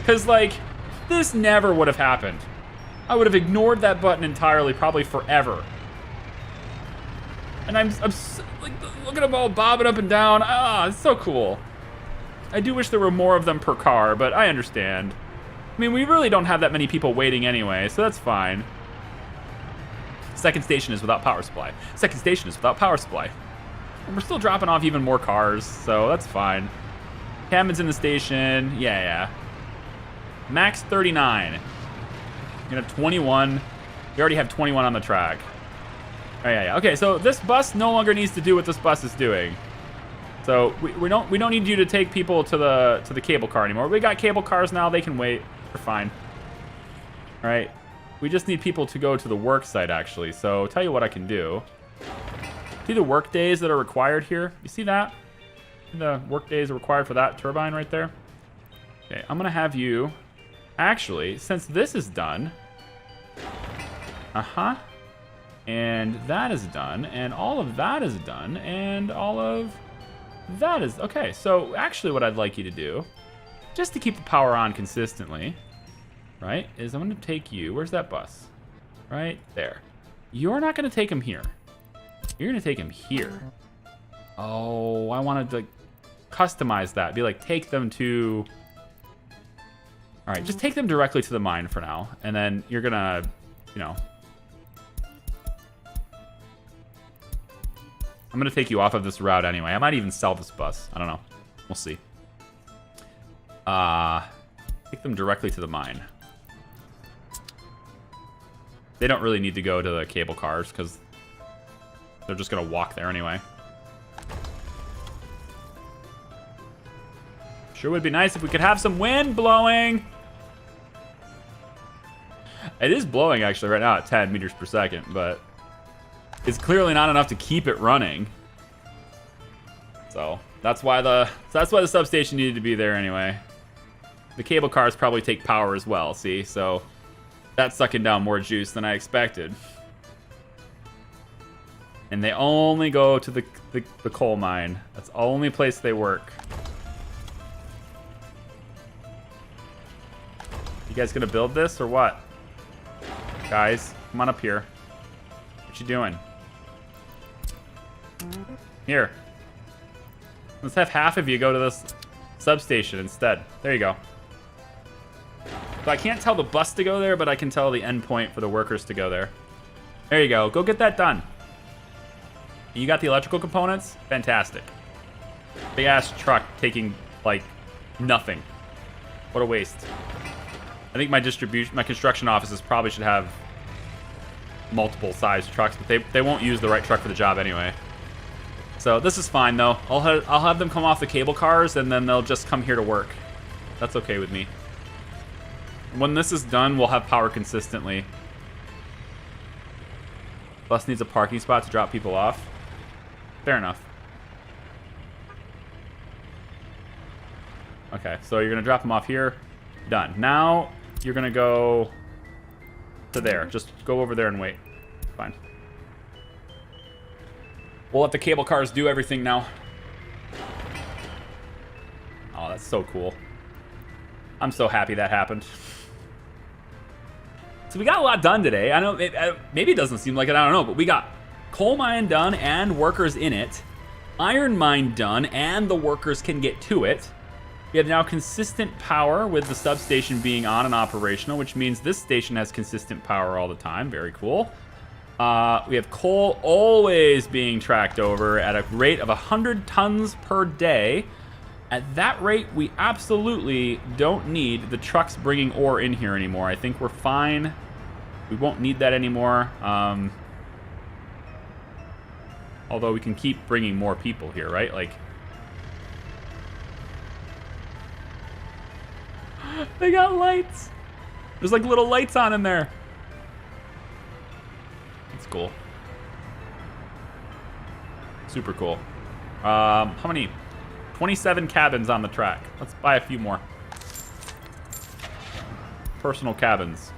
Cause like, this never would have happened. I would have ignored that button entirely, probably forever. And I'm like, look at them all bobbing up and down. Ah, it's so cool. I do wish there were more of them per car, but I understand. I mean, we really don't have that many people waiting anyway, so that's fine. Second station is without power supply. Second station is without power supply. And we're still dropping off even more cars, so that's fine. Cabin's in the station. Yeah. Max 39. You're gonna have 21. We already have 21 on the track. Oh, yeah. Okay, so this bus no longer needs to do what this bus is doing. So we don't need you to take people to the cable car anymore. We got cable cars now. They can wait. We're fine. All right. We just need people to go to the work site, actually. So tell you what I can do. See the work days that are required here? You see that? The work days are required for that turbine right there. Okay, I'm gonna have you. Actually, since this is done. And that is done, and all of that is done, and all of that is... Okay, so actually what I'd like you to do, just to keep the power on consistently, right, is I'm going to take you... Where's that bus? Right there. You're not going to take him here. You're going to take him here. Oh, I wanted to customize that. Be like, take them to... All right, just take them directly to the mine for now, and then you're going to, you know... I'm gonna take you off of this route anyway. I might even sell this bus. I don't know. We'll see. Take them directly to the mine. They don't really need to go to the cable cars because they're just gonna walk there anyway. Sure would be nice if we could have some wind blowing. It is blowing actually right now at 10 meters per second, but it's clearly not enough to keep it running. So that's why the substation needed to be there anyway. The cable cars probably take power as well, see? So that's sucking down more juice than I expected. And they only go to the coal mine. That's the only place they work. You guys gonna build this or what? Guys, come on up here. What you doing? Here. Let's have half of you go to this substation instead. There you go. So I can't tell the bus to go there, but I can tell the endpoint for the workers to go there. There you go. Go get that done. You got the electrical components? Fantastic. Big ass truck taking like nothing. What a waste. I think my construction offices probably should have multiple size trucks, but they won't use the right truck for the job anyway. So this is fine though. I'll have them come off the cable cars and then they'll just come here to work. That's okay with me. When this is done, we'll have power consistently. Bus needs a parking spot to drop people off. Fair enough. Okay, so you're gonna drop them off here. Done. Now you're gonna go to there. Just go over there and wait. Fine. We'll let the cable cars do everything now. Oh, that's so cool. I'm so happy that happened. So we got a lot done today. I know maybe it doesn't seem like it, I don't know, but we got coal mine done and workers in it. Iron mine done and the workers can get to it. We have now consistent power with the substation being on and operational, which means this station has consistent power all the time. Very cool. We have coal always being tracked over at a rate of 100 tons per day. At that rate, we absolutely don't need the trucks bringing ore in here anymore. I think we're fine. We won't need that anymore. Although we can keep bringing more people here, right? Like, they got lights. There's like little lights on in there. cool. Super cool. How many? 27 cabins on the track. Let's buy a few more. Personal cabins.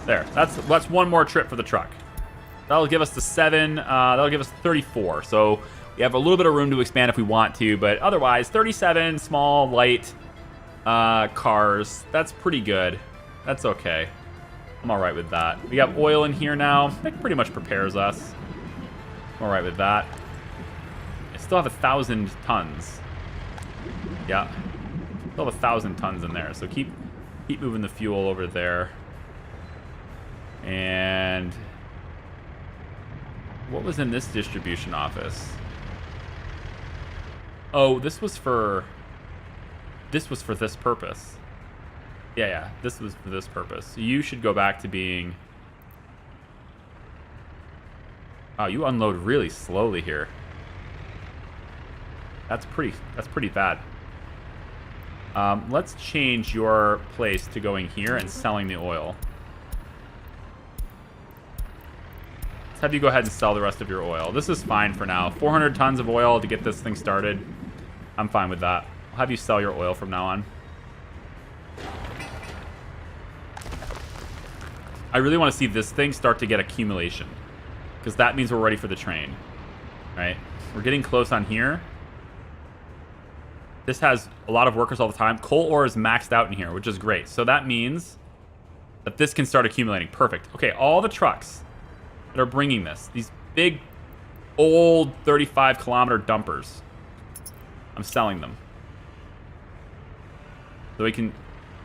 There. That's one more trip for the truck. That'll give us the 7. That'll give us 34. So we have a little bit of room to expand if we want to, but otherwise, 37 small, light cars. That's pretty good. That's okay. I'm all right with that. We got oil in here now. That pretty much prepares us. I'm all right with that. I still have 1,000 tons. Yeah. Still have 1,000 tons in there. So keep moving the fuel over there. And what was in this distribution office? Oh, this was for this purpose. Yeah, this was for this purpose. So you should go back to being... Oh, you unload really slowly here. That's pretty bad. Let's change your place to going here and selling the oil. Let's have you go ahead and sell the rest of your oil. This is fine for now. 400 tons of oil to get this thing started. I'm fine with that. I'll have you sell your oil from now on. I really want to see this thing start to get accumulation, because that means we're ready for the train, right? We're getting close on here. This has a lot of workers all the time. Coal ore is maxed out in here, which is great. So that means that this can start accumulating. Perfect. Okay, all the trucks that are bringing this, these big, old 35-kilometer dumpers, I'm selling them. So we can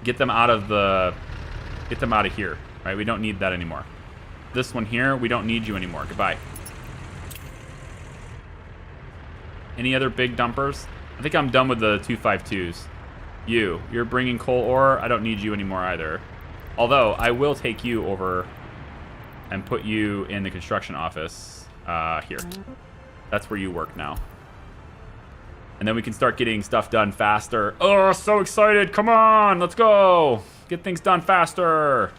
get them out of here, right? We don't need that anymore. This one here, we don't need you anymore. Goodbye. Any other big dumpers? I think I'm done with the 252s. You're bringing coal ore. I don't need you anymore either. Although, I will take you over and put you in the construction office here. That's where you work now. And then we can start getting stuff done faster. Oh, so excited. Come on, let's go. Get things done faster.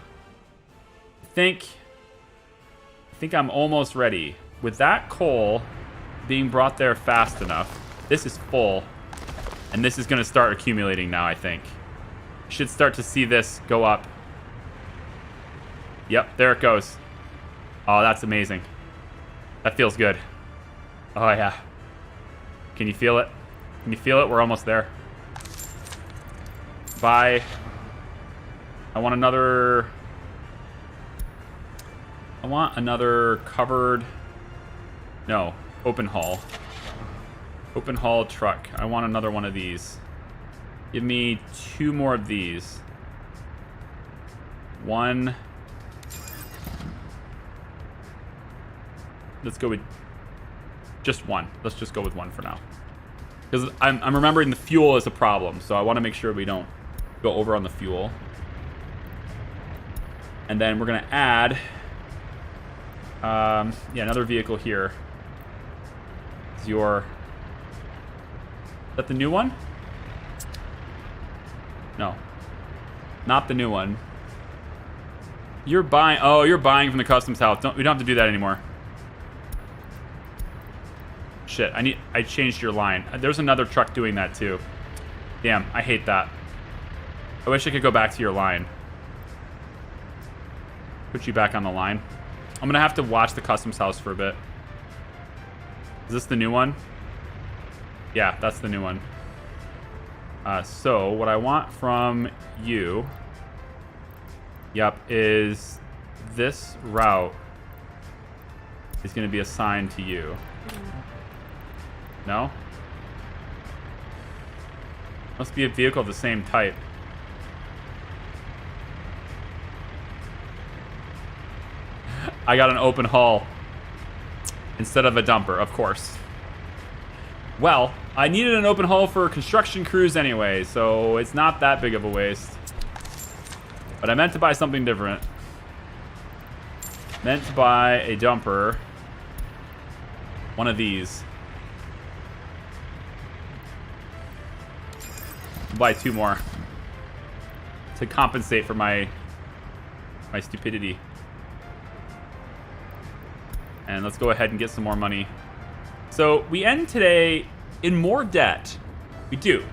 I think I'm almost ready. With that coal being brought there fast enough, this is full. And this is going to start accumulating now, I think. Should start to see this go up. Yep, there it goes. Oh, that's amazing. That feels good. Oh, yeah. Can you feel it? Can you feel it? We're almost there. Bye. I want another covered... No, open haul. Open haul truck. I want another one of these. Give me 2 more of these. 1... Let's go with just 1. Let's just go with 1 for now. Because I'm remembering the fuel is a problem, so I want to make sure we don't go over on the fuel. And then we're going to add... yeah, another vehicle here. Is your... Is that the new one? No. Not the new one. You're buying... Oh, you're buying from the customs house. We don't have to do that anymore. Shit, I changed your line. There's another truck doing that too. Damn, I hate that. I wish I could go back to your line. Put you back on the line. I'm gonna have to watch the customs house for a bit. Is this the new one? Yeah, that's the new one. So what I want from you, yep, is this route is gonna be assigned to you. No? Must be a vehicle of the same type. I got an open haul instead of a dumper, of course. Well, I needed an open haul for construction crews anyway, so it's not that big of a waste. But I meant to buy something different. Meant to buy a dumper. One of these. Buy 2 more to compensate for my My stupidity. And let's go ahead and get some more money. So we end today in more debt. We do.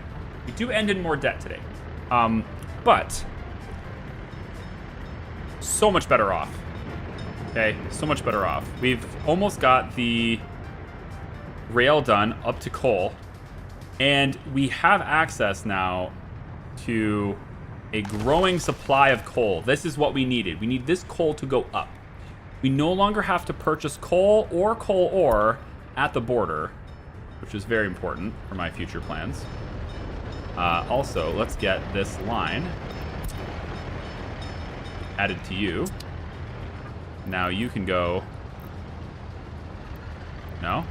We do end in more debt today. But so much better off. Okay, so much better off. We've almost got the rail done up to coal. And we have access now to a growing supply of coal. This is what we needed. We need this coal to go up. We no longer have to purchase coal ore at the border, which is very important for my future plans. Also, let's get this line added to you. Now you can go... No?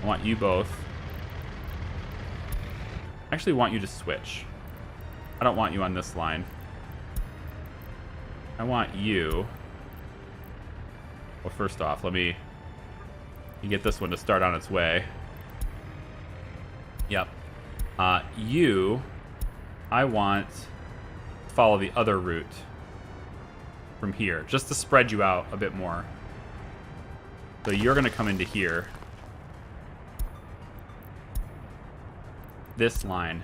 I want you both. I actually want you to switch. I don't want you on this line. I want you... Well, first off, let me... You get this one to start on its way. Yep. You... I want to follow the other route from here, just to spread you out a bit more. So you're going to come into here. This line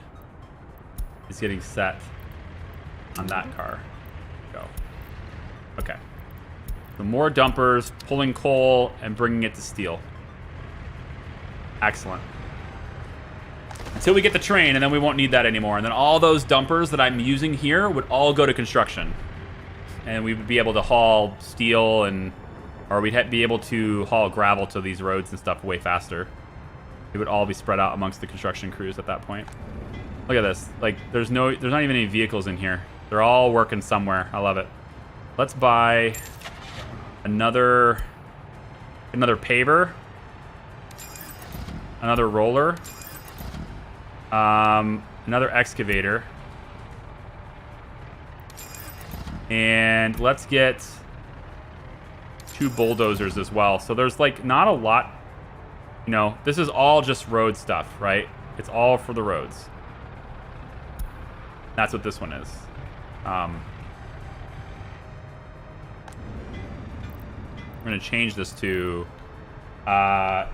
is getting set on that car. Go. Okay. So more dumpers, pulling coal, and bringing it to steel. Excellent. Until we get the train, and then we won't need that anymore. And then all those dumpers that I'm using here would all go to construction. And we would be able to haul steel and... Or we'd be able to haul gravel to these roads and stuff way faster. It would all be spread out amongst the construction crews at that point. Look at this. Like, there's not even any vehicles in here. They're all working somewhere. I love it. Let's buy another paver, another roller, another excavator, and let's get 2 bulldozers as well. So there's like not a lot. You know, this is all just road stuff, right? It's all for the roads. That's what this one is. I'm going to change this to... I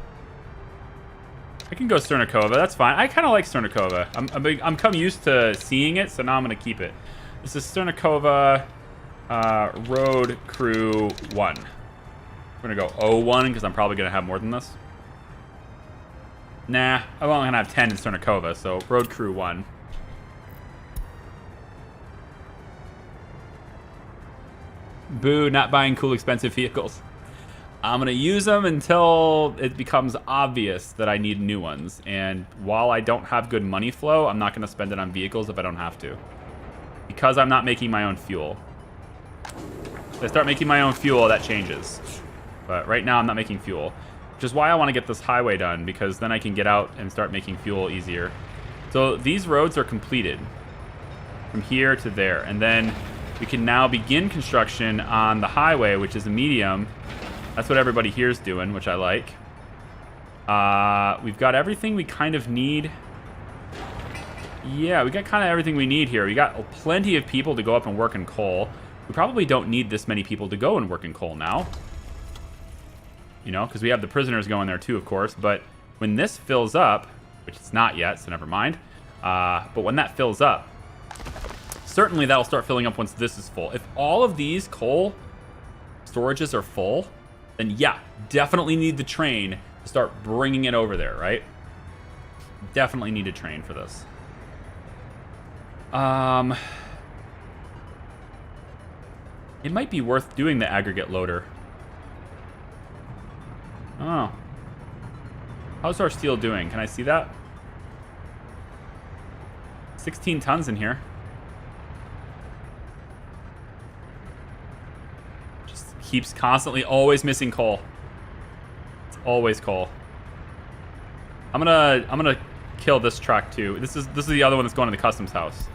can go Sternikova. That's fine. I kind of like Sternikova. I'm come used to seeing it, so now I'm going to keep it. This is Sternikova Road Crew 1. We're going to go 01 because I'm probably going to have more than this. Nah, I'm only going to have 10 in Sternikova, so Road Crew 1. Boo, not buying cool, expensive vehicles. I'm going to use them until it becomes obvious that I need new ones. And while I don't have good money flow, I'm not going to spend it on vehicles if I don't have to. Because I'm not making my own fuel. If I start making my own fuel, that changes. But right now, I'm not making fuel. Which is why I want to get this highway done, because then I can get out and start making fuel easier. So these roads are completed from here to there. And then we can now begin construction on the highway, which is a medium. That's what everybody here is doing, which I like. We've got everything we kind of need. Yeah, we got kind of everything we need here. We got plenty of people to go up and work in coal. We probably don't need this many people to go and work in coal now. You know, because we have the prisoners going there too, of course. But when this fills up, which it's not yet, so never mind. But when that fills up, certainly that'll start filling up once this is full. If all of these coal storages are full, then yeah, definitely need the train to start bringing it over there, right? Definitely need a train for this. It might be worth doing the aggregate loader. Oh. How's our steel doing? Can I see that? 16 tons in here. Just keeps constantly always missing coal. It's always coal. I'm gonna kill this truck too. This is the other one that's going to the customs house.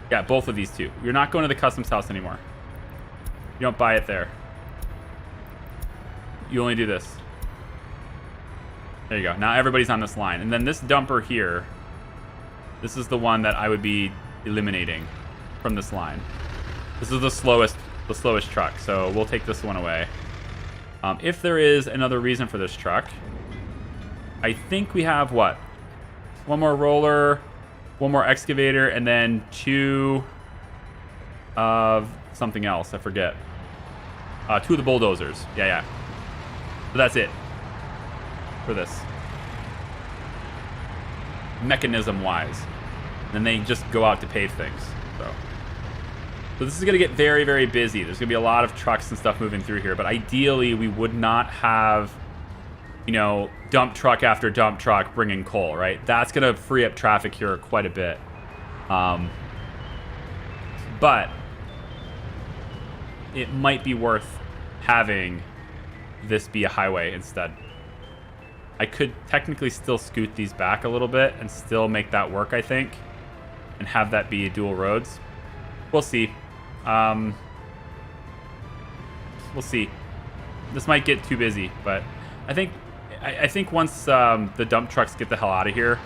Yeah, both of these two. You're not going to the customs house anymore. You don't buy it there. You only do this. There you go. Now everybody's on this line. And then this dumper here, this is the one that I would be eliminating. from this line. This is the slowest truck, so we'll take this one away. If there is another reason for this truck, I think we have what? One more roller, one more excavator, and then 2 of something else. I forget. 2 of the bulldozers. Yeah. So that's it for this. Mechanism-wise. Then they just go out to pave things. So this is going to get very, very busy. There's going to be a lot of trucks and stuff moving through here. But ideally, we would not have, dump truck after dump truck bringing coal, right? That's going to free up traffic here quite a bit. But it might be worth having this be a highway instead. I could technically still scoot these back a little bit and still make that work, I think, and have that be dual roads. We'll see. We'll see. This might get too busy, but I think once the dump trucks get the hell out of here,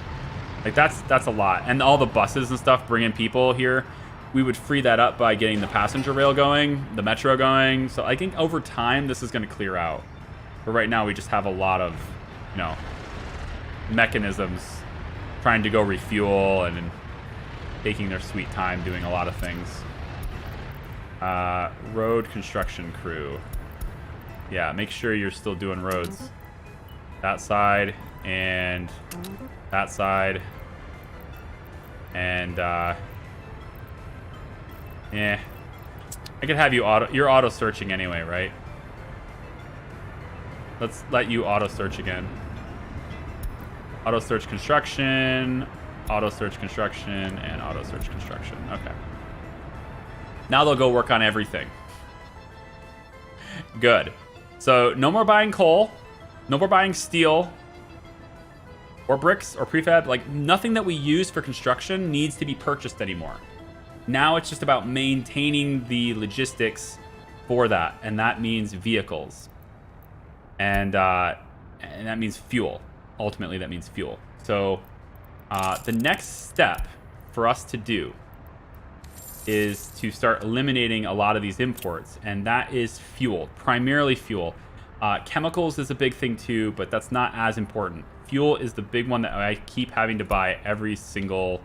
like that's a lot, and all the buses and stuff bringing people here, we would free that up by getting the passenger rail going, the metro going. So I think over time this is going to clear out. But right now we just have a lot of, mechanisms trying to go refuel and taking their sweet time doing a lot of things. Road construction crew. Yeah, make sure you're still doing roads. That side and that side. And yeah, I could have you're auto searching anyway, right? Let's let you auto search again. Auto search construction, auto search construction, and auto search construction. Okay. Now they'll go work on everything. Good. So no more buying coal, no more buying steel or bricks or prefab. Like nothing that we use for construction needs to be purchased anymore. Now it's just about maintaining the logistics for that, and that means vehicles, and that means fuel. Ultimately, that means fuel. So the next step for us to do is to start eliminating a lot of these imports, and that is fuel, primarily fuel. Chemicals is a big thing too, but that's not as important. Fuel is the big one that I keep having to buy every single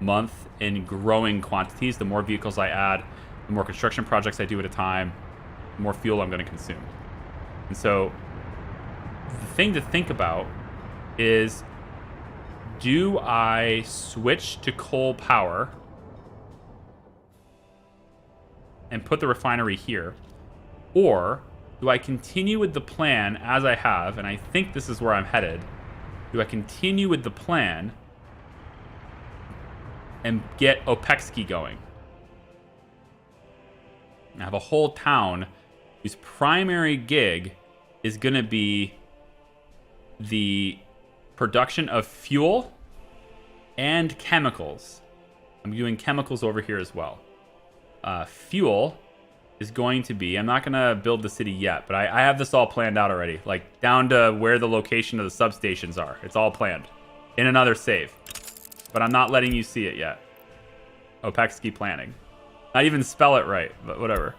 month in growing quantities. The more vehicles I add, the more construction projects I do at a time, the more fuel I'm going to consume. And so the thing to think about is, do I switch to coal power and put the refinery here, or do I continue with the plan as I have, and I think this is where I'm headed, do I continue with the plan and get Opexki going? I have a whole town whose primary gig is going to be the production of fuel and chemicals. I'm doing chemicals over here as well. Fuel is going to be, I'm not going to build the city yet, but I have this all planned out already, like down to where the location of the substations are. It's all planned in another save. But I'm not letting you see it yet. Opexki planning. Not even spell it right, but whatever.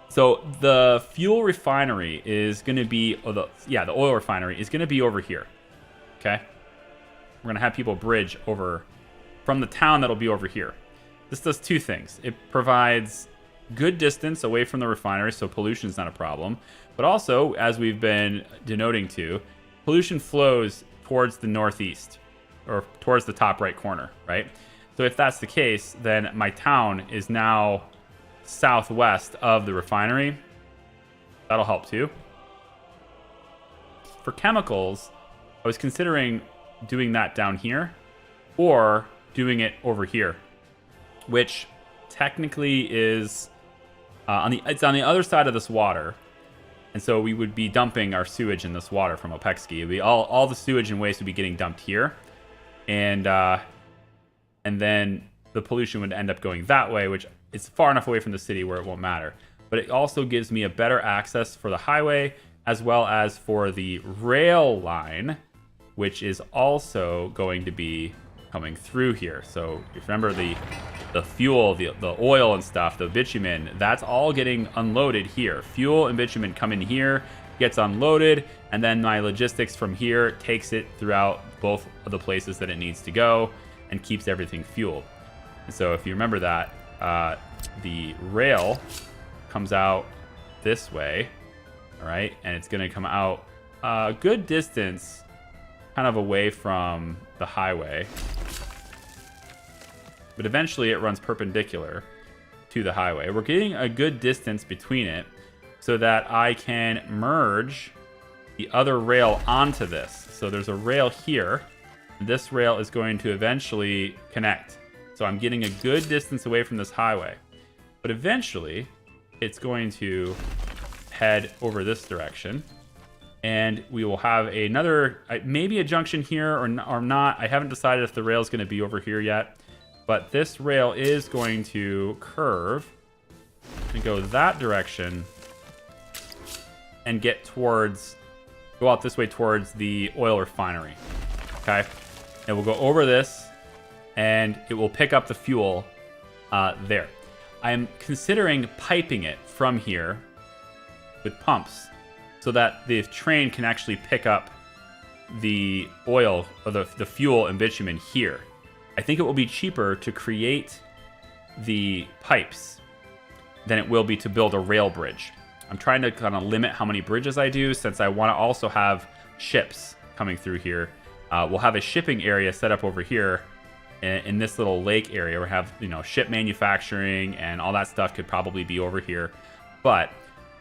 So the fuel refinery is going to be, the oil refinery is going to be over here. Okay? We're going to have people bridge over from the town that'll be over here. This does two things. It provides good distance away from the refinery, so pollution's not a problem. But also, as we've been denoting to, pollution flows towards the northeast, or towards the top right corner, right? So if that's the case, then my town is now southwest of the refinery. That'll help too. For chemicals, I was considering doing that down here or doing it over here, which technically is it's on the other side of this water. And so we would be dumping our sewage in this water from Opexki. It'd be all the sewage and waste would be getting dumped here. And then the pollution would end up going that way, which is far enough away from the city where it won't matter. But it also gives me a better access for the highway as well as for the rail line, which is also going to be coming through here. So if you remember the the fuel, the oil and stuff, the bitumen, that's all getting unloaded here. Fuel and bitumen come in here, gets unloaded, and then my logistics from here takes it throughout both of the places that it needs to go and keeps everything fueled. And so if you remember that, the rail comes out this way, all right? And it's going to come out a good distance kind of away from the highway. But eventually it runs perpendicular to the highway. We're getting a good distance between it so that I can merge the other rail onto this. So there's a rail here. This rail is going to eventually connect. So I'm getting a good distance away from this highway. But eventually, it's going to head over this direction. And we will have another, maybe a junction here or not. I haven't decided if the rail is going to be over here yet. But this rail is going to curve and go that direction and get towards, go out this way towards the oil refinery. Okay? And we'll go over this and it will pick up the fuel there. I'm considering piping it from here with pumps so that the train can actually pick up the oil or the fuel and bitumen here. I think it will be cheaper to create the pipes than it will be to build a rail bridge. I'm trying to kind of limit how many bridges I do since I want to also have ships coming through here. We'll have a shipping area set up over here in this little lake area. We have, you know, ship manufacturing and all that stuff could probably be over here, but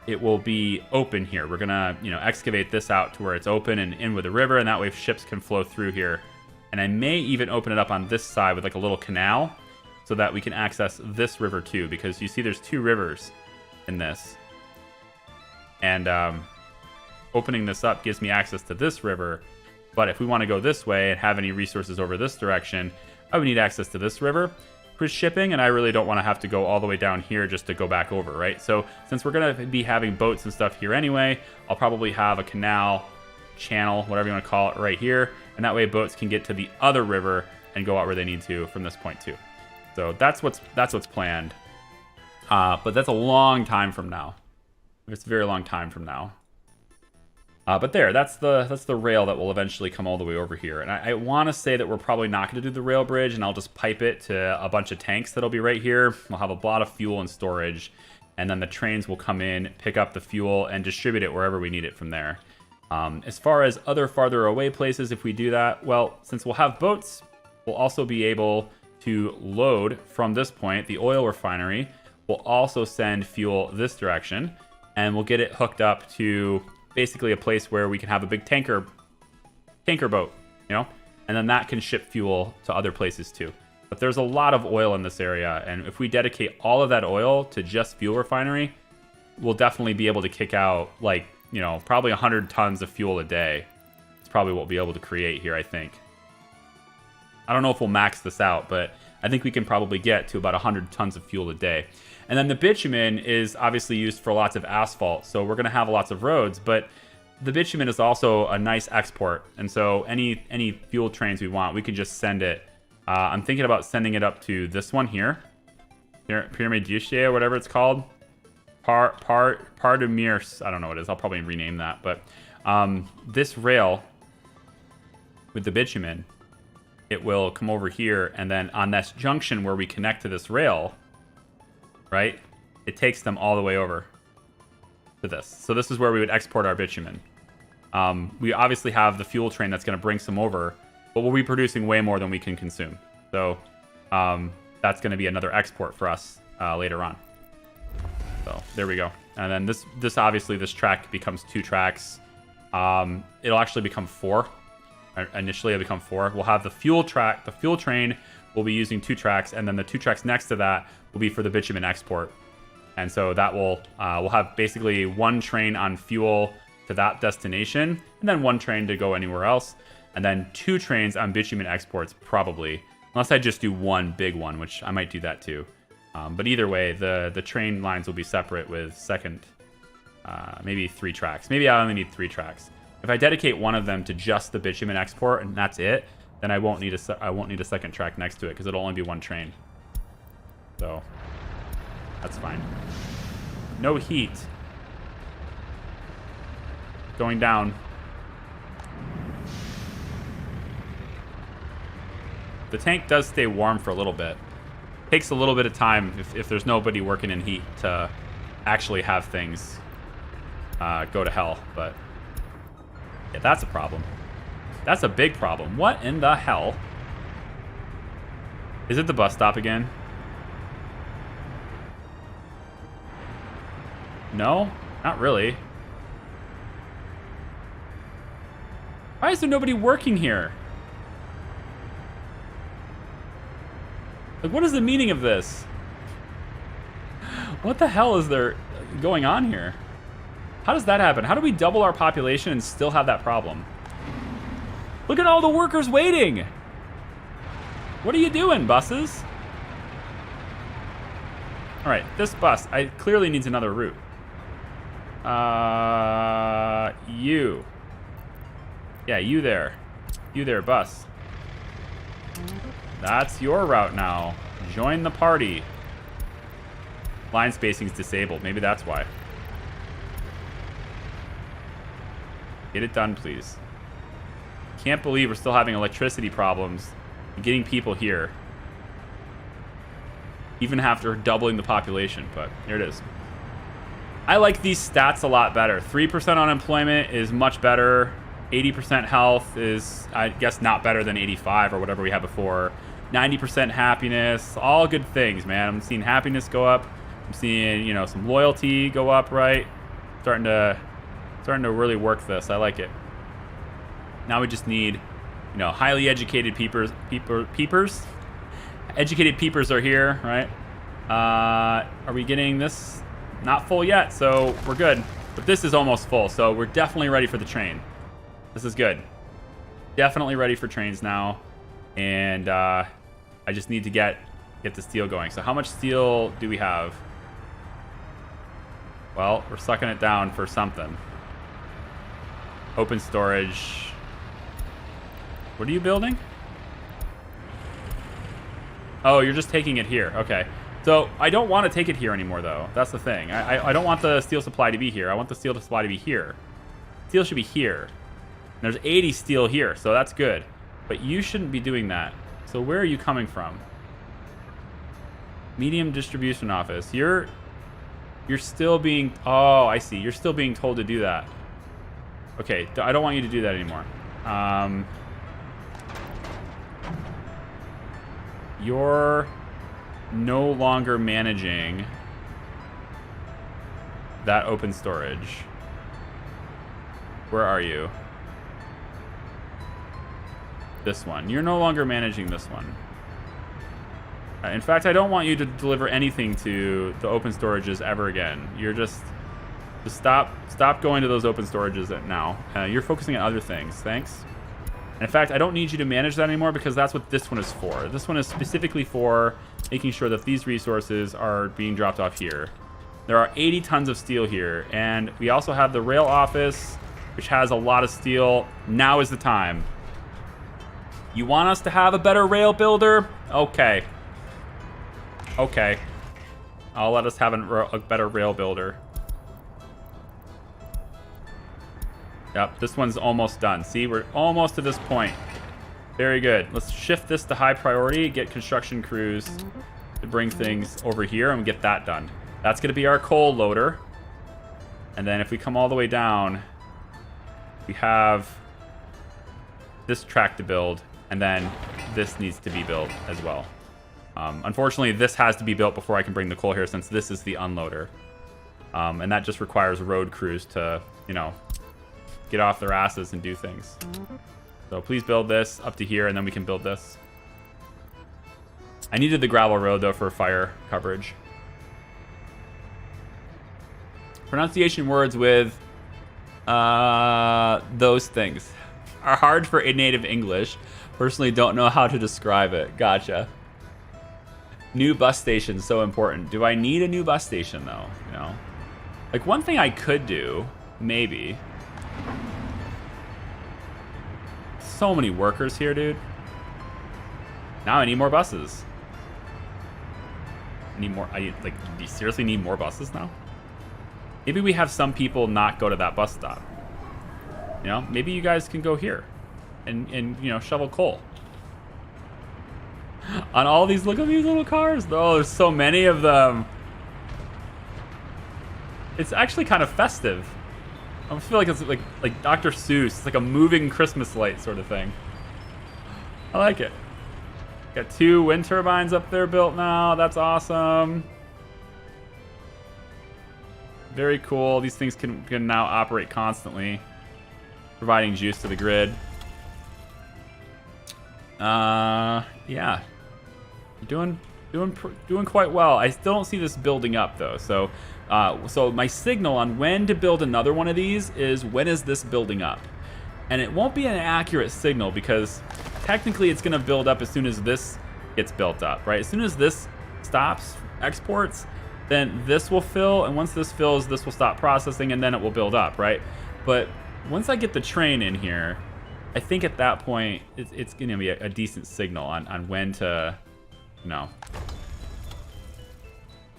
it will be open here. We're gonna, you know, excavate this out to where it's open and in with the river, and that way ships can flow through here. And I may even open it up on this side with like a little canal so that we can access this river too, because you see there's two rivers in this. And opening this up gives me access to this river. But if we want to go this way and have any resources over this direction, I would need access to this river for shipping, and I really don't want to have to go all the way down here just to go back over, right? So since we're going to be having boats and stuff here anyway, I'll probably have a canal, channel, whatever you want to call it, right here, and that way boats can get to the other river and go out where they need to from this point too. So that's what's planned. But that's a long time from now. It's a very long time from now. But there, that's the rail that will eventually come all the way over here. And I want to say that we're probably not going to do the rail bridge, and I'll just pipe it to a bunch of tanks that'll be right here. We'll have a lot of fuel and storage, and then the trains will come in, pick up the fuel, and distribute it wherever we need it from there. As far as other farther away places, if we do that, well, since we'll have boats, we'll also be able to load from this point. The oil refinery will also send fuel this direction, and we'll get it hooked up to basically a place where we can have a big tanker boat, you know, and then that can ship fuel to other places too. But there's a lot of oil in this area, and if we dedicate all of that oil to just fuel refinery, we'll definitely be able to kick out, like, you know, probably 100 tons of fuel a day. It's probably what we'll be able to create here, I think. I don't know if we'll max this out, but I think we can probably get to about 100 tons of fuel a day. And then the bitumen is obviously used for lots of asphalt, so we're going to have lots of roads, but the bitumen is also a nice export, and so any fuel trains we want, we can just send it. I'm thinking about sending it up to this one here, Pyramid Duché or whatever it's called. Par de Mirs, I don't know what it is, I'll probably rename that, but this rail with the bitumen, it will come over here, and then on this junction where we connect to this rail, right, it takes them all the way over to this. So this is where we would export our bitumen. We obviously have the fuel train that's going to bring some over, but we'll be producing way more than we can consume. So that's going to be another export for us later on. So there we go. And then this obviously, this track becomes 2 tracks. It'll actually become 4. Initially it'll become 4. We'll have the fuel train will be using 2 tracks, and then the 2 tracks next to that will be for the bitumen export. And so that will we'll have basically 1 train on fuel to that destination, and then 1 train to go anywhere else, and then 2 trains on bitumen exports probably, unless I just do 1 big one, which I might do that too. But either way, the train lines will be separate with maybe 3 tracks. Maybe I only need 3 tracks. If I dedicate one of them to just the bitumen export and that's it, then I won't need a second track next to it because it'll only be 1 train. So that's fine. No heat. Going down. The tank does stay warm for a little bit. Takes a little bit of time if there's nobody working in heat to actually have things go to hell. But yeah, that's a problem. That's a big problem. What in the hell? Is it the bus stop again? No, not really. Why is there nobody working here? Like, what is the meaning of this? What the hell is there going on here? How does that happen? How do we double our population and still have that problem? Look at all the workers waiting. What are you doing, buses? All right, this bus, I clearly needs another route. You. Yeah, you there. You there, bus. That's your route now. Join the party. Line spacing's disabled. Maybe that's why. Get it done, please. Can't believe we're still having electricity problems and getting people here. Even after doubling the population, but here it is. I like these stats a lot better. 3% unemployment is much better. 80% health is, I guess, not better than 85 or whatever we had before. 90% happiness, all good things, man. I'm seeing happiness go up. I'm seeing, you know, some loyalty go up, right? Starting to really work this. I like it. Now we just need, you know, highly educated peepers. Educated peepers are here, right? Are we getting this? Not full yet, so we're good. But this is almost full, so we're definitely ready for the train. This is good. Definitely ready for trains now. And I just need to get the steel going. So how much steel do we have? Well, we're sucking it down for something. Open storage. What are you building? Oh, you're just taking it here. Okay. So I don't want to take it here anymore, though. That's the thing. I don't want the steel supply to be here. I want the steel supply to be here. Steel should be here. And there's 80 steel here, so that's good. But you shouldn't be doing that. So where are you coming from? Medium distribution office. You're still being... Oh, I see. You're still being told to do that. Okay, I don't want you to do that anymore. You're no longer managing that open storage. Where are you? This one. You're no longer managing this one. In fact, I don't want you to deliver anything to the open storages ever again. You're just stop going to those open storages now. You're focusing on other things. Thanks. And in fact, I don't need you to manage that anymore because that's what this one is for. This one is specifically for making sure that these resources are being dropped off here. There are 80 tons of steel here, and we also have the rail office, which has a lot of steel. Now is the time. You want us to have a better rail builder? Okay. Okay. I'll let us have a better rail builder. Yep, this one's almost done. See, we're almost to this point. Very good. Let's shift this to high priority, get construction crews to bring things over here and get that done. That's going to be our coal loader. And then if we come all the way down, we have this track to build, and then this needs to be built as well. Unfortunately, this has to be built before I can bring the coal here since this is the unloader. And that just requires road crews to, you know, get off their asses and do things. So please build this up to here, and then we can build this. I needed the gravel road, though, for fire coverage. Pronunciation words with those things are hard for native English. Personally, don't know how to describe it. Gotcha. New bus station, so important. Do I need a new bus station, though? You know, like one thing I could do, maybe. So many workers here, dude. Now I need more buses. Need more. Do you seriously need more buses now? Maybe we have some people not go to that bus stop. You know, maybe you guys can go here and you know, shovel coal. On all these, look at these little cars. Oh, there's so many of them. It's actually kind of festive. I feel like it's like Dr. Seuss. It's like a moving Christmas light sort of thing. I like it. Got 2 wind turbines up there built now. That's awesome. Very cool. These things can now operate constantly, providing juice to the grid. Yeah, doing quite well. I still don't see this building up though. So, so my signal on when to build another one of these is when is this building up, and it won't be an accurate signal because technically it's going to build up as soon as this gets built up, right? As soon as this stops exports, then this will fill, and once this fills, this will stop processing, and then it will build up, right? But once I get the train in here, I think at that point it's going to be a decent signal on when to, you know,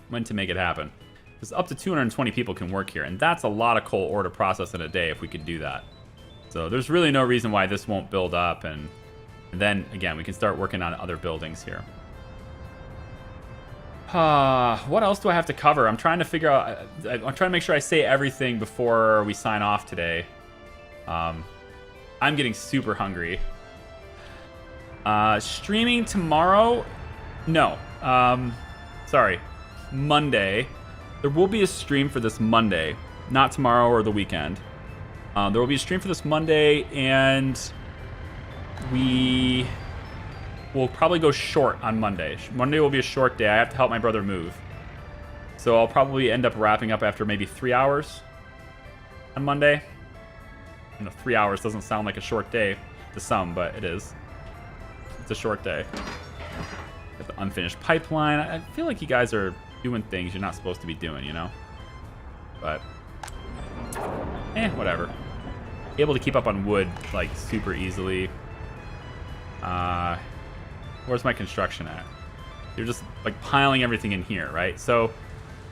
when to make it happen. Because up to 220 people can work here, and that's a lot of coal ore to process in a day if we could do that. So there's really no reason why this won't build up, and then again we can start working on other buildings here. What else do I have to cover? I'm trying to figure out. I'm trying to make sure I say everything before we sign off today. I'm getting super hungry. Streaming tomorrow? No. Sorry. Monday. There will be a stream for this Monday, not tomorrow or the weekend. There will be a stream for this Monday, and we will probably go short on Monday. Monday will be a short day. I have to help my brother move. So I'll probably end up wrapping up after maybe 3 hours on Monday. You know, 3 hours doesn't sound like a short day to some, but it is. It's a short day. Got the unfinished pipeline. I feel like you guys are doing things you're not supposed to be doing, you know? But, whatever. Able to keep up on wood, like, super easily. Where's my construction at? You're just, like, piling everything in here, right? So,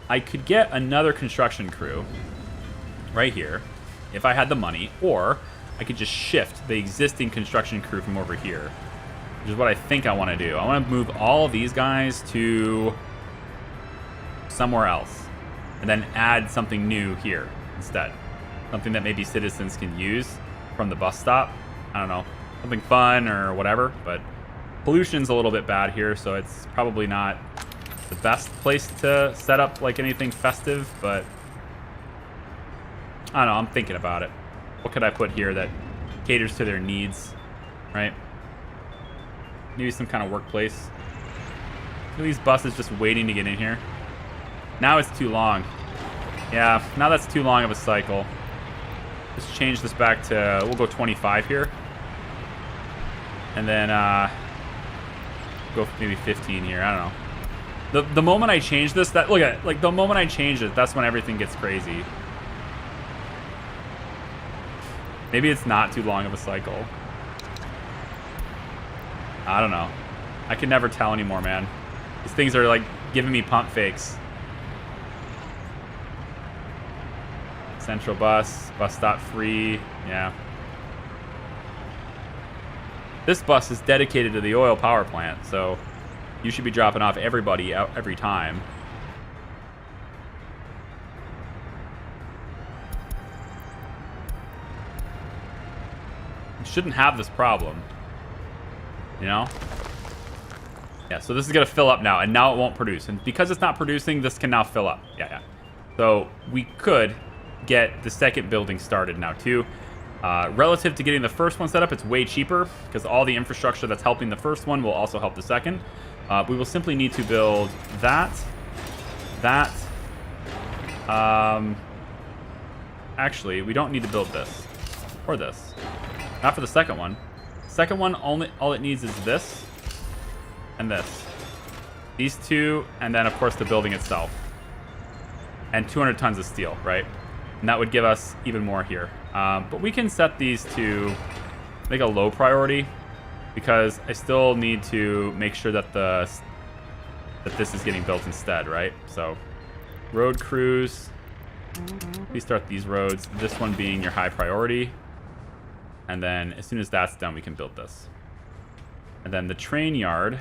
I could get another construction crew right here if I had the money, or I could just shift the existing construction crew from over here, which is what I think I want to do. I want to move all of these guys to somewhere else, and then add something new here instead. Something that maybe citizens can use from the bus stop. I don't know, something fun or whatever, but pollution's a little bit bad here, so it's probably not the best place to set up like anything festive, but I don't know, I'm thinking about it. What could I put here that caters to their needs, right? Maybe some kind of workplace. Look at these buses just waiting to get in here. Now it's too long. Yeah, now that's too long of a cycle. Let's change this back to, we'll go 25 here. And then go maybe 15 here, I don't know. The moment I change this, that look at it, like the moment I change it, that's when everything gets crazy. Maybe it's not too long of a cycle. I don't know. I can never tell anymore, man. These things are like giving me pump fakes. Central bus stop free, yeah. This bus is dedicated to the oil power plant, so you should be dropping off everybody out every time. You shouldn't have this problem, you know? Yeah, so this is gonna fill up now, and now it won't produce. And because it's not producing, this can now fill up. Yeah. So we could get the second building started now too. Relative to getting the first one set up, it's way cheaper because all the infrastructure that's helping the first one will also help the second. We will simply need to build that. Actually, we don't need to build this or this. Not for the second one. Second one, all it needs is this and this. These two, and then of course the building itself. And 200 tons of steel, right? And that would give us even more here. But we can set these to make a low priority because I still need to make sure that the that this is getting built instead, right? So road crews, please start these roads, this one being your high priority. And then as soon as that's done, we can build this. And then the train yard,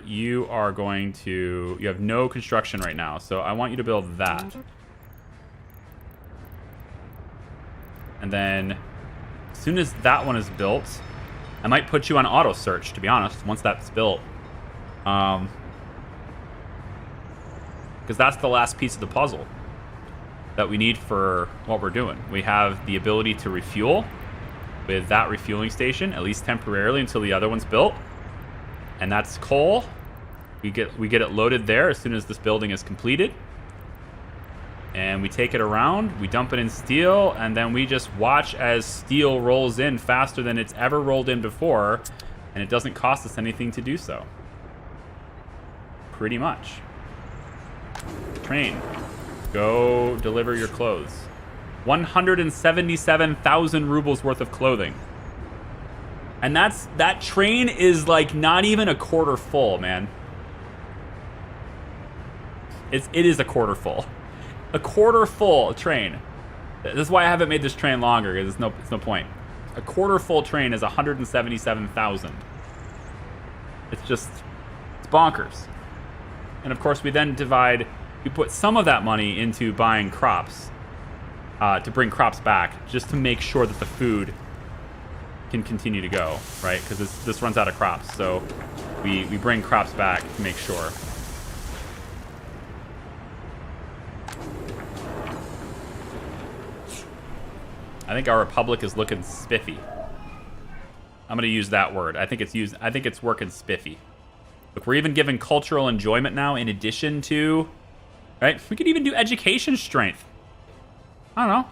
you are going to, you have no construction right now, so I want you to build that. And then as soon as that one is built, I might put you on auto search, to be honest, once that's built. Because that's the last piece of the puzzle that we need for what we're doing. We have the ability to refuel with that refueling station, at least temporarily until the other one's built. And that's coal. We get it loaded there as soon as this building is completed. And we take it around, we dump it in steel, and then we just watch as steel rolls in faster than it's ever rolled in before, and it doesn't cost us anything to do so. Pretty much. Train, go deliver your clothes. 177,000 rubles worth of clothing. And that train is like not even a quarter full, man. It is a quarter full. A quarter full train. This is why I haven't made this train longer, because it's no point. A quarter full train is 177,000. It's bonkers. And of course we then we put some of that money into buying crops, to bring crops back, just to make sure that the food can continue to go, right? Because this runs out of crops, so we bring crops back to make sure. I think our republic is looking spiffy. I'm gonna use that word. I think it's working spiffy. Look, we're even giving cultural enjoyment now in addition to, right? We could even do education strength. I don't know.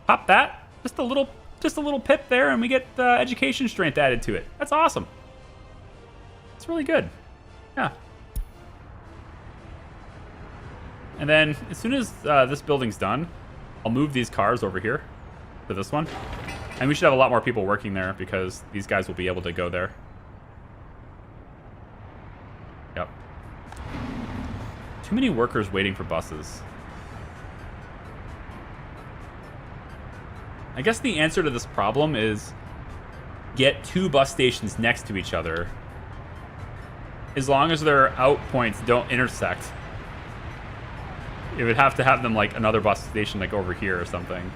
Pop that. Just a little pip there, and we get education strength added to it. That's awesome. It's really good. Yeah. And then as soon as this building's done, I'll move these cars over here to this one. And we should have a lot more people working there because these guys will be able to go there. Yep. Too many workers waiting for buses. I guess the answer to this problem is get 2 bus stations next to each other. As long as their out points don't intersect. It would have to have them like another bus station like over here or something.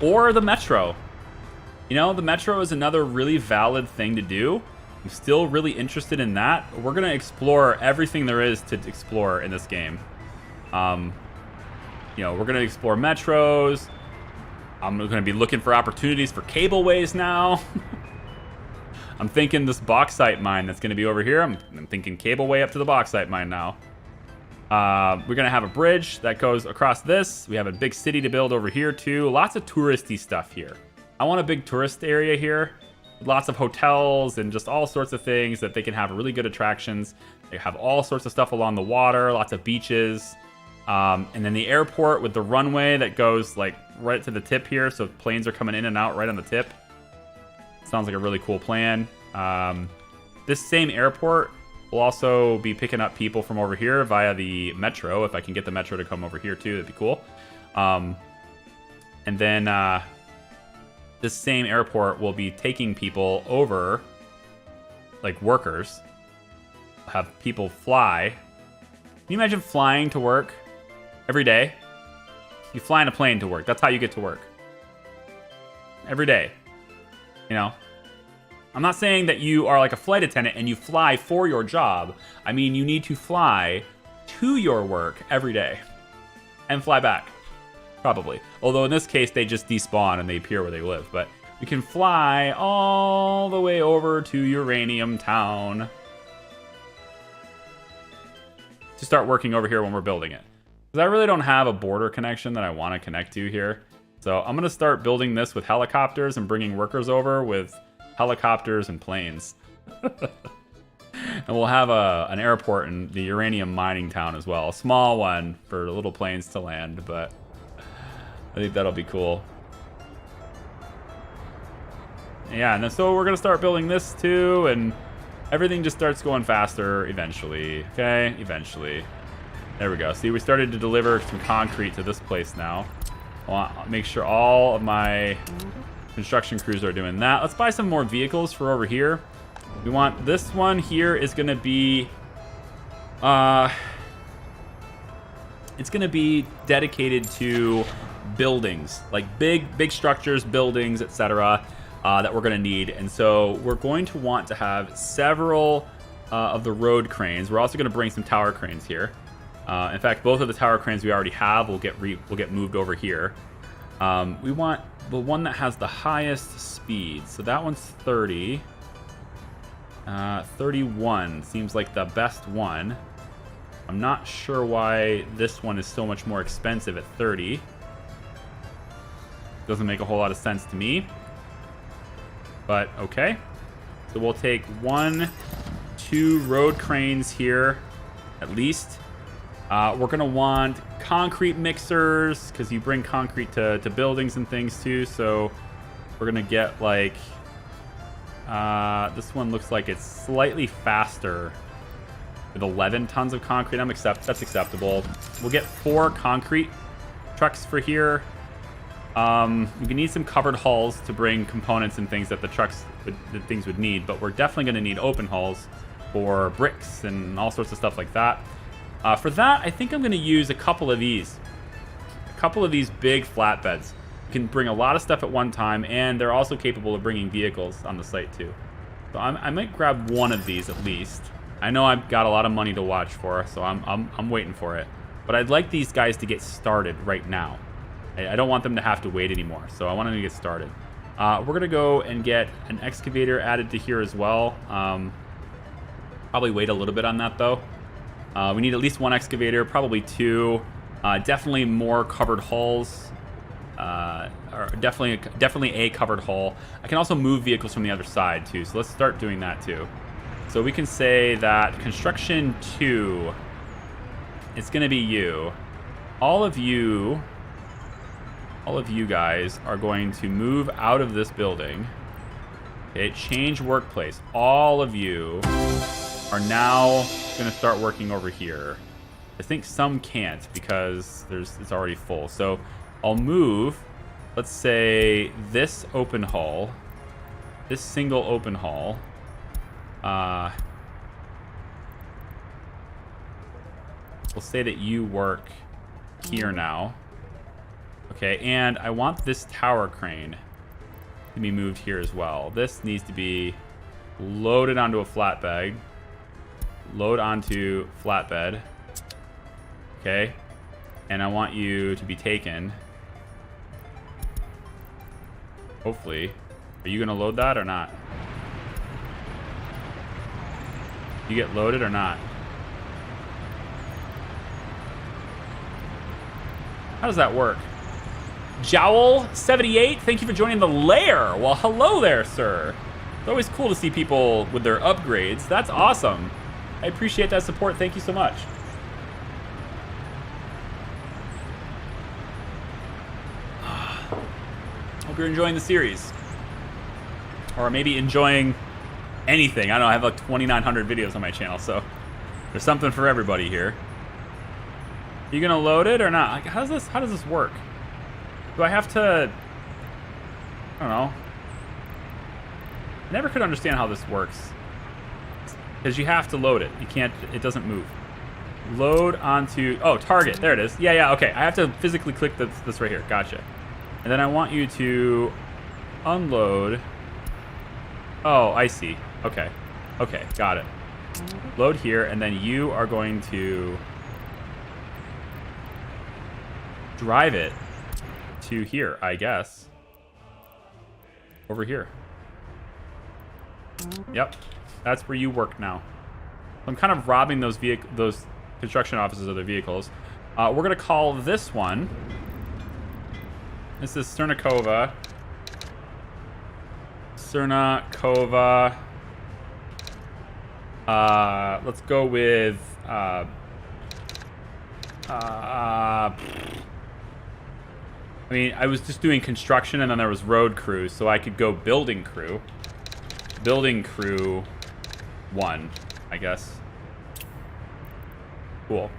Or the metro. You know, the metro is another really valid thing to do. I'm still really interested in that. We're going to explore everything there is to explore in this game. You know, we're going to explore metros. I'm going to be looking for opportunities for cableways now. I'm thinking this bauxite mine that's going to be over here. I'm thinking cableway up to the bauxite mine now. We're going to have a bridge that goes across this. We have a big city to build over here too. Lots of touristy stuff here. I want a big tourist area here. Lots of hotels and just all sorts of things that they can have really good attractions. They have all sorts of stuff along the water, lots of beaches. And then the airport with the runway that goes like right to the tip here. So planes are coming in and out right on the tip. Sounds like a really cool plan. This same airport will also be picking up people from over here via the metro. If I can get the metro to come over here too, that'd be cool. And then this same airport will be taking people over, like workers. Have people fly. Can you imagine flying to work every day? You fly in a plane to work. That's how you get to work. Every day. You know? I'm not saying that you are like a flight attendant and you fly for your job. I mean, you need to fly to your work every day. And fly back. Probably. Although in this case, they just despawn and they appear where they live. But you can fly all the way over to Uranium Town to start working over here when we're building it. Because I really don't have a border connection that I want to connect to here. So I'm going to start building this with helicopters and bringing workers over with helicopters and planes. And we'll have an airport in the uranium mining town as well. A small one for little planes to land, but I think that'll be cool. Yeah, and then so we're going to start building this too, and Everything just starts going faster eventually. Okay, eventually. There we go. See, we started to deliver some concrete to this place now. I'll make sure all of my construction crews are doing that. Let's buy some more vehicles for over here. We want this one here is going to be... it's going to be dedicated to buildings. Like big structures, buildings, etc. That we're going to need. And so we're going to want to have several of the road cranes. We're also going to bring some tower cranes here. In fact, both of the tower cranes we already have will get moved over here. We want the one that has the highest speed. So that one's 30. 31 seems like the best one. I'm not sure why this one is so much more expensive at 30. Doesn't make a whole lot of sense to me. But okay. So we'll take 1, 2 road cranes here, at least. We're going to want concrete mixers, because you bring concrete to buildings and things too. So we're going to get like... this one looks like it's slightly faster with 11 tons of concrete. That's acceptable. We'll get 4 concrete trucks for here. We need some covered hulls to bring components and things that the things would need, but we're definitely going to need open hulls for bricks and all sorts of stuff like that. For that, I think I'm going to use a couple of these big flatbeds. You can bring a lot of stuff at one time, and they're also capable of bringing vehicles on the site too. So I might grab one of these at least. I know I've got a lot of money to watch for, so I'm waiting for it. But I'd like these guys to get started right now. I don't want them to have to wait anymore, so I want them to get started. We're going to go and get an excavator added to here as well. Probably wait a little bit on that, though. We need at least 1 excavator, probably 2. Definitely more covered hulls. Or definitely a covered hull. I can also move vehicles from the other side, too, so let's start doing that, too. So we can say that construction 2, it's going to be you. All of you guys are going to move out of this building. Okay, change workplace. All of you are now going to start working over here. I think some can't because it's already full. So I'll move, let's say, this open hull, this single open hull. We'll say that you work here now. Okay, and I want this tower crane to be moved here as well. This needs to be loaded onto a flatbed. Load onto flatbed. Okay, and I want you to be taken. Hopefully. Are you going to load that or not? You get loaded or not? How does that work? Jowl78, thank you for joining the lair. Well, hello there, sir. It's always cool to see people with their upgrades. That's awesome. I appreciate that support. Thank you so much. Hope you're enjoying the series. Or maybe enjoying anything. I don't know, I have like 2,900 videos on my channel, so there's something for everybody here. You gonna load it or not? Like, how does this work? Do I have to... I don't know. I never could understand how this works. Because you have to load it. You can't... It doesn't move. Load onto... Oh, target. There it is. Yeah, okay. I have to physically click this right here. Gotcha. And then I want you to unload... Oh, I see. Okay. Okay, got it. Load here, and then you are going to... drive it to here, I guess. Over here. Yep, that's where you work now. I'm kind of robbing those construction offices of their vehicles. We're gonna call this one. This is Cernakova. Let's go with I mean, I was just doing construction and then there was road crew, so I could go building crew. Building crew 1, I guess. Cool.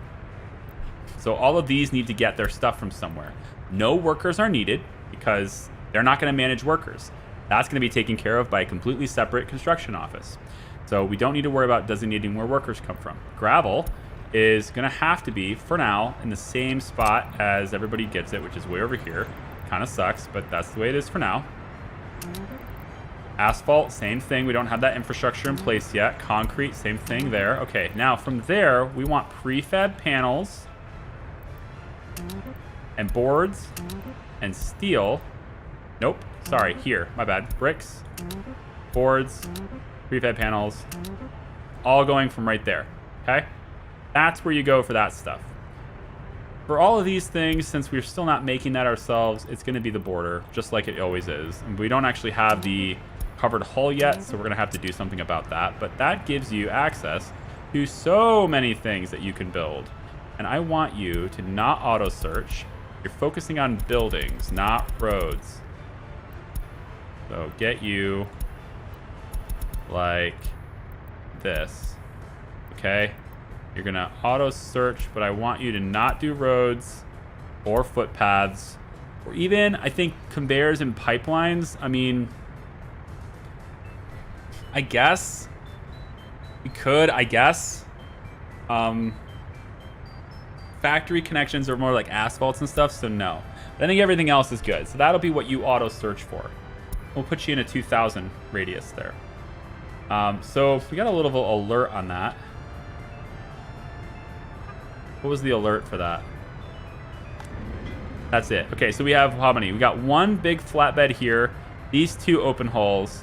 So all of these need to get their stuff from somewhere. No workers are needed because they're not going to manage workers. That's going to be taken care of by a completely separate construction office. So we don't need to worry about designating where workers come from. Gravel is going to have to be, for now, in the same spot as everybody gets it, which is way over here. Kind of sucks, but that's the way it is for now. Asphalt, same thing. We don't have that infrastructure in place yet. Concrete, same thing there. Okay, now from there, we want prefab panels and boards and steel. Nope, sorry, here, my bad. Bricks, boards, prefab panels, all going from right there, okay? That's where you go for that stuff. For all of these things, since we're still not making that ourselves, it's going to be the border, just like it always is. And we don't actually have the covered hull yet, so we're going to have to do something about that. But that gives you access to so many things that you can build. And I want you to not auto-search. You're focusing on buildings, not roads. So get you like this, okay? You're gonna auto search, but I want you to not do roads or footpaths or even, I think, conveyors and pipelines. I mean, I guess we could, factory connections are more like asphalts and stuff, so no. But I think everything else is good. So that'll be what you auto search for. We'll put you in a 2,000 radius there. So we got a little alert on that. What was the alert for that? That's it. Okay, so we have how many? We got one big flatbed here, these 2 open holes,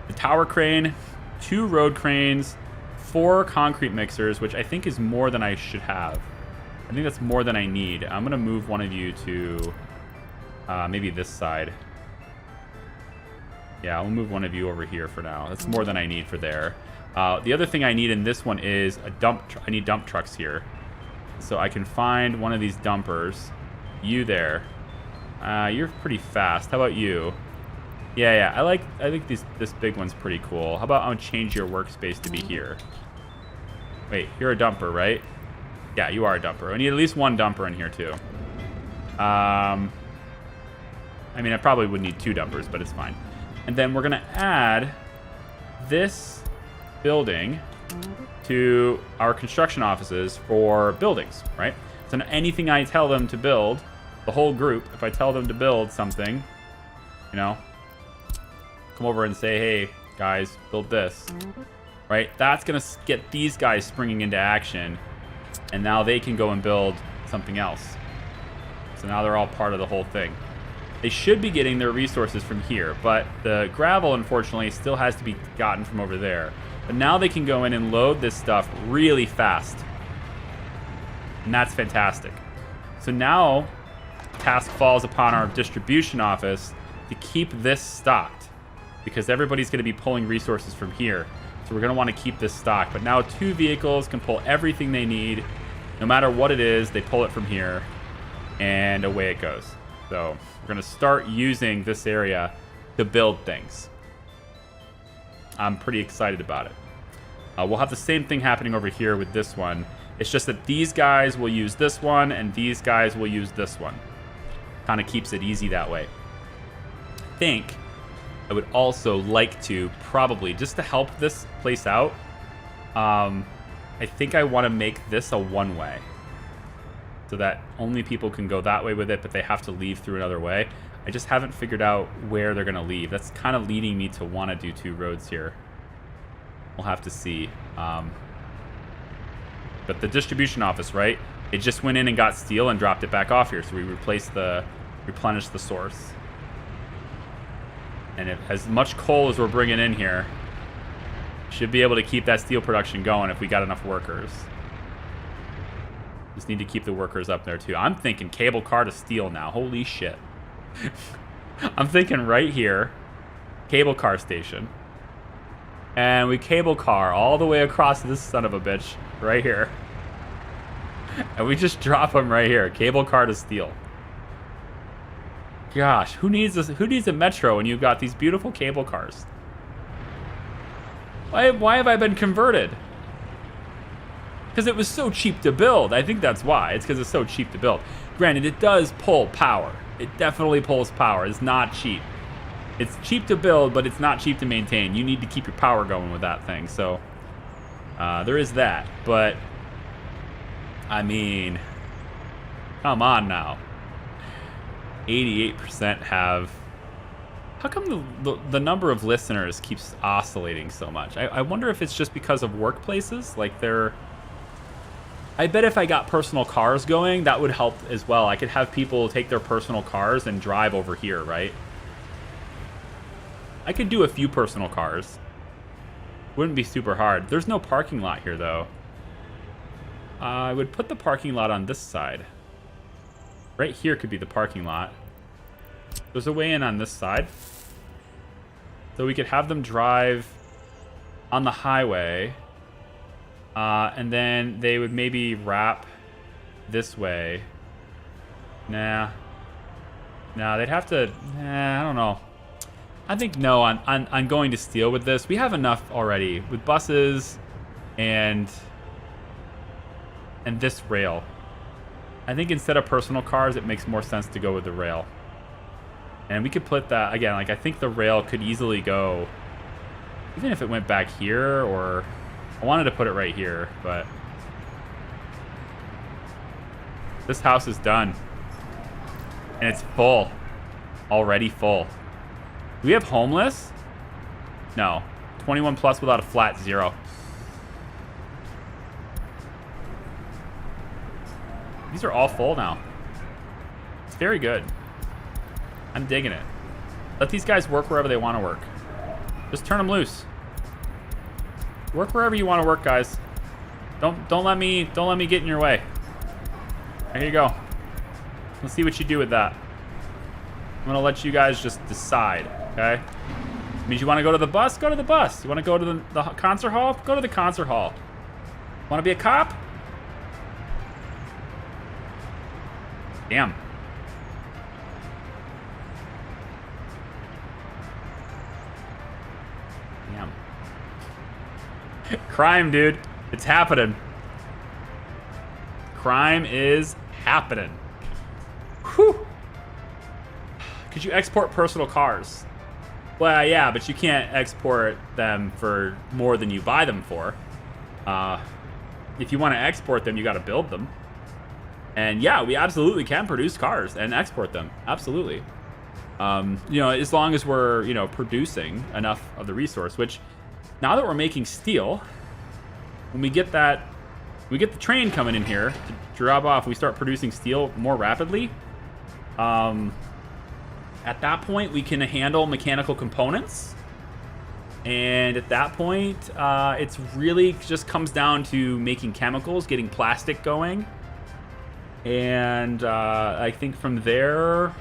the tower crane, 2 road cranes, 4 concrete mixers, which I think is more than I should have. I think that's more than I need. I'm gonna move one of you to maybe this side. Yeah, I'll move one of you over here for now. That's more than I need for there. The other thing I need in this one is a dump. I need dump trucks here. So I can find one of these dumpers. You there. You're pretty fast. How about you? Yeah. I think this big one's pretty cool. How about I'll change your workspace to be here. Wait, you're a dumper, right? Yeah, you are a dumper. I need at least one dumper in here too. I mean, I probably would need 2 dumpers, but it's fine. And then we're gonna add this building to our construction offices for buildings, right? So anything I tell them to build, the whole group, if I tell them to build something, you know, come over and say, hey, guys, build this, right? That's going to get these guys springing into action, and now they can go and build something else. So now they're all part of the whole thing. They should be getting their resources from here, but the gravel, unfortunately, still has to be gotten from over there. But now they can go in and load this stuff really fast. And that's fantastic. So now, task falls upon our distribution office to keep this stocked, because everybody's going to be pulling resources from here. So we're going to want to keep this stocked. But now 2 vehicles can pull everything they need. No matter what it is, they pull it from here, and away it goes. So we're going to start using this area to build things. I'm pretty excited about it. We'll have the same thing happening over here with this one. It's just that these guys will use this one, and these guys will use this one. Kind of keeps it easy that way. I think I would also like to, probably, just to help this place out, I think I want to make this a one-way, so that only people can go that way with it, but they have to leave through another way. I just haven't figured out where they're going to leave. That's kind of leading me to want to do 2 roads here. We'll have to see. But the distribution office, right? It just went in and got steel and dropped it back off here. So we replenished the source. And as much coal as we're bringing in here, should be able to keep that steel production going if we got enough workers. Just need to keep the workers up there too. I'm thinking cable car to steel now. Holy shit. I'm thinking right here, cable car station. And we cable car all the way across this son of a bitch right here. And we just drop them right here. Cable car to steel. Gosh, who needs this? Who needs a metro when you've got these beautiful cable cars? Why have I been converted? Because it was so cheap to build. I think that's why. It's because it's so cheap to build. Granted, it does pull power. It definitely pulls power. It's not cheap. It's cheap to build, but it's not cheap to maintain. You need to keep your power going with that thing. So there is that. But, I mean, come on now. 88% have... How come the number of listeners keeps oscillating so much? I wonder if it's just because of workplaces. Like, they're... I bet if I got personal cars going, that would help as well. I could have people take their personal cars and drive over here, right? I could do a few personal cars. Wouldn't be super hard. There's no parking lot here, though. I would put the parking lot on this side. Right here could be the parking lot. There's a way in on this side. So we could have them drive on the highway. And then they would maybe wrap this way. Nah, they'd have to... I don't know. I think no on going to steel with this. We have enough already with buses and this rail. I think instead of personal cars, it makes more sense to go with the rail. And we could put that, again, like I think the rail could easily go, even if it went back here, or I wanted to put it right here, but this house is done. And it's full, already full. Do we have homeless? No. 21 plus without a flat 0. These are all full now. It's very good. I'm digging it. Let these guys work wherever they want to work. Just turn them loose. Work wherever you want to work, guys. Don't let me get in your way. Here you go. Let's see what you do with that. I'm gonna let you guys just decide. Okay? Means you want to go to the bus? Go to the bus. You want to go to the concert hall? Go to the concert hall. Want to be a cop? Damn. Damn. Crime, dude. It's happening. Crime is happening. Whew. Could you export personal cars? Well, yeah, but you can't export them for more than you buy them for. If you want to export them, you got to build them. And yeah, we absolutely can produce cars and export them. Absolutely. As long as we're, producing enough of the resource, which now that we're making steel, when we get the train coming in here to drop off, we start producing steel more rapidly. At that point, we can handle mechanical components. And at that point, it's really just comes down to making chemicals, getting plastic going. And I think from there,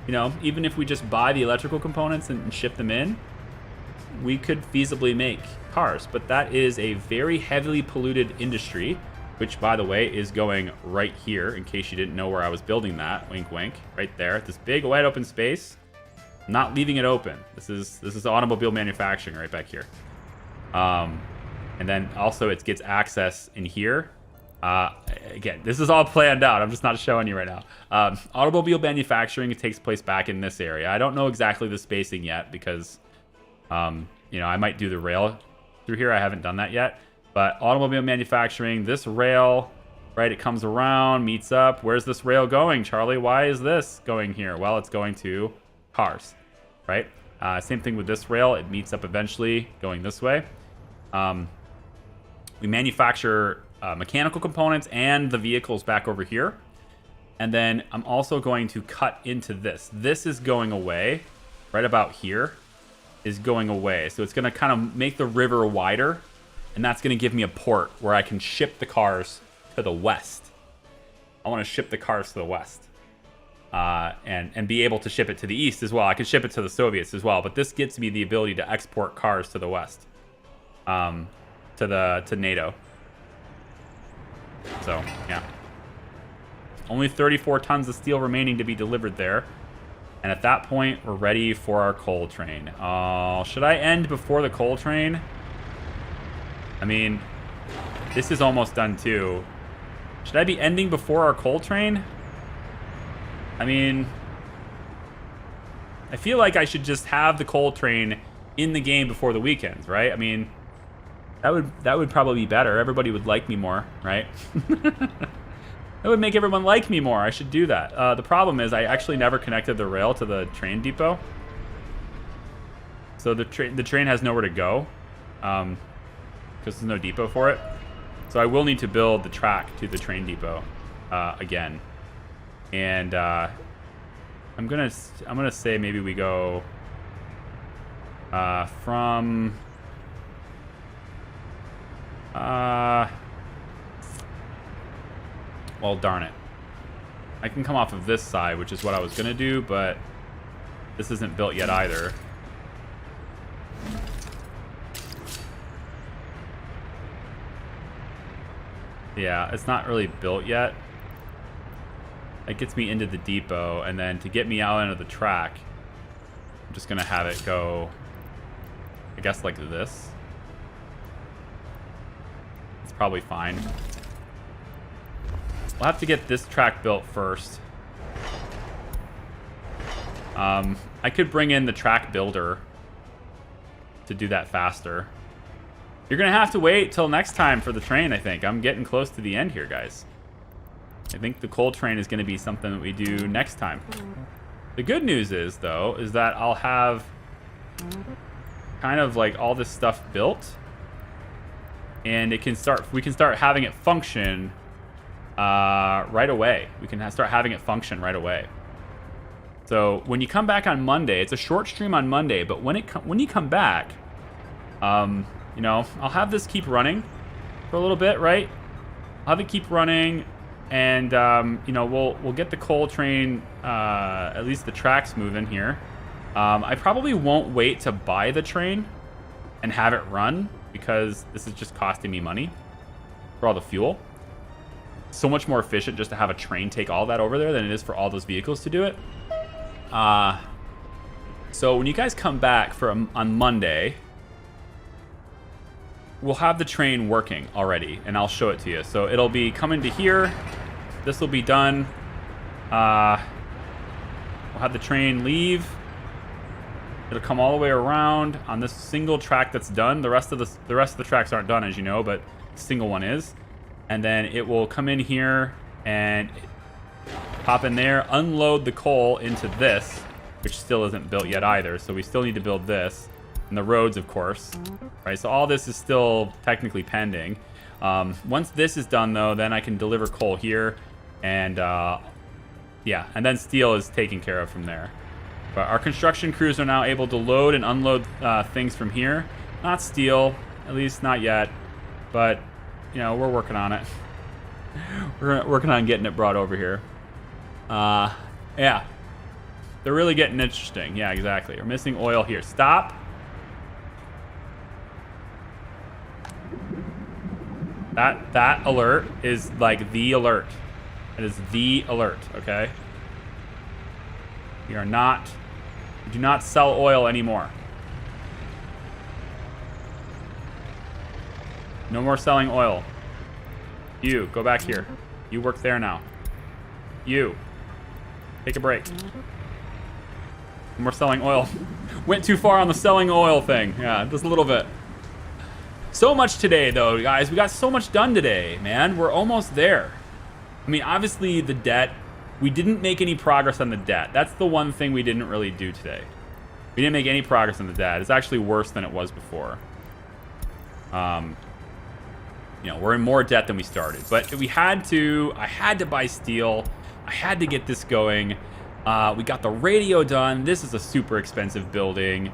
even if we just buy the electrical components and ship them in, we could feasibly make cars. But that is a very heavily polluted industry, which, by the way, is going right here, in case you didn't know where I was building that. Wink, wink. Right there. This big, wide open space. I'm not leaving it open. This is automobile manufacturing right back here. And then also it gets access in here. Again, this is all planned out. I'm just not showing you right now. Automobile manufacturing, it takes place back in this area. I don't know exactly the spacing yet because, I might do the rail through here. I haven't done that yet. But automobile manufacturing, this rail, right, it comes around, meets up. Where's this rail going, Charlie? Why is this going here? Well, it's going to cars, right? Same thing with this rail. It meets up eventually going this way. We manufacture mechanical components and the vehicles back over here. And then I'm also going to cut into this. This is going away. Right about here is going away. So it's going to kind of make the river wider. And that's going to give me a port where I can ship the cars to the west. I want to ship the cars to the west. And be able to ship it to the east as well. I could ship it to the Soviets as well. But this gets me the ability to export cars to the west. To NATO. So, yeah. Only 34 tons of steel remaining to be delivered there. And at that point, we're ready for our coal train. Should I end before the coal train? I mean, this is almost done too. Should I be ending before our coal train? I mean, I feel like I should just have the coal train in the game before the weekends, right? I mean, that would probably be better. Everybody would like me more, right? That would make everyone like me more. I should do that. The problem is I actually never connected the rail to the train depot. So the train has nowhere to go because there's no depot for it. So I will need to build the track to the train depot again. And I'm gonna say maybe we go from well, darn it. I can come off of this side, which is what I was gonna do, but this isn't built yet either. Yeah, it's not really built yet. It gets me into the depot, and then to get me out into the track, I'm just gonna have it go, I guess, like this. It's probably fine. We'll have to get this track built first. I could bring in the track builder to do that faster. You're gonna have to wait till next time for the train, I think. I'm getting close to the end here, guys. I think the coal train is gonna be something that we do next time. The good news is, though, is that I'll have kind of like all this stuff built, and we can start having it function right away. We can start having it function right away. So when you come back on Monday, it's a short stream on Monday, but when you come back, you know, I'll have this keep running for a little bit, right? I'll have it keep running, and you know, we'll get the coal train, at least the tracks moving here. I probably won't wait to buy the train and have it run, because this is just costing me money for all the fuel. So much more efficient just to have a train take all that over there than it is for all those vehicles to do it. So when you guys come back on Monday, we'll have the train working already, and I'll show it to you. So it'll be coming to here. This will be done. We'll have the train leave. It'll come all the way around on this single track that's done. The rest of the tracks aren't done, as you know, but the single one is. And then it will come in here and pop in there, unload the coal into this, which still isn't built yet either. So we still need to build this. And the roads, of course. Right, so all this is still technically pending. Once this is done, though, then I can deliver coal here. And, yeah, and then steel is taken care of from there. But our construction crews are now able to load and unload things from here. Not steel, at least not yet. But, you know, we're working on it. We're working on getting it brought over here. Yeah. They're really getting interesting. Yeah, exactly. We're missing oil here. Stop. That alert is like the alert. It is the alert, okay? We do not sell oil anymore. No more selling oil. You, go back here. You work there now. You, take a break. No more selling oil. Went too far on the selling oil thing. Yeah, just a little bit. So much today, though, guys. We got so much done today, man. We're almost there. I mean, obviously, the debt. We didn't make any progress on the debt. That's the one thing we didn't really do today. We didn't make any progress on the debt. It's actually worse than it was before. You know, we're in more debt than we started. But I had to buy steel. I had to get this going. We got the radio done. This is a super expensive building.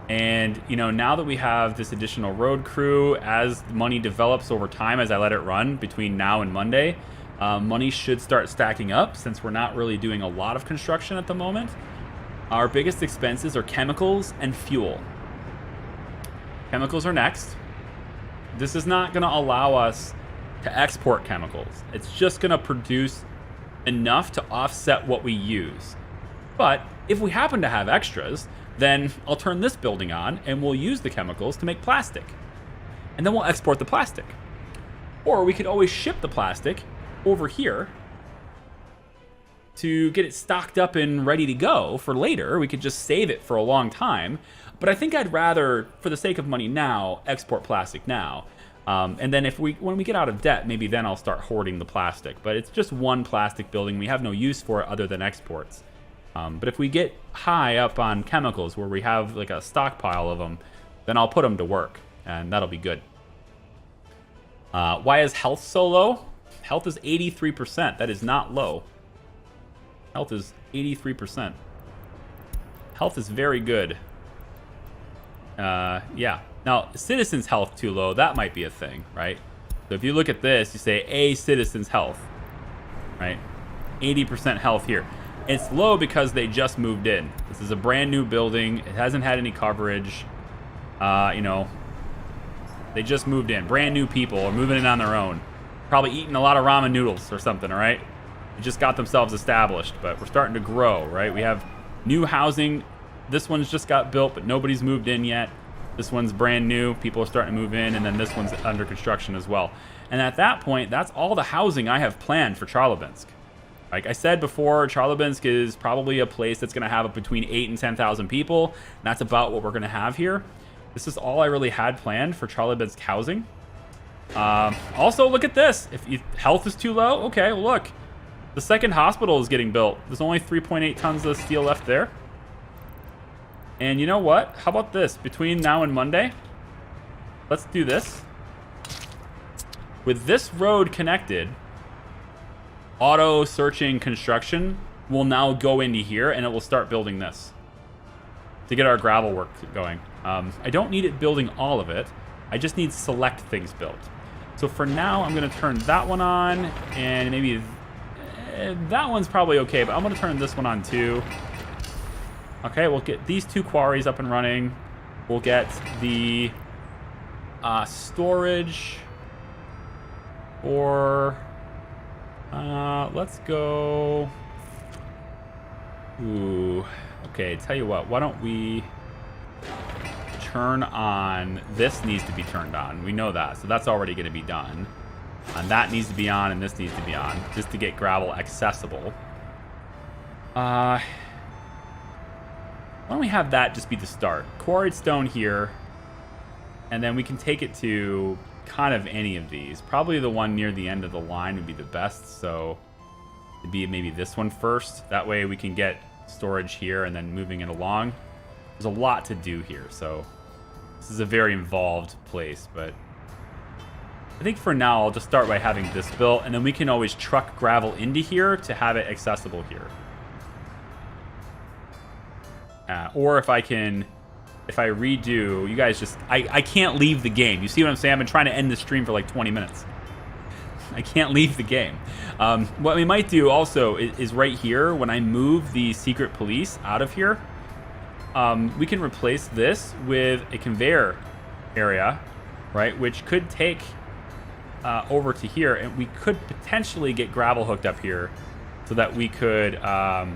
And, you know, now that we have this additional road crew, as money develops over time, as I let it run between now and Monday, money should start stacking up since we're not really doing a lot of construction at the moment. Our biggest expenses are chemicals and fuel. Chemicals are next. This is not going to allow us to export chemicals. It's just going to produce enough to offset what we use. But If we happen to have extras, then I'll turn this building on and we'll use the chemicals to make plastic. And then we'll export the plastic. Or we could always ship the plastic over here to get it stocked up and ready to go for later. We could just save it for a long time. But I think I'd rather, for the sake of money now, export plastic now. And then when we get out of debt, maybe then I'll start hoarding the plastic. But it's just one plastic building. We have no use for it other than exports. But if we get high up on chemicals where we have like a stockpile of them, then I'll put them to work, and that'll be good. Why is health so low? Health is 83%. That is not low. Health is 83%. Health is very good. Yeah. Now, citizens' health too low, that might be a thing, right? So if you look at this, you say a citizen's health, right? 80% health here. It's low because they just moved in. This is a brand new building. It hasn't had any coverage. You know, they just moved in. Brand new people are moving in on their own. Probably eating a lot of ramen noodles or something, all right? They just got themselves established, but we're starting to grow, right? We have new housing. This one's just got built, but nobody's moved in yet. This one's brand new. People are starting to move in, and then this one's under construction as well. And at that point, that's all the housing I have planned for Charlybinsk. Like I said before, Charlybinsk is probably a place that's going to have between 8,000 and 10,000 people. And that's about what we're going to have here. This is all I really had planned for Charlybinsk housing. Also, look at this. If health is too low, okay, well, look. The second hospital is getting built. There's only 3.8 tons of steel left there. And you know what? How about this? Between now and Monday, let's do this. With this road connected, auto searching construction will now go into here and it will start building this to get our gravel work going. I don't need it building all of it. I just need select things built. So for now, I'm going to turn that one on, and maybe that one's probably okay, but I'm going to turn this one on too. Okay, we'll get these two quarries up and running. We'll get the storage, or let's go. Ooh, okay, tell you what, why don't we turn on, this needs to be turned on. We know that, so that's already going to be done. And that needs to be on, and this needs to be on, just to get gravel accessible. Why don't we have that just be the start? Quarried stone here, and then we can take it to kind of any of these. Probably the one near the end of the line would be the best, so it'd be maybe this one first. That way we can get storage here and then moving it along. There's a lot to do here, so this is a very involved place, but I think for now I'll just start by having this built, and then we can always truck gravel into here to have it accessible here. Or if I redo, you guys just, I can't leave the game. You see what I'm saying? I've been trying to end the stream for like 20 minutes. I can't leave the game. What we might do also is right here, when I move the secret police out of here, we can replace this with a conveyor area, right? Which could take over to here, and we could potentially get gravel hooked up here so that we could, oh,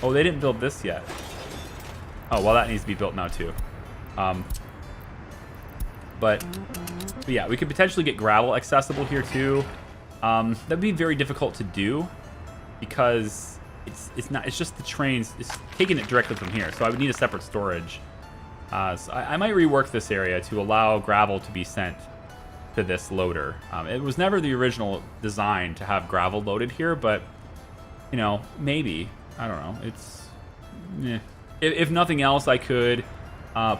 they didn't build this yet. Oh, well, that needs to be built now too. But yeah, we could potentially get gravel accessible here too. That'd be very difficult to do because it's just the trains, it's taking it directly from here. So I would need a separate storage. So I might rework this area to allow gravel to be sent to this loader. It was never the original design to have gravel loaded here, but you know, maybe, I don't know. It's, if nothing else, I could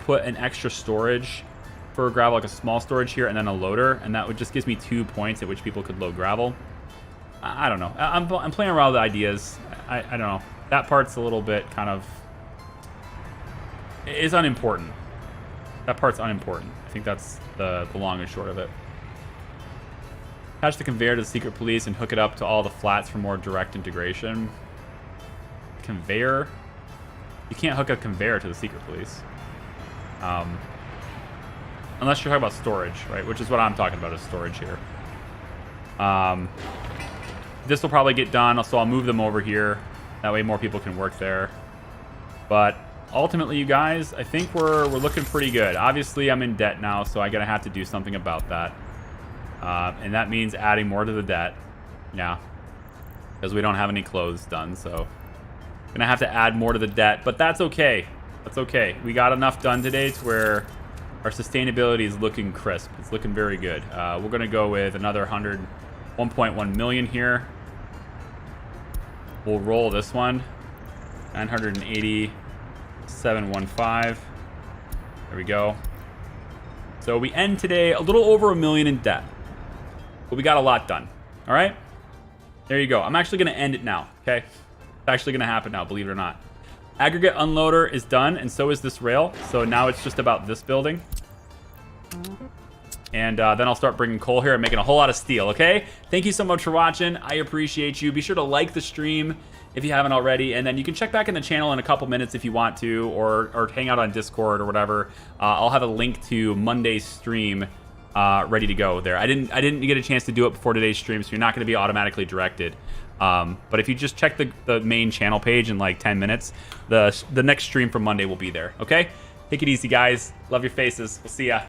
put an extra storage for gravel, like a small storage here, and then a loader, and that would just gives me 2 points at which people could load gravel. I don't know. I'm playing around with ideas. I don't know. That part's a little bit kind of is unimportant. That part's unimportant. I think that's the long and short of it. Attach the conveyor to the secret police and hook it up to all the flats for more direct integration. Conveyor? You can't hook a conveyor to the secret police. Unless you're talking about storage, right? Which is what I'm talking about, is storage here. This will probably get done, so I'll move them over here. That way more people can work there. But ultimately, you guys, I think we're looking pretty good. Obviously, I'm in debt now, so I'm going to have to do something about that. And that means adding more to the debt. Yeah. Because we don't have any clothes done, so... Going to have to add more to the debt, but that's okay. That's okay. We got enough done today to where our sustainability is looking crisp. It's looking very good. We're going to go with another 1.1 million here. We'll roll this one. 980,715. There we go. So we end today a little over $1 million in debt. But we got a lot done. All right? There you go. I'm actually going to end it now, okay? It's actually going to happen now, believe it or not. Aggregate unloader is done, and so is this rail. So now it's just about this building. And then I'll start bringing coal here and making a whole lot of steel, okay? Thank you so much for watching. I appreciate you. Be sure to like the stream if you haven't already. And then you can check back in the channel in a couple minutes if you want to, or hang out on Discord or whatever. I'll have a link to Monday's stream ready to go there. I didn't get a chance to do it before today's stream, so you're not going to be automatically directed. But if you just check the main channel page in like 10 minutes, the next stream from Monday will be there, okay? Take it easy, guys. Love your faces. We'll see ya.